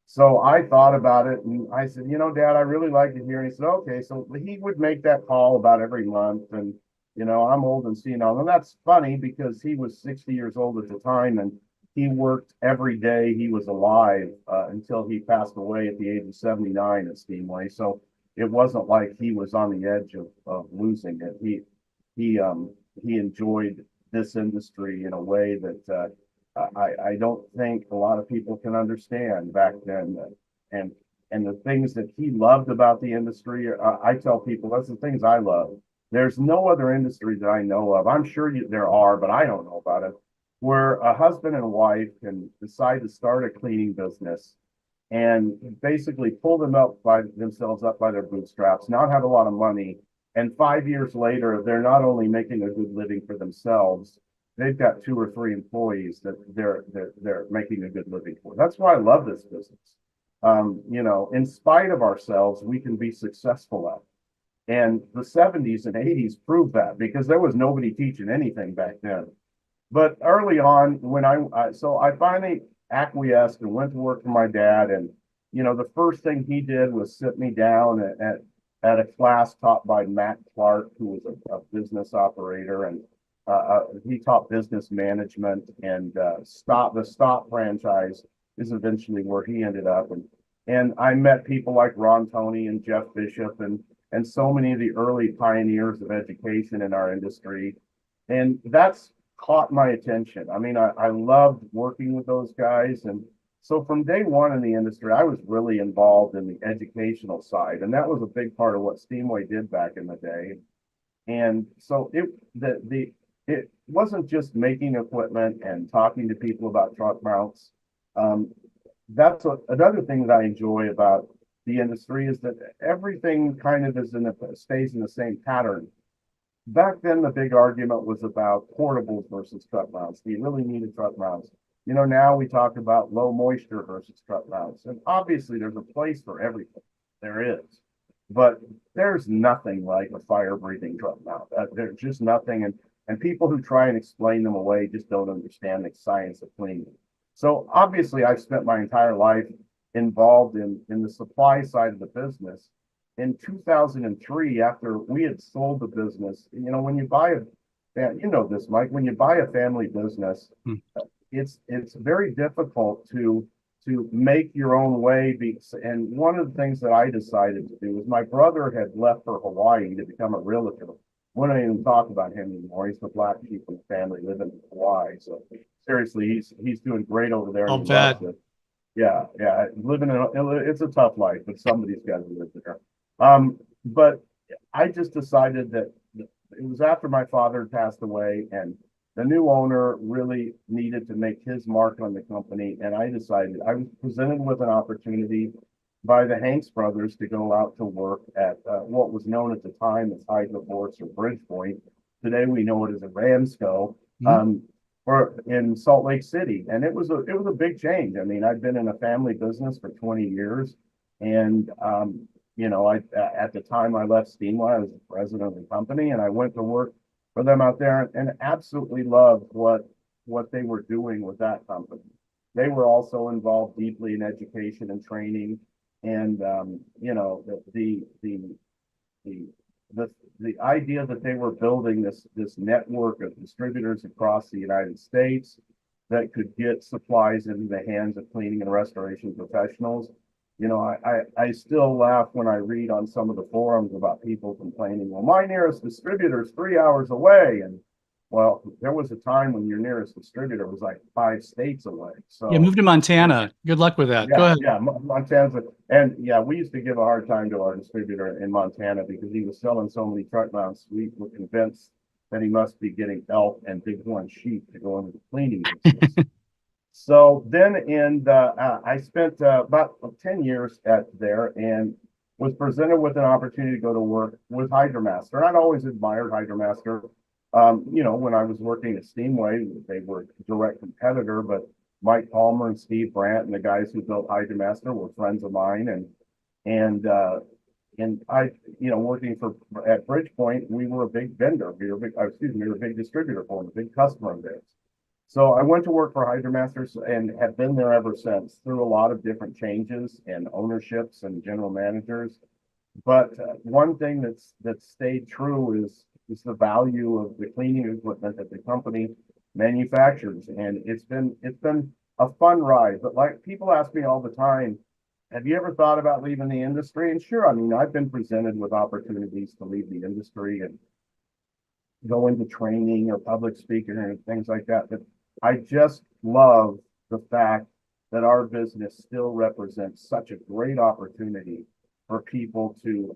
so I thought about it, and I said, Dad, I really like it here. And he said, okay. So he would make that call about every month. And, I'm old and senile. And that's funny because he was 60 years old at the time, and he worked every day he was alive until he passed away at the age of 79 at Steamway. So it wasn't like he was on the edge of losing it. He enjoyed this industry in a way that I don't think a lot of people can understand back then. And the things that he loved about the industry, I tell people that's the things I love. There's no other industry that I know of. I'm sure there are, but I don't know about it, where a husband and a wife can decide to start a cleaning business and basically pull themselves up by their bootstraps, not have a lot of money. And 5 years later, they're not only making a good living for themselves, they've got 2 or 3 employees that they're making a good living for. That's why I love this business. In spite of ourselves, we can be successful at it. And the 70s and 80s proved that, because there was nobody teaching anything back then. But early on, when I finally acquiesced and went to work for my dad. And, the first thing he did was sit me down at a class taught by Matt Clark, who was a business operator. And he taught business management, and the Stop franchise is eventually where he ended up. And I met people like Ron Toney and Jeff Bishop and so many of the early pioneers of education in our industry. And that's caught my attention. I mean, I loved working with those guys. And so from day one in the industry, I was really involved in the educational side. And that was a big part of what Steamway did back in the day. And so it wasn't just making equipment and talking to people about truck mounts. That's another thing that I enjoy about the industry, is that everything kind of stays in the same pattern. Back then, the big argument was about portables versus truck mounts. Do you really need a truck mounts? Now we talk about low moisture versus truck mounts. And obviously there's a place for everything. There is. But there's nothing like a fire-breathing truck mount. There's just nothing. And people who try and explain them away just don't understand the science of cleaning. So obviously I've spent my entire life involved in the supply side of the business. In 2003, after we had sold the business, when you buy this, Mike, when you buy a family business, it's very difficult to make your own way. And one of the things that I decided to do was, my brother had left for Hawaii to become a realtor. We don't even talk about him anymore. He's the black sheep of the family living in Hawaii. So seriously, he's doing great over there. I'll bet. Yeah, it's a tough life, but somebody's got to live there. But I just decided that it was after my father had passed away, and the new owner really needed to make his mark on the company. And I decided, I was presented with an opportunity by the Hanks brothers to go out to work at what was known at the time as Hydroforce or Bridgepoint. Today we know it as a Ramsco. Or in Salt Lake City. And it was a big change. I mean, I've been in a family business for 20 years. And, at the time I left Steamway, I was the president of the company, and I went to work for them out there and absolutely loved what they were doing with that company. They were also involved deeply in education and training. And, the idea that they were building this network of distributors across the United States that could get supplies into the hands of cleaning and restoration professionals. I still laugh when I read on some of the forums about people complaining, well, my nearest distributor is 3 hours away. And well, there was a time when your nearest distributor was like 5 states away. So yeah, move to Montana. Good luck with that. Yeah, go ahead. Yeah, Montana's and yeah, we used to give a hard time to our distributor in Montana because he was selling so many truck mounts. We were convinced that he must be getting elk and bighorn sheep to go into the cleaning business. So then I spent about 10 years there and was presented with an opportunity to go to work with HydroMaster. And I'd always admired HydroMaster. When I was working at Steamway, they were a direct competitor, but Mike Palmer and Steve Brandt and the guys who built HydroMaster were friends of mine. And I, working at Bridgepoint, we were a big vendor. We were a big distributor for them, a big customer of theirs. So I went to work for HydroMasters and have been there ever since through a lot of different changes and ownerships and general managers. But one thing that's stayed true is the value of the cleaning equipment that the company manufactures. And it's been a fun ride. But like people ask me all the time, have you ever thought about leaving the industry? And sure, I mean, I've been presented with opportunities to leave the industry and go into training or public speaking and things like that. But I just love the fact that our business still represents such a great opportunity for people to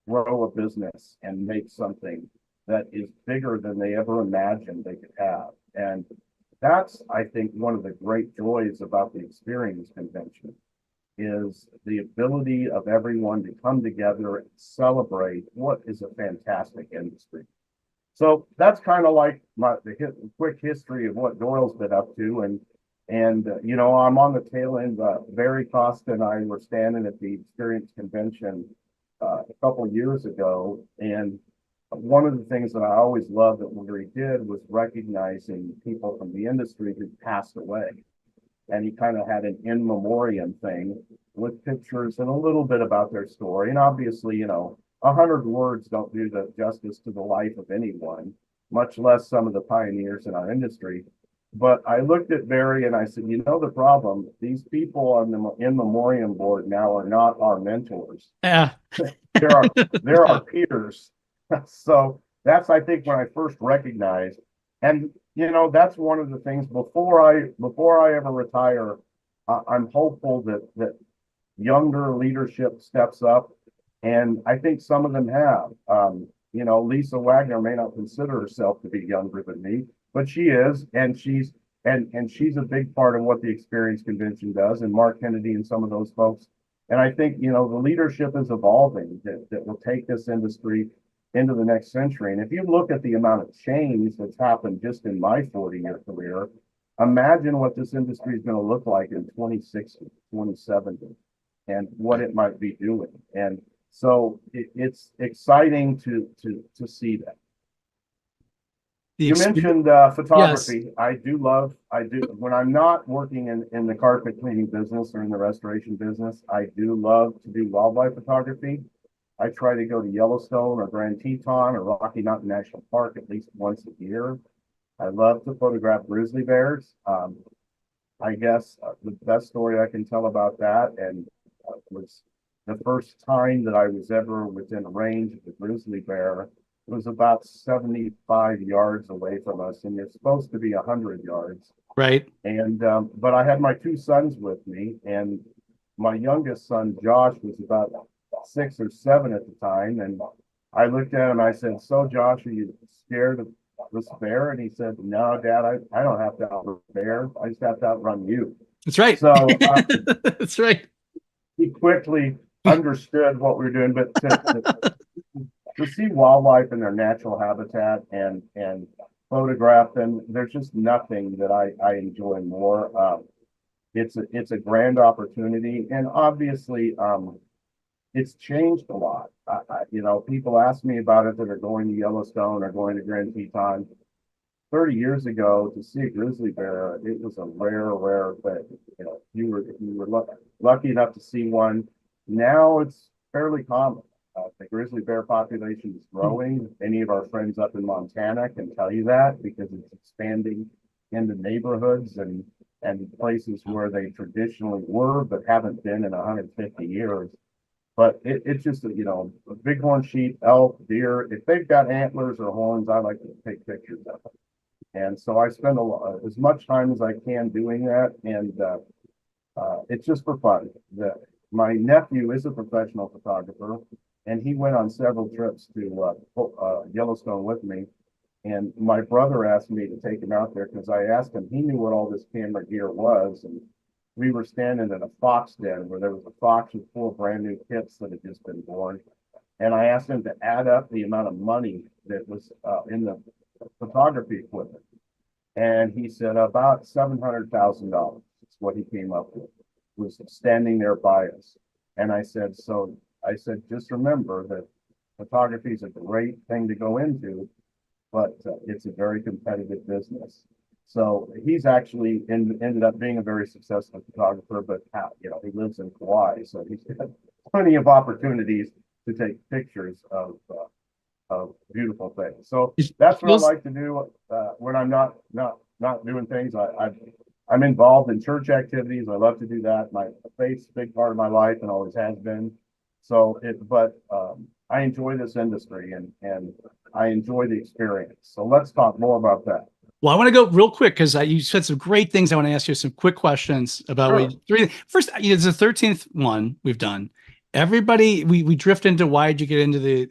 grow a business and make something that is bigger than they ever imagined they could have. And that's, I think, one of the great joys about the Experience Convention is the ability of everyone to come together and celebrate what is a fantastic industry. So that's kind of like the quick history of what Doyle's been up to. And I'm on the tail end. Barry Costa and I were standing at the Experience Convention a couple of years ago. And one of the things that I always loved that Barry did was recognizing people from the industry who passed away. And he kind of had an in memoriam thing with pictures and a little bit about their story. And obviously, 100 words don't do the justice to the life of anyone, much less some of the pioneers in our industry. But I looked at Barry and I said, the problem, these people on the in memoriam board now are not our mentors. Yeah. they're our peers. So that's, I think, when I first recognized. And that's one of the things before I ever retire, I'm hopeful that younger leadership steps up. And I think some of them have. Lisa Wagner may not consider herself to be younger than me, but she is, and she's a big part of what the Experience Convention does, and Mark Kennedy and some of those folks. And I think the leadership is evolving that will take this industry into the next century. And if you look at the amount of change that's happened just in my 40-year career, imagine what this industry is going to look like in 2060, 2070, and what it might be doing. And so it's exciting to see that. You mentioned photography. Yes. I do when I'm not working in the carpet cleaning business or in the restoration business, I do love to do wildlife photography. I try to go to Yellowstone or Grand Teton or Rocky Mountain National Park at least once a year. I love to photograph grizzly bears. I guess the best story I can tell about that was the first time that I was ever within range of the grizzly bear. It was about 75 yards away from us, and you're supposed to be 100 yards. Right. And but I had my two sons with me, and my youngest son, Josh, was about 6 or 7 at the time. And I looked at him, I said, "So Josh, are you scared of this bear?" And he said, "No, Dad, I don't have to outrun the bear. I just have to outrun you." That's right. So that's right. He quickly understood what we were doing, but to see wildlife in their natural habitat and photograph them, there's just nothing that I enjoy more. It's a grand opportunity, and obviously it's changed a lot. People ask me about it that are going to Yellowstone or going to Grand Teton. 30 years ago, to see a grizzly bear, it was a rare thing. You were lucky enough to see one. Now it's fairly common. The grizzly bear population is growing. Any of our friends up in Montana can tell you that, because it's expanding into neighborhoods and places where they traditionally were but haven't been in 150 years. But it's just a bighorn sheep, elk, deer. If they've got antlers or horns, I like to take pictures of them. And so I spend as much time as I can doing that, and it's just for fun. My nephew is a professional photographer, and he went on several trips to Yellowstone with me. And my brother asked me to take him out there because I asked him, he knew what all this camera gear was. And we were standing in a fox den where there was a fox with 4 brand new kits that had just been born. And I asked him to add up the amount of money that was in the photography equipment. And he said about $700,000 is what he came up with, was standing there by us. And I said, just remember that photography is a great thing to go into, but it's a very competitive business. So he's actually ended up being a very successful photographer, but he lives in Kauai, so he's got plenty of opportunities to take pictures of beautiful things. So that's what I like to do when I'm not doing things. I'm involved in church activities. I love to do that. My faith's a big part of my life and always has been. So I enjoy this industry and I enjoy the experience. So let's talk more about that. Well, I want to go real quick because you said some great things. I want to ask you some quick questions about first. It's the 13th one we've done. Everybody, we drift into why did you get into the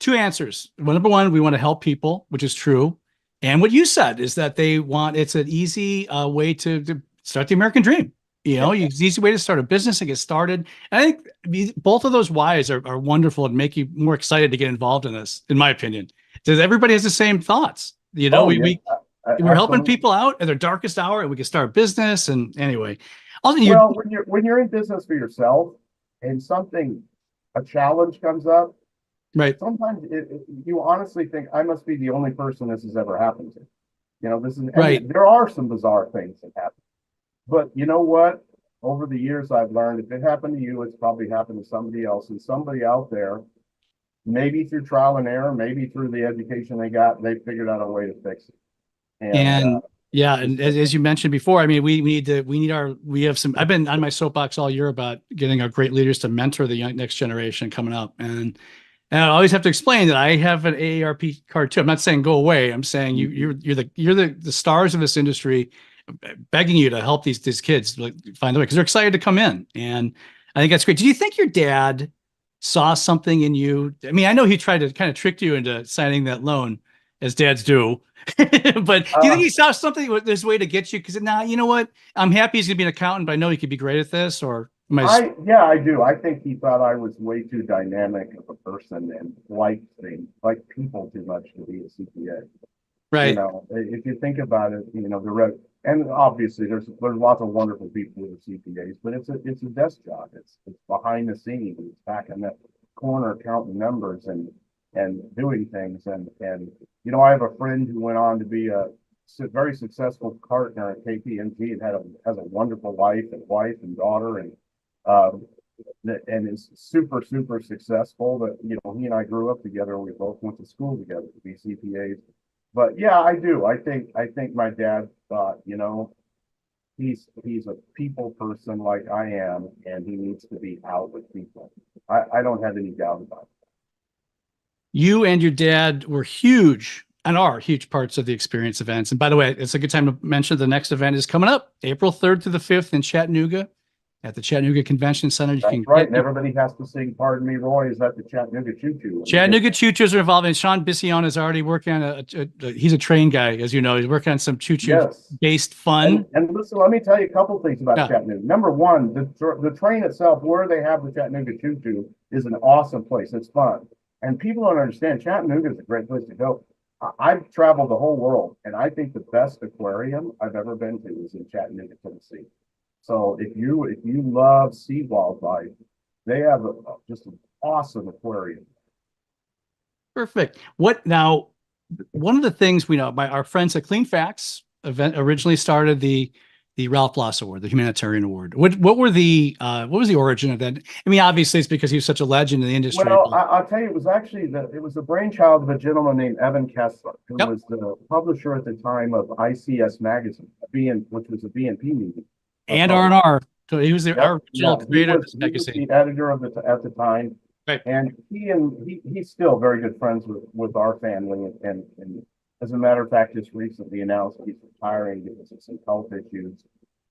2 answers. Well, number 1, we want to help people, which is true. And what you said is that it's an easy way to start the American dream. It's an easy way to start a business and get started. And I think both of those whys are wonderful and make you more excited to get involved in this, in my opinion. Because everybody has the same thoughts. We're helping people out at their darkest hour and we can start a business. And anyway, also, when you're in business for yourself and a challenge comes up, right? Sometimes you honestly think I must be the only person this has ever happened to. This is right. There are some bizarre things that happen, but you know what? Over the years, I've learned if it happened to you, it's probably happened to somebody else, and somebody out there, maybe through trial and error, maybe through the education they got, they figured out a way to fix it. And as you mentioned before, I mean, we have some. I've been on my soapbox all year about getting our great leaders to mentor the next generation coming up, and I always have to explain that I have an AARP card too. I'm not saying go away. I'm saying you're the stars of this industry, begging you to help these kids find the way because they're excited to come in, and I think that's great. Did you think your dad saw something in you? I mean, I know he tried to kind of trick you into signing that loan, as dads do. But do you think he saw something with this way to get you? Because you know what? I'm happy he's going to be an accountant, but I know he could be great at this. Or I do. I think he thought I was way too dynamic of a person and liked people too much to be a CPA. Right. If you think about it, and obviously there's lots of wonderful people who are CPAs, but it's a desk job. It's behind the scenes. It's back in that corner counting numbers and doing things. And I have a friend who went on to be a very successful partner at KPMG and has a wonderful wife and daughter and is super, super successful. But he and I grew up together. We both went to school together to be CPAs. But yeah, I do. I think my dad thought, he's a people person like I am, and he needs to be out with people. I don't have any doubt about it. You and your dad were huge and are huge parts of the experience events. And by the way, it's a good time to mention the next event is coming up April 3rd to the 5th in Chattanooga at the Chattanooga Convention Center. That's right. And everybody has to sing "Pardon Me, Roy" is at the Chattanooga Choo Choo. Chattanooga Choo Choos are involved, and Sean Bission is already working on he's a train guy, as you know. He's working on some choo choo based fun. And listen, let me tell you a couple things about Chattanooga. Number one, the train itself, where they have the Chattanooga Choo Choo, is an awesome place. It's fun. And people don't understand Chattanooga is a great place to go. I've traveled the whole world, and I think the best aquarium I've ever been to is in Chattanooga, Tennessee. So if you love sea wildlife, they have just an awesome aquarium. Perfect. What now? One of the things we know by our friends at Clean Facts event originally started the Ralph Bloss Award, the humanitarian award. What was the origin of that? I mean, obviously it's because he was such a legend in the industry. Well, I'll tell you, it was actually the brainchild of a gentleman named Evan Kessler, who was the publisher at the time of ICS magazine, which was a BNP meeting. And R&R. So he was our original creator of this magazine. He was the editor of it at the time. Right. And he's still very good friends with our family. And as a matter of fact, just recently announced he's retiring because of some health issues.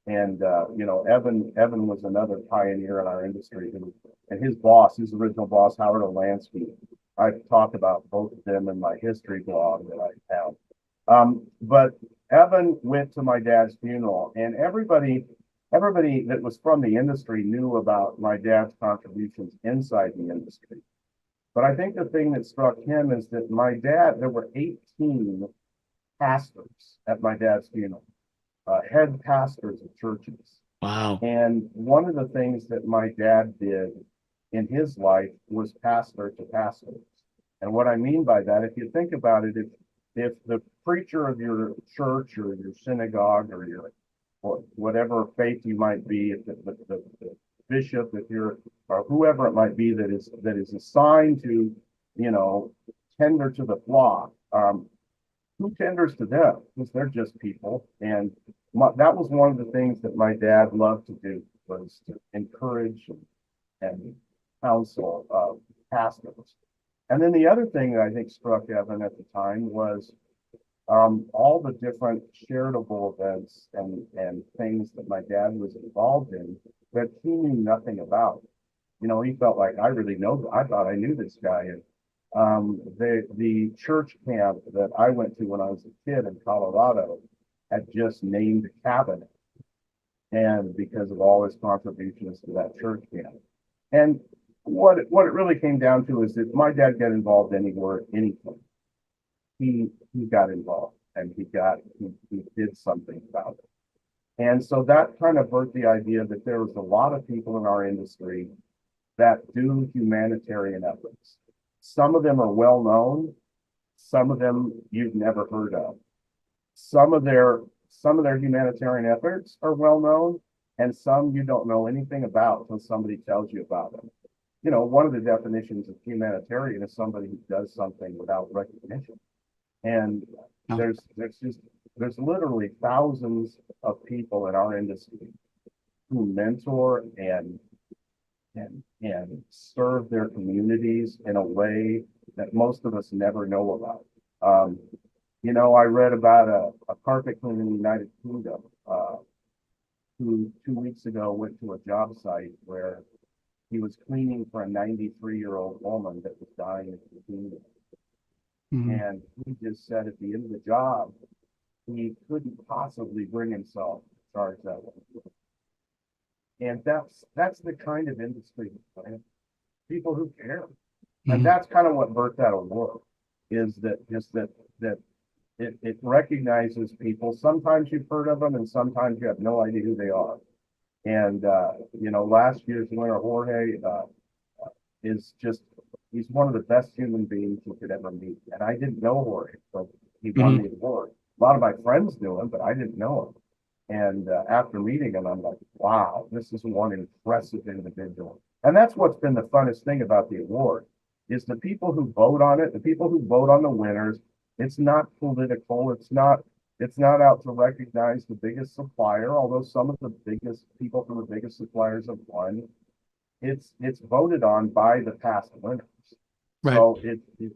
And Evan was another pioneer in our industry, and his original boss, Howard Olansky, I've talked about both of them in my history blog that I have. But Evan went to my dad's funeral, and everybody that was from the industry knew about my dad's contributions inside the industry. But I think the thing that struck him is that my dad, there were 18 pastors at my dad's funeral, head pastors of churches. Wow. And one of the things that my dad did in his life was pastor to pastors. And what I mean by that, if you think about it, if the preacher of your church or your synagogue or your or whatever faith you might be, if the bishop, if you're or whoever it might be that is assigned to, tender to the flock, who tenders to them? Because they're just people. And that was one of the things that my dad loved to do, was to encourage and counsel pastors. And then the other thing that I think struck Evan at the time was all the different charitable events and things that my dad was involved in that he knew nothing about. He felt like I thought I knew this guy. And the church camp that I went to when I was a kid in Colorado had just named a cabin, and because of all his contributions to that church camp. And what it really came down to is that my dad got involved anywhere, anything. He got involved, and he did something about it. And so that kind of birthed the idea that there was a lot of people in our industry that do humanitarian efforts. Some of them are well known, some of them you've never heard of. Some of their humanitarian efforts are well known, and some you don't know anything about until somebody tells you about them. One of the definitions of humanitarian is somebody who does something without recognition. And there's literally thousands of people in our industry who mentor and serve their communities in a way that most of us never know about. I read about a carpet cleaner in the United Kingdom who 2 weeks ago went to a job site where he was cleaning for a 93-year-old woman that was dying of leukemia. And he just said at the end of the job, he couldn't possibly bring himself to charge that one. And that's the kind of industry, right? People who care. And that's kind of what birthed that award, is that it recognizes people. Sometimes you've heard of them, and sometimes you have no idea who they are. And last year's winner, Jorge, he's one of the best human beings you could ever meet. And I didn't know Jorge, so he won the award. A lot of my friends knew him, but I didn't know him. And after meeting him, I'm like, wow, this is one impressive individual. And that's what's been the funnest thing about the award, is the people who vote on it, the people who vote on the winners. It's not political. It's not out to recognize the biggest supplier, although some of the biggest people from the biggest suppliers have won. It's voted on by the past winners. Right. So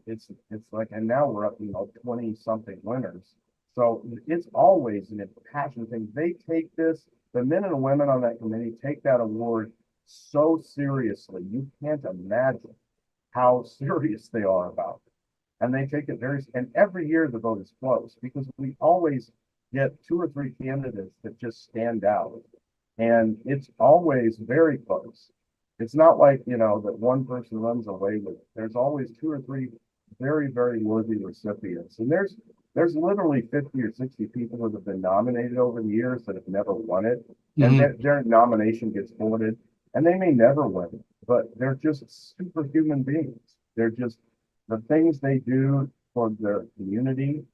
it's like, and now we're up, 20 something winners. So it's always an impassioned thing. They take this, the men and women on that committee take that award so seriously. You can't imagine how serious they are about it. And they take it and every year the vote is close, because we always get 2 or 3 candidates that just stand out. And it's always very close. It's not like, that one person runs away with it. There's always 2 or 3 very, very worthy recipients. And there's literally 50 or 60 people that have been nominated over the years that have never won it. And their nomination gets voted, and they may never win it, but they're just superhuman beings. They're just, the things they do for their community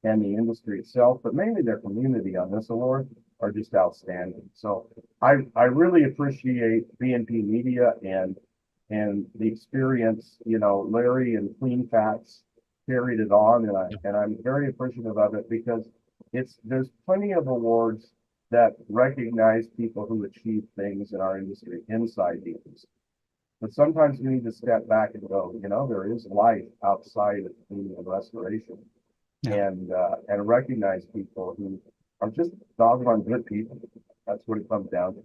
and the industry itself, but mainly their community on this award, are just outstanding. So I really appreciate BNP Media and the experience. Larry and Clean Facts carried it on, and I'm very appreciative of it, because there's plenty of awards that recognize people who achieve things in our industry inside the industry. But sometimes we need to step back and go, there is life outside of cleaning and restoration, and recognize people who are just doggone good people. That's what it comes down to.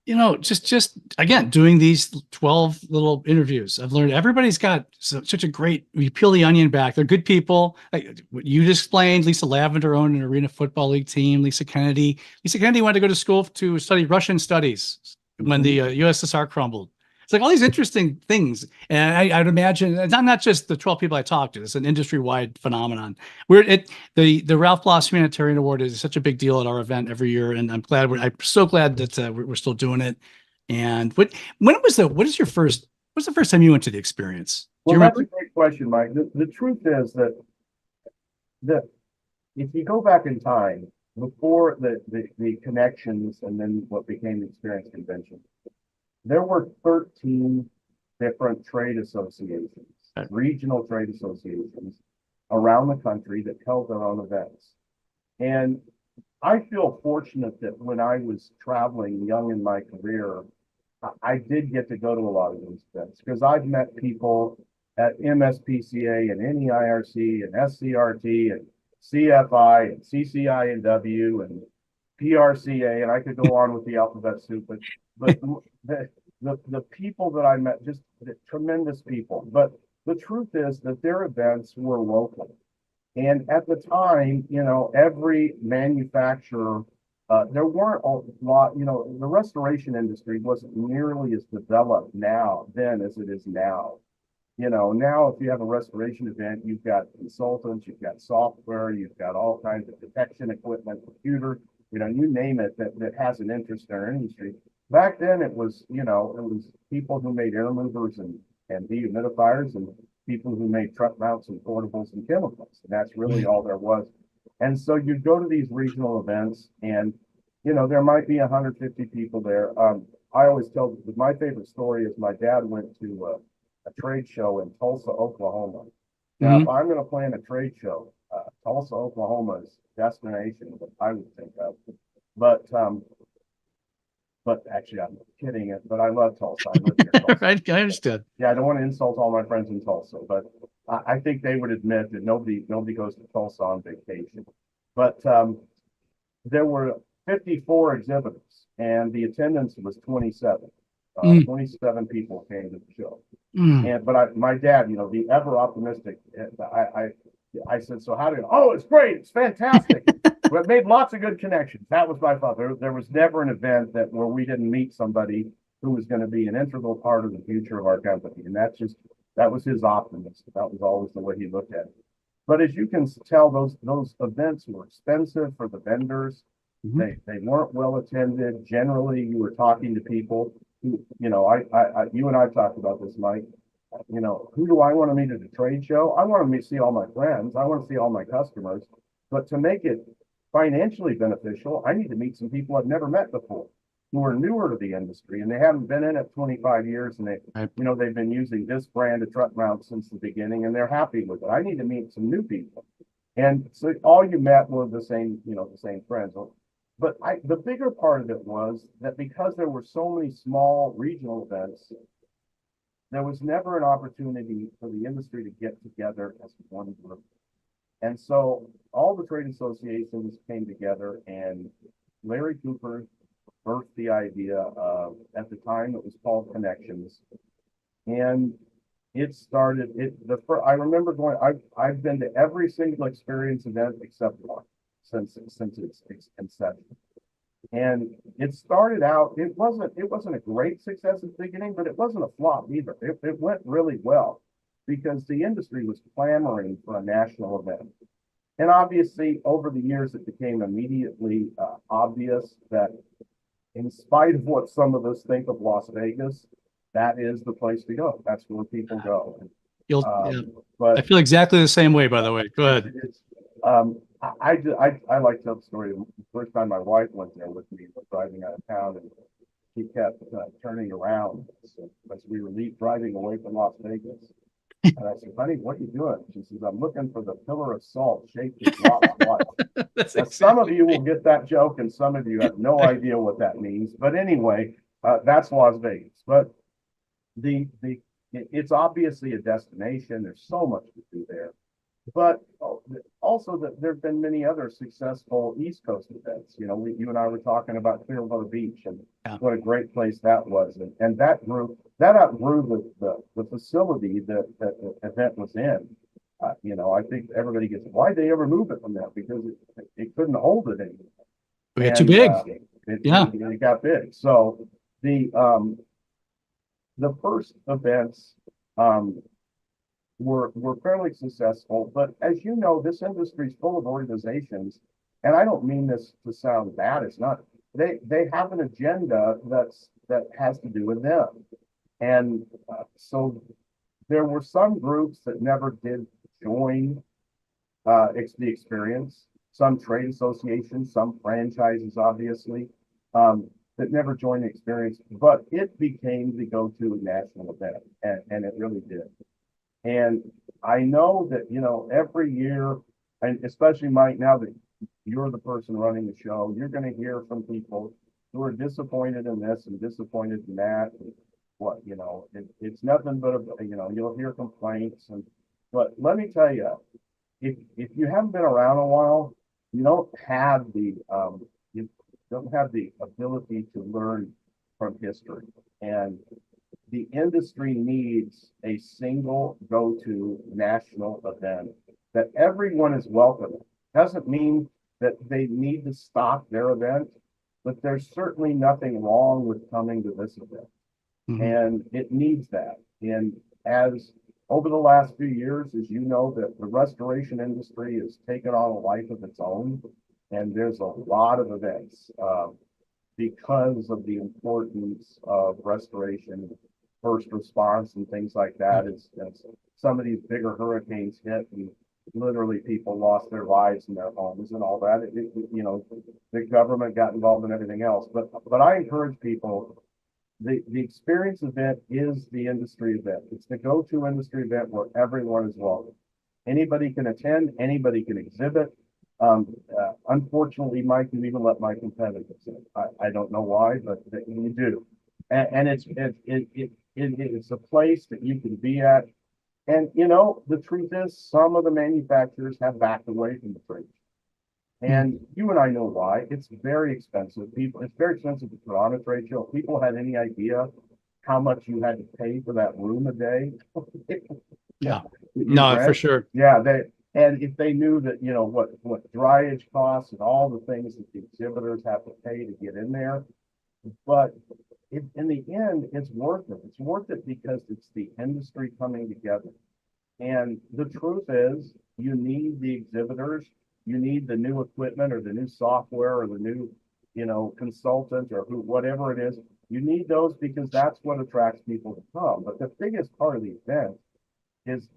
Just again, doing these 12 little interviews, I've learned everybody's got such a great, you peel the onion back. They're good people. Like what you just explained, Lisa Lavender owned an Arena Football League team. Lisa Kennedy wanted to go to school to study Russian studies when the USSR crumbled. It's like all these interesting things. And I'd imagine it's not just the 12 people I talked to, it's an industry-wide phenomenon. The Ralph Bloss Humanitarian Award is such a big deal at our event every year. And I'm so glad that we're still doing it. And what is the first time you went to the experience? Do Well, you that's remember? a great question, Mike. The truth is that if you go back in time, before the connections and then what became the Experience Convention, there were 13 different trade associations, regional trade associations around the country that held their own events. And I feel fortunate that when I was traveling young in my career, I did get to go to a lot of those events because I've met people at MSPCA and NEIRC and SCRT and CFI and CCINW and PRCA, and I could go on with the alphabet soup, but the people that I met, just tremendous people. But the truth is that their events were local. And at the time, every manufacturer, there weren't a lot, the restoration industry wasn't nearly as developed then as it is now. Now if you have a restoration event, you've got consultants, you've got software, you've got all kinds of detection equipment, computer, you name it that has an interest in our industry. Back then it was people who made air movers and dehumidifiers and people who made truck mounts and portables and chemicals. And that's really all there was. And so you'd go to these regional events and, there might be 150 people there. I always tell my favorite story is my dad went to a trade show in Tulsa, Oklahoma. Now, if I'm going to plan a trade show, Tulsa, Oklahoma is destination that I would think of. But actually, I'm kidding it. But I love Tulsa. I live near Tulsa. Right, I understood. Yeah, I don't want to insult all my friends in Tulsa, but I think they would admit that nobody goes to Tulsa on vacation. But there were 54 exhibitors, and the attendance was 27. 27 people came to the show. But my dad, the ever optimistic, I said, so how do you? Oh, it's great. It's fantastic. We made lots of good connections. That was my father. There was never an event where we didn't meet somebody who was going to be an integral part of the future of our company. And that was his optimism. That was always the way he looked at it. But as you can tell, those events were expensive for the vendors. They weren't well attended. Generally, you were talking to people who, you and I talked about this, Mike. Who do I want to meet at a trade show? I want to see all my friends. I want to see all my customers. But to make it financially beneficial, I need to meet some people I've never met before who are newer to the industry and they haven't been in it 25 years and they've been using this brand of truck mount since the beginning and they're happy with it. I need to meet some new people. And so all you met were the same friends. But the bigger part of it was that because there were so many small regional events, there was never an opportunity for the industry to get together as one group. And so all the trade associations came together and Larry Cooper birthed the idea of, at the time it was called Connections. And it started, I remember I've been to every single Experience event except one since its inception. And it started out, it wasn't a great success at the beginning, but it wasn't a flop either. It went really well because the industry was clamoring for a national event. And obviously, over the years, it became immediately obvious that in spite of what some of us think of Las Vegas, that is the place to go. That's where people go. But I feel exactly the same way, by the way. Go ahead. I like to tell the story. The first time my wife went there with me, driving out of town, and she kept turning around as we were driving away from Las Vegas. And I said, honey, what are you doing? She says, I'm looking for the pillar of salt shaped as Lot's wife. Now, some of you will get that joke, and some of you have no idea what that means. But anyway, that's Las Vegas. But it's obviously a destination. There's so much to do there. but also that there have been many other successful East Coast events. You know, you and I were talking about Clearwater Beach and what a great place that was. And that outgrew the facility that the event was in. You know, I think everybody gets, why'd they ever move it from there? Because it couldn't hold it anymore. We got too big. It got big. So the first events were fairly successful, but as you know, this industry is full of organizations, and I don't mean this to sound bad. It's not. They have an agenda that has to do with them, and so there were some groups that never did join the experience. Some trade associations, some franchises, obviously, that never joined the experience, but it became the go-to national event, and it really did. And I know that, you know, every year, and especially Mike, now that you're the person running the show, you're going to hear from people who are disappointed in this and disappointed in that. And what, you know, it's nothing but, you know, you'll hear complaints. But let me tell you, if you haven't been around a while, you don't have the ability to learn from history. And the industry needs a single go-to national event that everyone is welcome. Doesn't mean that they need to stop their event, but there's certainly nothing wrong with coming to this event. And it needs that. And as over the last few years, as you know, that the restoration industry has taken on a life of its own, and there's a lot of events because of the importance of restoration, first response, and things like that. As some of these bigger hurricanes hit, and literally people lost their lives in their homes and all that. You know, the government got involved in everything else. But I encourage people. The experience event is the industry event. It's the go-to industry event where everyone is welcome. Anybody can attend, anybody can exhibit. Unfortunately, Mike, you even let my competitors in. I don't know why, but you do. And it's a place that you can be at. And, you know, the truth is some of the manufacturers have backed away from the trade. And you and I know why. It's very expensive. It's very expensive to put on a trade show. If people had any idea how much you had to pay for that room a day. Yeah. No, for sure. Yeah. And if they knew that, you know, what dryage costs and all the things that the exhibitors have to pay to get in there. But in the end, it's worth it. It's worth it because it's the industry coming together. And the truth is, you need the exhibitors. You need the new equipment or the new software or the new, you know, consultant or whatever it is. You need those because that's what attracts people to come. But the biggest part of the event is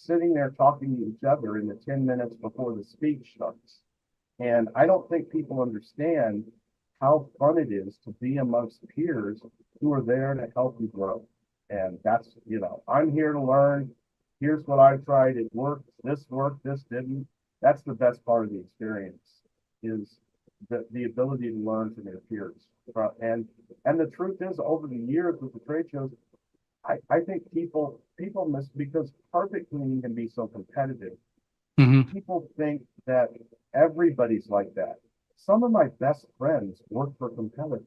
sitting there talking to each other in the 10 minutes before the speech starts. And I don't think people understand how fun it is to be amongst peers who are there to help you grow. And that's, you know, I'm here to learn. Here's what I've tried. It worked. This didn't. That's the best part of the experience is the ability to learn from your peers. And the truth is, over the years with the trade shows, I think people miss, because carpet cleaning can be so competitive. People think that everybody's like that. Some of my best friends work for competitors.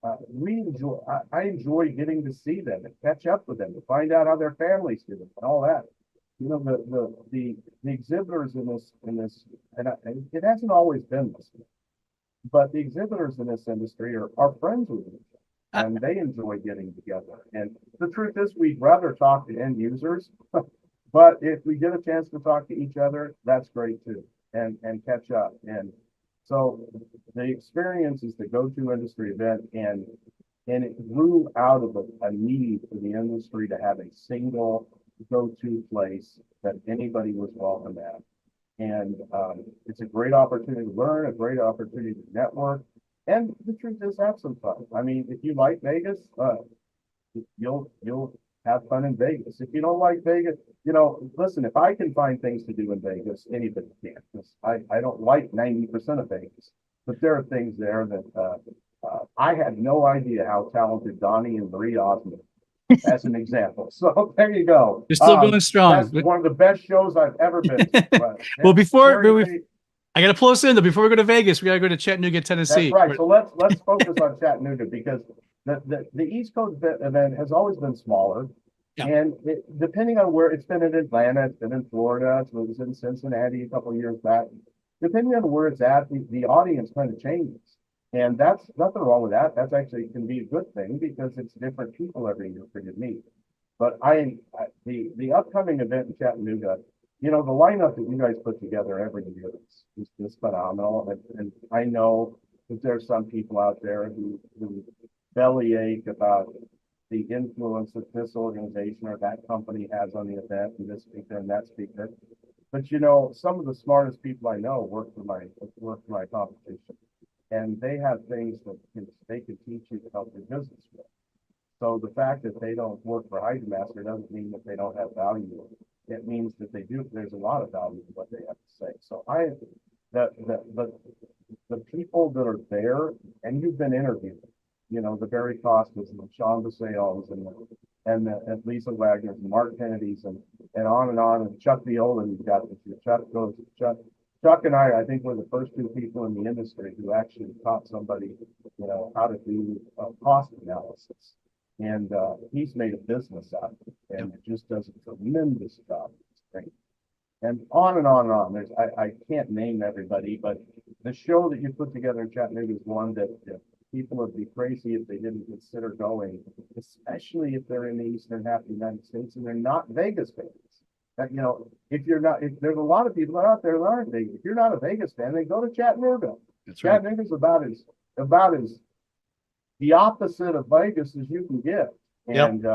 I enjoy getting to see them and catch up with them, to find out how their families do it and all that. You know, the exhibitors in this, and it hasn't always been this way, but the exhibitors in this industry are friends with each other, and they enjoy getting together. And the truth is, we'd rather talk to end users, but if we get a chance to talk to each other, that's great too, and catch up. And so the experience is the go-to industry event, and it grew out of a need for the industry to have a single go-to place that anybody was welcome at. And it's a great opportunity to learn, a great opportunity to network. And the truth is, have some fun. I mean, if you like Vegas, you'll have fun in Vegas. If you don't like Vegas, you know, listen, if I can find things to do in Vegas, anybody can. I don't like 90% of Vegas, but there are things there that I had no idea how talented Donnie and Marie Osmond as an example. So there you go. You're still going strong. That's one of the best shows I've ever been to. Well, before Very- I got to pull us in though. Before we go to Vegas, we got to go to Chattanooga, Tennessee. That's right. So let's focus on Chattanooga because the East Coast event has always been smaller. Yeah. And depending on where it's been in Atlanta, it's been in Florida, it was in Cincinnati a couple of years back. Depending on where it's at, the audience kind of changes. And that's nothing wrong with that. That's actually can be a good thing because it's different people every year for you to meet. But the upcoming event in Chattanooga, the lineup that you guys put together every year is just phenomenal. And I know that there's some people out there who bellyache about the influence that this organization or that company has on the event and this speaker and that speaker. But some of the smartest people I know work for my competition. And they have things that they can teach you to help your business with. So the fact that they don't work for HydroMaster doesn't mean that they don't have value. It means that they do. There's a lot of value in what they have to say. So the people that are there, and you've been interviewed, the Barry Costas and the Sean Basales and Lisa Wagner's and Mark Kennedy's and on and Chuck Viola, you've got this year. Chuck and I think we're the first two people in the industry who actually taught somebody, how to do cost analysis. And he's made a business out of it, and it just does a tremendous job. It's great. And on and on and on. I can't name everybody, but the show that you put together in Chattanooga is one that people would be crazy if they didn't consider going, especially if they're in the eastern half of the United States and they're not Vegas fans. If there's a lot of people out there that aren't Vegas. If you're not a Vegas fan, then go to Chattanooga. That's right. Chattanooga's about as the opposite of Vegas as you can get. And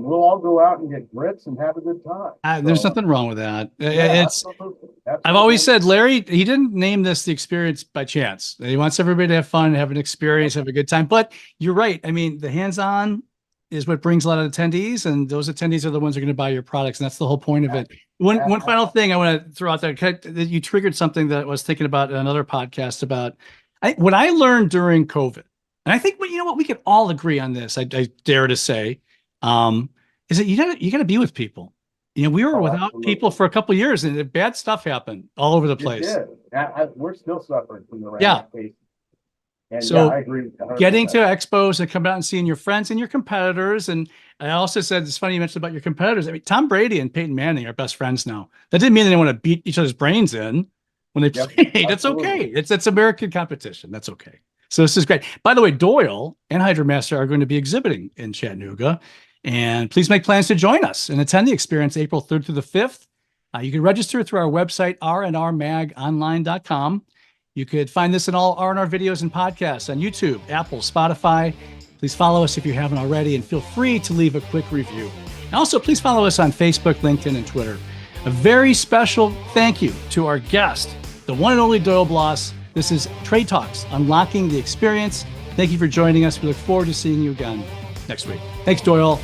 we'll all go out and get grits and have a good time. There's nothing wrong with that. Absolutely. I've always said, Larry, he didn't name this the experience by chance. He wants everybody to have fun, have an experience, have a good time. But you're right. I mean, the hands-on is what brings a lot of attendees, and those attendees are the ones who are going to buy your products. And that's the whole point of it. One final thing I want to throw out there, that you triggered something that I was thinking about in another podcast about what I learned during COVID. And I think we can all agree on this. I dare to say, is that you got to be with people. We were without people for a couple of years, and bad stuff happened all over the place. We're still suffering from the case. And so I agree. Getting to expos and coming out and seeing your friends and your competitors. And I also said, it's funny you mentioned about your competitors. I mean, Tom Brady and Peyton Manning are best friends now. That didn't mean they want to beat each other's brains in when they play. That's okay. It's American competition. That's okay. So this is great. By the way, Doyle and HydroMaster are going to be exhibiting in Chattanooga. And please make plans to join us and attend the experience April 3rd through the 5th. You can register through our website, rnrmagonline.com. You could find this in all R&R videos and podcasts on YouTube, Apple, Spotify. Please follow us if you haven't already, and feel free to leave a quick review. And also, please follow us on Facebook, LinkedIn, and Twitter. A very special thank you to our guest, the one and only Doyle Bloss. This is Trade Talks, Unlocking the Experience. Thank you for joining us. We look forward to seeing you again next week. Thanks, Doyle.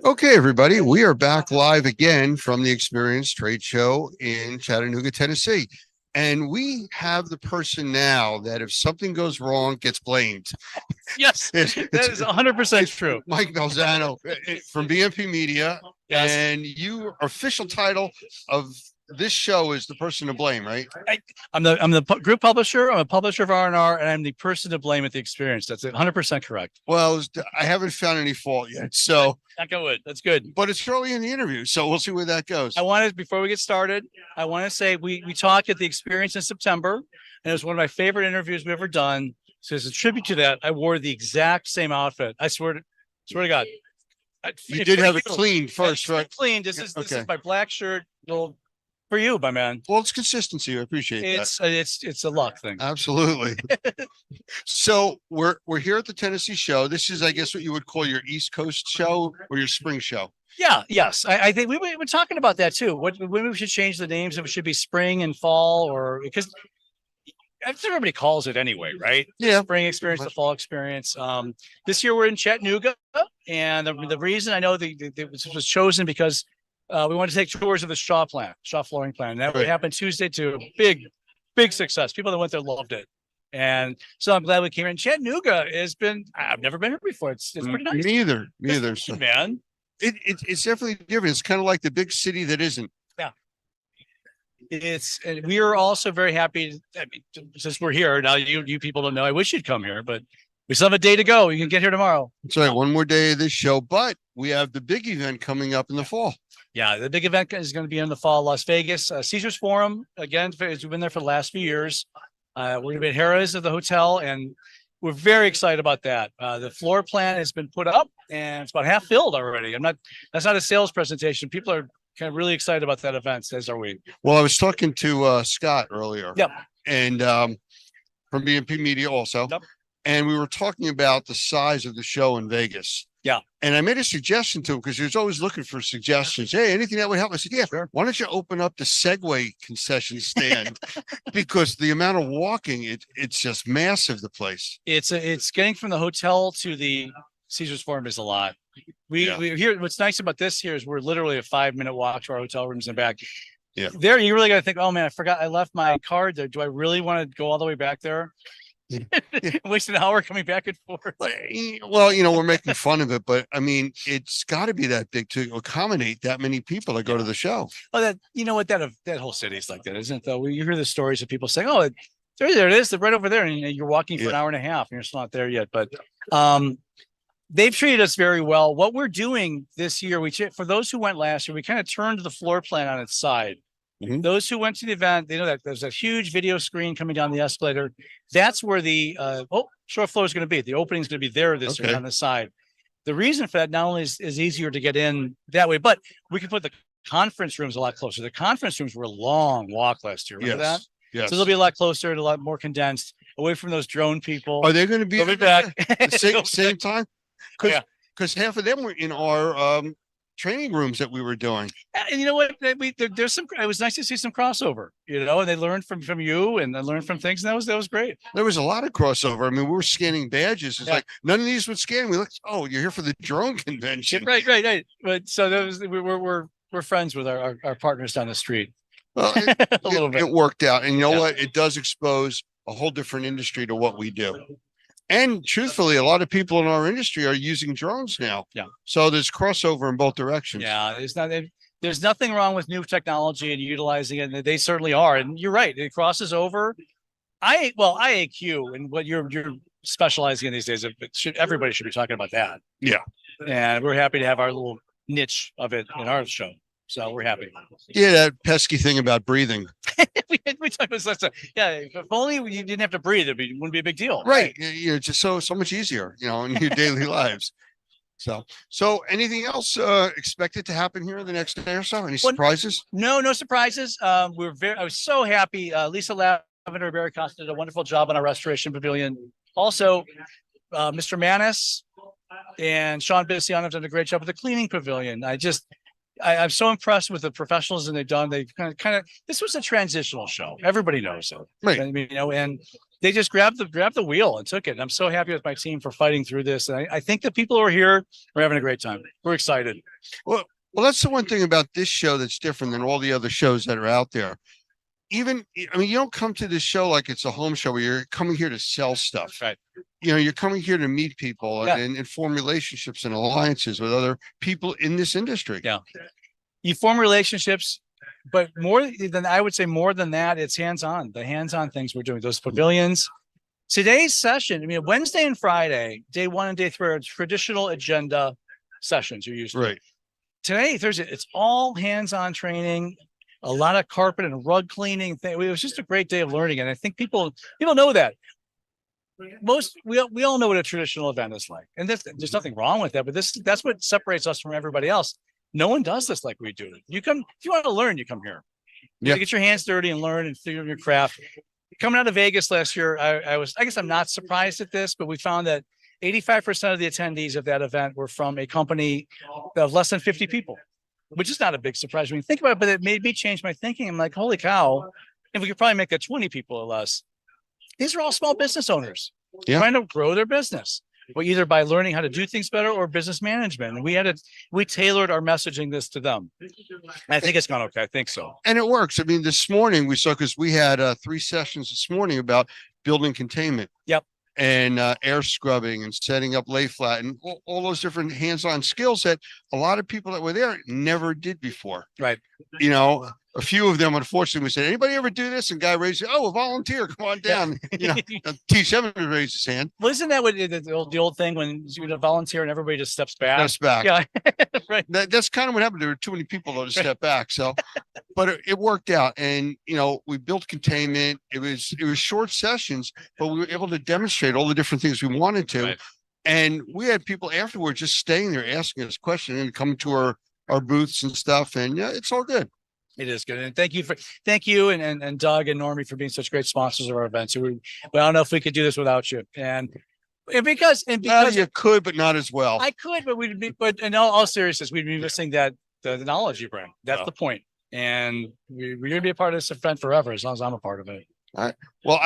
Okay, everybody, we are back live again from the Experience Trade Show in Chattanooga, Tennessee. And we have the person now that if something goes wrong, gets blamed. Yes, that is 100% true. Mike Balzano from BMP Media. Yes. And your official title of this show is the person to blame, right? I'm the group publisher. I'm a publisher of R&R, and I'm the person to blame at the experience. That's 100% correct. Well, I haven't found any fault yet, so Knock on wood. That's good. But it's early in the interview, so we'll see where that goes. Before we get started, I want to say we talked at the experience in September, and it was one of my favorite interviews we've ever done. So as a tribute to that, I wore the exact same outfit. I swear to God. You did have it clean first, right? Clean. This is my black shirt. Little. For you, my man. Well, it's consistency. I appreciate that. It's a luck thing. Absolutely. So we're here at the Tennessee show. This is, I guess, what you would call your East Coast show or your spring show. Yeah. Yes. I think we were talking about that too. When we should change the names, if it should be spring and fall, or because everybody calls it anyway, right? Yeah. Spring experience, the fall experience. This year we're in Chattanooga, and the reason I know this was chosen because we want to take tours of the Shaw flooring plant. And that would happen Tuesday to a big big success. People that went there loved it. And so I'm glad we came in. Chattanooga I've never been here before. It's pretty nice. Me either. So Man. it's definitely different. It's kind of like the big city that isn't. Yeah. And we are also very happy. I mean, since we're here now, you people don't know. I wish you'd come here, but we still have a day to go. You can get here tomorrow. That's right. One more day of this show, but we have the big event coming up in the fall. Yeah, the big event is going to be in the fall, Las Vegas. Caesars Forum, again, we've been there for the last few years. We're going to be at Harrah's at the hotel, and we're very excited about that. The floor plan has been put up, and it's about half filled already. That's not a sales presentation. People are kind of really excited about that event, as are we. Well, I was talking to Scott earlier. Yep. And from BNP Media also. Yep. And we were talking about the size of the show in Vegas. Yeah. And I made a suggestion to him because he was always looking for suggestions. Hey, anything that would help? I said, yeah, sure. Why don't you open up the Segway concession stand? Because the amount of walking, it's just massive, the place. It's getting from the hotel to the Caesars Forum is a lot. We here, what's nice about this here is we're literally a 5-minute walk to our hotel rooms and back. Yeah. There, you really got to think, oh man, I forgot I left my card there. Do I really want to go all the way back there? Waste an hour coming back and forth. Well, we're making fun of it, but I mean, it's got to be that big to accommodate that many people that go to the show. Oh, that whole city is like that, isn't it? Though you hear the stories of people saying, "Oh, there it is, right over there," and you're walking for an hour and a half, and you're still not there yet. But they've treated us very well. What we're doing this year, for those who went last year, we kind of turned the floor plan on its side. Mm-hmm. Those who went to the event, they know that there's a huge video screen coming down the escalator. That's where the short floor is going to be. The opening is going to be there this year on the side. The reason for that not only is easier to get in that way, but we can put the conference rooms a lot closer. The conference rooms were a long walk last year. Remember that? Yes. So they'll be a lot closer and a lot more condensed, away from those drone people. Are they going to be? They'll be back at the same time? Because half of them were in our training rooms that we were doing. And you know what? There's some. It was nice to see some crossover. And they learned from you, and they learned from things, and that was great. There was a lot of crossover. I mean, we were scanning badges. It's like none of these would scan. We looked. Oh, you're here for the drone convention, right. But so we're friends with our partners down the street. Well, a little bit. It worked out, and you know what? It does expose a whole different industry to what we do. And truthfully, a lot of people in our industry are using drones now. Yeah. So there's crossover in both directions. Yeah, there's nothing wrong with new technology and utilizing it. And they certainly are. And you're right. It crosses over. IAQ and what you're specializing in these days. Everybody should be talking about that. Yeah. And we're happy to have our little niche of it in our show. So we're happy. Yeah, that pesky thing about breathing. we talked about that. Yeah, if only you didn't have to breathe, it wouldn't be a big deal. Right. You're just so much easier, in your daily lives. So anything else expected to happen here in the next day or so? Any surprises? No surprises. I was so happy. Lisa Lavender Barry Costa did a wonderful job on our restoration pavilion. Also, Mr. Manis and Sean Bissiano have done a great job with the cleaning pavilion. I'm so impressed with the professionals and they've done. They kind of this was a transitional show. Everybody knows it, right? And they just grabbed the wheel and took it. And I'm so happy with my team for fighting through this. And I think the people who are here are having a great time. We're excited. Well, that's the one thing about this show that's different than all the other shows that are out there. You don't come to this show like it's a home show where you're coming here to sell stuff. Right. You're coming here to meet people and form relationships and alliances with other people in this industry. Yeah. You form relationships, but more than that, it's hands-on. The hands-on things we're doing, those pavilions. Today's session, Wednesday and Friday, day 1 and day 3 are traditional agenda sessions you're used to. Right. Today, Thursday, it's all hands-on training. A lot of carpet and rug cleaning. It was just a great day of learning, and I think people know that. We all know what a traditional event is like, and there's nothing wrong with that. But that's what separates us from everybody else. No one does this like we do. You come if you want to learn, you come here. You get your hands dirty and learn and figure out your craft. Coming out of Vegas last year, I guess I'm not surprised at this, but we found that 85% of the attendees of that event were from a company of less than 50 people. Which is not a big surprise when you think about it, but it made me change my thinking. I'm like, holy cow, if we could probably make that 20 people or less. These are all small business owners trying to grow their business. well, either by learning how to do things better or business management. And we tailored our messaging this to them. And I think it's gone okay. I think so. And it works. I mean, this morning we saw, because we had 3 sessions this morning about building containment. Yep. And air scrubbing and setting up lay flat and all those different hands-on skills that a lot of people that were there never did before. Right. You know, a few of them, unfortunately, we said, anybody ever do this? And guy raised, a volunteer, come on down. You know, teach him to raise his hand. Well, isn't that what the old thing when you volunteer and everybody just steps back? Steps back. Yeah. Right. That's kind of what happened. There were too many people though to step back. So, but it worked out. And, you know, we built containment. It was short sessions, but we were able to demonstrate all the different things we wanted to. Right. And we had people afterwards just staying there asking us questions and coming to our booths and stuff. And yeah, it's all good. It is good. And thank you and Doug and Normie for being such great sponsors of our events. We don't know if we could do this without you. And because you could, but not as well. I could, but in all seriousness, we'd be missing the knowledge you bring. That's the point. And we're going to be a part of this event forever, as long as I'm a part of it. All right. Well,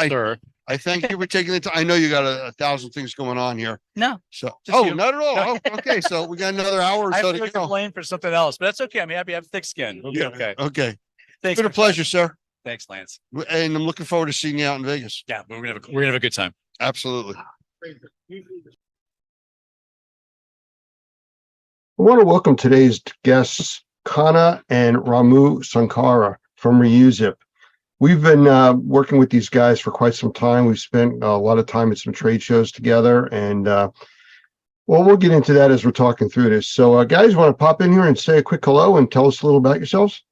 I thank you for taking the time. I know you got a thousand things going on here. No. So, not at all. Oh, okay. So we got another hour or so to go. I blame for something else, but that's okay. I'm happy I have thick skin. We'll be okay. Okay. Thanks. It's been a pleasure, sir. Thanks, Lance. And I'm looking forward to seeing you out in Vegas. Yeah, we're gonna have a good time. Absolutely. I want to welcome today's guests, Kana and Ramu Sankara from Reusip. We've been working with these guys for quite some time. We've spent a lot of time at some trade shows together, and we'll get into that as we're talking through this. So, guys, want to pop in here and say a quick hello and tell us a little about yourselves?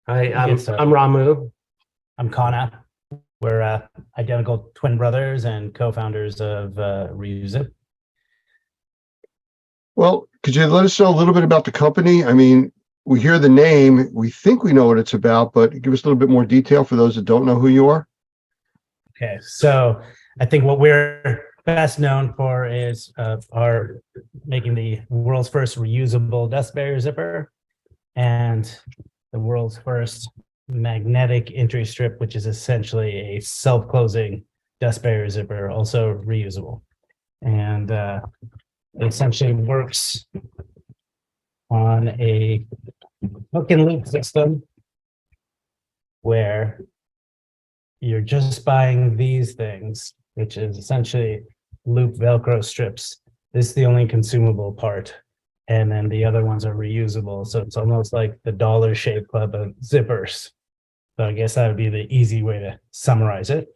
Hi, I'm Ramu. I'm Kana. We're identical twin brothers and co-founders of Reusip. Well, could you let us know a little bit about the company? I mean, we hear the name, we think we know what it's about, but give us a little bit more detail for those that don't know who you are. Okay, so I think what we're best known for is our making the world's first reusable dust barrier zipper and the world's first magnetic entry strip, which is essentially a self-closing dust barrier zipper, also reusable. And it essentially works on a hook and loop system where you're just buying these things, which is essentially loop Velcro strips. This is the only consumable part. And then the other ones are reusable. So it's almost like the Dollar Shave Club of zippers. So I guess that would be the easy way to summarize it.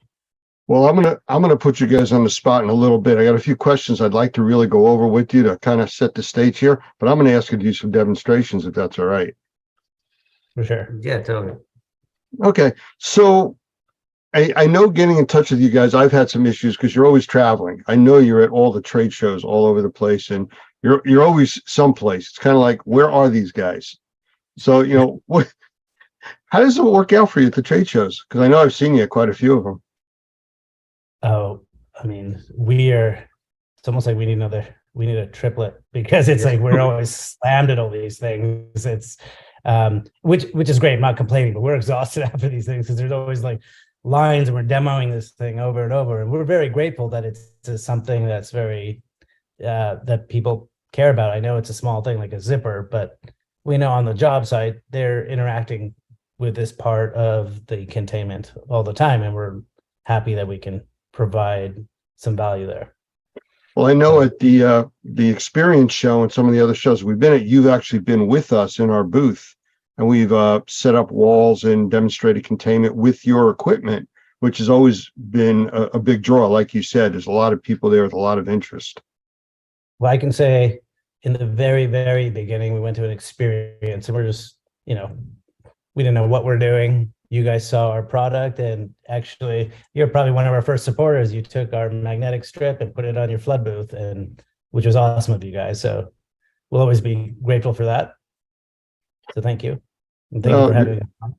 Well, I'm gonna put you guys on the spot in a little bit. I got a few questions I'd like to really go over with you to kind of set the stage here, but I'm gonna ask you to do some demonstrations if that's all right. For sure. Yeah, totally. Okay, so I know getting in touch with you guys, I've had some issues because you're always traveling. I know you're at all the trade shows all over the place, and you're always someplace. It's kind of like, where are these guys? So, you know, how does it work out for you at the trade shows? Because I know I've seen you at quite a few of them. Oh, I mean, it's almost like we need a triplet, because it's like we're always slammed at all these things. It's which is great. I'm not complaining, but we're exhausted after these things because there's always like lines and we're demoing this thing over and over. And we're very grateful that it's something that's very that people care about. I know it's a small thing like a zipper, but we know on the job site they're interacting with this part of the containment all the time, and we're happy that we can provide some value there. Well, I know at the Experience show and some of the other shows we've been at, you've actually been with us in our booth, and we've set up walls and demonstrated containment with your equipment, which has always been a big draw. Like you said, there's a lot of people there with a lot of interest. Well, I can say in the very, very beginning, we went to an Experience and we're just, we didn't know what we're doing. You guys saw our product, and actually you're probably one of our first supporters. You took our magnetic strip and put it on your flood booth, and which was awesome of you guys. So we'll always be grateful for that. So thank you. And thank you for having me on.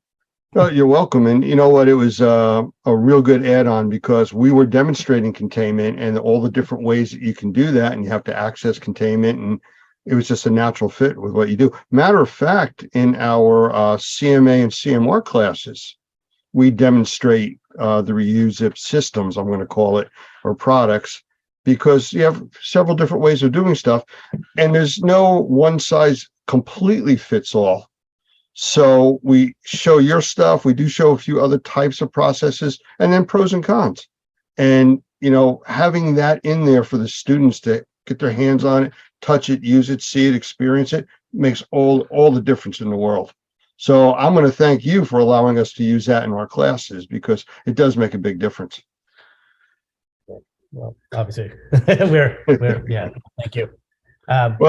Oh, you're welcome. And you know what? It was a real good add-on because we were demonstrating containment and all the different ways that you can do that, and you have to access containment, and it was just a natural fit with what you do. Matter of fact, in our CMA and CMR classes, we demonstrate the reuse zip systems, I'm going to call it, or products, because you have several different ways of doing stuff, and there's no one size completely fits all. So we show your stuff, we do show a few other types of processes, and then pros and cons. And, you know, having that in there for the students to get their hands on it, touch it, use it, see it, experience it, makes all the difference in the world. So I'm going to thank you for allowing us to use that in our classes, because it does make a big difference. Well, obviously, we're yeah. Thank you. But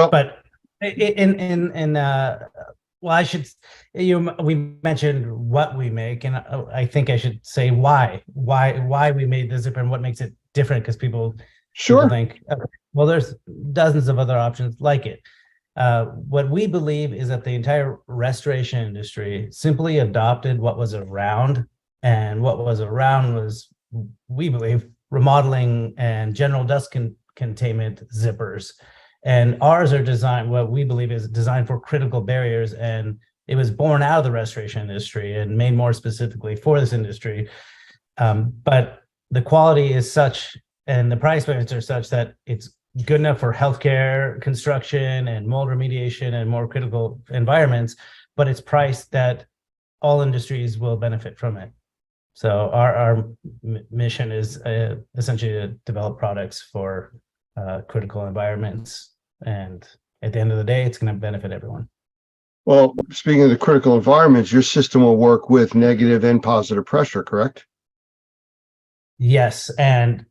well, I should. We mentioned what we make, and I think I should say why we made the zipper and what makes it different, because people think, well, there's dozens of other options like it. What we believe is that the entire restoration industry simply adopted what was around, and what was around was, we believe, remodeling and general dust containment zippers. And ours are designed, what we believe is designed for critical barriers, and it was born out of the restoration industry and made more specifically for this industry. But the quality is such, and the price points are such, that it's good enough for healthcare, construction, and mold remediation and more critical environments, but it's priced that all industries will benefit from it. So our mission is essentially to develop products for critical environments, and at the end of the day, it's going to benefit everyone. Well, speaking of the critical environments, your system will work with negative and positive pressure, correct? Yes, and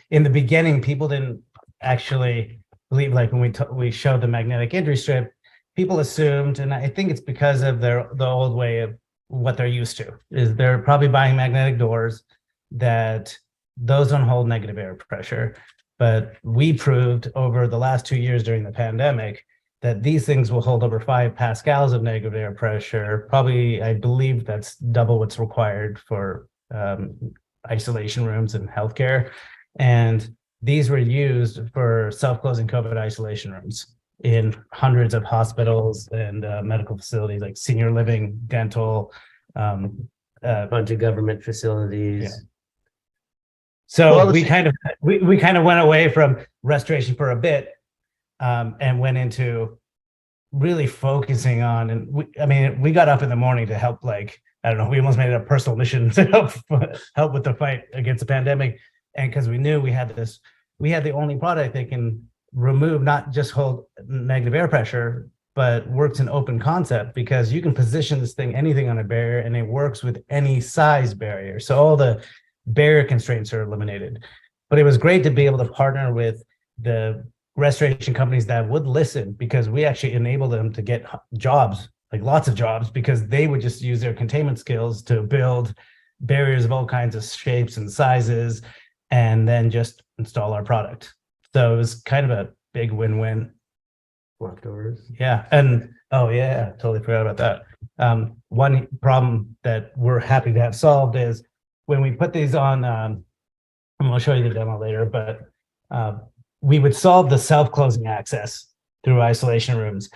in the beginning, people didn't actually believe, like when we showed the magnetic entry strip, people assumed, and I think it's because of the old way of what they're used to, is they're probably buying magnetic doors, that those don't hold negative air pressure. But we proved over the last 2 years during the pandemic that these things will hold over 5 pascals of negative air pressure. Probably, I believe that's double what's required for isolation rooms in healthcare. And these were used for self-closing COVID isolation rooms in hundreds of hospitals and medical facilities, like senior living, dental, a bunch of government facilities. Yeah. So we kind of went away from restoration for a bit, and went into really focusing on, and we got up in the morning to help, like, I don't know, we almost made it a personal mission to help with the fight against the pandemic. And because we knew we had the only product that can remove, not just hold negative air pressure, but works in open concept, because you can position this thing, anything on a barrier, and it works with any size barrier. So all the barrier constraints are eliminated. But it was great to be able to partner with the restoration companies that would listen, because we actually enabled them to get jobs, like lots of jobs, because they would just use their containment skills to build barriers of all kinds of shapes and sizes, and then just install our product. So it was kind of a big win-win. Leftovers. Yeah. And totally forgot about that. One problem that we're happy to have solved is when we put these on, and we'll show you the demo later, but we would solve the self-closing access through isolation rooms.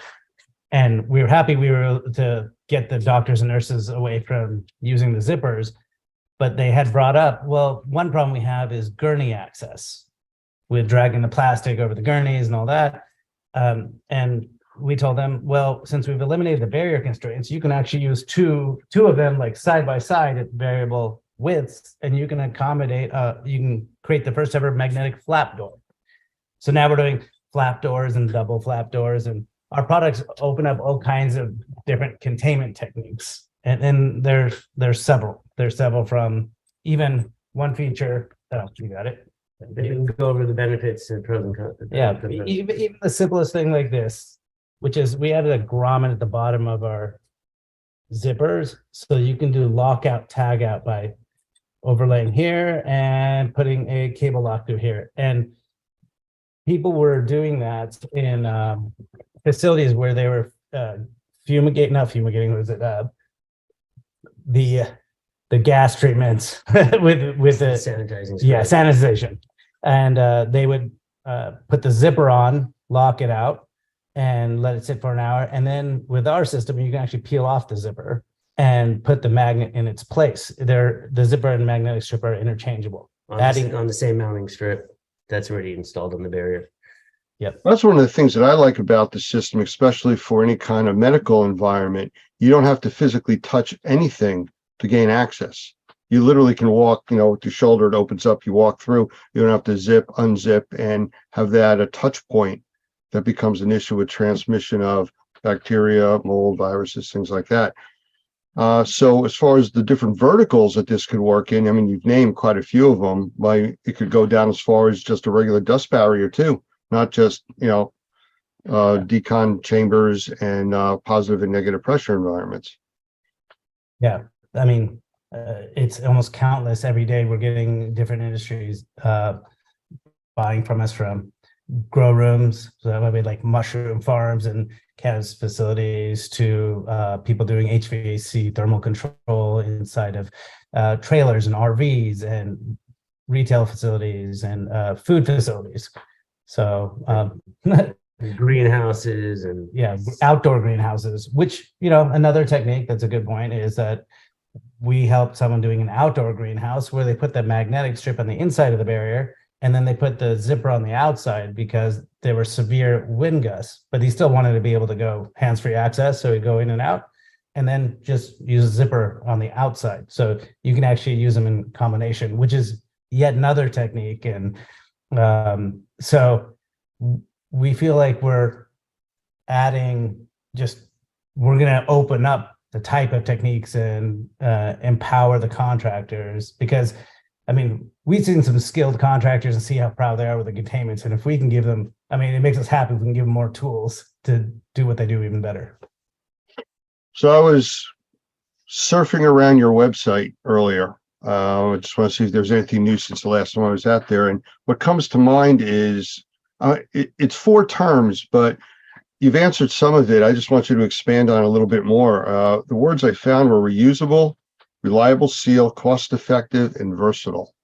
And we were happy we were able to get the doctors and nurses away from using the zippers, but they had brought up, well, one problem we have is gurney access, with dragging the plastic over the gurneys and all that. And we told them, well, since we've eliminated the barrier constraints, you can actually use two of them, like side by side at variable widths, and you can accommodate, you can create the first ever magnetic flap door. So now we're doing flap doors and double flap doors, and our products open up all kinds of different containment techniques. And there's several. There's several, from even one feature. Oh, you got it. You can go over the benefits and pros and cons. Yeah, even the simplest thing like this, which is we added a grommet at the bottom of our zippers, so you can do lockout, tag out by overlaying here and putting a cable lock through here. And people were doing that in facilities where they were fumigating, not fumigating, was it the gas treatments with the sanitizing. Yeah, sanitization. And they would put the zipper on, lock it out, and let it sit for an hour. And then with our system, you can actually peel off the zipper. and put the magnet in its place. The zipper and magnetic strip are interchangeable. On the same mounting strip that's already installed on the barrier. Yep. That's one of the things that I like about the system, especially for any kind of medical environment. You don't have to physically touch anything to gain access. You literally can walk, with your shoulder, it opens up, you walk through, you don't have to zip, unzip, and have that a touch point that becomes an issue with transmission of bacteria, mold, viruses, things like that. So as far as the different verticals that this could work in, I mean, you've named quite a few of them. It could go down as far as just a regular dust barrier too, not just, decon chambers and positive and negative pressure environments. Yeah, I mean, it's almost countless. Every day we're getting different industries buying from us, from grow rooms, so that might be like mushroom farms and cannabis facilities, to people doing HVAC thermal control inside of trailers and RVs and retail facilities and food facilities. So greenhouses and outdoor greenhouses, which, another technique that's a good point is that we helped someone doing an outdoor greenhouse where they put the magnetic strip on the inside of the barrier, and then they put the zipper on the outside because there were severe wind gusts, but he still wanted to be able to go hands-free access. So he'd go in and out and then just use a zipper on the outside. So you can actually use them in combination, which is yet another technique. And so we feel like we're going to open up the type of techniques and empower the contractors, because I mean, we've seen some skilled contractors and see how proud they are with the containments. And if we can give them, it makes us happy if we can give them more tools to do what they do even better. So I was surfing around your website earlier. I just want to see if there's anything new since the last time I was out there. And what comes to mind is it's 4 terms, but you've answered some of it. I just want you to expand on it a little bit more. The words I found were reusable, reliable seal, cost-effective, and versatile.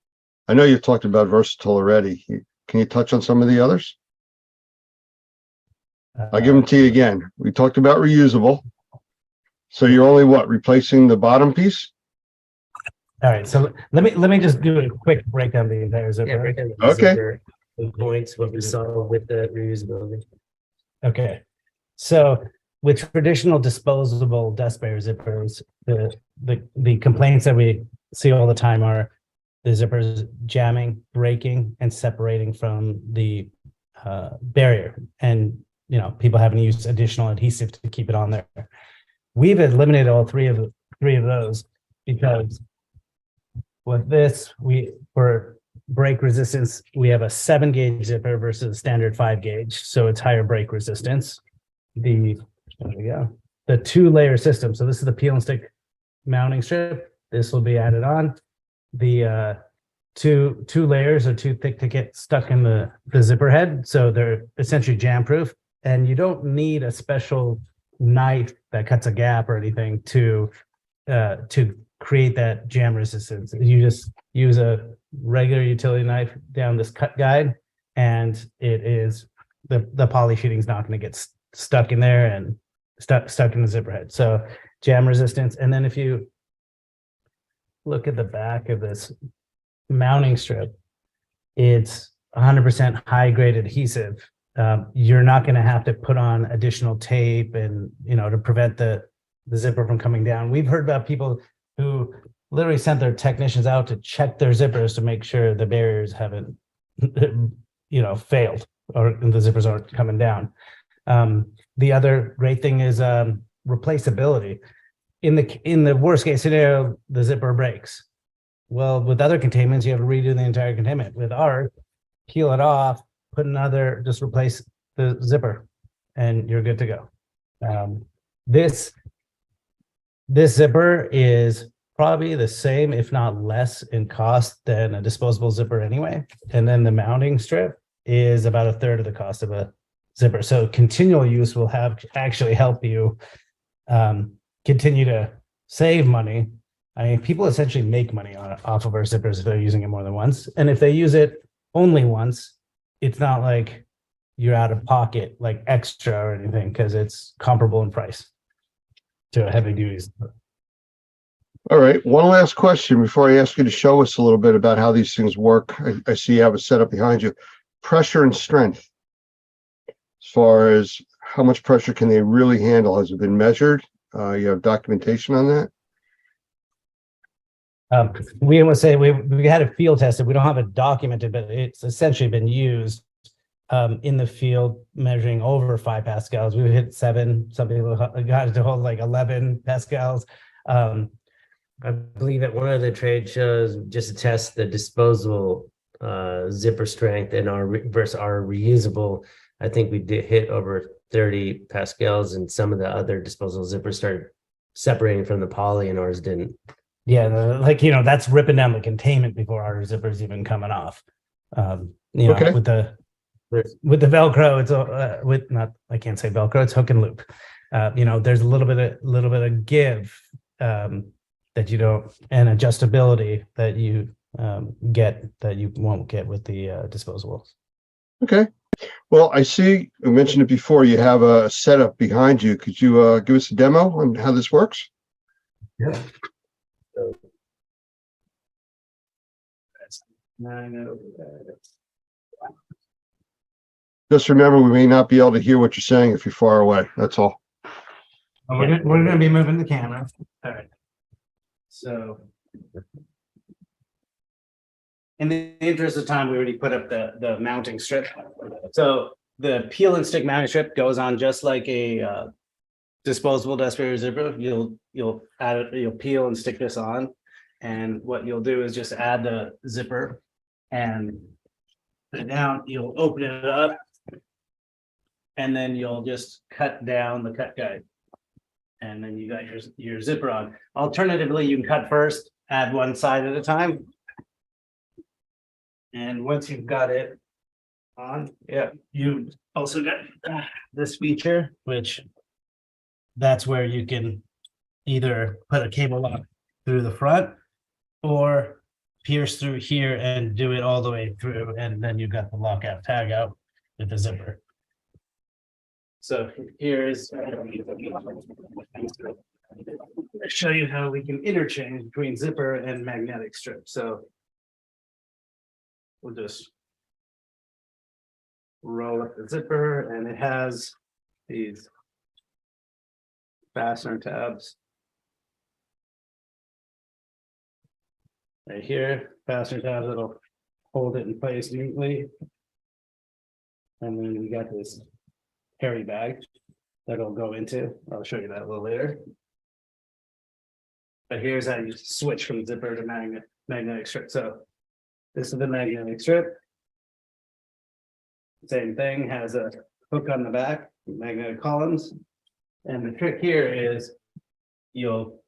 I know you've talked about versatile already. Can you touch on some of the others? I'll give them to you again. We talked about reusable. So you're only replacing the bottom piece? All right. So let me just do a quick breakdown of the entire zipper. Yeah, breakdown the Okay. zipper, the points, what we saw with the reusability. Okay. So with traditional disposable dust barrier zippers, the complaints that we see all the time are the zippers jamming, breaking, and separating from the barrier, and people having to use additional adhesive to keep it on there. We've eliminated all three of those, because with this, for break resistance, we have a 7-gauge zipper versus a standard 5-gauge, so it's higher break resistance. There we go. The 2-layer system. So this is the peel and stick mounting strip. This will be added on. The two layers are too thick to get stuck in the zipper head, so they're essentially jam proof. And you don't need a special knife that cuts a gap or anything to create that jam resistance. You just use a regular utility knife down this cut guide, and it is the poly sheeting is not going to get stuck in there and stuck in the zipper head. So jam resistance. And then if you look at the back of this mounting strip, it's 100% high grade adhesive. You're not going to have to put on additional tape and to prevent the zipper from coming down. We've heard about people who literally sent their technicians out to check their zippers to make sure the barriers haven't failed or the zippers aren't coming down. The other great thing is replaceability. In the worst case scenario, the zipper breaks. Well, with other containments, you have to redo the entire containment. With ours, peel it off, just replace the zipper, and you're good to go. This zipper is probably the same, if not less, in cost than a disposable zipper anyway. And then the mounting strip is about a third of the cost of a zipper. So continual use will actually help you continue to save money. I mean, people essentially make money off of our zippers if they're using it more than once. And if they use it only once, it's not like you're out of pocket, like extra or anything, because it's comparable in price to a heavy duty zipper. All right. One last question before I ask you to show us a little bit about how these things work. I see you have it set up behind you. Pressure and strength. As far as how much pressure can they really handle? Has it been measured? You have documentation on that? We would say we had it field tested. We don't have it documented, but it's essentially been used in the field measuring over 5 pascals. We would hit 7. Some people got it to hold like 11 pascals. I believe at one of the trade shows, just to test the disposable zipper strength and versus our reusable, I think we did hit over 30 pascals, and some of the other disposable zippers started separating from the poly, and ours didn't. Yeah, that's ripping down the containment before our zipper's even coming off. Okay. With the Velcro, it's I can't say Velcro, it's hook and loop. There's a little bit of give that you don't, and adjustability that you get that you won't get with the disposables. Okay. Well, I see, I mentioned it before, you have a setup behind you. Could you give us a demo on how this works? Yeah. Just remember, we may not be able to hear what you're saying if you're far away. That's all. We're going to be moving the camera. All right. So, in the interest of time, we already put up the mounting strip. So the peel and stick mounting strip goes on just like a disposable desk sprayer zipper. You'll add it, you'll peel and stick this on, and what you'll do is just add the zipper and put it down. You'll open it up, and then you'll just cut down the cut guide, and then you got your zipper on. Alternatively, you can cut first, add one side at a time. And once you've got it on, you also got this feature, which that's where you can either put a cable lock through the front or pierce through here and do it all the way through. And then you've got the lockout tag out with the zipper. So here's, I'll show you how we can interchange between zipper and magnetic strip. So we'll just roll up the zipper, and it has these fastener tabs right here, fastener tabs that'll hold it in place neatly. And then we got this carry bag that'll go into. I'll show you that a little later. But here's how you switch from zipper to magnetic strip. So this is the magnetic strip. Same thing, has a hook on the back, magnetic columns. And the trick here is you'll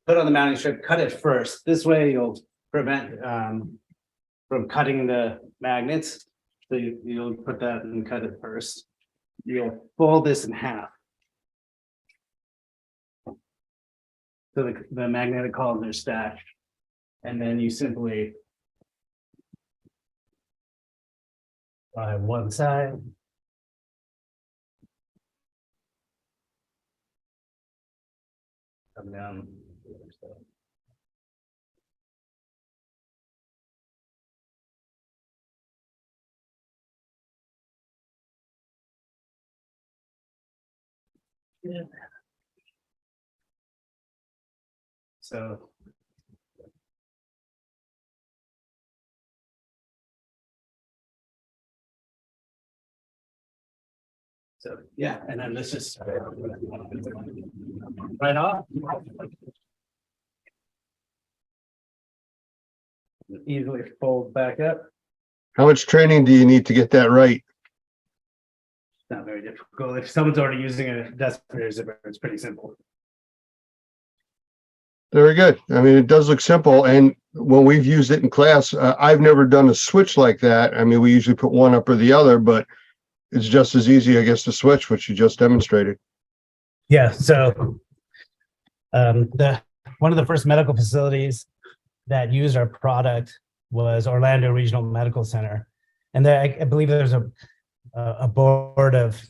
put on the mounting strip, cut it first. This way you'll prevent from cutting the magnets. So you'll put that and cut it first. You'll fold this in half. So the magnetic columns are stacked. And then you simply one side. Come down. Yeah. So yeah, and then this is right off. Easily fold back up. How much training do you need to get that right? Not very difficult. If someone's already using a desk sprayer zipper, it's pretty simple. Very good. I mean, it does look simple. And when we've used it in class, I've never done a switch like that. I mean, we usually put one up or the other, but it's just as easy, I guess, to switch, which you just demonstrated. Yeah. So one of the first medical facilities that used our product was Orlando Regional Medical Center. And there, I believe there's a board of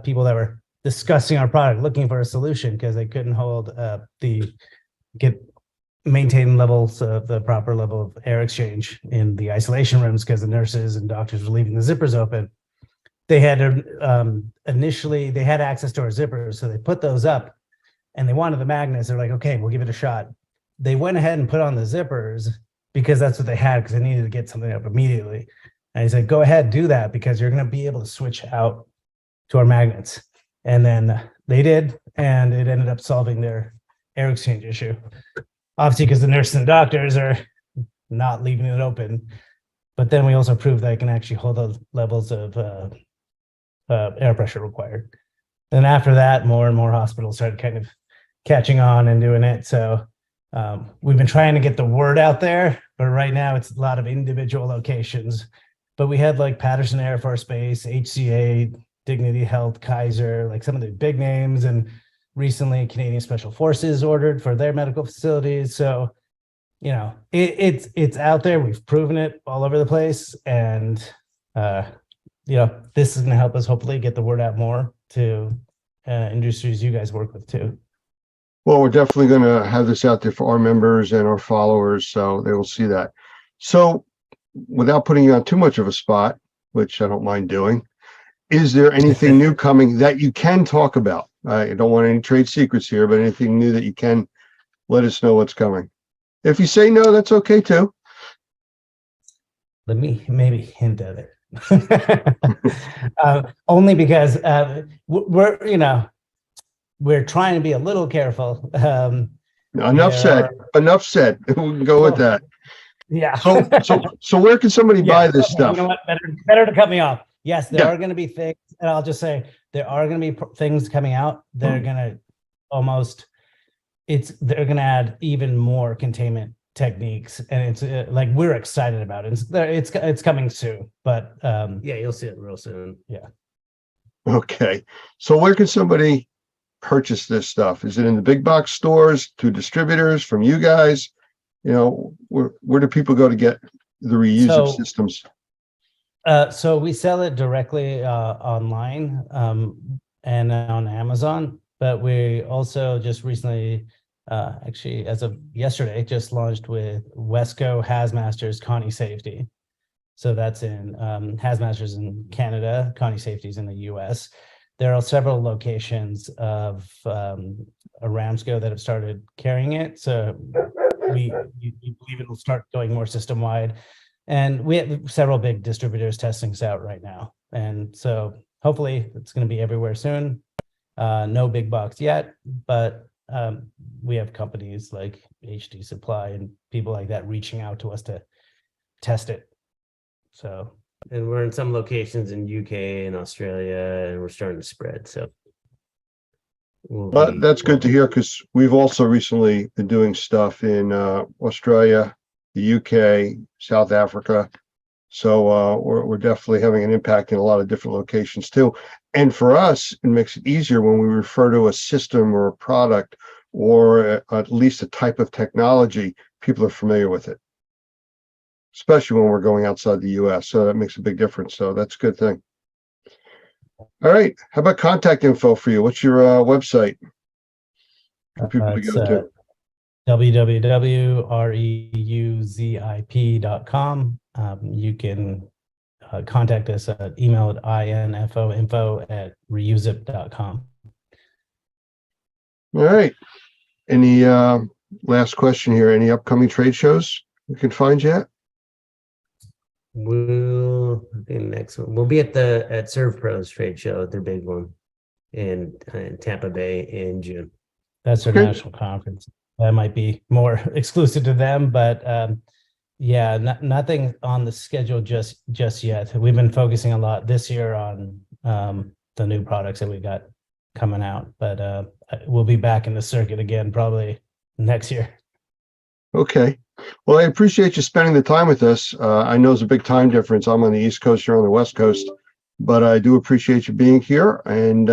people that were discussing our product, looking for a solution because they couldn't maintain levels of the proper level of air exchange in the isolation rooms because the nurses and doctors were leaving the zippers open. They had initially they had access to our zippers, so they put those up, and they wanted the magnets. They're like, okay, we'll give it a shot. They went ahead and put on the zippers because that's what they had because they needed to get something up immediately. And he said, go ahead, do that because you're going to be able to switch out to our magnets. And then they did, and it ended up solving their air exchange issue. Obviously, because the nurses and doctors are not leaving it open. But then we also proved that it can actually hold the levels of air pressure required. And after that, more and more hospitals started kind of catching on and doing it. So we've been trying to get the word out there, but right now it's a lot of individual locations. But we had like Patterson Air Force Base, HCA, Dignity Health, Kaiser, like some of the big names, and recently Canadian Special Forces ordered for their medical facilities. So, you know, it's out there. We've proven it all over the place, and you know, this is going to help us hopefully get the word out more to industries you guys work with too. Well, we're definitely going to have this out there for our members and our followers, so they will see that. So, without putting you on too much of a spot, which I don't mind doing, is there anything new coming that you can talk about? I don't want any trade secrets here, but anything new that you can let us know what's coming. If you say no, that's okay too. Let me maybe hint at it. Only because we're trying to be a little careful. Enough said. Enough said. We can go with that. Yeah. So where can somebody buy this stuff? You know what? Better to cut me off. Yes, there are going to be things, and I'll just say there are going to be things coming out. They're going to they're going to add even more containment techniques, and it's like we're excited about it. It's coming soon, but yeah, you'll see it real soon. Yeah. Okay. So where can somebody purchase this stuff? Is it in the big box stores, to distributors, from you guys? You know, where do people go to get the reusable systems? So we sell it directly online and on Amazon, but we also just recently, actually as of yesterday, just launched with Wesco Hazmasters Connie Safety. So that's in Hazmasters in Canada, Connie Safety's in the US. There are several locations of Aramco that have started carrying it. So we believe it will start going more system wide. And we have several big distributors testing this out right now. And so hopefully it's going to be everywhere soon. No big box yet, but we have companies like HD Supply and people like that reaching out to us to test it. So, and we're in some locations in UK and Australia, and we're starting to spread. So that's good to hear, because we've also recently been doing stuff in Australia, the UK, South Africa. So we're definitely having an impact in a lot of different locations too. And for us, it makes it easier when we refer to a system or a product, or at least a type of technology, people are familiar with it, especially when we're going outside the US. So that makes a big difference. So that's a good thing. All right. How about contact info for you? What's your website for people to go to? www.reuzip.com. You can contact us at email at info@reuzip.com. All right. Any last question here? Any upcoming trade shows we can find you at? The next one we'll be at ServPros trade show, their big one in Tampa Bay in June. That's their national conference. That might be more exclusive to them, but yeah, nothing on the schedule just yet. We've been focusing a lot this year on the new products that we got coming out, but we'll be back in the circuit again probably next year. Okay. Well, I appreciate you spending the time with us. I know it's a big time difference. I'm on the East Coast, you're on the West Coast, but I do appreciate you being here, and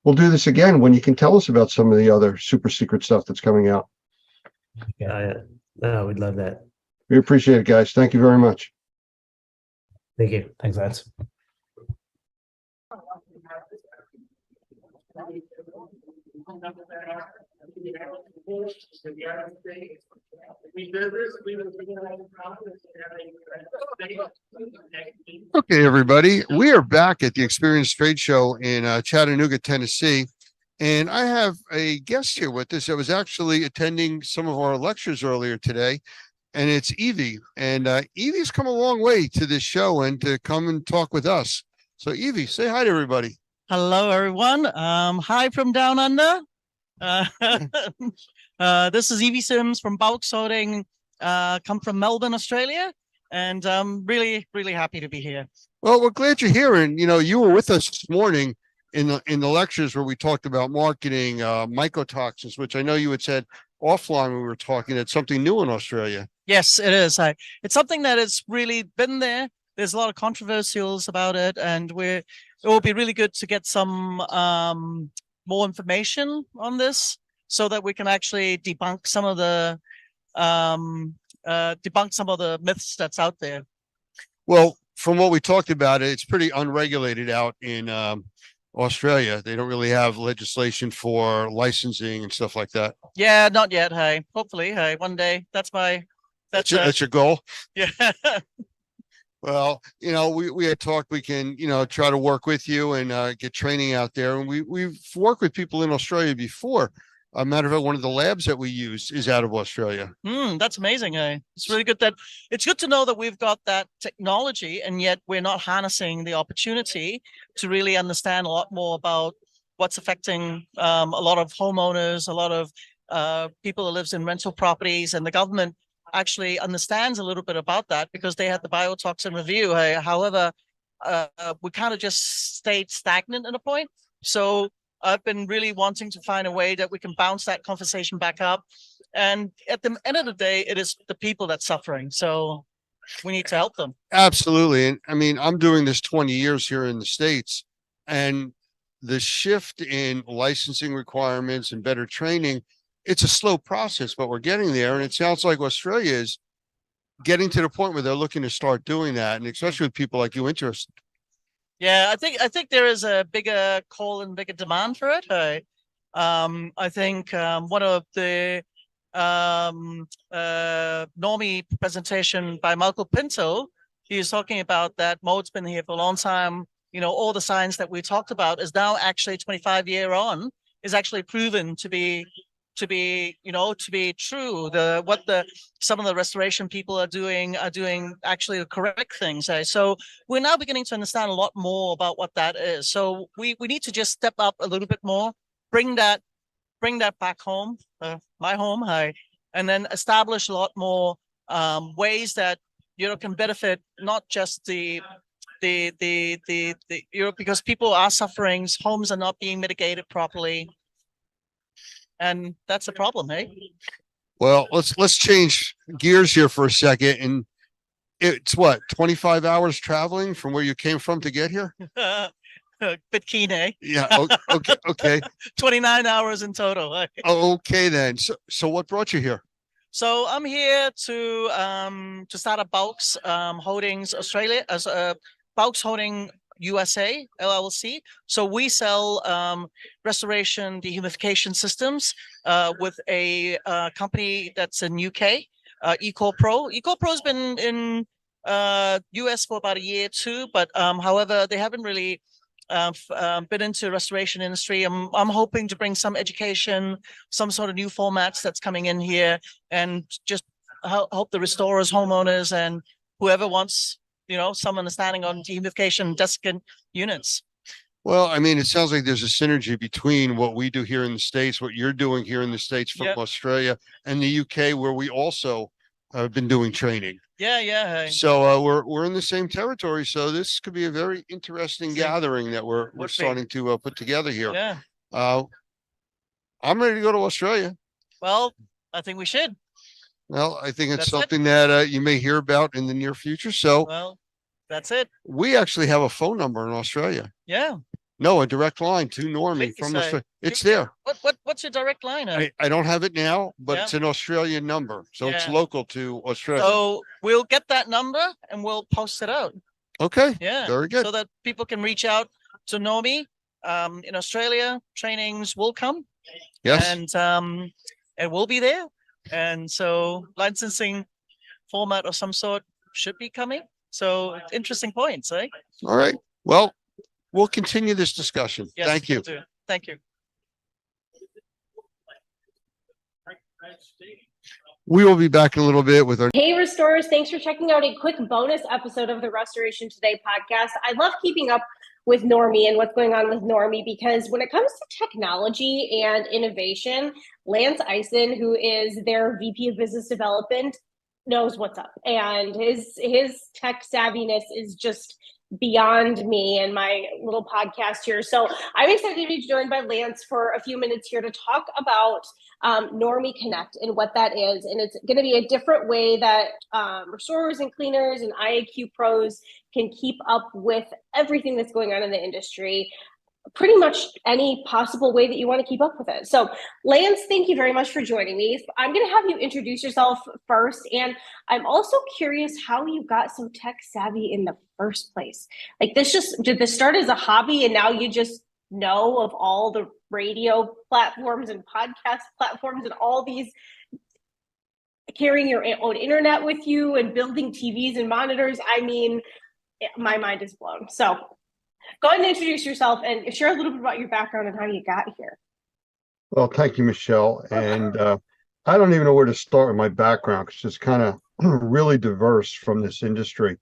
we'll do this again when you can tell us about some of the other super secret stuff that's coming out. We'd love that. We appreciate it, guys. Thank you very much. Thank you. Thanks, Lance. Okay, everybody, we are back at the Experience Trade Show in Chattanooga, Tennessee. And I have a guest here with us that was actually attending some of our lectures earlier today. And it's Evie. And Evie's come a long way to this show and to come and talk with us. So Evie, say hi to everybody. Hello, everyone. Hi from down under. This is Evie Sims from Bulks Holding. Come from Melbourne, Australia. And I'm really, really happy to be here. Well, we're glad you're here. And, you know, you were with us this morning in the lectures where we talked about marketing, mycotoxins, which I know you had said offline when we were talking. It's something new in Australia. Yes, it is. It's something that has really been there. There's a lot of controversials about it, and it will be really good to get some more information on this so that we can actually debunk some of the myths that's out there. Well, from what we talked about, it's pretty unregulated out in Australia. They don't really have legislation for licensing and stuff like that. Yeah, not yet. Hey, hopefully, hey, one day. That's your goal. Yeah. Well, you know, we had talked, we can, you know, try to work with you and get training out there. And we've worked with people in Australia before. A matter of fact, one of the labs that we use is out of Australia. That's amazing. It's really good it's good to know that we've got that technology, and yet we're not harnessing the opportunity to really understand a lot more about what's affecting a lot of homeowners, a lot of people that lives in rental properties, and the government actually understands a little bit about that because they had the biotoxin review. However, we kind of just stayed stagnant at a point. So I've been really wanting to find a way that we can bounce that conversation back up. And at the end of the day, it is the people that's suffering. So we need to help them. Absolutely. And I mean, I'm doing this 20 years here in the States, and the shift in licensing requirements and better training, it's a slow process, but we're getting there. And it sounds like Australia is getting to the point where they're looking to start doing that. And especially with people like you interested. Yeah, I think there is a bigger call and bigger demand for it. I think one of the Normie presentation by Michael Pinto, he was talking about that mode's been here for a long time. You know, all the science that we talked about is now actually 25 years on is actually proven to be true. Some of the restoration people are doing actually the correct things. So we're now beginning to understand a lot more about what that is. So we need to just step up a little bit more, bring that back home, my home, and then establish a lot more ways that can benefit not just because people are suffering, homes are not being mitigated properly. And that's a problem, hey? Well, let's change gears here for a second. And it's what, 25 hours traveling from where you came from to get here? Bit keen, eh? Yeah. Okay. 29 hours in total. Okay, then. So what brought you here? So I'm here to start a Bulks Holdings Australia as a Bulks Holding USA LLC. So we sell restoration dehumidification systems with a company that's in UK, EcoPro. EcoPro's been in US for about a year or two, but however, they haven't really been into restoration industry. I'm hoping to bring some education, some sort of new formats that's coming in here, and just help the restorers, homeowners, and whoever wants some understanding on dehumidification desiccant units. Well, I mean, it sounds like there's a synergy between what we do here in the States, what you're doing here in the States from Australia, and the UK, where we also have been doing training. Yeah. So we're in the same territory. So this could be a very interesting gathering that we're starting to put together here. Yeah. I'm ready to go to Australia. Well, I think we should. Well, I think it's something that you may hear about in the near future. So, well, that's it. We actually have a phone number in Australia. Yeah. No, a direct line to Normie from Australia. It's there. What's your direct line? I don't have it now, but it's an Australian number, so it's local to Australia. So we'll get that number and we'll post it out. Okay. Yeah. Very good. So that people can reach out to Normie. In Australia, trainings will come. Yes. And we'll be there. And so licensing format of some sort should be coming. So interesting points, eh? All right. Well, we'll continue this discussion. Yes, Thank you. will do. Thank you. We will be back in a little bit with our. Hey, restorers, thanks for checking out a quick bonus episode of the Restoration Today podcast. I love keeping up with Normie and what's going on with Normie because when it comes to technology and innovation, Lance Eisen, who is their VP of Business Development, knows what's up. And his tech savviness is just beyond me and my little podcast here. So I'm excited to be joined by Lance for a few minutes here to talk about Normie Connect and what that is. And it's going to be a different way that restorers and cleaners and IAQ pros can keep up with everything that's going on in the industry, pretty much any possible way that you want to keep up with it. So Lance, thank you very much for joining me. I'm going to have you introduce yourself first. And I'm also curious how you got so tech savvy in the first place. Like did this start as a hobby and now you just know of all the radio platforms and podcast platforms and all these, carrying your own internet with you and building TVs and monitors? I mean, my mind is blown. So go ahead and introduce yourself and share a little bit about your background and how you got here. Well, thank you, Michelle. And I don't even know where to start with my background because it's kind of really diverse from this industry.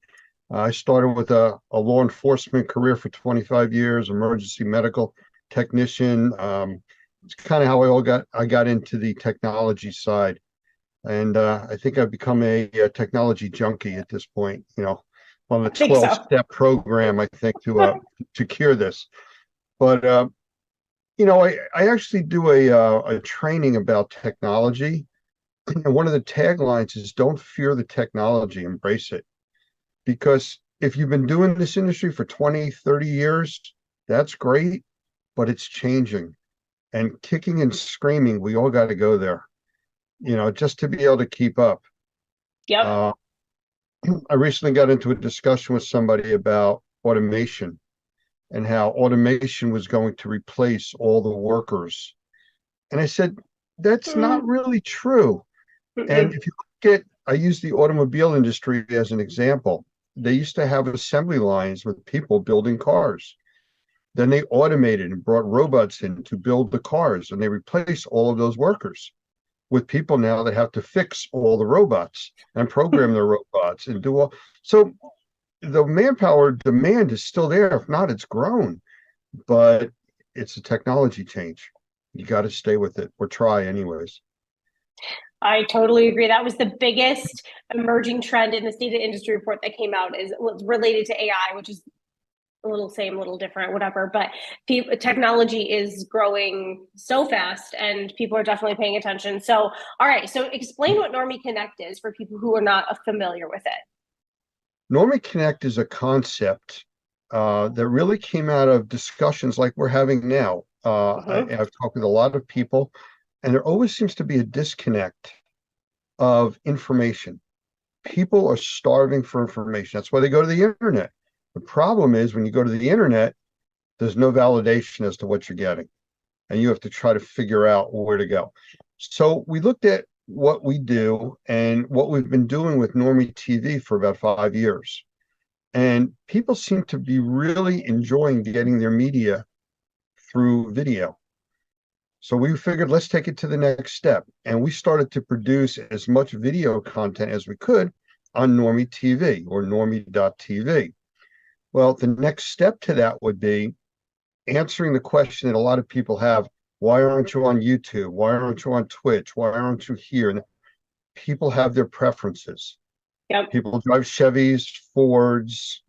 I started with a law enforcement career for 25 years, emergency medical technician. It's kind of how I got into the technology side. And I think I've become a technology junkie at this point, on the 12-step program, I think, to cure this. But, I actually do a training about technology. And one of the taglines is don't fear the technology, embrace it. Because if you've been doing this industry for 20, 30 years, that's great, but it's changing. And kicking and screaming, we all got to go there, just to be able to keep up. Yep. I recently got into a discussion with somebody about automation and how automation was going to replace all the workers. And I said, that's not really true. And if you look at, I use the automobile industry as an example. They used to have assembly lines with people building cars. Then they automated and brought robots in to build the cars, and they replaced all of those workers with people now that have to fix all the robots and program the robots and do all. So the manpower demand is still there. If not, it's grown, but it's a technology change. You got to stay with it or try anyways. I totally agree. That was the biggest emerging trend in the State of Industry report that came out is related to AI, which is a little same, a little different, whatever. But technology is growing so fast and people are definitely paying attention. So, all right. So explain what Normie Connect is for people who are not familiar with it. Normie Connect is a concept that really came out of discussions like we're having now. I've talked with a lot of people, and there always seems to be a disconnect of information. People are starving for information. That's why they go to the internet. The problem is when you go to the internet, there's no validation as to what you're getting, and you have to try to figure out where to go. So we looked at what we do and what we've been doing with Normie TV for about 5 years. And people seem to be really enjoying getting their media through video. So we figured, let's take it to the next step. And we started to produce as much video content as we could on Normie TV or normie.tv. Well, the next step to that would be answering the question that a lot of people have: why aren't you on YouTube? Why aren't you on Twitch? Why aren't you here? And people have their preferences. Yep. People drive Chevys, Fords,